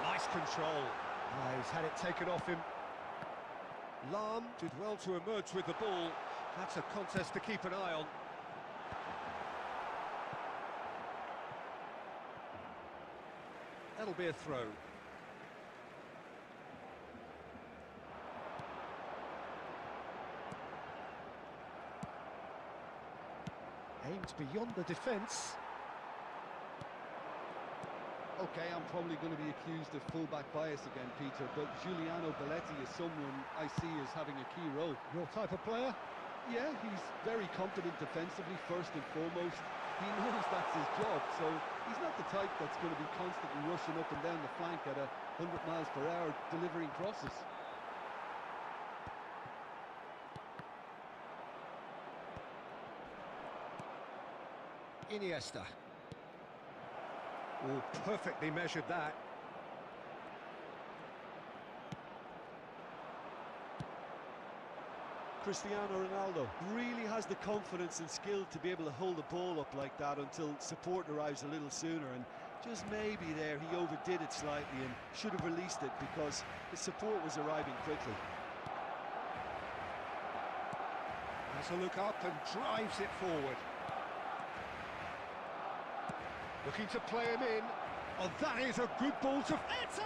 Nice control. He's had it taken off him. Lahm did well to emerge with the ball. That's a contest to keep an eye on. That'll be a throw. Aimed beyond the defence. Okay, I'm probably going to be accused of fullback bias again, Peter, but Giuliano Belletti is someone I see as having a key role. Your type of player? Yeah, he's very competent defensively, first and foremost. He knows that's his job, so he's not the type that's going to be constantly rushing up and down the flank at 100 miles per hour, delivering crosses. Iniesta. Oh, perfectly measured that. Cristiano Ronaldo really has the confidence and skill to be able to hold the ball up like that until support arrives a little sooner, and just maybe there he overdid it slightly and should have released it because his support was arriving quickly. Has a look up and drives it forward. Looking to play him in. Oh, that is a good ball to Eto'o!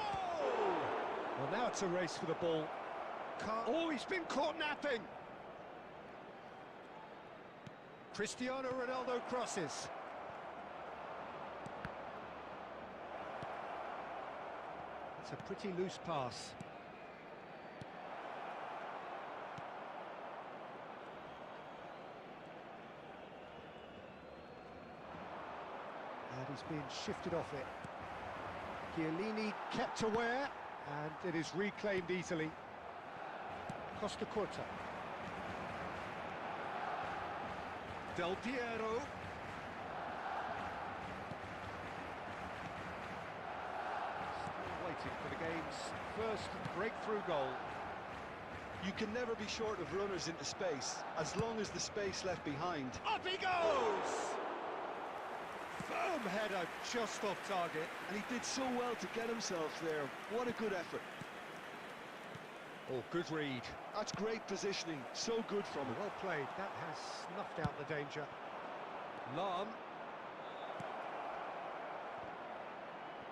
Well, now it's a race for the ball. Oh, he's been caught napping. Cristiano Ronaldo crosses. It's a pretty loose pass. And he's been shifted off it. Chiellini kept aware, and it is reclaimed easily. Costa Curta. Del Piero. Still waiting for the game's first breakthrough goal. You can never be short of runners into space, as long as the space left behind. Up he goes! Firm header, just off target. And he did so well to get himself there. What a good effort. Oh, good read. That's great positioning, so good from him. Well played, that has snuffed out the danger. Lahm.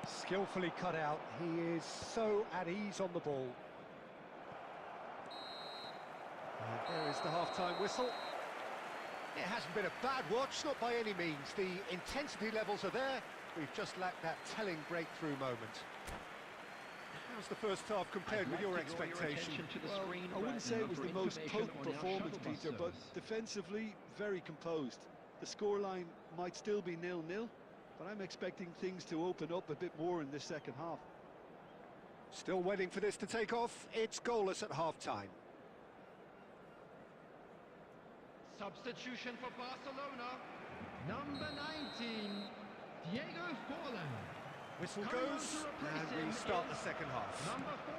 Skillfully cut out, he is so at ease on the ball. And there is the half-time whistle. It hasn't been a bad watch, not by any means. The intensity levels are there, we've just lacked that telling breakthrough moment. How's the first half compared with your expectation? Well, I wouldn't say it was the most potent performance, Peter, but defensively, very composed. The scoreline might still be 0-0, but I'm expecting things to open up a bit more in this second half. Still waiting for this to take off. It's goalless at half-time. Substitution for Barcelona. Number 19, Diego Forlan. Whistle Coming on goes, to replace and him we start the is second half. Number 4,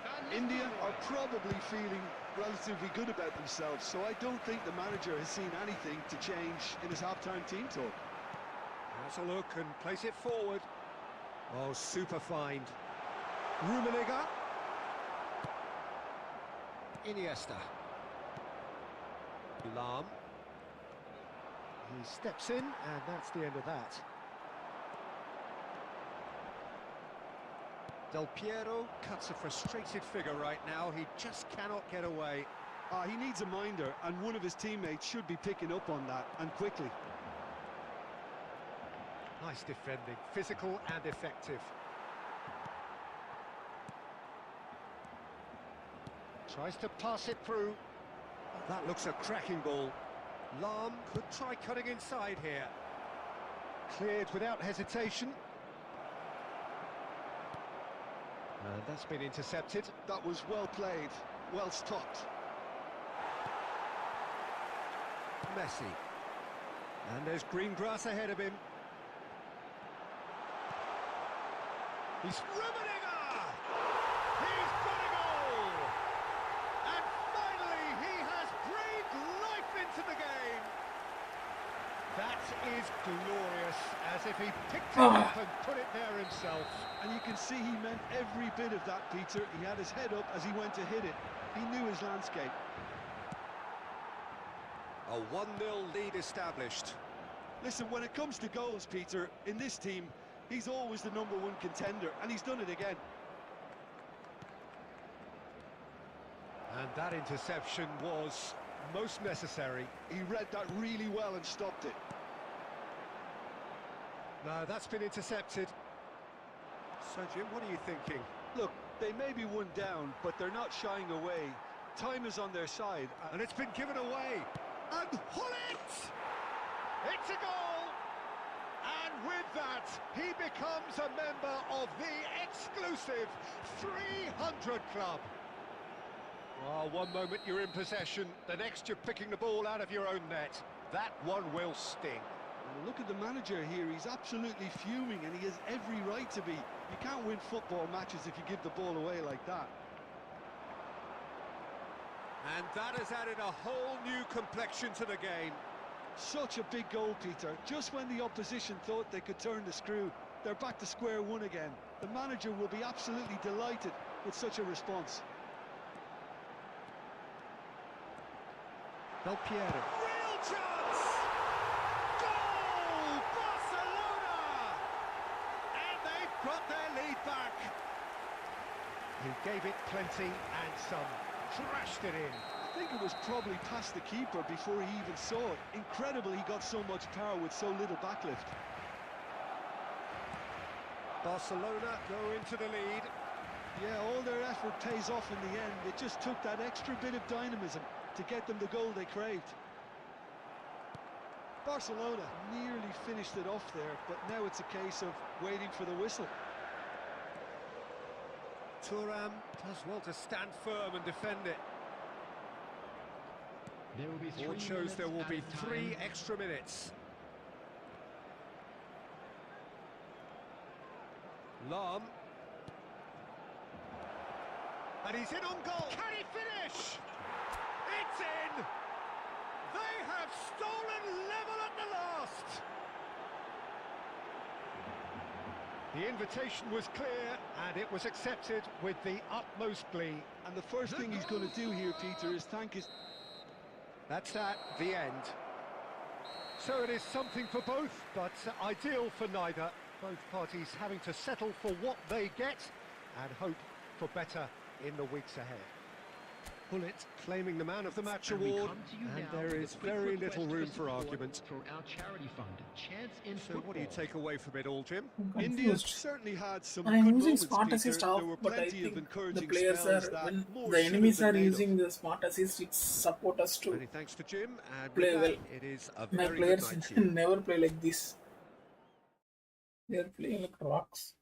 Van India Nistelrooy. are probably feeling relatively good about themselves, so I don't think the manager has seen anything to change in his half-time team talk. Has a look and place it forward. Oh, super find. Rummenigge. Iniesta. Lahm. He steps in, and that's the end of that. Del Piero cuts a frustrated figure right now. He just cannot get away. He needs a minder, and one of his teammates should be picking up on that, and quickly. Nice defending, physical and effective. Tries to pass it through. That looks a cracking ball. Lahm could try cutting inside here. Cleared without hesitation. And that's been intercepted. That was well played, well stopped. Messi. And there's green grass ahead of him. He's Rummenigge! He's got a goal! And finally he has breathed life into the game. That is glorious, as if he picked it up and put it there himself. And you can see he meant every bit of that, Peter. He had his head up as he went to hit it. He knew his landscape. A 1-0 lead established. Listen, when it comes to goals, Peter, in this team, he's always the #1 contender, and he's done it again. And that interception was most necessary. He read that really well and stopped it. No, that's been intercepted. So, Jim, what are you thinking? Look, they may be one down, but they're not shying away. Time is on their side. And it's been given away. And Hullet! It's a goal! And with that, he becomes a member of the exclusive 300 Club. Well, one moment you're in possession, the next you're picking the ball out of your own net. That one will sting. Well, look at the manager here. He's absolutely fuming, and he has every right to be. You can't win football matches if you give the ball away like that. And that has added a whole new complexion to the game. Such a big goal, Peter. Just when the opposition thought they could turn the screw, they're back to square one again. The manager will be absolutely delighted with such a response. Del Piero. Real chance! Goal! Barcelona! And they've got their lead back. He gave it plenty and some. Trashed it in. I think it was probably past the keeper before he even saw it. Incredible he got so much power with so little backlift. Barcelona go into the lead. Yeah, all their effort pays off in the end. It just took that extra bit of dynamism to get them the goal they craved. Barcelona nearly finished it off there, but now it's a case of waiting for the whistle. Thuram does well to stand firm and defend it. There will be 3 Board shows minutes there will be added 3 time. extra minutes. Lahm. And he's in on goal. Can he finish? It's in! They have stolen level at the last! The invitation was clear, and it was accepted with the utmost glee. And the first thing he's going to do here, Peter, is thank his... That's that, the end. So it is something for both, but ideal for neither. Both parties having to settle for what they get and hope for better in the weeks ahead. Bullet claiming the Man of the Match And we award, come to you and now there with is a quick very request little room for support argument. for our charity fund, Chance in So what do you Football. take away from it all, Jim? I'm India confused. certainly had some I'm good using moments, smart Peter. assist off, There were but I plenty of think the encouraging players spells are, that when more the should have enemies been are made of. using the smart assist, it support us to Many thanks to Jim, and play with well. that, it is a My very good players night to you. never play like this. They are playing like rocks.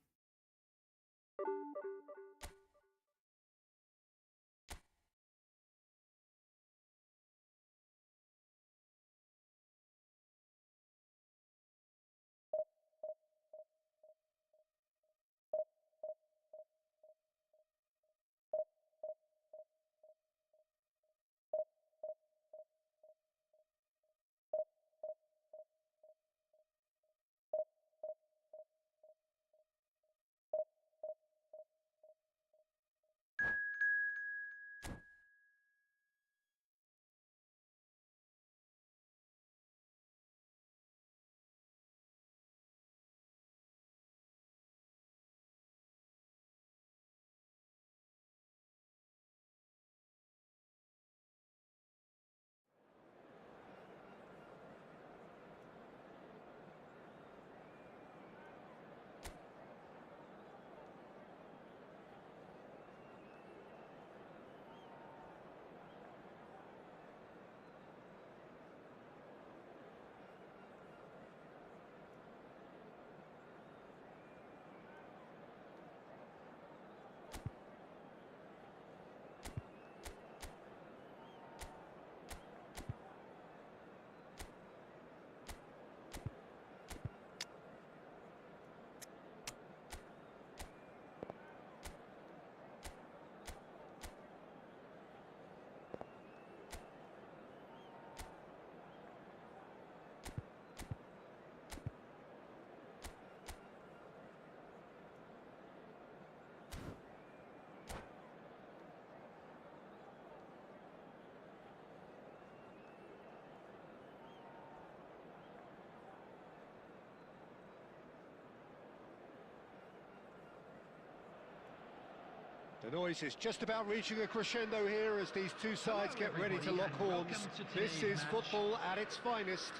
The noise is just about reaching a crescendo here as these two sides get ready to lock horns. This is football at its finest.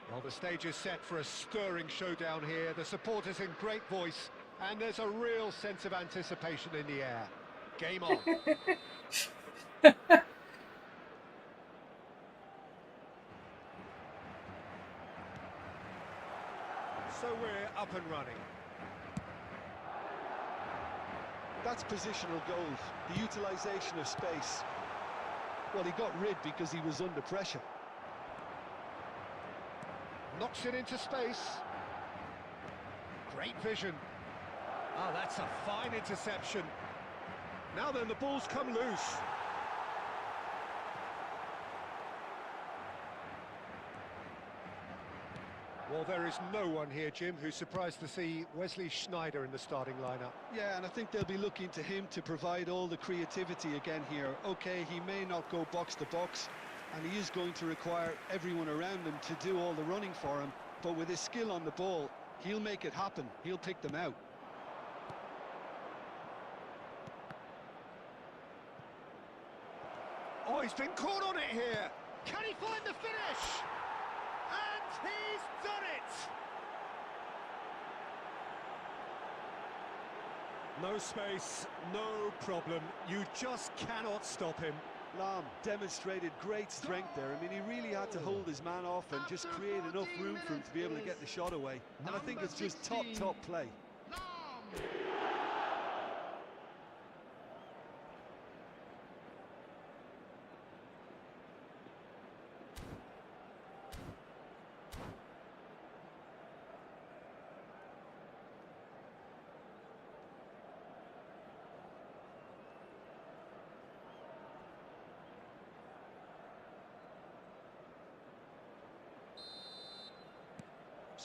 Well, the stage is set for a stirring showdown here. The supporters in great voice, and there's a real sense of anticipation in the air. Game on. So we're up and running. That's positional goals, the utilisation of space. Well, he got rid because he was under pressure. Knocks it into space. Great vision. Oh, that's a fine interception. Now then, the ball's come loose. Well, there is no one here, Jim, who's surprised to see Wesley Sneijder in the starting lineup. Yeah, and I think they'll be looking to him to provide all the creativity again here. Okay, he may not go box to box, and he is going to require everyone around him to do all the running for him, but with his skill on the ball, he'll make it happen. He'll pick them out. Oh, he's been caught on it here. Can he find the finish? And he's done it! No space, no problem. You just cannot stop him. Lam demonstrated great strength there. I mean, he really had to hold his man off and just create enough room for him to be able to get the shot away. And I think it's just top play.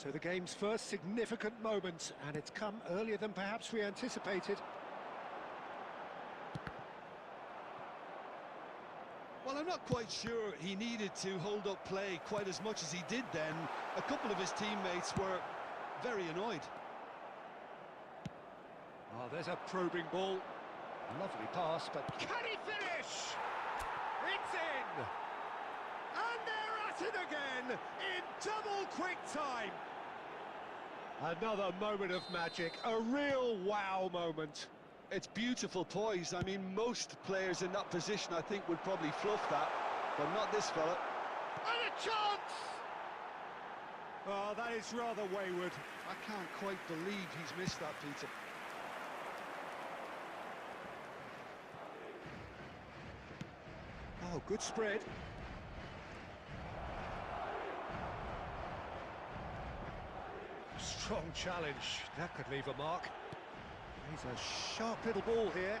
So the game's first significant moment, and it's come earlier than perhaps we anticipated. Well, I'm not quite sure he needed to hold up play quite as much as he did then. A couple of his teammates were very annoyed. Oh, there's a probing ball. Lovely pass, but can he finish? It's in! And they're at it again in double quick time. Another moment of magic, a real wow moment. It's beautiful poise. I mean, most players in that position, I think, would probably fluff that, but not this fella. And a chance! Oh, that is rather wayward. I can't quite believe he's missed that, Peter. Oh, good spread. Strong challenge. That could leave a mark. He's a sharp little ball here.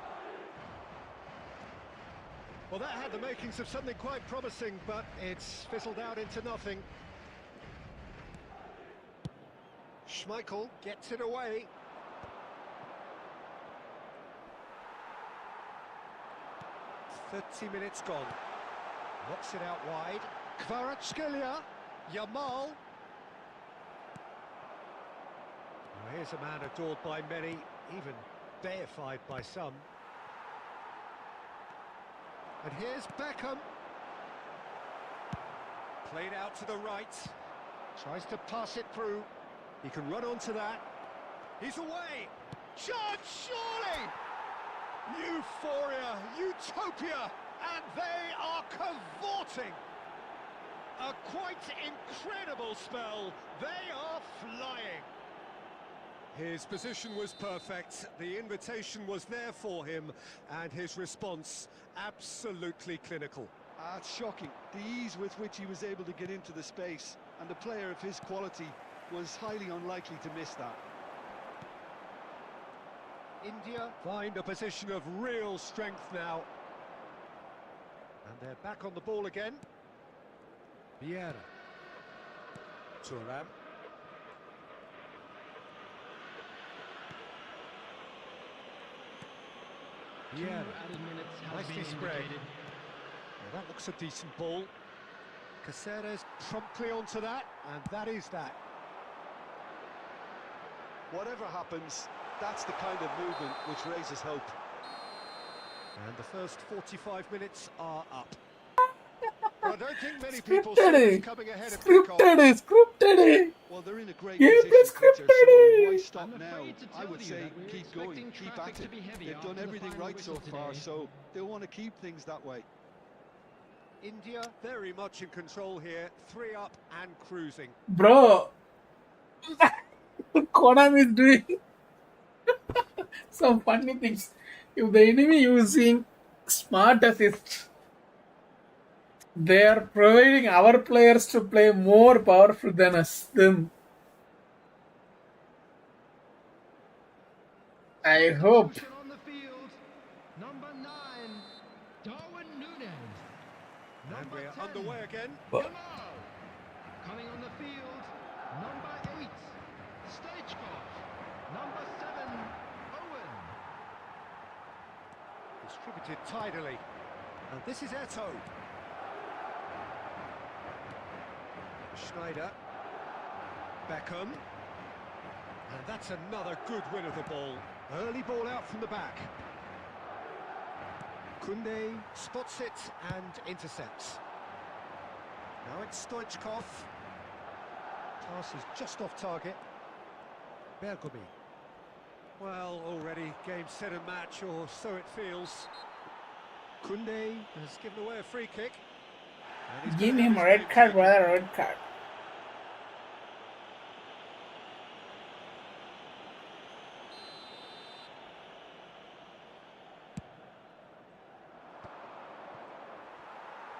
Well, that had the makings of something quite promising, but it's fizzled out into nothing. Schmeichel gets it away. "30 minutes gone. Knocks it out wide. Kvaratskhelia. Yamal. Well, here's a man adored by many, even deified by some. And here's Beckham. Played out to the right. Tries to pass it through. He can run onto that. He's away. Chance, surely! Euphoria, utopia, and they are cavorting. A quite incredible spell. They are flying. His position was perfect, the invitation was there for him, and his response absolutely clinical. It's shocking, the ease with which he was able to get into the space, and a player of his quality was highly unlikely to miss that. India find a position of real strength now. And they're back on the ball again. Vieira. Thuram. Vieira. Nicely spread. Well, that looks a decent ball. Caceres promptly onto that, and that is that. Whatever happens, that's the kind of movement which raises hope. And the first 45 minutes are up. Well, I don't think many people see this coming ahead of kickoff. Scripted. Well, they're in a great Yeah, position, let's Peter, so why stop I'm now? afraid to I tell would you say that we're keep going, expecting keep traffic at to it. be heavy They've after done the everything final right so whistle far, today. so they'll want to keep things that way. India very much in control here, 3 up and cruising. Bro, Konami is doing some funny things. If the enemy using smart assist, they are providing our players to play more powerful than us. Them. I hope. Substitution on the field. Number 9, Darwin Núñez. And Number we're 10, underway again. Yamal. Coming on the field, number 8, Stoichkov. Number 7, Owen. Distributed tidily. And this is Eto'o. Schneider. Beckham. And that's another good win of the ball. Early ball out from the back. Koundé spots it and intercepts. Now it's Stoichkov. Pass is just off target. Bergomi. Well, already game, set and match, or so it feels. Koundé has given away a free kick. And he's Give gonna him a have red his card, game brother, red card.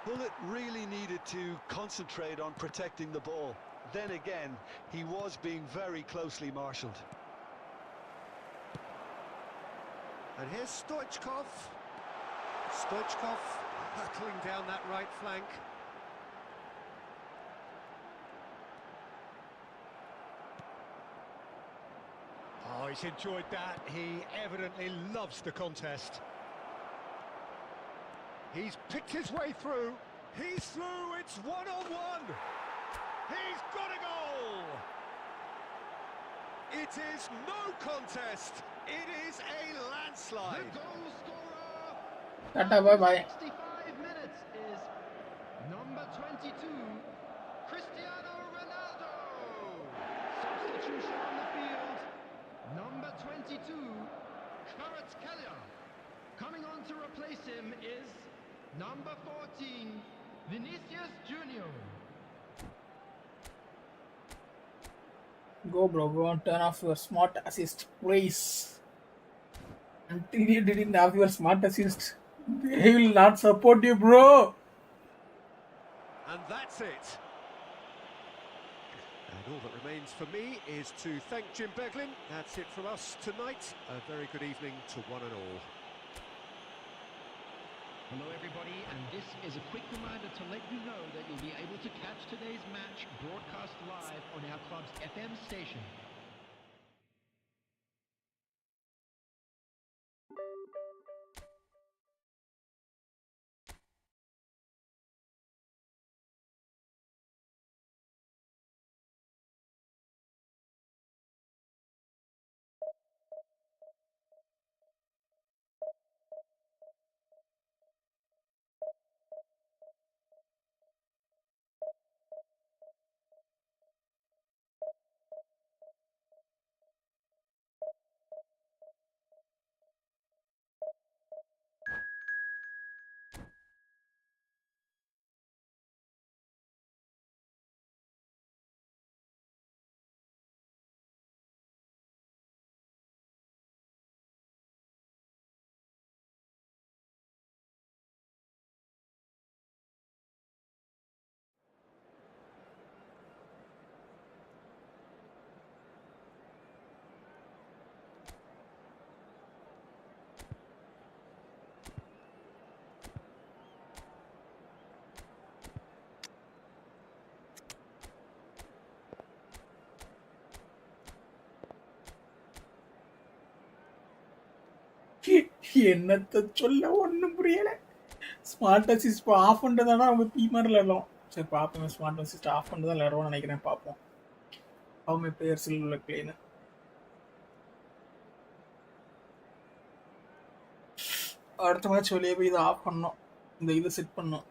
Bullet really needed to concentrate on protecting the ball. Then again, he was being very closely marshalled. And here's Stoichkov. Stoichkov battling down that right flank. he's enjoyed that. He evidently loves the contest. He's picked his way through. He's through. It's one-on-one. He's got a goal. It is no contest. It is a landslide. The goal scorer Tata, bye bye. 65 minutes is number 22, Cristiano Ronaldo. Substitution on the field, number 22, Kvaratskhelia. Coming on to replace him is number 14, Vinicius Junior. Go, bro. Go and turn off your smart assist, please. Until you didn't have your smart assist, they will not support you, bro. And that's it. And all that remains for me is to thank Jim Beglin. That's it from us tonight. A very good evening to one and all. Hello everybody, and this is a quick reminder to let you know that you'll be able to catch today's match broadcast live on our club's FM station. என்னத்த சொல்ல ஒன்றும் புரியல. Smart assist இப்போ of பண்ணுறதானா அவங்க பீ மாதிரி விளையாடலாம். சரி பார்ப்போம். ஸ்மார்ட் அசிஸ்ட் ஆஃப் பண்ணிட்டு தான் விளையாடுவோம்னு நினைக்கிறேன். பார்ப்போம் அவங்க பிளேயர்ஸில் உள்ள பிளேன்னு. அடுத்த மேட்ச் வெளியே போய் இதை ஆஃப் பண்ணோம். இந்த இதை செட் பண்ணோம்.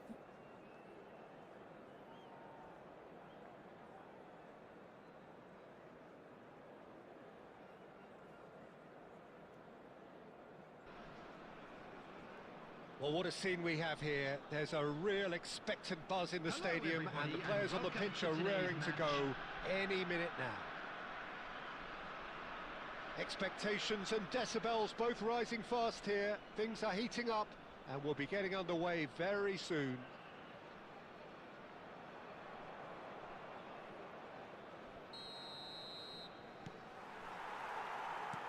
Well, what a scene we have here. There's a real expectant buzz in the stadium, and the players on the pitch are raring to go any minute now. Expectations and decibels both rising fast here. Things are heating up, and we'll be getting underway very soon.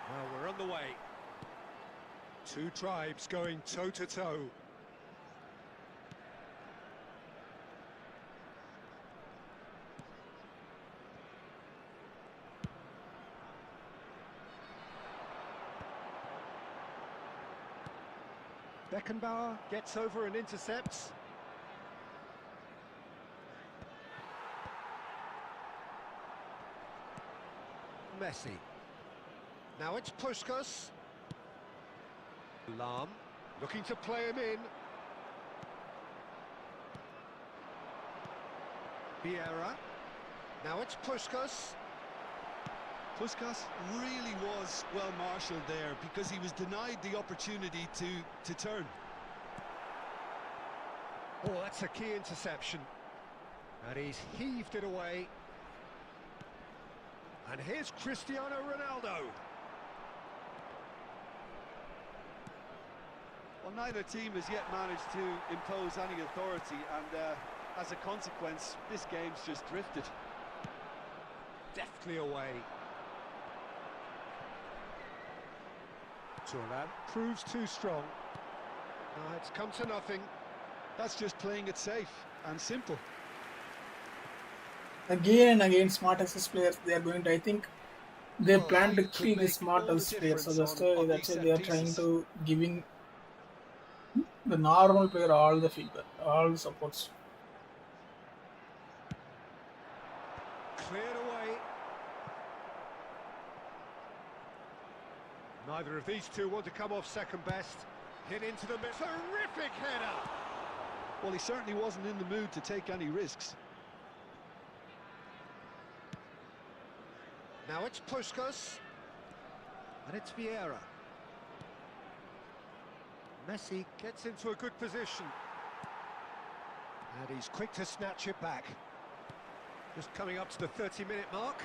Well, we're on the way. Two tribes going toe-to-toe. Beckenbauer gets over and intercepts. Messi. Now it's Puskas. Lahm looking to play him in. Vieira. Now it's Puskas. Puskas really was well marshalled there because he was denied the opportunity to turn. Oh, that's a key interception. And he's heaved it away. And here's Cristiano Ronaldo. Well, neither team has yet managed to impose any authority, and as a consequence, this game's just drifted. Deftly away. Thuram proves too strong. It's come to nothing. That's just playing it safe and simple. Again and again, smart assist players, they are going to, I think, they Well, plan to he could kill the make all the smartest player, so difference on that's these why set they are trying pieces. to giving the normal player all the feedback, all the supports. Cleared away. Neither of these two want to come off second best. Hit into the middle. Terrific header! Well, he certainly wasn't in the mood to take any risks. Now it's Puskas. And it's Vieira. Messi gets into a good position. And he's quick to snatch it back. Just coming up to the 30-minute mark.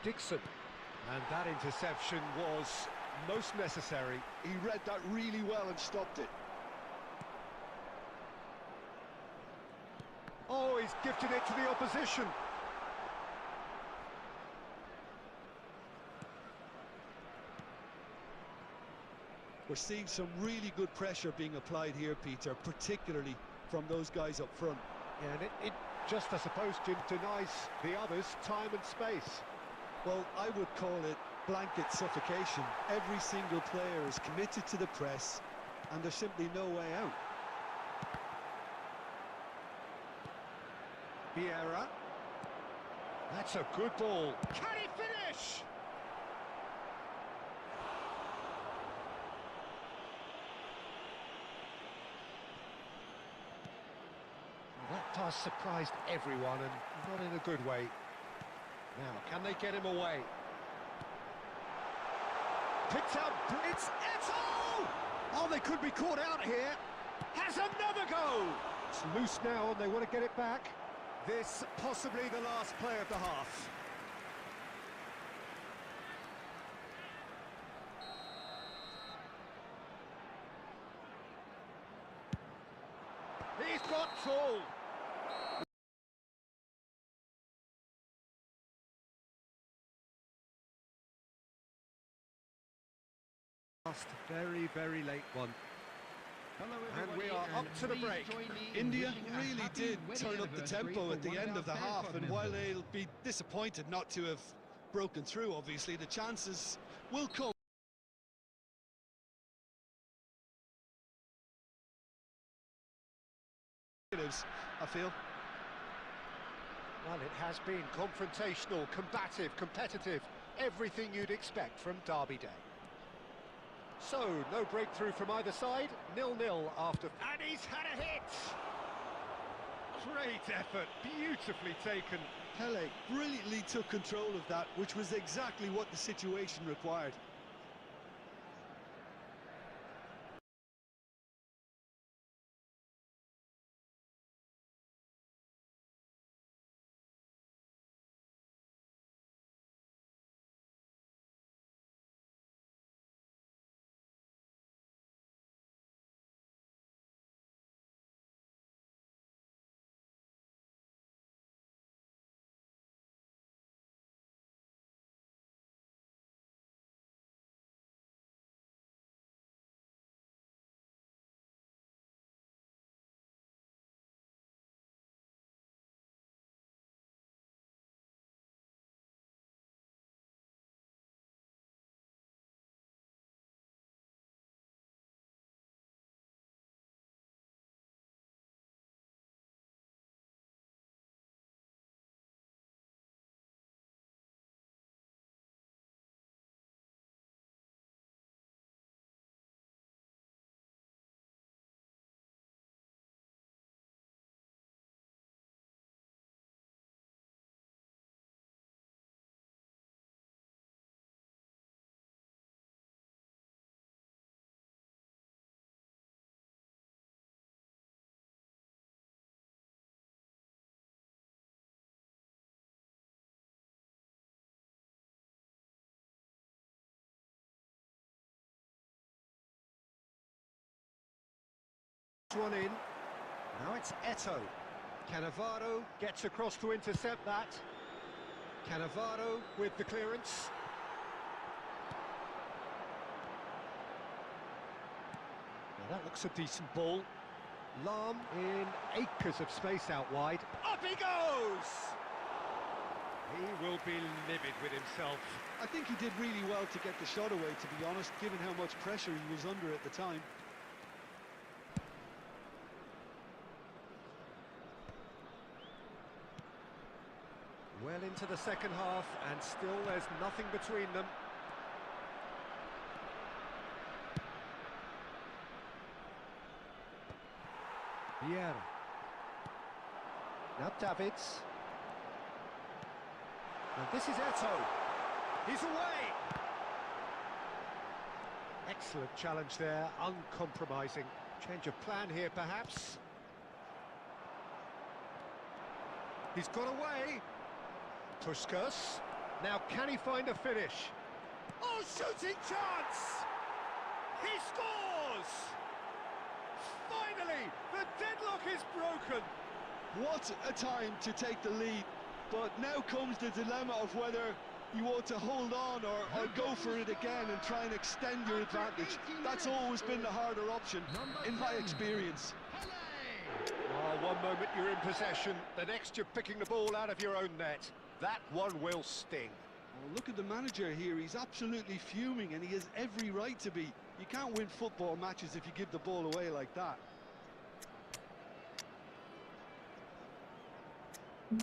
Dixon. And that interception was most necessary. He read that really well and stopped it. Oh, he's gifted it to the opposition. We're seeing some really good pressure being applied here, Peter, particularly from those guys up front. Yeah, and it just, I suppose, denies the others time and space. Well, I would call it blanket suffocation. Every single player is committed to the press, and there's simply no way out. Vieira. That's a good ball. Can he finish? Well, that pass surprised everyone, and not in a good way. Now, can they get him away? Picked up. It's Eto'o! Oh, they could be caught out here. Has another go. It's loose now, and they want to get it back. This possibly the last play of the half. He's got full. Very, very late one. Hello, And we everybody, are up to the please break. join me in India wishing a really happy did wedding turn up the anniversary tempo for at the one of end our of the fan half, club and while members. they'll be disappointed not to have broken through, obviously, the chances will come. I feel. Well, it has been confrontational, combative, competitive, everything you'd expect from Derby Day. So, no breakthrough from either side, 0-0 after... And he's had a hit! Great effort, beautifully taken. Pele brilliantly took control of that, which was exactly what the situation required. One in. Now it's Eto'o. Cannavaro gets across to intercept that. Cannavaro with the clearance. Now that looks a decent ball. Lam in acres of space out wide. Up he goes! He will be livid with himself. I think he did really well to get the shot away, to be honest, given how much pressure he was under at the time. Well into the second half, and still there's nothing between them. Vieira. Now Davids. And this is Eto'o. He's away! Excellent challenge there, uncompromising. Change of plan here, perhaps. He's got away. Puskas. Now can he find a finish? Oh, shooting chance! He scores! Finally, the deadlock is broken. What a time to take the lead. But now comes the dilemma of whether you want to hold on or go for it again and try and extend your advantage. That's always been the harder option, in my experience. Oh, one moment you're in possession, the next you're picking the ball out of your own net. That one will sting. Well, look at the manager here. He's absolutely fuming, and he has every right to be. You can't win football matches if you give the ball away like that.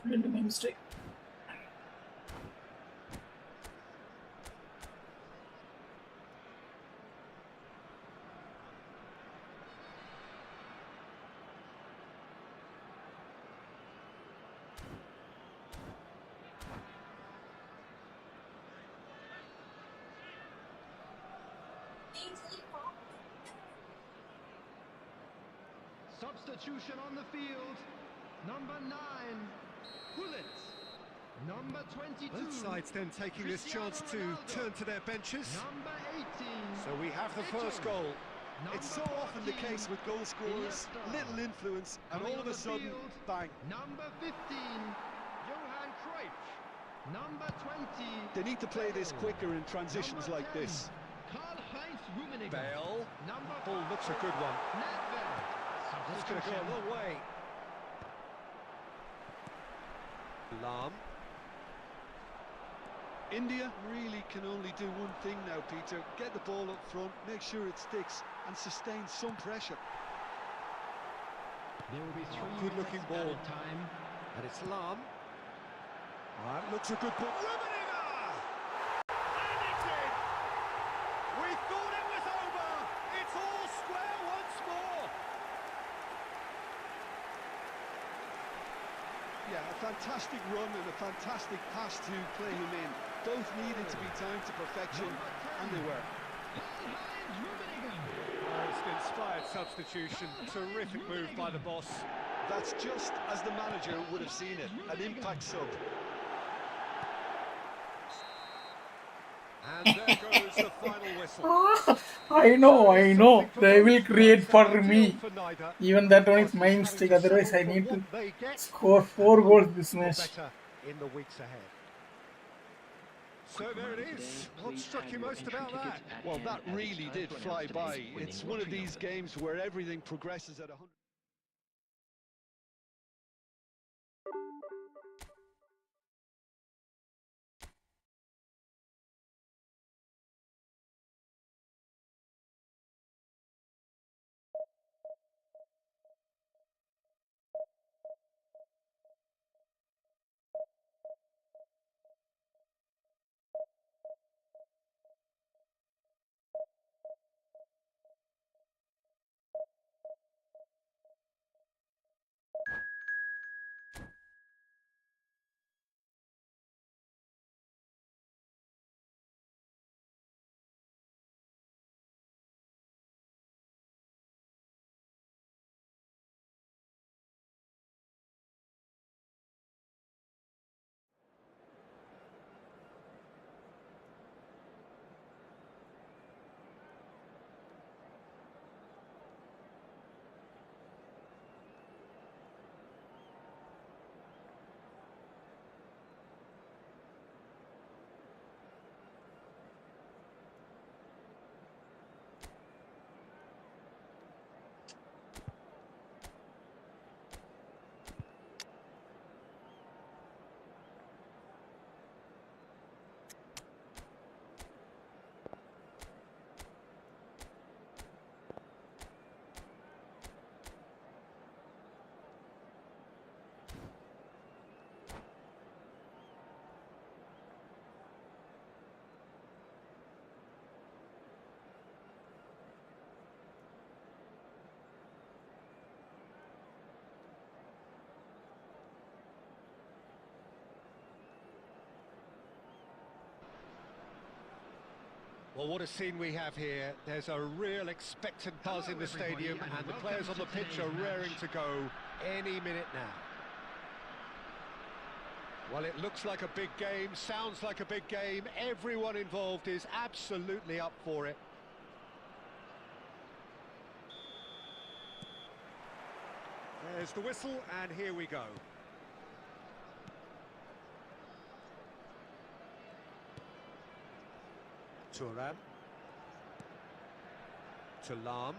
Really my mistake. Substitution on the field. Number 9, Gullit. Number 22. Both sides then taking this chance to turn to their benches. Number 18. So we have the first goal. It's so often the case with goal scorers, little influence, and all of a sudden, bang. Number 15, Johan Cruyff. Number 20. They need to play this quicker in transitions like this. Karl-Heinz Rummenigge. Bale. Number Ball looks a good one. Nedved. That's going to go a long way. Lahm. India really can only do one thing now, Peter. Get the ball up front, make sure it sticks, and sustain some pressure. There will be 3 Good-looking minutes ball. added time. And it's Lahm. That looks a good ball. Rummenigge! And it's in! We thought it was over! It's all square once more! Yeah, a fantastic run and a fantastic pass to play him in. Both needed to be timed to perfection, and they were. Karl-Heinz Rummenigge. Oh, it's an inspired substitution. Terrific move by the boss. That's just as the manager would have seen it, an impact sub. And there goes the final whistle. I know. They will create for me. Even that one is my mistake. Otherwise, I need to score 4 goals this match. Better in the weeks ahead. So there it is. What struck you most about that? Well, that really did fly by. It's one of these games where everything progresses at 100. Well, what a scene we have here. There's a real expectant buzz in the stadium, and the players on the pitch are raring to go any minute now. Well, it looks like a big game, sounds like a big game. Everyone involved is absolutely up for it. There's the whistle, and here we go. Thuram. To Lahm.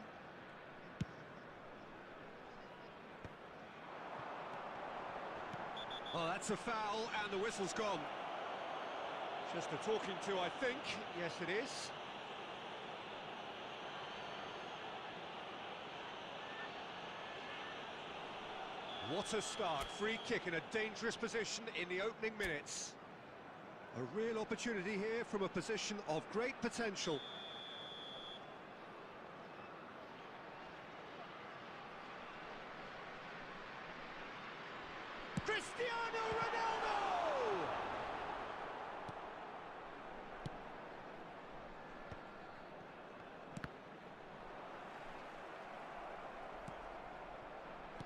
Oh, that's a foul, and the whistle's gone. Just a talking to, I think. Yes, it is. What a start. Free kick in a dangerous position in the opening minutes. A real opportunity here from a position of great potential. Cristiano Ronaldo!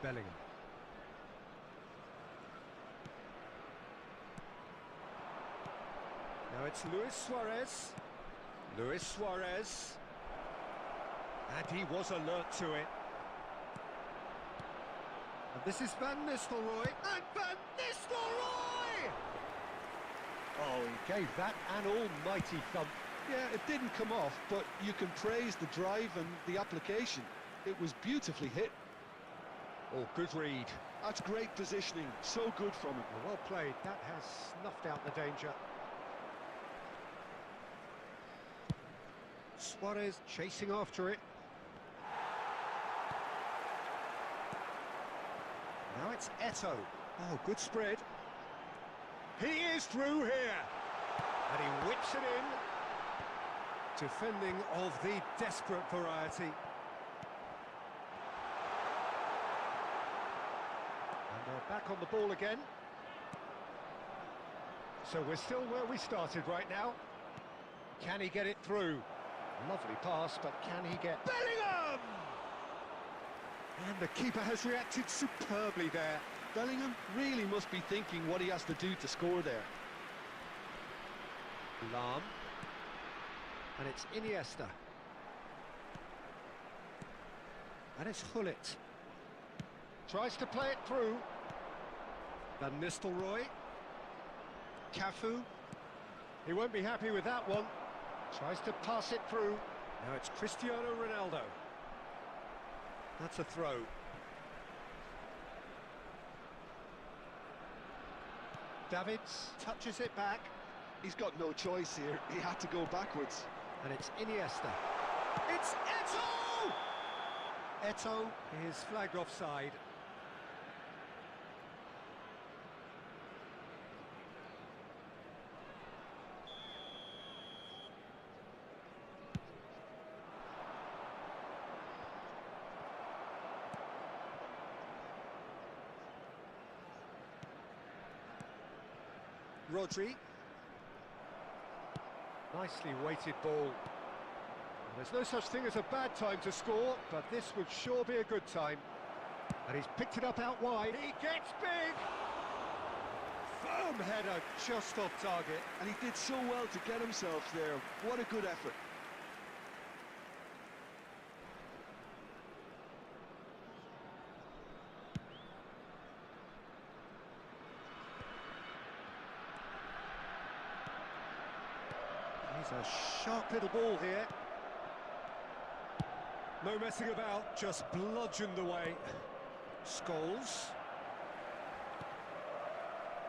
Bellingham. Now it's Luis Suarez. Luis Suarez. And he was alert to it. And this is Van Nistelrooy. And Van Nistelrooy! Oh, he gave that an almighty thump. Yeah, it didn't come off, but you can praise the drive and the application. It was beautifully hit. Oh, good read. That's great positioning. So good from him. Well played. That has snuffed out the danger. Suarez chasing after it. Now it's Eto'o. Oh, good spread. He is through here. And he whips it in. Defending of the desperate variety. And they're back on the ball again. So we're still where we started right now. Can he get it through? Lovely pass, but can he get... Bellingham! And the keeper has reacted superbly there. Bellingham really must be thinking what he has to do to score there. Lahm. And it's Iniesta. And it's Gullit. Tries to play it through. Van Nistelrooy. Cafu. He won't be happy with that one. Tries to pass it through. Now it's Cristiano Ronaldo. That's a throw. Davids touches it back. He's got no choice here. He had to go backwards. And it's Iniesta. It's Eto'o! Eto'o is flagged offside. Rodri. Nicely weighted ball. There's no such thing as a bad time to score, but this would sure be a good time. And he's picked it up out wide. He gets big! Firm header, just off target. And he did so well to get himself there. What a good effort. He's a sharp little ball here. No messing about, just bludgeoned away. Scholes.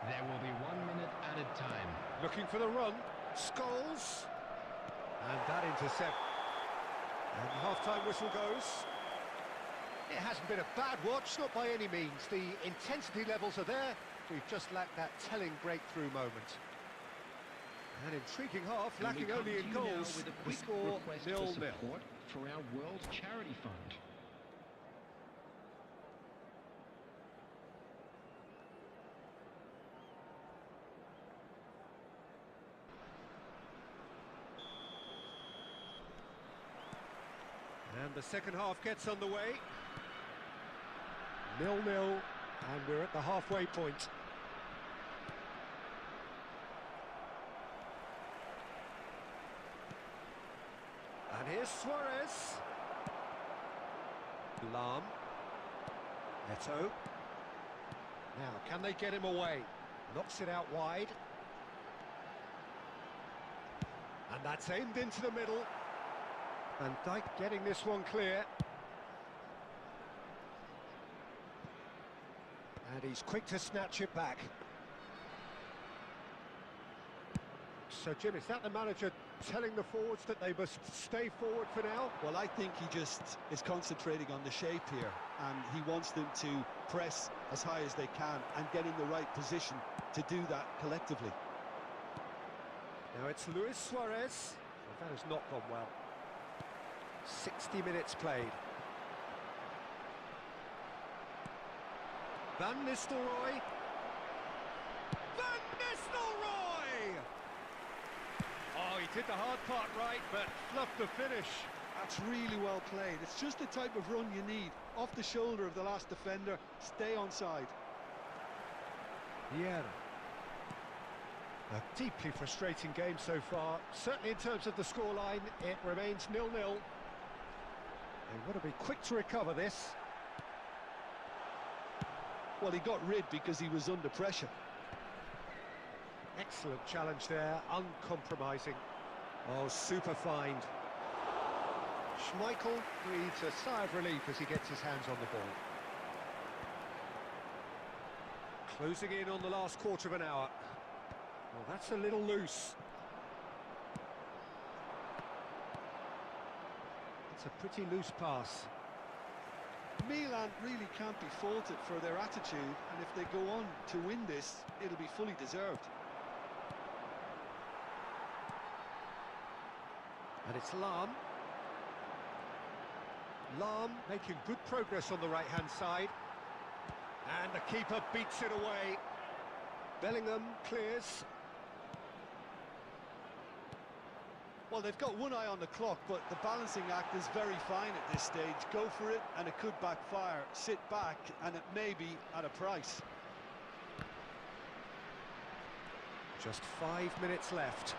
There will be 1 minute added time. Looking for the run. Scholes. And that intercept. And the half-time whistle goes. It hasn't been a bad watch, not by any means. The intensity levels are there. We've just lacked that telling breakthrough moment. An intriguing half, lacking only in goals. With a The quick score request for 0-0. support for our World Charity Fund. And the second half gets underway. 0-0, and we're at the halfway point. And here's Suarez. Lahm. Eto'o. Now, can they get him away? Knocks it out wide. And that's aimed into the middle. Van Dijk getting this one clear. And he's quick to snatch it back. So, Jim, is that the manager telling the forwards that they must stay forward for now? Well, I think he just is concentrating on the shape here, and he wants them to press as high as they can and get in the right position to do that collectively. Now it's Luis Suarez. Well, that has not gone well. 60 minutes played. Van Nistelrooy. Van Nistelrooy! Oh, he did the hard part right, but fluffed the finish. That's really well played. It's just the type of run you need. Off the shoulder of the last defender, stay onside. Vieira. A deeply frustrating game so far. Certainly in terms of the scoreline, it remains 0-0. They want to be quick to recover this. Well, he got rid because he was under pressure. Excellent challenge there, uncompromising. Oh, super find. Schmeichel breathes a sigh of relief as he gets his hands on the ball. Closing in on the last quarter of an hour. Well, that's a little loose. It's a pretty loose pass. Milan really can't be faulted for their attitude, and if they go on to win this, it'll be fully deserved. And it's Lahm. Lahm making good progress on the right-hand side. And the keeper beats it away. Bellingham clears. Well, they've got one eye on the clock, but the balancing act is very fine at this stage. Go for it, and it could backfire. Sit back, and it may be at a price. Just 5 minutes left.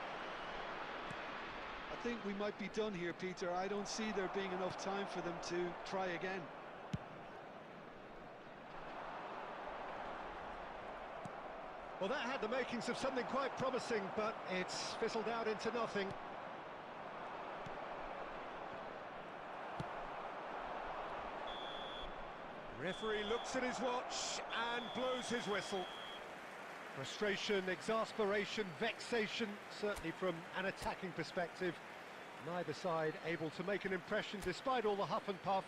I think we might be done here, Peter. I don't see there being enough time for them to try again. Well, that had the makings of something quite promising, but it's fizzled out into nothing. Referee looks at his watch and blows his whistle. Frustration, exasperation, vexation, certainly from an attacking perspective. Neither side able to make an impression despite all the huff and puff.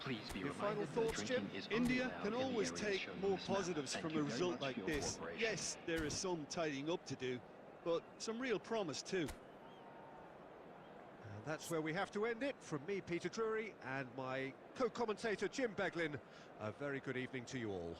Please be Your final reminded that thoughts, drinking Jim? is only India allowed can in the always areas take shown on more this map. positives Thank from you a very result much like for your this. cooperation. Yes, there is some tidying up to do, but some real promise too. And that's where we have to end it. From me, Peter Drury, and my co-commentator, Jim Beglin. A very good evening to you all.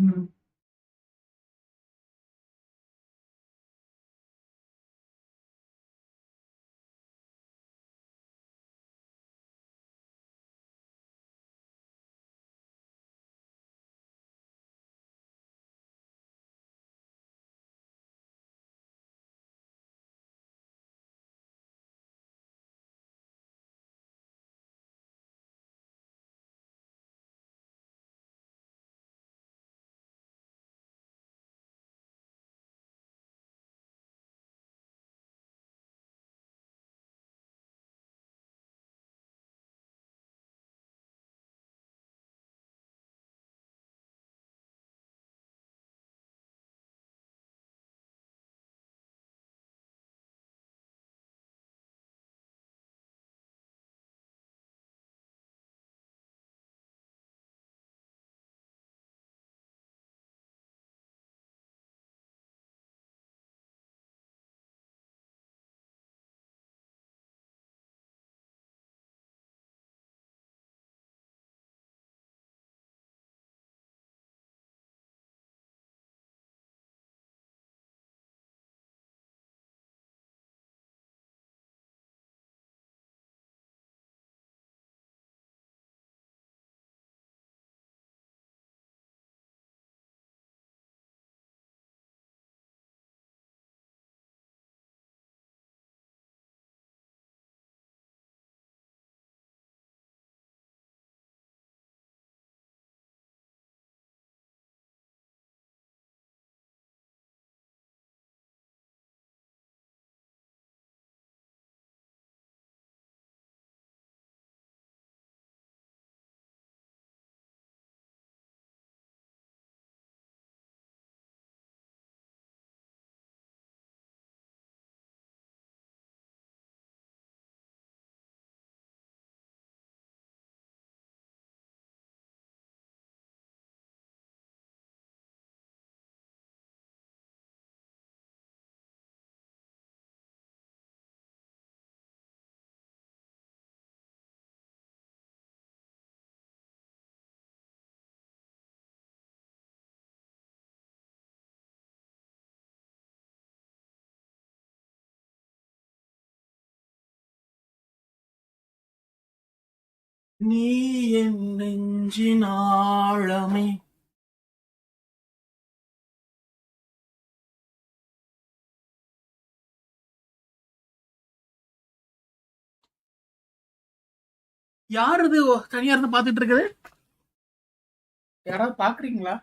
ம். நீ என் நெஞ்சின் ஆழமே. யார் இது தனியா இருந்து பாத்துட்டு இருக்குது? யாராவது பாக்குறீங்களா?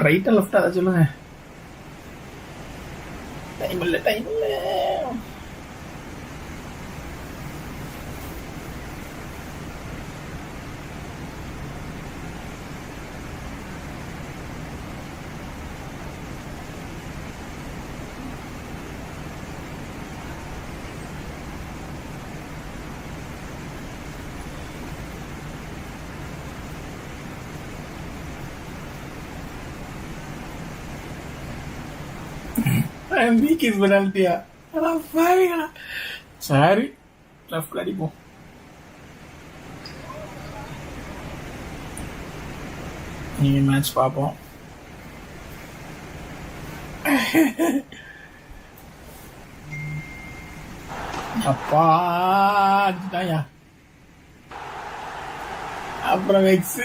ரைட்டா லெஃப்டா அதை சொல்லுங்க. டைம் இல்ல, டைம் இல்ல. வீக் இஸ் பெனால்ட்டியா? சரி, லெஃப்ட்ல அடிப்போம். நீங்க மேட்ச் பார்ப்போம். அப்பா அடிச்சுட்டாயா. அப்புறம் வெக்ஸ்.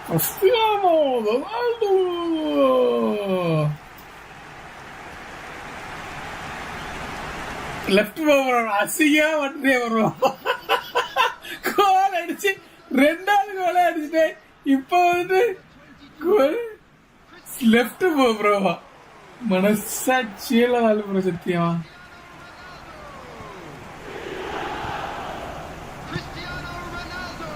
Cristiano Ronaldo. லெஃப்ட் போகிறோம் அசிங்கா வந்து வருவோம். கோல் அடிச்சு 2வது கோலை அடிச்சுட்டு இப்போ வந்து லெஃப்ட் போகிறோம். மனசாட்சியில வாழ்ப்புற சத்தியமா. Cristiano Ronaldo.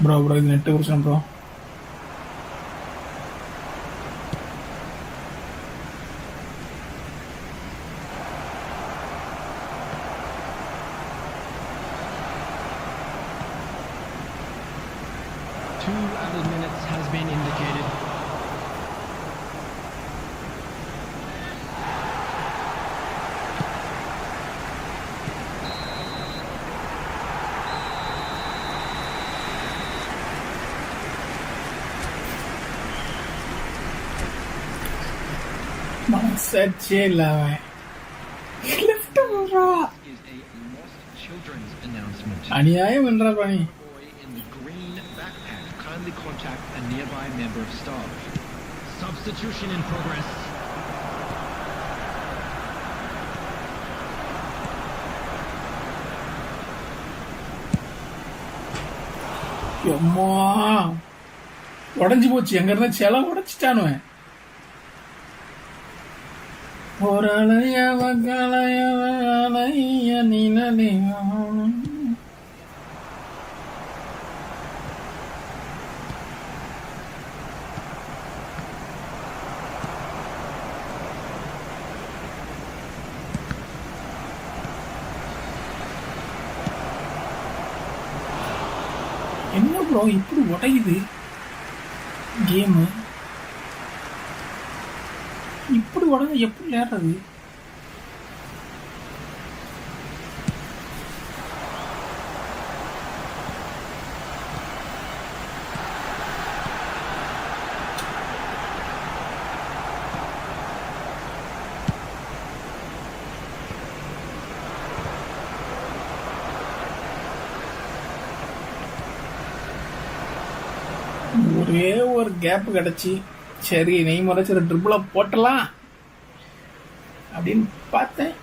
ப்ரோ இது நெட்டு பிரச்சனை bro. Two added minutes has been indicated. மனசாட்சியே இல்லாம லெஃப்ட் போகிறோம். Is a lost children's announcement. அநியாயம் என்ற பணி. Boy in the green backpack, kindly contact a nearby member of staff. Substitution in progress. அம்மா உடஞ்சி போச்சு. எங்க இருந்தா செல உடைச்சிட்டானுவன். என்ன ப்ரோ இப்படி உடையுது கேமு? இப்படி உடனே எப்படி விளையாடுறது? ஒரே ஒரு கேப் கிடைச்சி சரி நெய் முறைச்சு ட்ரிபிள போட்டலாம் அப்படின்னு பார்த்தேன்.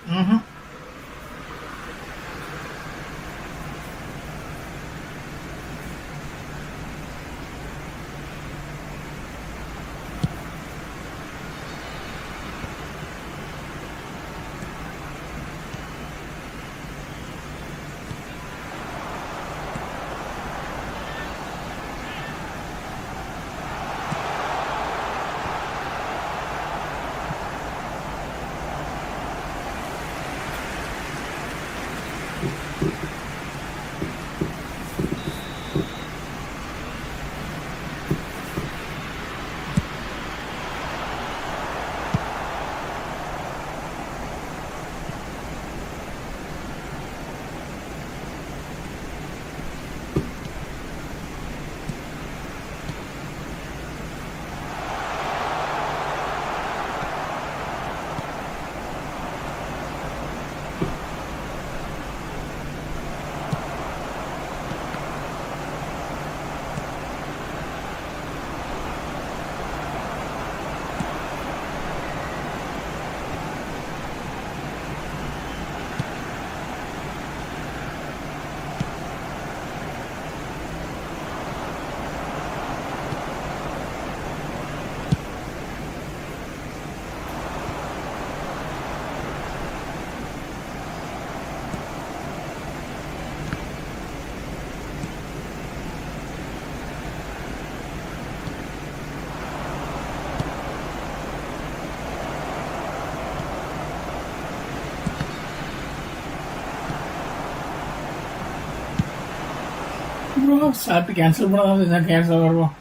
ப்ரோ ஷார்ட் கேன்சல் பண்ணாதான் கேன்சல் வருவோம்.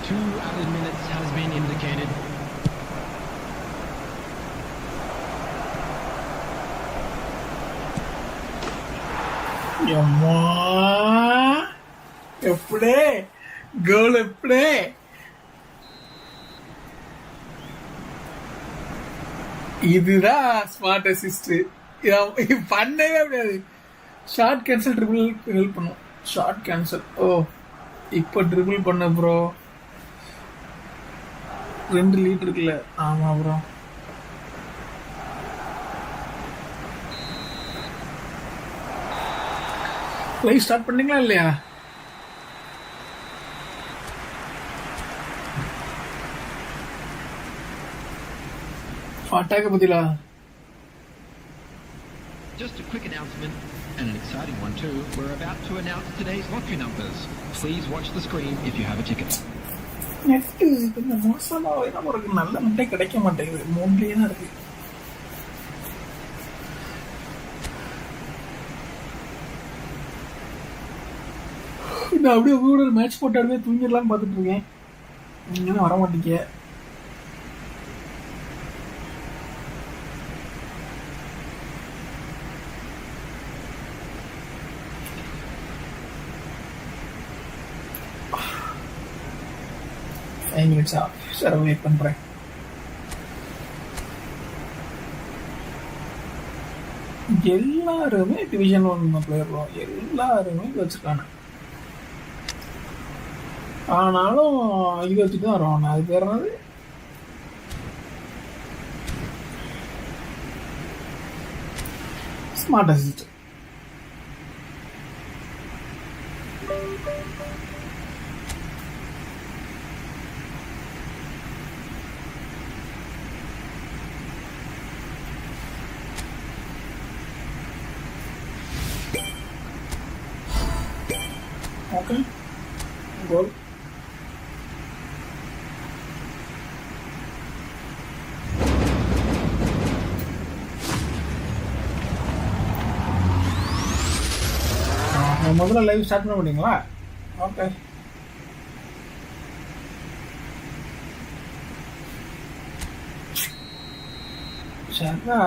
2 added minutes has been indicated. எம்மா எப்படி கோல் எப்படி இதுதான் ஸ்மார்ட் அசிஸ்ட். பண்ணவே முடியாது. ஷார்ட் கேன்சல் ட்ரிபிள் ஹெல்ப் பண்ணும். Shot cancel. ஓ இப்போ ட்ரிபிள் பண்ண ப்ரோ. 2 லீட் இருக்குல்ல. ஆமா ப்ரோ. லைவ் ஸ்டார்ட் பண்ணீங்களா இல்லையா? அட்டாக்க பத்திலா? Just a quick announcement, and an exciting one too. We're about to announce today's lottery numbers. Please watch the screen if you have a ticket. Net கொஞ்சம் மோசமாவே தான் இருக்கு. நல்ல நெட்டே கிடைக்க மாட்டேங்குது. 3லயே தான் இருக்கு. நான் அப்படியே உங்களோட ஒரு மேட்ச் போட்டாலுமே தூங்கிடலான்னு பார்த்துட்டு இருக்கேன். நீங்க வர மாட்டீங்க. சரி வெயிட் பண்றேன். எல்லாருமே டிவிஷன் 1 பிளேயர் எல்லாருமே வச்சிருக்காங்க. ஆனாலும் இது வச்சுட்டு தான் வரும். அது பேர் என்னது? Smart assist. ஓகே கோல். முதல்ல லைவ் ஸ்டார்ட் பண்ண முடியுங்களா? ஓகே. சரிடா.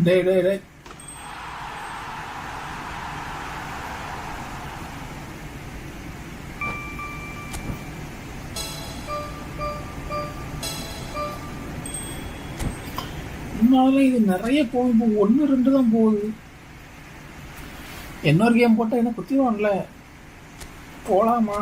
டே டே டே இன்னும் இது நிறைய போகுது. இப்போ 1, 2 தான் போகுது. இன்னொரு கேம் போட்டால் என்ன குத்திடுவான்ல. போகலாமா?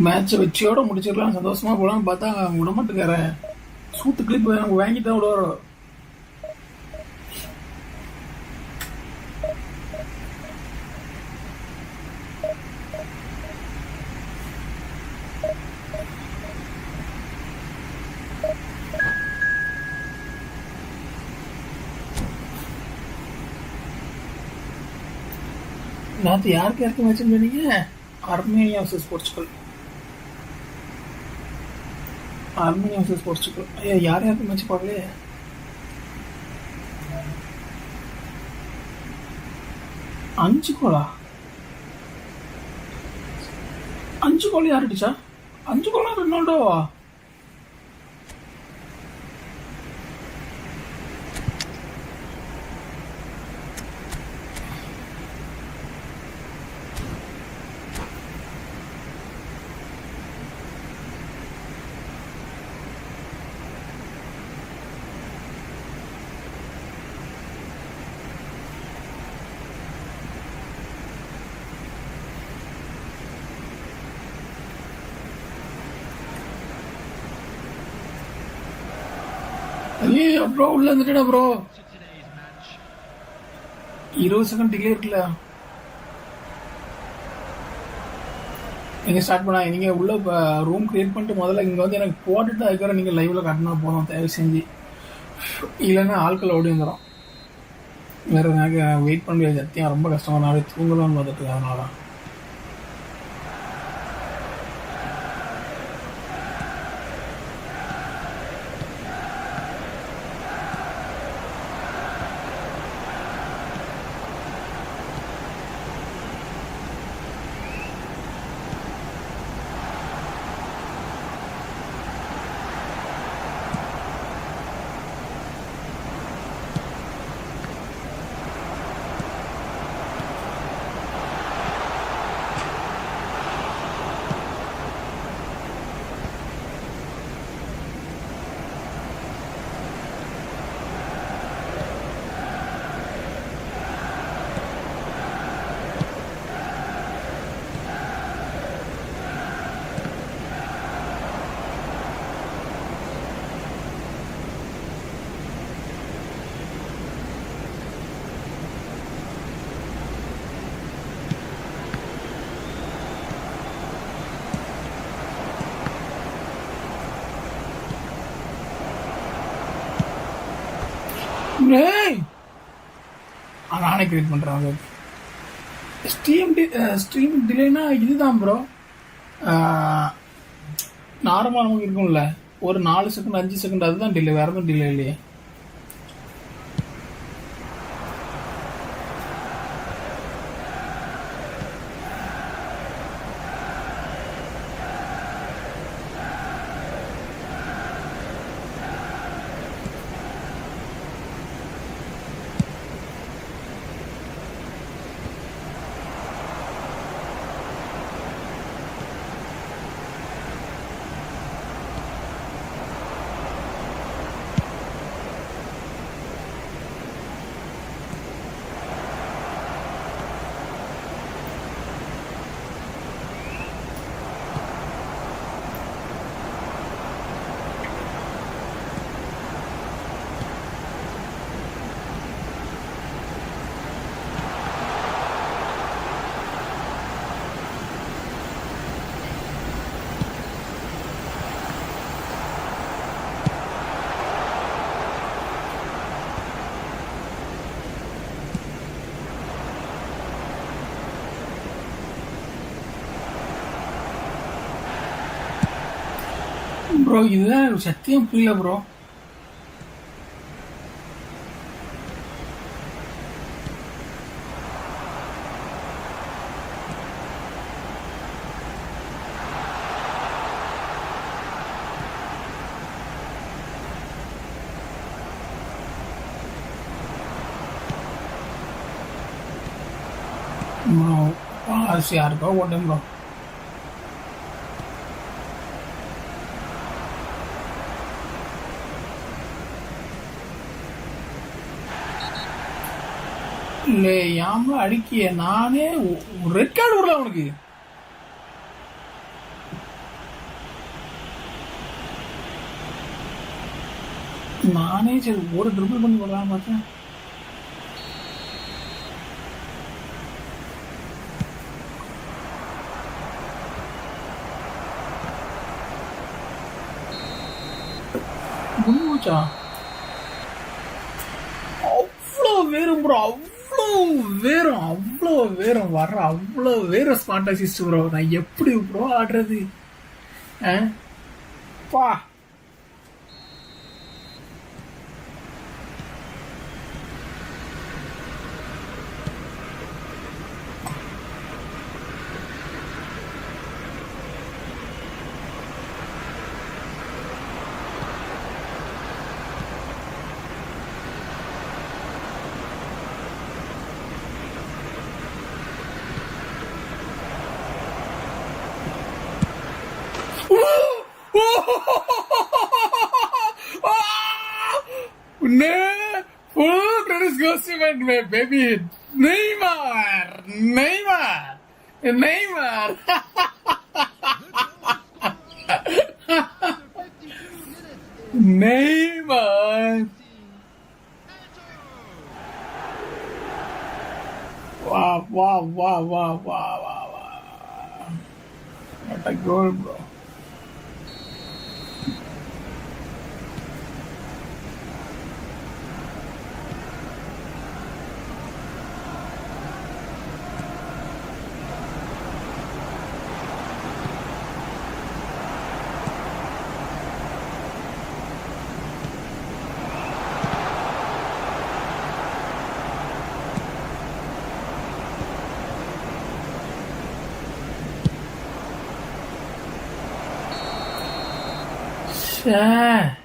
மேட்சை வச்சியோட முடிச்சிடலாம், சந்தோஷமா போகலான்னு பார்த்தா விட மாட்டேங்கார. சூத்து கிளிப் வாங்கிட்டு தான் விடுவாரோ. நேற்று யாருக்கு மேட்ச் பண்ணீங்க? Armenia versus Portugal. Armenia versus Portugal. ஐயா யாருக்கு மேட்ச் பார்க்கலையே. அஞ்சு கோலா? 5 கோல் யார் அடிச்சா? 5 கோலா ரொனால்டோவா? ஐயோ ப்ரோ உள்ள வந்துட்டா ப்ரோ. 20 செகண்ட் டிலே இருக்குல்ல. நீங்கள் ஸ்டார்ட் பண்ணாங்க. நீங்கள் உள்ள ரூம் க்ரியேட் பண்ணிட்டு முதல்ல இங்கே வந்து எனக்கு போட்டுட்டு அதுக்கப்புறம் நீங்கள் லைவில் கட்டினா போதும் தயவு செஞ்சு. இல்லைன்னா ஆட்கள் ஓடி வந்துடும். வேறு எனக்கு வெயிட் பண்ண முடியாது. சத்தியம் ரொம்ப கஷ்டமாக நாளே தூங்கலாம்னு பார்த்துட்டு அதனால தான். நானே கிரியேட் பண்ணுறேன். ஸ்ட்ரீம் டிலேனா இதுதான் ப்ரோ. நார்மலாக நமக்கு இருக்கும்ல ஒரு 4 செகண்ட் 5 செகண்ட், அதுதான் டிலே, வேறு எதுவும் டிலே இல்லையே. ப்ரோ இதுதான் எனக்கு சத்தியம் புரியல ப்ரோ. ப்ரோ யாருக்கோ ஓட்டும் ப்ரோ. இல்லை யாம அடிக்கிய நானே ரெட் கார்டு விடல அவனுக்கு. நானே சரி ஒரு ட்ரிபிள் பண்ணி விடலாம் பார்த்தேன். முடிச்சா அவ்வளோ வேறும் ப்ரோ, அவ்வளோ வேறும் வர்ற அவ்வளோ வேற ஸ்மார்ட் அசிஸ்ட் ப்ரோ. நான் எப்படி ப்ரோ ஆடுறது பா. Full credit goes to my baby. Neymar. Neymar. Wow. What a goal, bro. Yeah.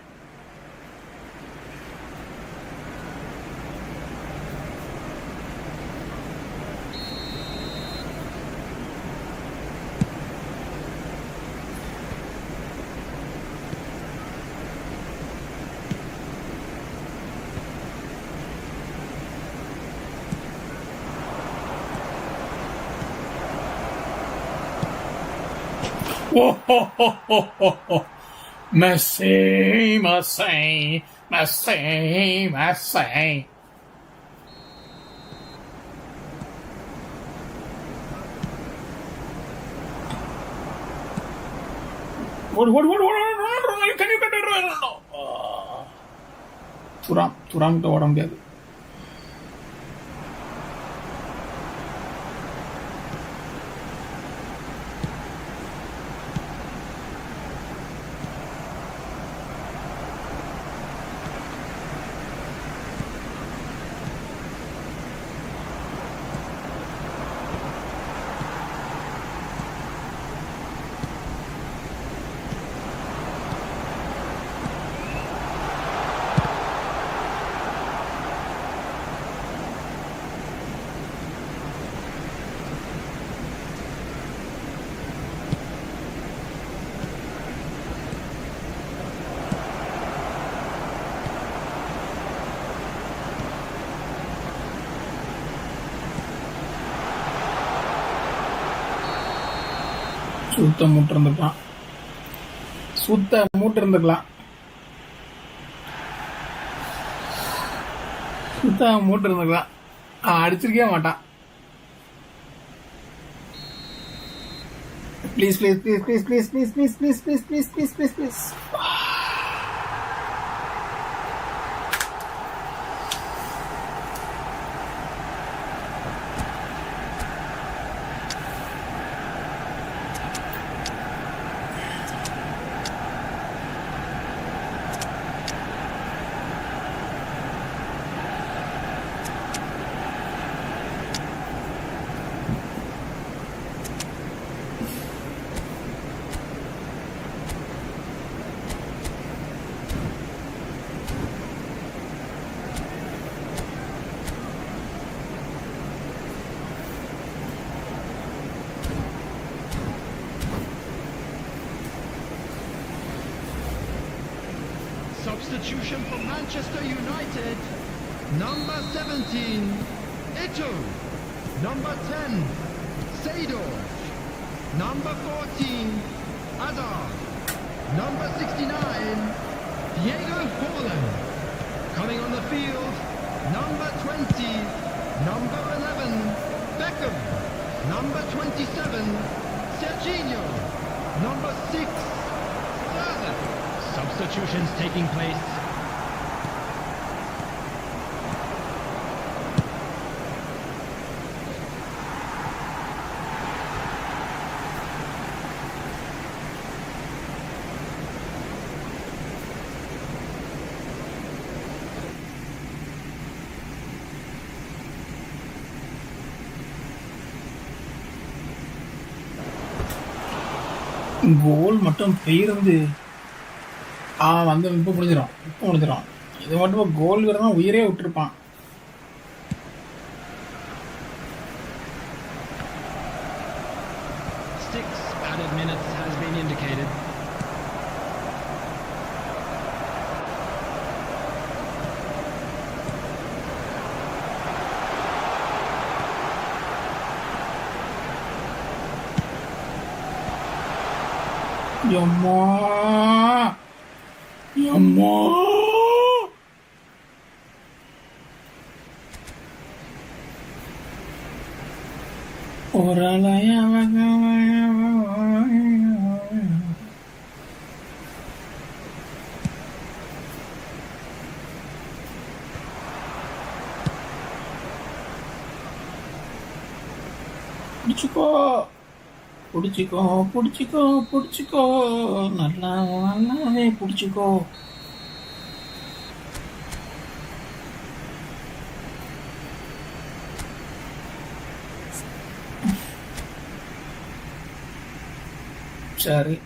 Oh, Messi, Messi, Messi, Messi. What? Can you get it? No. Turam to ஓட முடியாது. சுத்த மூட்டு இருந்துக்கலாம் அடிச்சிருக்கவே மாட்டான். Please please please please please please please please please please please please please Substitution for Manchester United. Number 17, Ito. Number 10, Seydorf. Number 14, Hazard. Number 69, Diego Forlan. Coming on the field, number 20, number 11, Beckham. Number 27, Serginho. Number 6, Sterling. Substitutions taking place. கோல் மட்டும் போயிருந்து வந்து இப்போ முடிஞ்சிடும். இது மட்டும் கோல் வரதான் உயிரே விட்டுருப்பான். Six added minutes has been indicated. Yamma! Oralaya. புடிச்சுக்கோ புடிச்சுக்கோ புடிச்சுக்கோ புடிச்சுக்கோ, நல்லா நல்லாவே புடிச்சுக்கோ. சரி.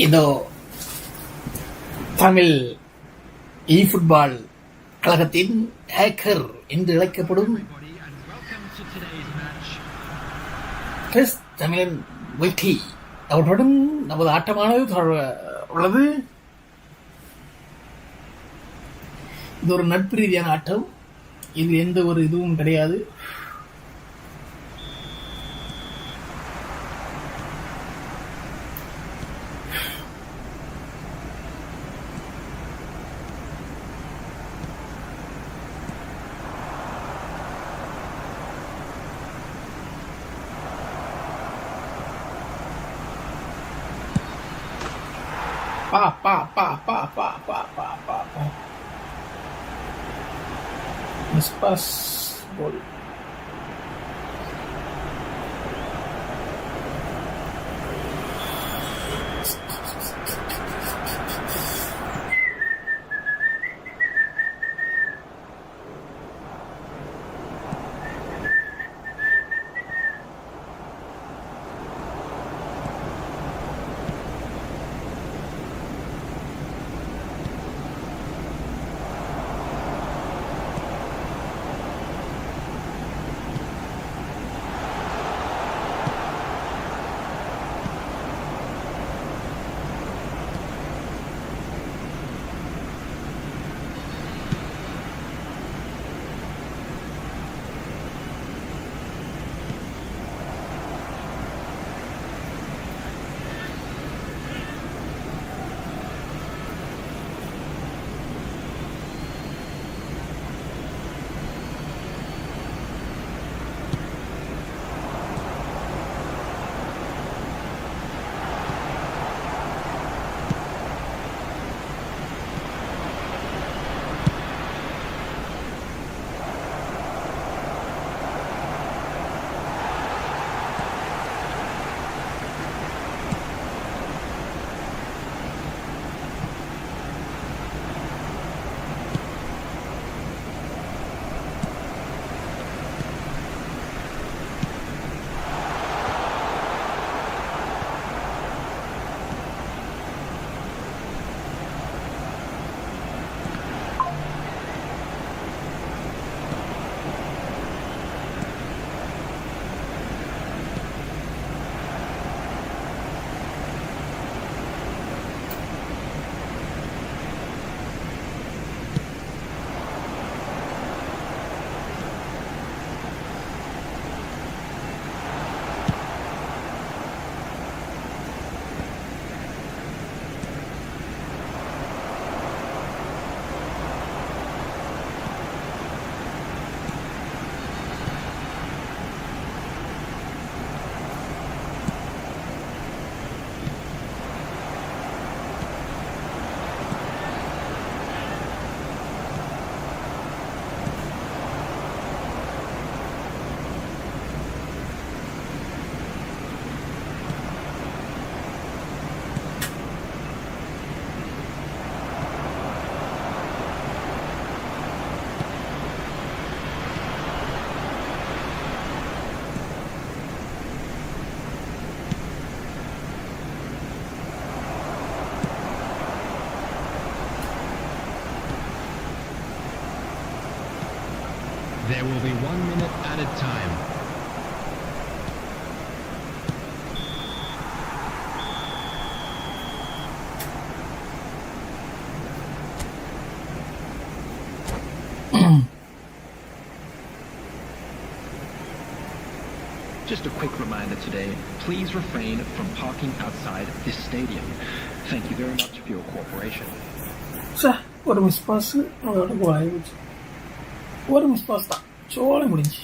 இதோ தமிழ் இ ஃபுட்பால் கழகத்தின் ஹேக்கர் என்று அழைக்கப்படும் Everybody, and welcome to today's match. Test தமிழன் வெற்றி அவர்களுடன் நமது ஆட்டமானது உள்ளது. இது ஒரு நட்பு ரீதியான ஆட்டம். இது எந்த ஒரு இதுவும் கிடையாது. Pa. Mispass ball. There will be 1 minute added time. Just a quick reminder today, please refrain from parking outside this stadium. Thank you very much for your cooperation. ஒரு மிஸ் பாஸ் அதோட கோல் ஆகிடுச்சு. ஒரு மிஸ் பாஸ் தான், சோழ முடிஞ்சு.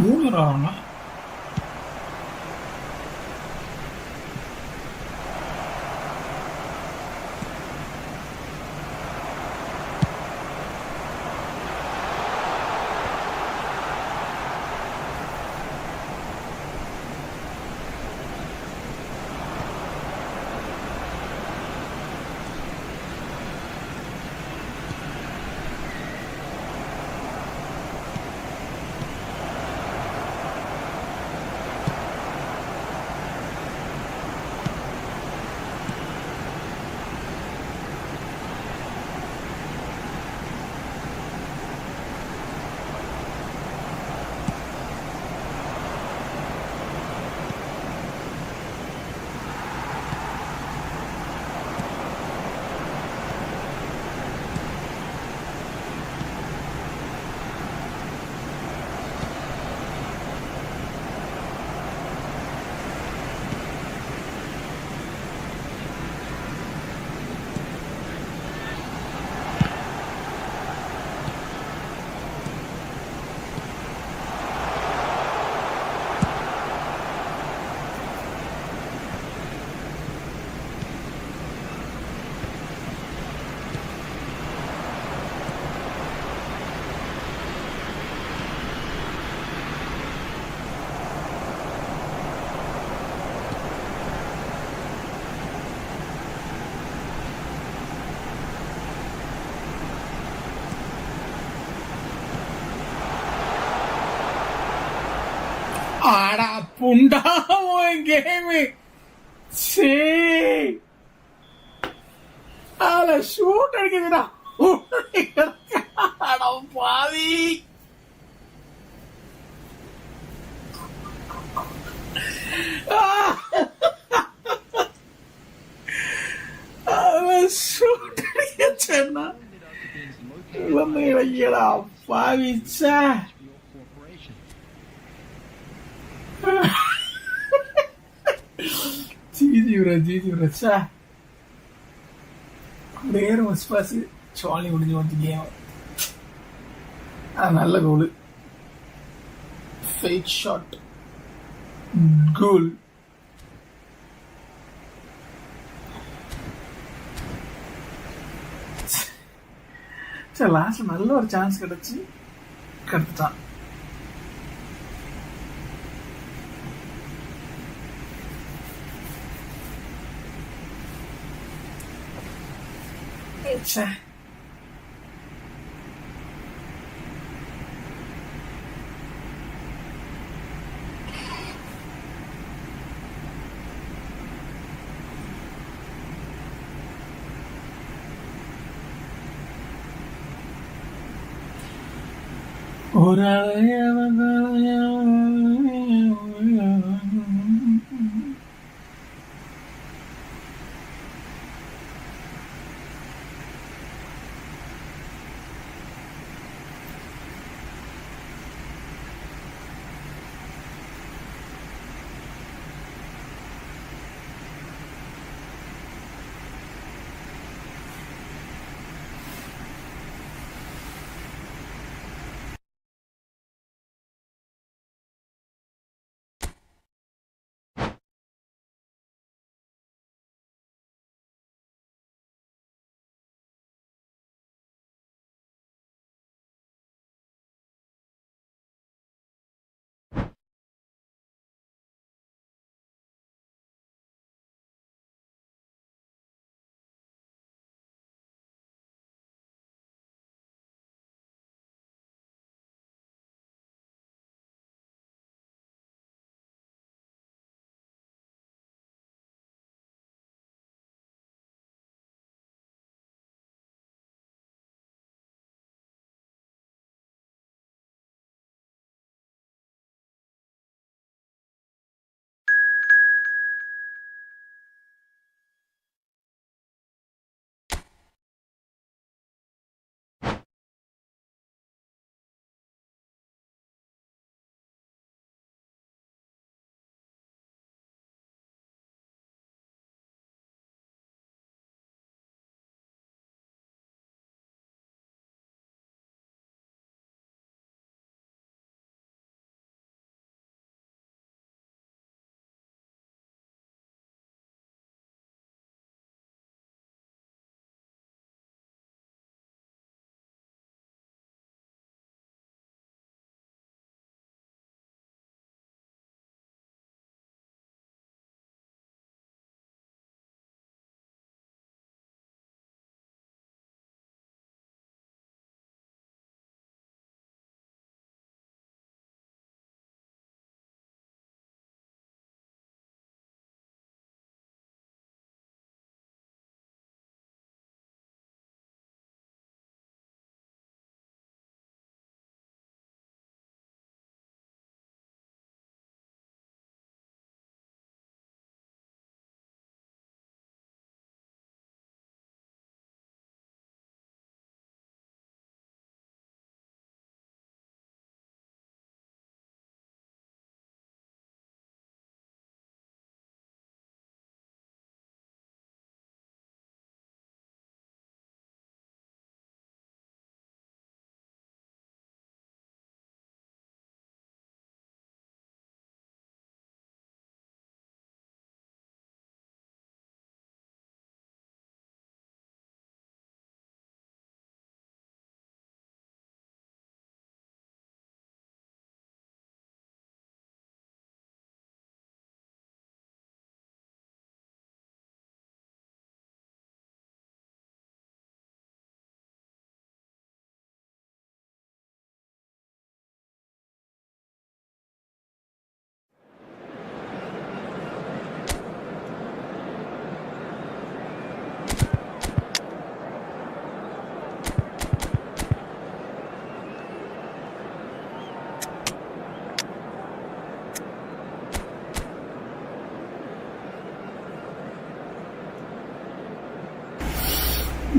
மூணுறாங்க. ஆடா புண்டா game. சே அல shoot அடிக்குதுடா. அட பாவி. ஷூட் அடிக்கச்சேன்னா இளமையிடா பாவிச்சா. ஜிஜி பிரச்சா நேரம் வஸ்பாஸ் சோழி முடிஞ்சு வந்து கேம். நல்ல கோல், ஃபேக் ஷாட், கோல். சரி லாஸ்ட்ல நல்ல ஒரு சான்ஸ் கிடைச்சு கெடுத்துட்டான். சே ஒரு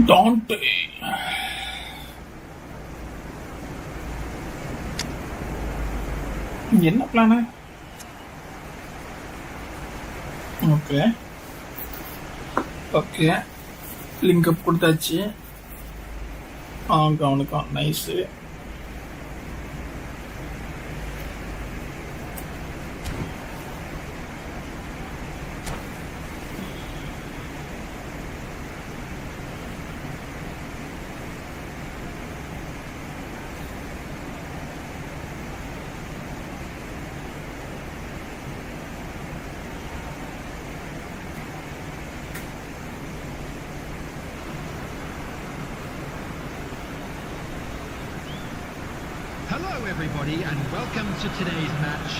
டான்டே என்ன பிளானு? ஓகே ஓகே, லிங்க் அப் கொடுத்தாச்சு. அவனுக்கா nice. Hello everybody and welcome to today's match.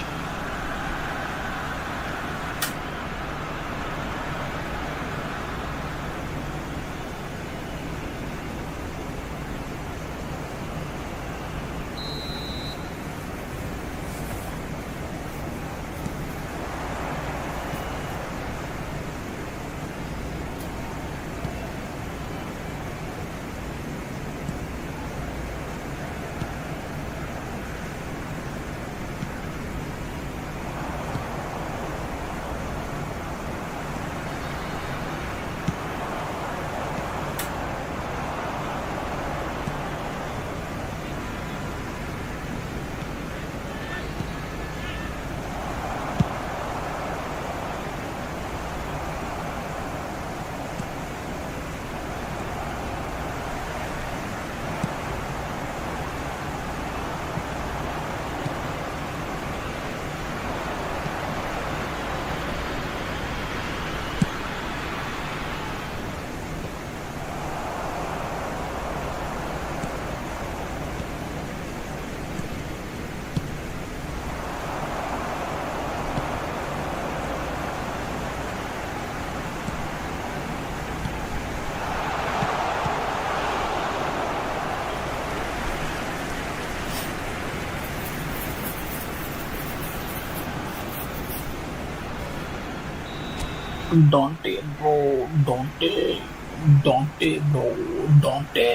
Dante, bro, Dante, Dante, bro, Dante.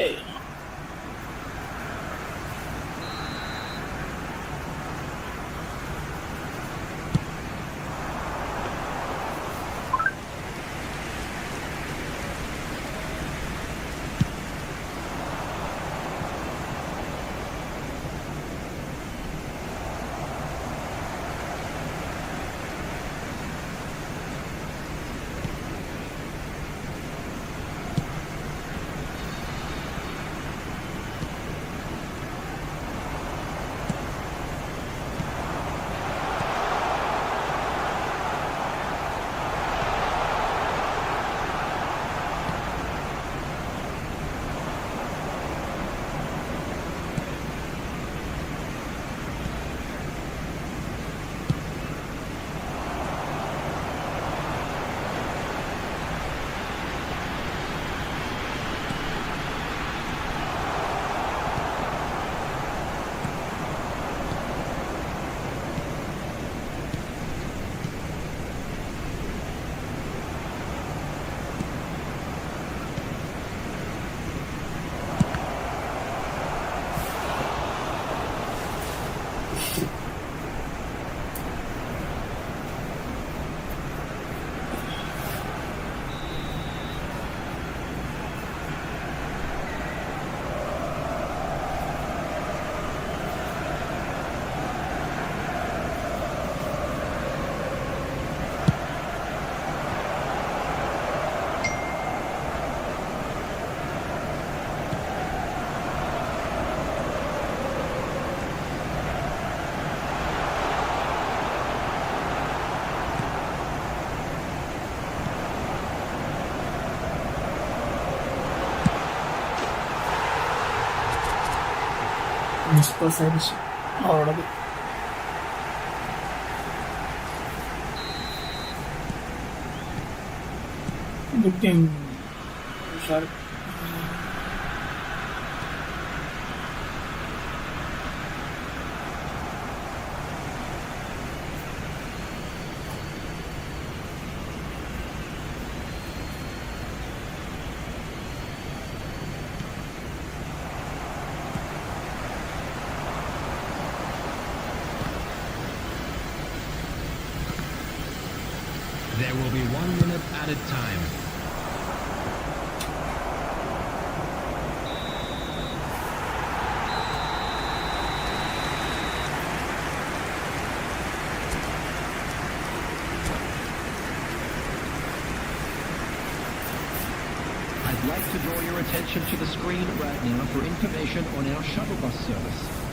Disperse ஆயிடுச்சு அவரோடது. Good game, Shark. 1 minute added time. I'd like to draw your attention to the screen right now for information on our shuttle bus service.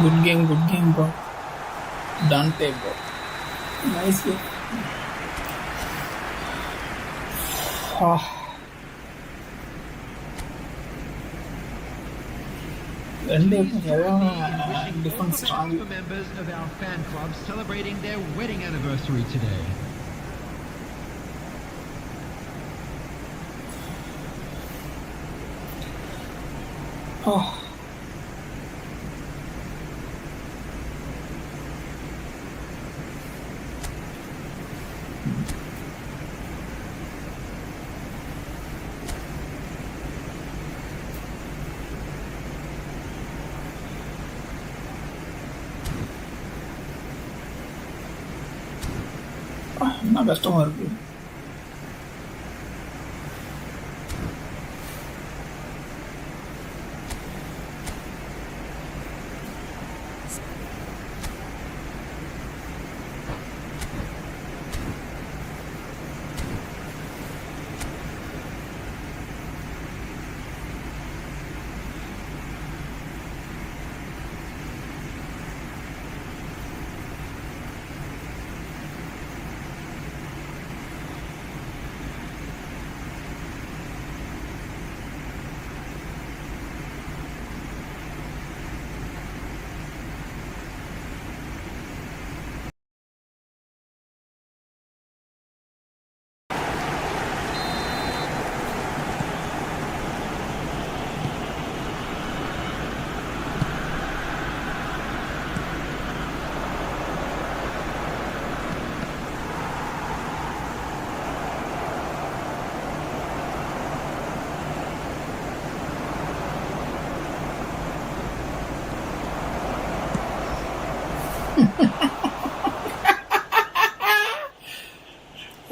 Good game, bro. Dante, bro. Nice game. Different strong. For members of our fan club celebrating their wedding anniversary today. Oh. என்ன கஷ்டமா இருக்கு.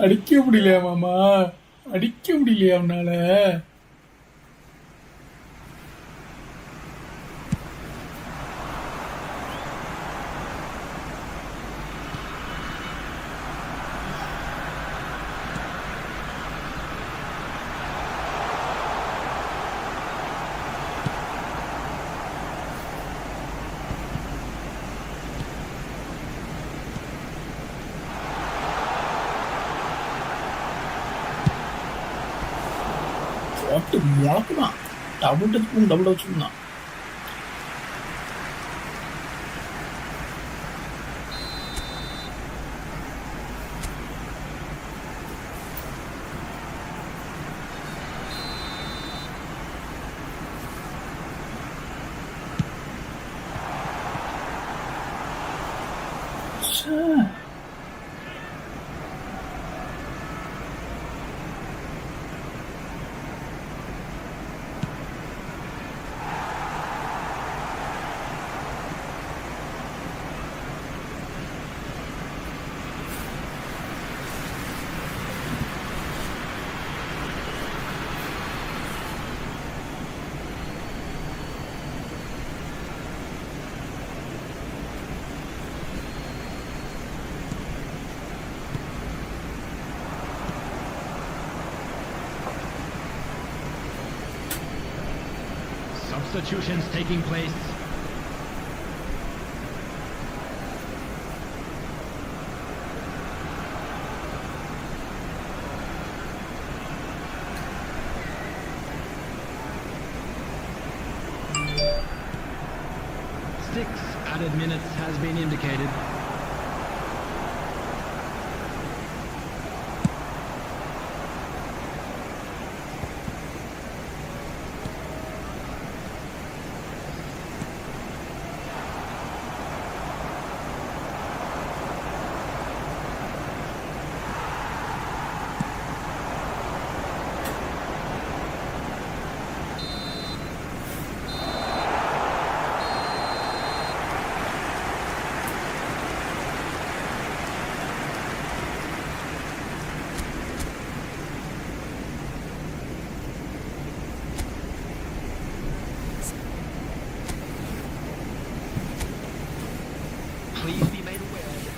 அடிக்க முடியலையா மாமா? அடிக்க முடியலையா அவனால? போட்டு முழக்குதான். டபுள் டச் தான். Substitutions taking place. Six added minutes has been indicated. Please be made aware that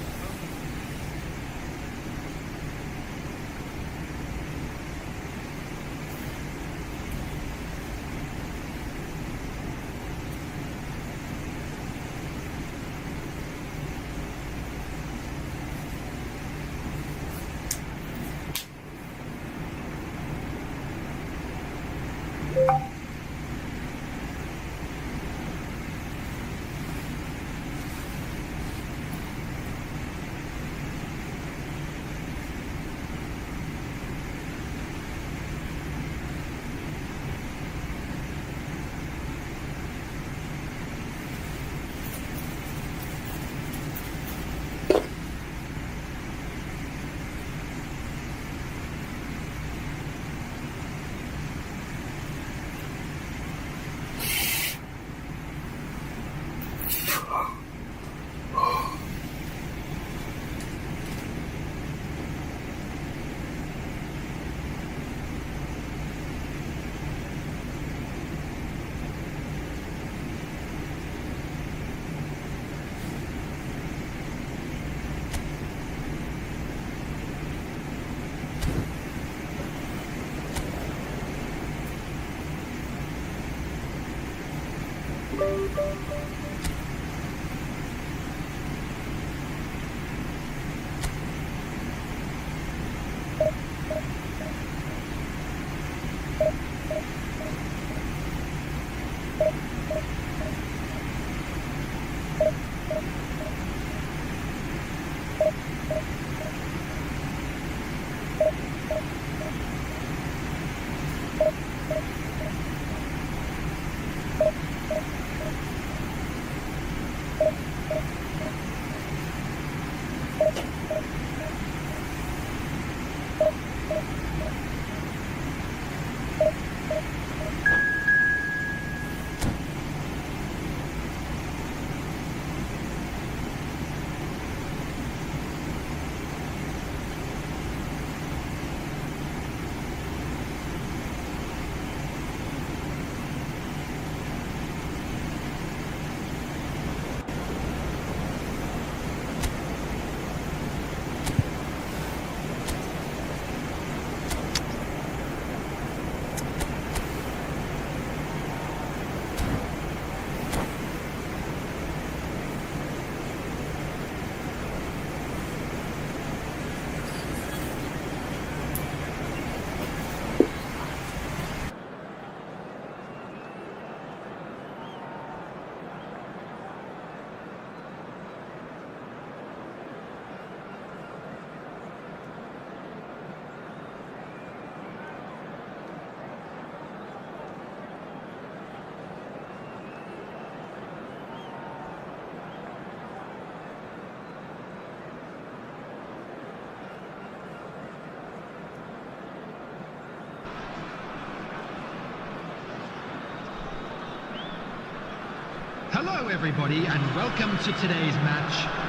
Hello everybody and welcome to today's match.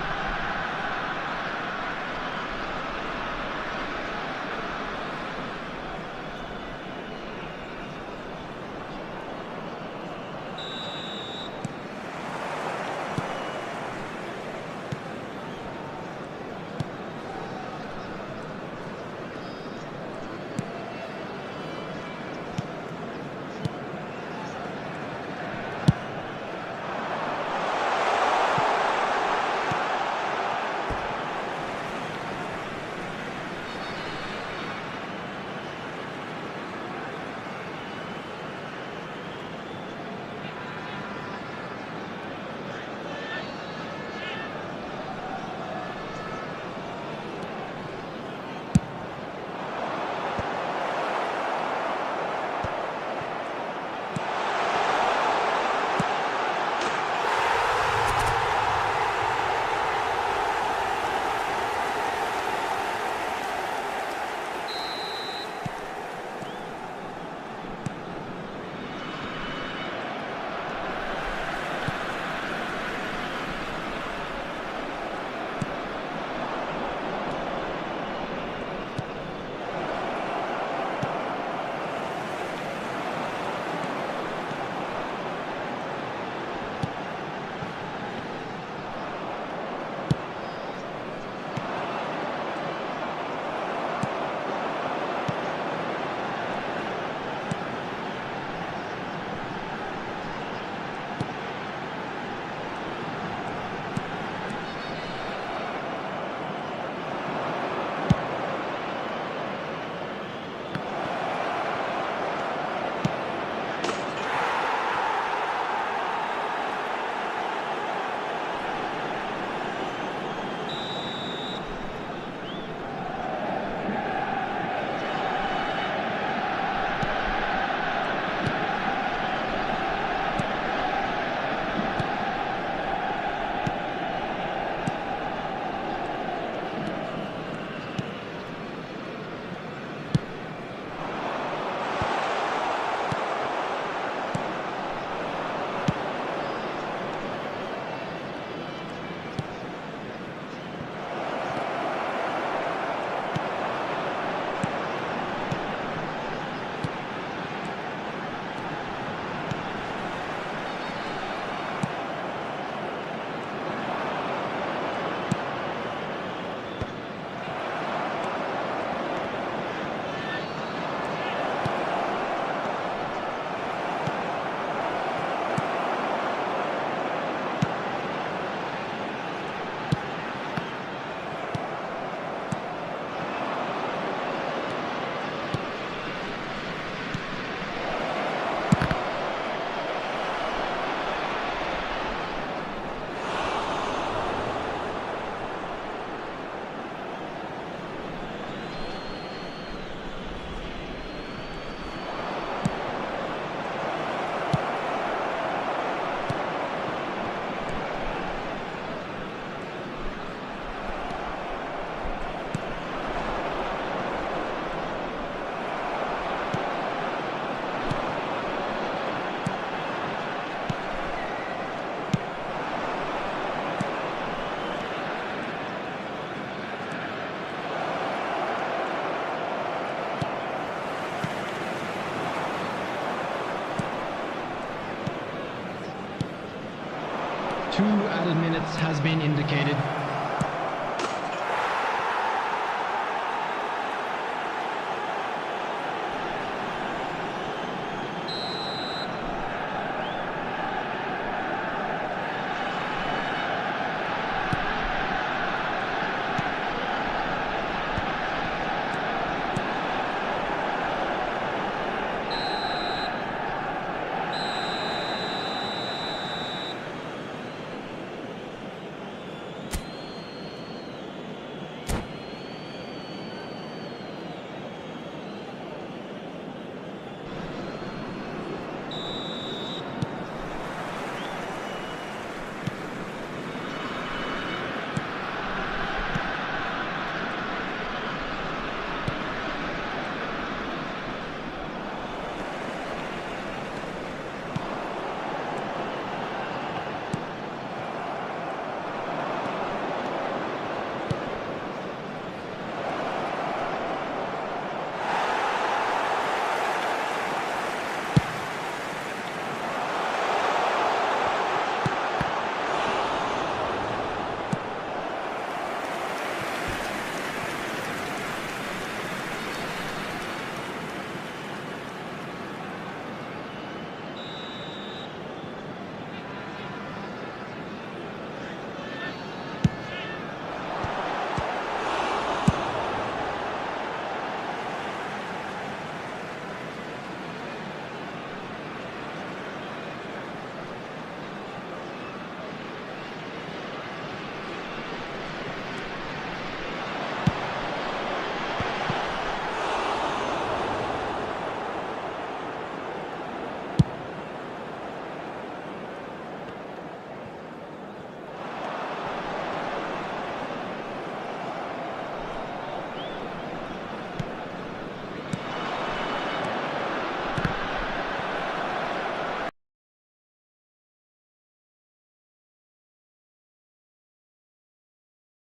Two added minutes has been indicated.